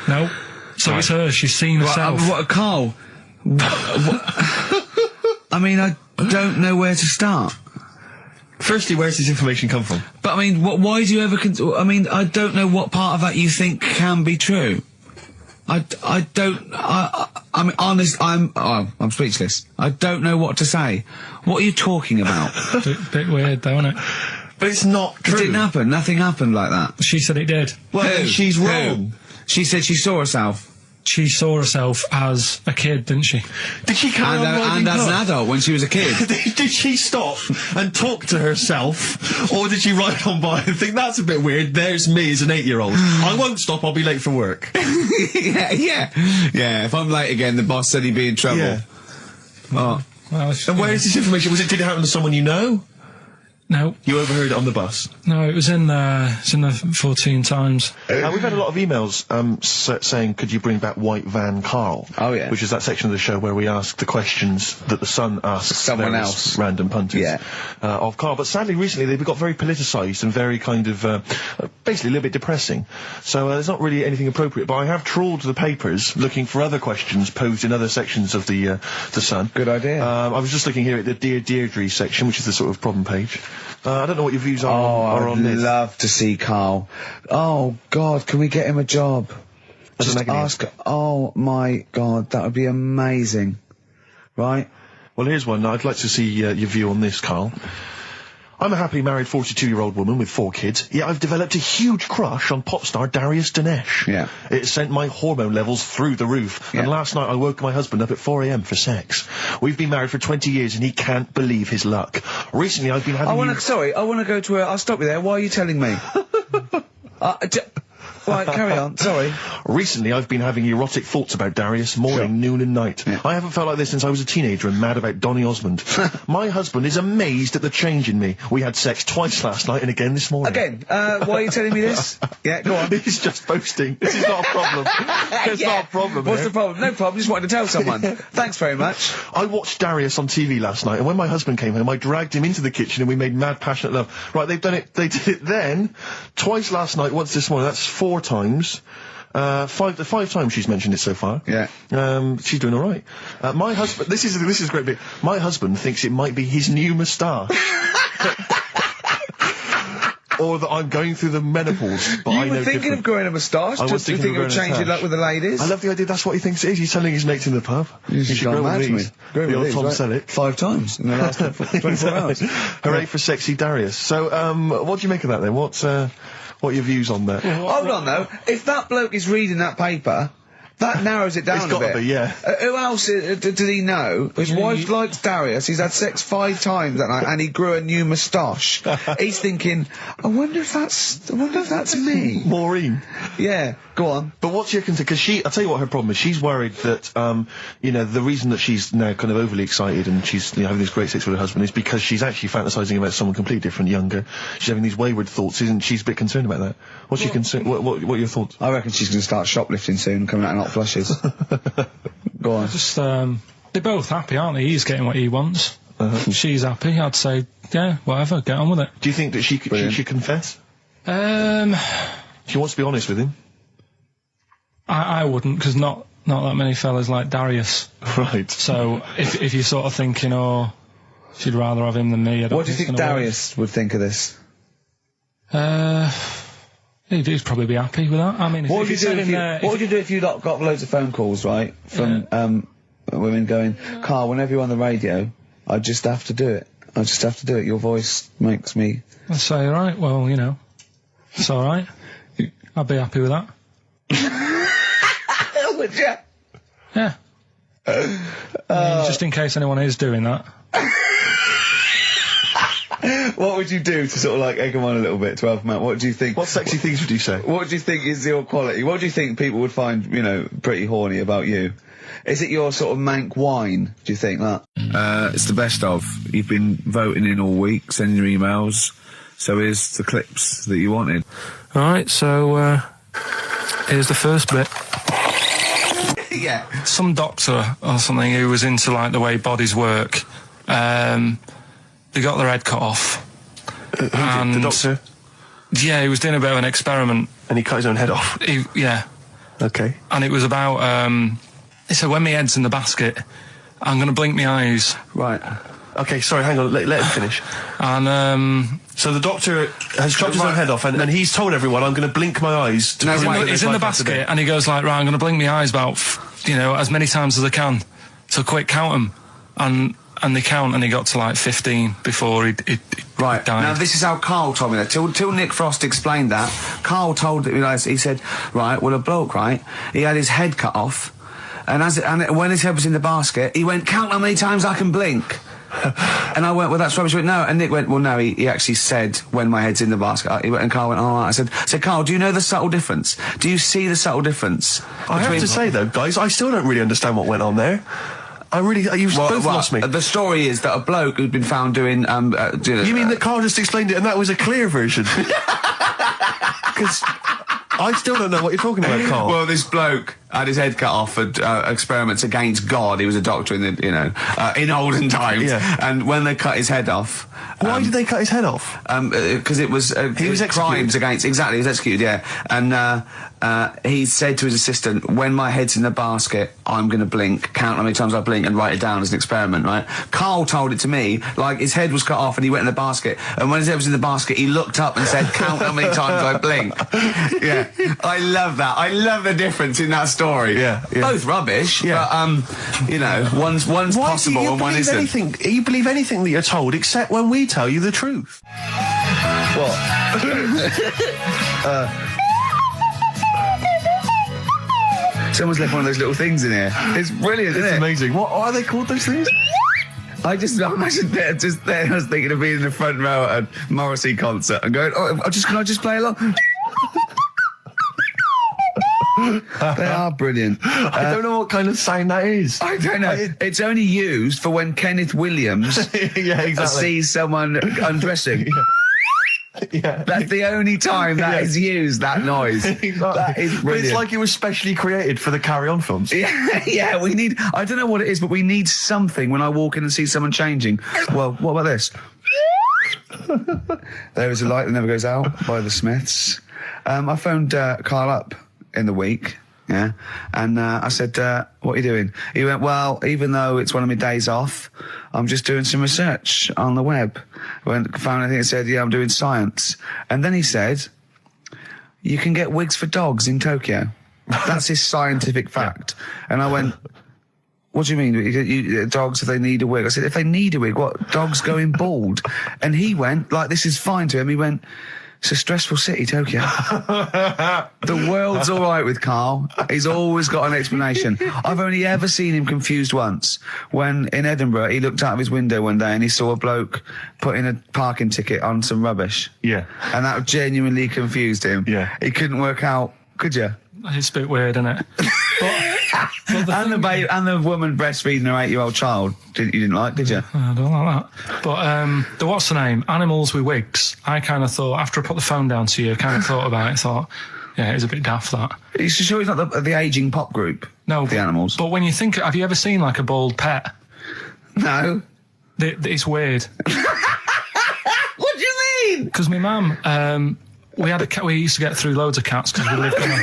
No. So it's her, she's seen herself. Carl? I mean, I don't know where to start. Firstly, where's this information come from? But I mean, why do you ever? I mean, I don't know what part of that you think can be true. I'm honest. I'm speechless. I don't know what to say. What are you talking about? Bit weird, though, isn't it? But it's not true. It didn't happen. Nothing happened like that. She said it did. Well, she's wrong. She said she saw herself. She saw herself as a kid, didn't she? Did she carry on riding and as an cars? adult when she was a kid. Did she stop and talk to herself, or did she ride on by and think that's a bit weird? There's me as an 8-year-old. I won't stop. I'll be late for work. yeah. If I'm late again, the boss said he'd be in trouble. Yeah. Oh. Well, And where is this information? Did it happen to someone you know? No. You overheard it on the bus? No, it was in the 14 Times. We've had a lot of emails saying, could you bring back White Van Karl? Oh, yeah. Which is that section of the show where we ask the questions that the Sun asks Someone various else. random punters Yeah. of Karl. But sadly, recently, they've got very politicised and very kind of, basically a little bit depressing. So there's not really anything appropriate. But I have trawled the papers looking for other questions posed in other sections of the Sun. Good idea. I was just looking here at the Dear Deirdre section, which is the sort of problem page. I don't know what your views are on this. I'd love to see Karl. Oh, God, can we get him a job? As Just an agony. ask. Oh, my God, that would be amazing. Right? Well, here's one. I'd like to see your view on this, Karl. I'm a happily married 42-year-old woman with 4 kids, yet I've developed a huge crush on pop star Darius Dinesh. Yeah. It sent my hormone levels through the roof, and last night I woke my husband up at 4 a.m. for sex. We've been married for 20 years and he can't believe his luck. Recently I've been having I want to go to I'll stop you there. Why are you telling me? Right, carry on. Sorry. Recently, I've been having erotic thoughts about Darius morning, noon and night. Yeah. I haven't felt like this since I was a teenager and mad about Donny Osmond. My husband is amazed at the change in me. We had sex twice last night and again this morning. Again, why are you telling me this? Yeah, go on. He's just boasting. This is not a problem. It's not a problem. What's here. the problem? No problem, just wanted to tell someone. Thanks very much. I watched Darius on TV last night, and when my husband came home, I dragged him into the kitchen and we made mad, passionate love. Right, they did it then, twice last night, once this morning. That's 4 times. 5 times she's mentioned it so far. Yeah. She's doing all right. My husband. This is a great bit. My husband thinks it might be his new moustache. Or that I'm going through the menopause, but I You know were thinking different. of growing a moustache? I was Just to thinking think of it would growing a change your moustache. luck with the ladies? I love the idea. That's what he thinks it is. He's telling his mates in the pub. You should gone grow mad with to me. these. Growing The with old these, Tom right? Selleck. 5 times in the last 24 hours. Hooray for sexy Darius. So, what do you make of that then? What are your views on that? Hold on, though. If that bloke is reading that paper, that narrows it down It's a gotta bit. be, yeah. Who else did he know? His wife likes Darius. He's had sex 5 times that night, and he grew a new moustache. He's thinking, I wonder if that's me. Maureen. Yeah, go on. But what's your concern? Because I'll tell you what her problem is. She's worried that, the reason that she's now kind of overly excited and she's, having this great sex with her husband is because she's actually fantasizing about someone completely different, younger. She's having these wayward thoughts, isn't she's a bit concerned about that. What's your concern? What are your thoughts? I reckon she's going to start shoplifting soon and coming out in hot flushes. Go on. Just, they're both happy, aren't they? He's getting what he wants. She's happy. I'd say, yeah, whatever, get on with it. Do you think that she should confess? She wants to be honest with him. I wouldn't, because not that many fellas like Darius. Right. So, if you're sort of thinking, oh, she'd rather have him than me, I don't What do you it's think gonna Darius would think of this? work. He'd probably be happy with that. I mean, What would you if do said if in you, there, what would you do if you got loads of phone calls, right, from women going, Karl, whenever you're on the radio, I just have to do it. I just have to do it. Your voice makes me... I'd say, alright, well, it's alright. I'd be happy with that. Would you? Yeah. I mean, just in case anyone is doing that. What would you do to sort of like egg them on a little bit to help them out? What do you think? What sexy things would you say? What do you think is your quality? What do you think people would find, pretty horny about you? Is it your sort of mank wine, do you think, that? It's the best of. You've been voting in all week, sending your emails, so here's the clips that you wanted. Alright, so, here's the first bit. Yeah. Some doctor or something who was into, like, the way bodies work, they got their head cut off. Who did? The doctor? Yeah, he was doing a bit of an experiment. And he cut his own head off? Yeah. Okay. And it was about, he said, when my head's in the basket, I'm going to blink my eyes. Right. Okay, sorry, hang on, let him finish. And So the doctor has chopped his own head off, and he's told everyone, I'm going to blink my eyes. To prove that he's there's in the life after basket, death. and he goes like, right, I'm going to blink my eyes about, as many times as I can. So quick, count them. And they count, and he got to like 15 before he Right. died. Now, this is how Carl told me that. Till Nick Frost explained that, Carl told me, he said, right, well, a bloke, right, he had his head cut off, and when his head was in the basket, he went, count how many times I can blink. And I went, well, that's rubbish. He went, no. And Nick went, well, no, he actually said, when my head's in the basket. And Carl went, all right. I said, Carl, do you know the subtle difference? Do you see the subtle difference? I have to say, though, guys, I still don't really understand what went on there. You've both lost me. The story is that a bloke who'd been found doing... You mean that Carl just explained it and that was a clear version? Because I still don't know what you're talking about, Carl. Well, this bloke had his head cut off for experiments against God. He was a doctor in the, in olden times. Yeah. And when they cut his head off... Why did they cut his head off? Because it was... he was crimes executed. against... Exactly, he was executed, yeah. And he said to his assistant, when my head's in the basket, I'm going to blink, count how many times I blink and write it down as an experiment, right? Carl told it to me, like his head was cut off and he went in the basket, and when his head was in the basket, he looked up and said, count how many times I blink. Yeah. I love that. I love the difference in that story. Yeah. Both rubbish, but, one's possible and one isn't. You believe anything that you're told except when we tell you the truth. What? Someone's left one of those little things in here. It's brilliant, isn't it? Amazing. What are they called, those things? I imagine they're just there. I was thinking of being in the front row at a Morrissey concert and going, can I just play along? They are brilliant. I don't know what kind of sound that is. I don't know. It's only used for when Kenneth Williams Yeah, exactly. sees someone undressing. Yeah. That's the only time that is used, that noise. Exactly. That is But brilliant. it's like it was specially created for the Carry On films. Yeah, we need... I don't know what it is, but we need something when I walk in and see someone changing. Well, what about this? There is a light that never goes out by the Smiths. I phoned Carl up in the week, yeah, and I said, what are you doing? He went, well, even though it's one of my days off, I'm just doing some research on the web. Found anything that said, yeah, I'm doing science. And then he said, you can get wigs for dogs in Tokyo. That's his scientific fact. And I went, what do you mean? Dogs, if they need a wig? I said, if they need a wig, what? Dogs going bald? And he went, like, this is fine to him. He went, it's a stressful city, Tokyo. The world's all right with Carl. He's always got an explanation. I've only ever seen him confused once. When in Edinburgh, he looked out of his window one day and he saw a bloke putting a parking ticket on some rubbish. Yeah. And that genuinely confused him. Yeah. He couldn't work out, could you? It's a bit weird, isn't it? And the woman breastfeeding her 8-year-old child, you didn't like, did you? I don't like that. But the what's the name? Animals with wigs. I kind of thought, after I put the phone down to you, I kind of thought about it. Thought, yeah, it's a bit daft, that. You sure he's not the ageing pop group? No, the Animals. But when you think, have you ever seen like a bald pet? No. It's weird. What do you mean? Because my mum, we had a cat. We used to get through loads of cats because we lived on a...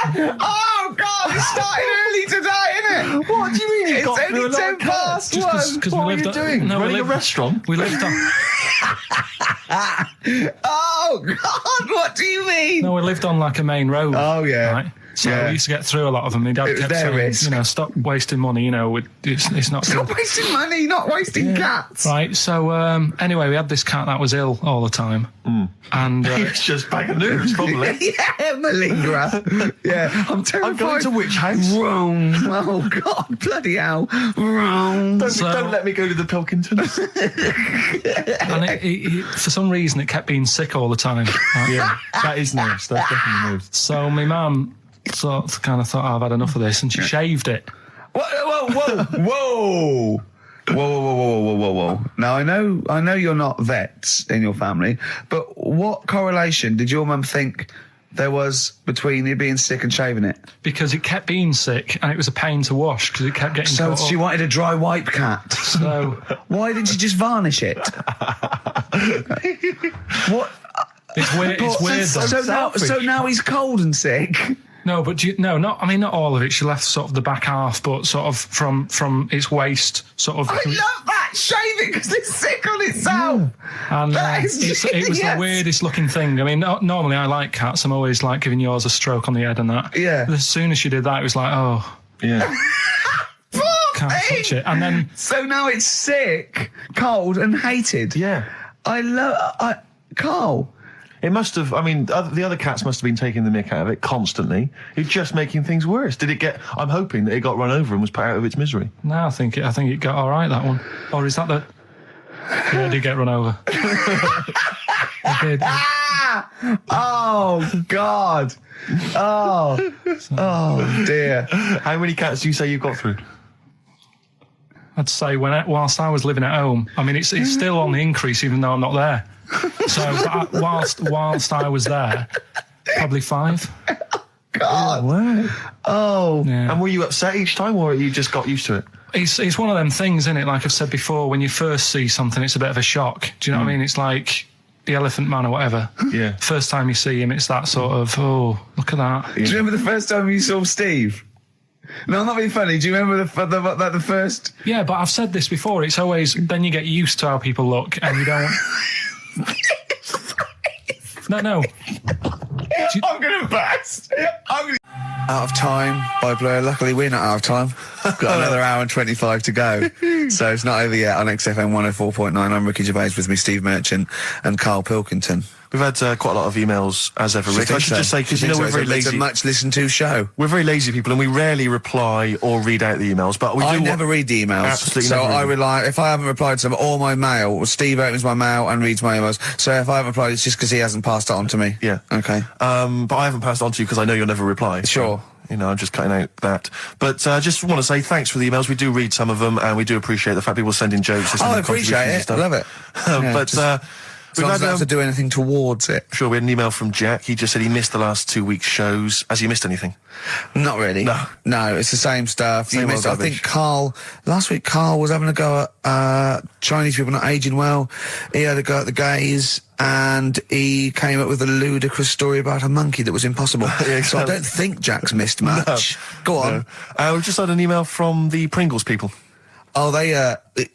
Oh, God, it started early today, innit? What do you mean? It's only 10 past 1. What were you doing? Running a restaurant? We lived on... Oh, God, what do you mean? No, we lived on like a main road. Oh, yeah. Right? So Yeah. we used to get through a lot of them. My dad It was kept their saying, risk. stop wasting money, it's not Stop good. wasting money, not wasting cats. Right, so anyway, we had this cat that was ill all the time. And It's just bag of nerves, probably. Yeah, malingerer. Yeah, I'm terrified. I'm going to which house? Rome. Oh, God, bloody hell. Rome. Don't let me go to the Pilkingtons. and it, for some reason, it kept being sick all the time. Right? Yeah, that is nerves. That's definitely nerves. So my mum kind of thought, I've had enough of this, and she shaved it. Whoa. Whoa. Now, I know you're not vets in your family, but what correlation did your mum think there was between it being sick and shaving it? Because it kept being sick, and it was a pain to wash, because it kept getting So caught she up. wanted a dry wipe cat. So Why didn't she just varnish it? What? it's weird. It's weird. So now he's cold and sick. No, but not all of it. She left sort of the back half, but sort of from its waist, sort of. I love that shaving because it's sick on itself. And That is it was the genius. weirdest looking thing. I mean, normally I like cats. I'm always like giving yours a stroke on the head and that. Yeah. But as soon as she did that, it was like, oh, Yeah. can't touch it. And then So now it's sick, cold, and hated. Yeah. Carl. It must have, I mean, the other cats must have been taking the mick out of it constantly. It's just making things worse. I'm hoping that it got run over and was put out of its misery. no, I think it got all right, that one. Or is that the? Yeah, it did get run over. It did. Oh God. Oh dear. How many cats do you say you've got through? I'd say whilst I was living at home, I mean, it's still on the increase even though I'm not there. So whilst I was there, probably 5. God. Wow. Oh. Yeah. And were you upset each time, or you just got used to it? It's one of them things, isn't it? Like I've said before, when you first see something, it's a bit of a shock. Do you know what I mean? It's like the Elephant Man or whatever. Yeah. First time you see him, it's that sort of, oh, look at that. Do you remember the first time you saw Steve? No, I'm not being funny. Do you remember the first? Yeah, but I've said this before. It's always, then you get used to how people look and you don't... No. I'm gonna burst. Out of Time by Blur. Luckily, we're not out of time. Got another hour and 25 to go. So it's not over yet on XFM 104.9. I'm Ricky Gervais, with me Steve Merchant and Karl Pilkington. We've had quite a lot of emails, as ever, Rick. I should just say, because we're very It's a lazy. much listened to show. We're very lazy people, and we rarely reply or read out the emails. But we do. I never read the emails. Absolutely So never read I them. rely, if I haven't replied to them, or my mail, or Steve opens my mail and reads my emails. So if I haven't replied, it's just because he hasn't passed it on to me. Yeah. Okay. But I haven't passed it on to you because I know you'll never reply. So, Sure. I'm just cutting out that. But I just want to say thanks for the emails. We do read some of them, and we do appreciate the fact people send in jokes. I appreciate it. I love it. Yeah, But as long as I don't have to do anything towards it. Sure, we had an email from Jack. He just said he missed the last 2 weeks' shows. Has he missed anything? Not really. No, it's the same stuff. You missed, I think last week Carl was having a go at Chinese people not aging well. He had a go at the gays, and he came up with a ludicrous story about a monkey that was impossible. Yeah, So I don't think Jack's missed much. Go on. No. We've just had an email from the Pringles people. Oh,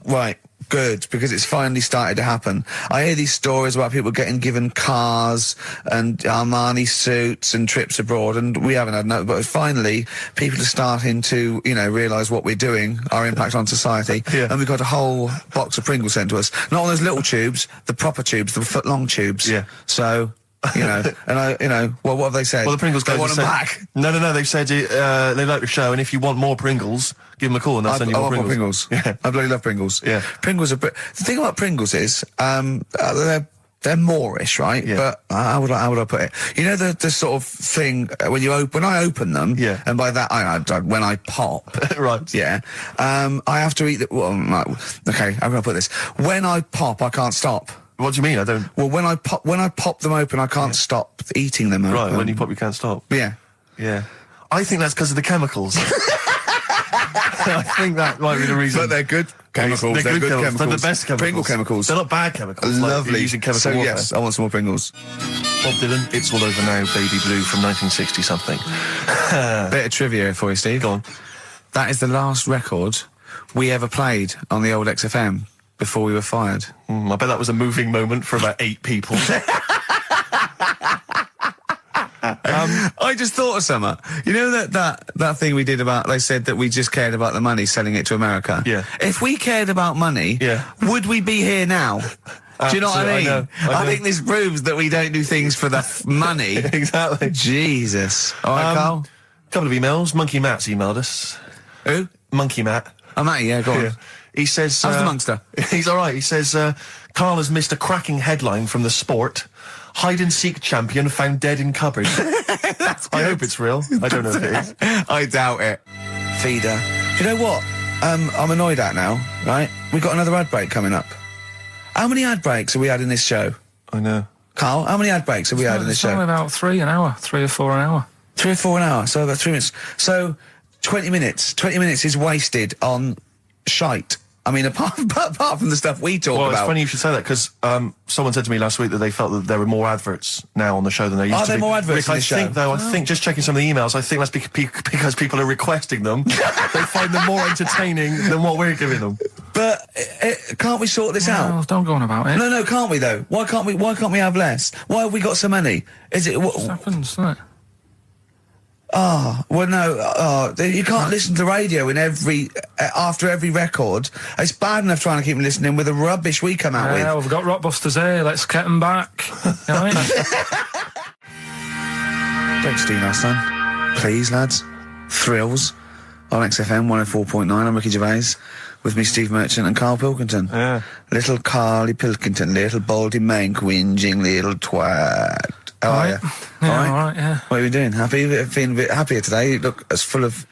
right. Good, because it's finally started to happen. I hear these stories about people getting given cars and Armani suits and trips abroad, and we haven't had no, but finally people are starting to, realise what we're doing, our impact on society, and we've got a whole box of Pringles sent to us. Not on those little tubes, the proper tubes, the foot-long tubes. Yeah. So... and what have they said? Well, the Pringles guys they want have them said, back. No, they've said they like the show, and if you want more Pringles, give them a call and they'll send you I more want Pringles. more Pringles. Yeah. I bloody love Pringles. Yeah. Pringles are... The thing about Pringles is, they're Moorish, right? Yeah. But how would I put it? You know the sort of thing when I open them, Yeah. and by that when I pop, Right. yeah, I have to eat the. Well, okay, I'm gonna put this. When I pop, I can't stop. What do you mean? I don't... Well, when I pop them open, I can't stop eating them. Right, open. when you pop, you can't stop. Yeah. Yeah. I think that's because of the chemicals. I think that might be the reason. But they're good chemicals. They're good chemicals. They're the best chemicals. Pringle chemicals. They're not bad chemicals. Lovely. Like you're using chemical So warfare. yes, I want some more Pringles. Bob Dylan, It's All Over Now, Baby Blue from 1960 something. Bit of trivia for you, Steve. Go on. That is the last record we ever played on the old XFM before we were fired. I bet that was a moving moment for about 8 people. I just thought of something. You know that thing we did about, they said that we just cared about the money selling it to America? Yeah. If we cared about money, Yeah. would we be here now? Do you know what I mean? Absolutely, I know. I think this proves that we don't do things for the money. Exactly. Jesus. All right, Carl? Couple of emails. Monkey Matt's emailed us. Who? Monkey Matt. Oh, Matty, yeah, go on. Yeah. He says... How's the Monster? He's all right. He says, Carl has missed a cracking headline from the Sport. Hide-and-seek champion found dead in cupboard. I hope it's real. I don't know if it is. I doubt it. Feeder. Do you know what? I'm annoyed at now, right? We've got another ad break coming up. How many ad breaks have we had in this show? I know. Carl, how many ad breaks have we had in this It's only show? about 3 an hour, 3 or 4 an hour. 3 or 4 an hour, so about 3 minutes. So 20 minutes. 20 minutes is wasted on shite. I mean, apart from the stuff we talk Well, about. it's funny you should say that, because someone said to me last week that they felt that there were more adverts now on the show than there used to be. Are there more adverts Rick, in the show? I think, though, I think, just checking some of the emails, I think that's because people are requesting them. They find them more entertaining than what we're giving them. But can't we sort this out? Well, don't go on about it. No, can't we though? Why can't we have less? Why have we got so many? Is it? It happens, doesn't it? Well, no. You can't listen to radio in after every record. It's bad enough trying to keep them listening with the rubbish we come out with. Yeah, we've got Rockbusters here. Let's get them back. You know what I mean? Don't steal our son, please, lads. Thrills on XFM 104.9. I'm Ricky Gervais. With me, Steve Merchant and Karl Pilkington. Yeah. Little Carly Pilkington, little baldy mank, whinging little twat. How are you? Yeah, all right, yeah. What are you doing? Happy? Feeling a bit happier today? You look as full of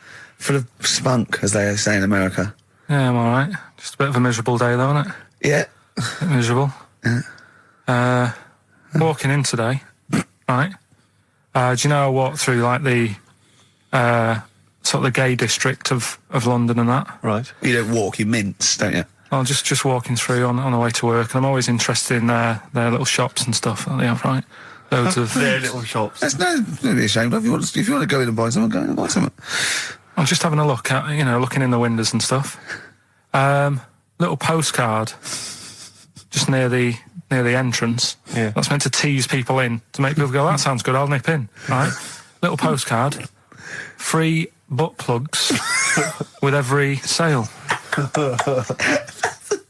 spunk, as they say in America. Yeah, I'm all right. Just a bit of a miserable day, though, isn't it? Yeah. A bit miserable. Yeah. Walking in today, right? Do you know I walked through, like, the sort of the gay district of London and that? Right. You don't walk, you mince, don't you? Well, just walking through on the way to work, and I'm always interested in their little shops and stuff that they have, right? Loads of Their little shops. That's don't be ashamed of. If you want to go in and buy something, go in and buy something. I'm just having a look at, looking in the windows and stuff. Little postcard just near the entrance. Yeah. That's meant to tease people in, to make people go, that sounds good, I'll nip in, right? Little postcard. Free butt plugs with every sale.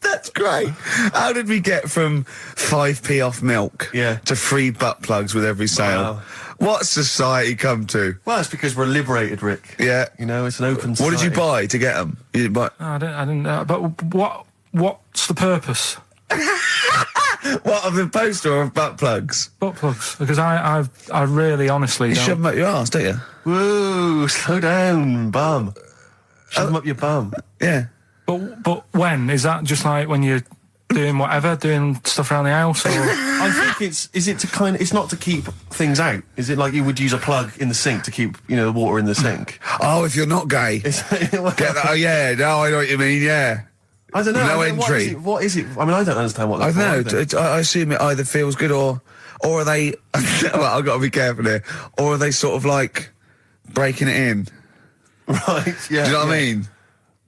That's great. How did we get from 5p off milk to free butt plugs with every sale? Wow. What's society come to? Well, it's because we're liberated, Rick. Yeah. It's an open What society. did you buy to get them? You didn't buy... I didn't but what's the purpose? What, of the poster or of butt plugs? Butt plugs. Because I really honestly You don't... shove them up your arse, don't you? Whoa, slow down, bum. Shove them up your bum. Yeah. But when? Is that just like when you're doing whatever, doing stuff around the house, or... I think it's not to keep things out. Is it like you would use a plug in the sink to keep, the water in the sink? Oh, if you're not gay. Get that? Oh, yeah. No, I know what you mean, yeah. I don't know. No entry. What is it? I mean, I don't understand what I that's don't know. I assume it either feels good or are they... well, I've got to be careful here. Or are they sort of like breaking it in? Right, yeah. Do you know what I mean?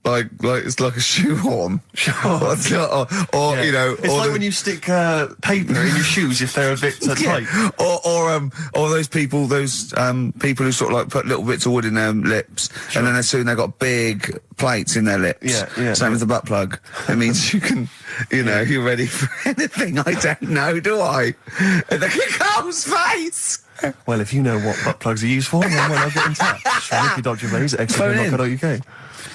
Like it's like a shoehorn. Sure. or It's like when you stick paper in your shoes if they're a bit tight. Or those people who sort of like put little bits of wood in their lips, and then as soon they've got big plates in their lips. Yeah. Same with the butt plug. It means you can, you're ready for anything. I don't know, do I? The Carl's face. Well, if you know what butt plugs are used for, then why not get in touch? Ricky.Gervais at XFM.co.uk.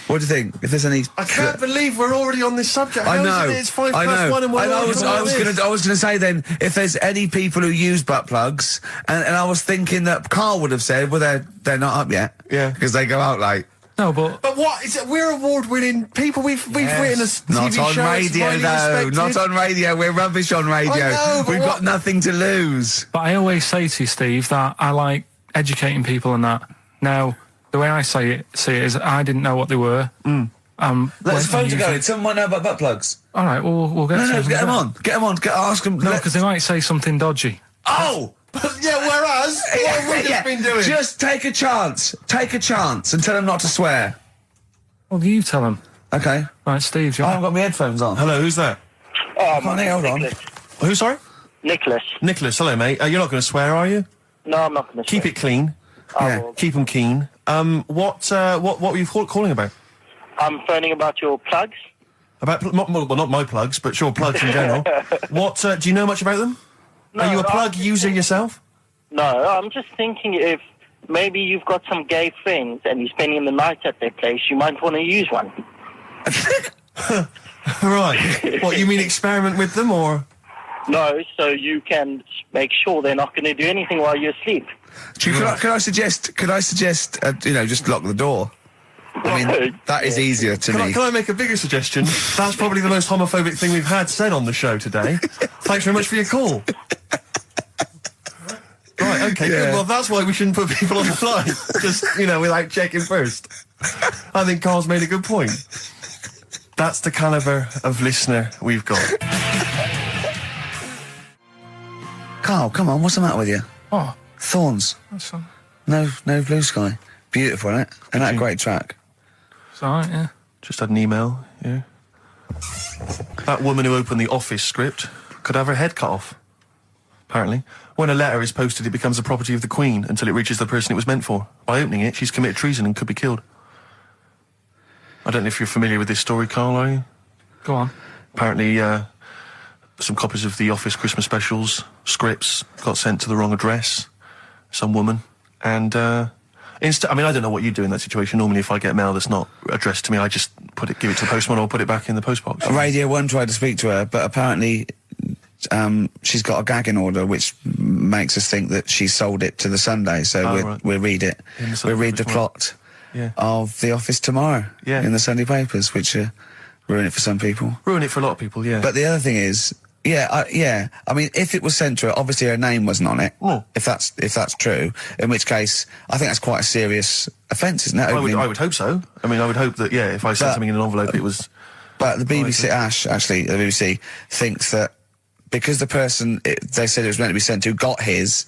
What do you think? If there's any... I can't believe we're already on this subject. I know. How is it? It's 1:05 and we're I was going to say then, if there's any people who use butt plugs, and I was thinking that Karl would have said, well, they're not up yet. Yeah. Because they go out late. No, but what is it? We're award-winning people. We've written a TV Not on show. radio, It's though. highly Not respected. on radio. We're rubbish on radio. I know, but We've got nothing to lose. But I always say to you, Steve, that I like educating people and that. Now, the way I see it is I didn't know what they were. Let's phone to going. Someone might know about butt plugs. All right, we'll get No, to get them on. Get them on. Ask them. No, because they might say something dodgy. Oh! Yeah, whereas, what have we just been doing? Just take a chance. Take a chance and tell them not to swear. Well, you tell them. Okay. Right, Steve, I haven't got my headphones on. Hello, who's that? Hold on. Who, sorry? Nicholas. Nicholas, hello, mate. You're not going to swear, are you? No, I'm not going to Keep it clean. Yeah. Keep them keen. What were you calling about? I'm phoning about your plugs. About, not my plugs, but sure, plugs in general. What, do you know much about them? No, Are you a plug user yourself? No, I'm just thinking if maybe you've got some gay friends and you're spending the night at their place, you might want to use one. Right. What, you mean experiment with them, or...? No, so you can make sure they're not going to do anything while you're asleep. Could I suggest, just lock the door? I mean, that is easier to me. Can I make a bigger suggestion? That's probably the most homophobic thing we've had said on the show today. Thanks very much for your call. Right, okay, good. Well, that's why we shouldn't put people on the line. Just, without checking first. I think Carl's made a good point. That's the calibre of listener we've got. Carl, come on, what's the matter with you? Oh, Thorns. that's No blue sky. Beautiful, isn't it? And that great track. it's all right, yeah. Just had an email, yeah. That woman who opened the Office script could have her head cut off, apparently. When a letter is posted, it becomes the property of the Queen until it reaches the person it was meant for. By opening it, she's committed treason and could be killed. I don't know if you're familiar with this story, Carl, are you? Go on. Apparently, some copies of the Office Christmas specials, scripts, got sent to the wrong address. Some woman. And, I mean, I don't know what you do in that situation. Normally, if I get mail that's not addressed to me, I just give it to the postman or put it back in the postbox. Radio 1 tried to speak to her, but apparently she's got a gagging order, which makes us think that she sold it to the Sunday. So we'll read it. We'll read the plot of The Office tomorrow in the Sunday papers, which ruin it for some people. Ruin it for a lot of people, yeah. But the other thing is, I mean, if it was sent to her, obviously her name wasn't on it. Oh. If that's true, in which case, I think that's quite a serious offence, isn't it? I would hope so. I mean, I would hope that, if I sent something in an envelope, it was... But the BBC, the BBC thinks that because the person they said it was meant to be sent to got his,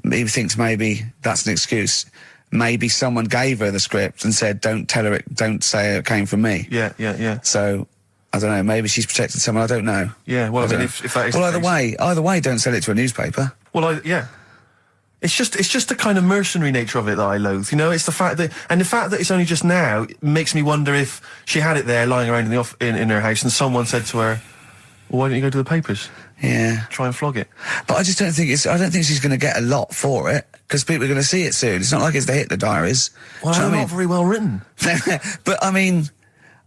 he thinks maybe that's an excuse. Maybe someone gave her the script and said, don't say it came from me. Yeah. So... I don't know, maybe she's protected someone, I don't know. Yeah, well, I mean, if that is... Well, either way, don't sell it to a newspaper. Well, It's just the kind of mercenary nature of it that I loathe, you know? It's the fact that it's only just now makes me wonder if she had it there lying around in her house and someone said to her, well, why don't you go to the papers? Yeah. Try and flog it. But I just don't think she's going to get a lot for it, because people are going to see it soon. It's not like it's the Hitler Diaries. Well, they're not very well written. But, I mean...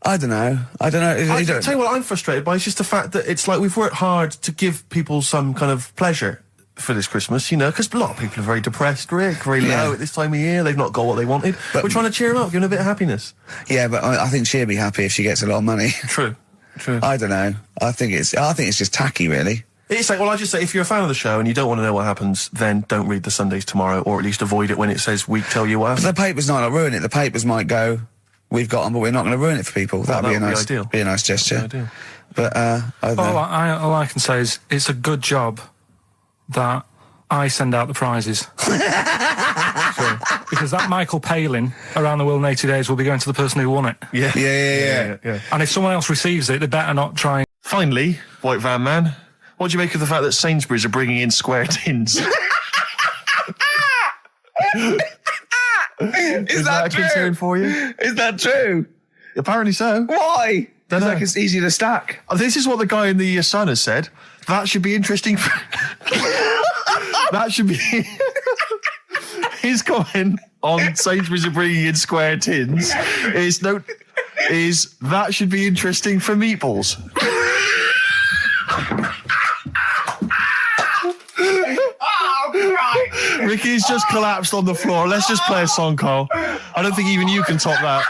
I don't know. I tell you what I'm frustrated by. It's just the fact that it's like we've worked hard to give people some kind of pleasure for this Christmas, you know, because a lot of people are very depressed, Rick, very low at this time of year. They've not got what they wanted. But we're trying to cheer them up, give them a bit of happiness. Yeah, but I think she'll be happy if she gets a lot of money. True. I don't know. I think it's just tacky, really. It's like, well, I just say, if you're a fan of the show and you don't want to know what happens, then don't read the Sundays tomorrow, or at least avoid it when it says we tell you what happens. But the papers might not ruin it. The papers might go... We've got them, but we're not going to ruin it for people. Well, That'd be a nice gesture. Ideal. But I don't know. All I can say is it's a good job that I send out the prizes. Because that Michael Palin around the world in 80 days will be going to the person who won it. Yeah. And if someone else receives it, they better not try. Finally, White Van Man, what do you make of the fact that Sainsbury's are bringing in square tins? Is that a concern for you? Is that true? Apparently so. Why? Don't know. Like it's easy to stack. This is what the guy in the Sun has said. That should be interesting. That should be his comment on Sainsbury's are bringing in square tins. Is that should be interesting for meatballs. Ricky's just collapsed on the floor. Let's just play a song, Carl. I don't think even you can top that.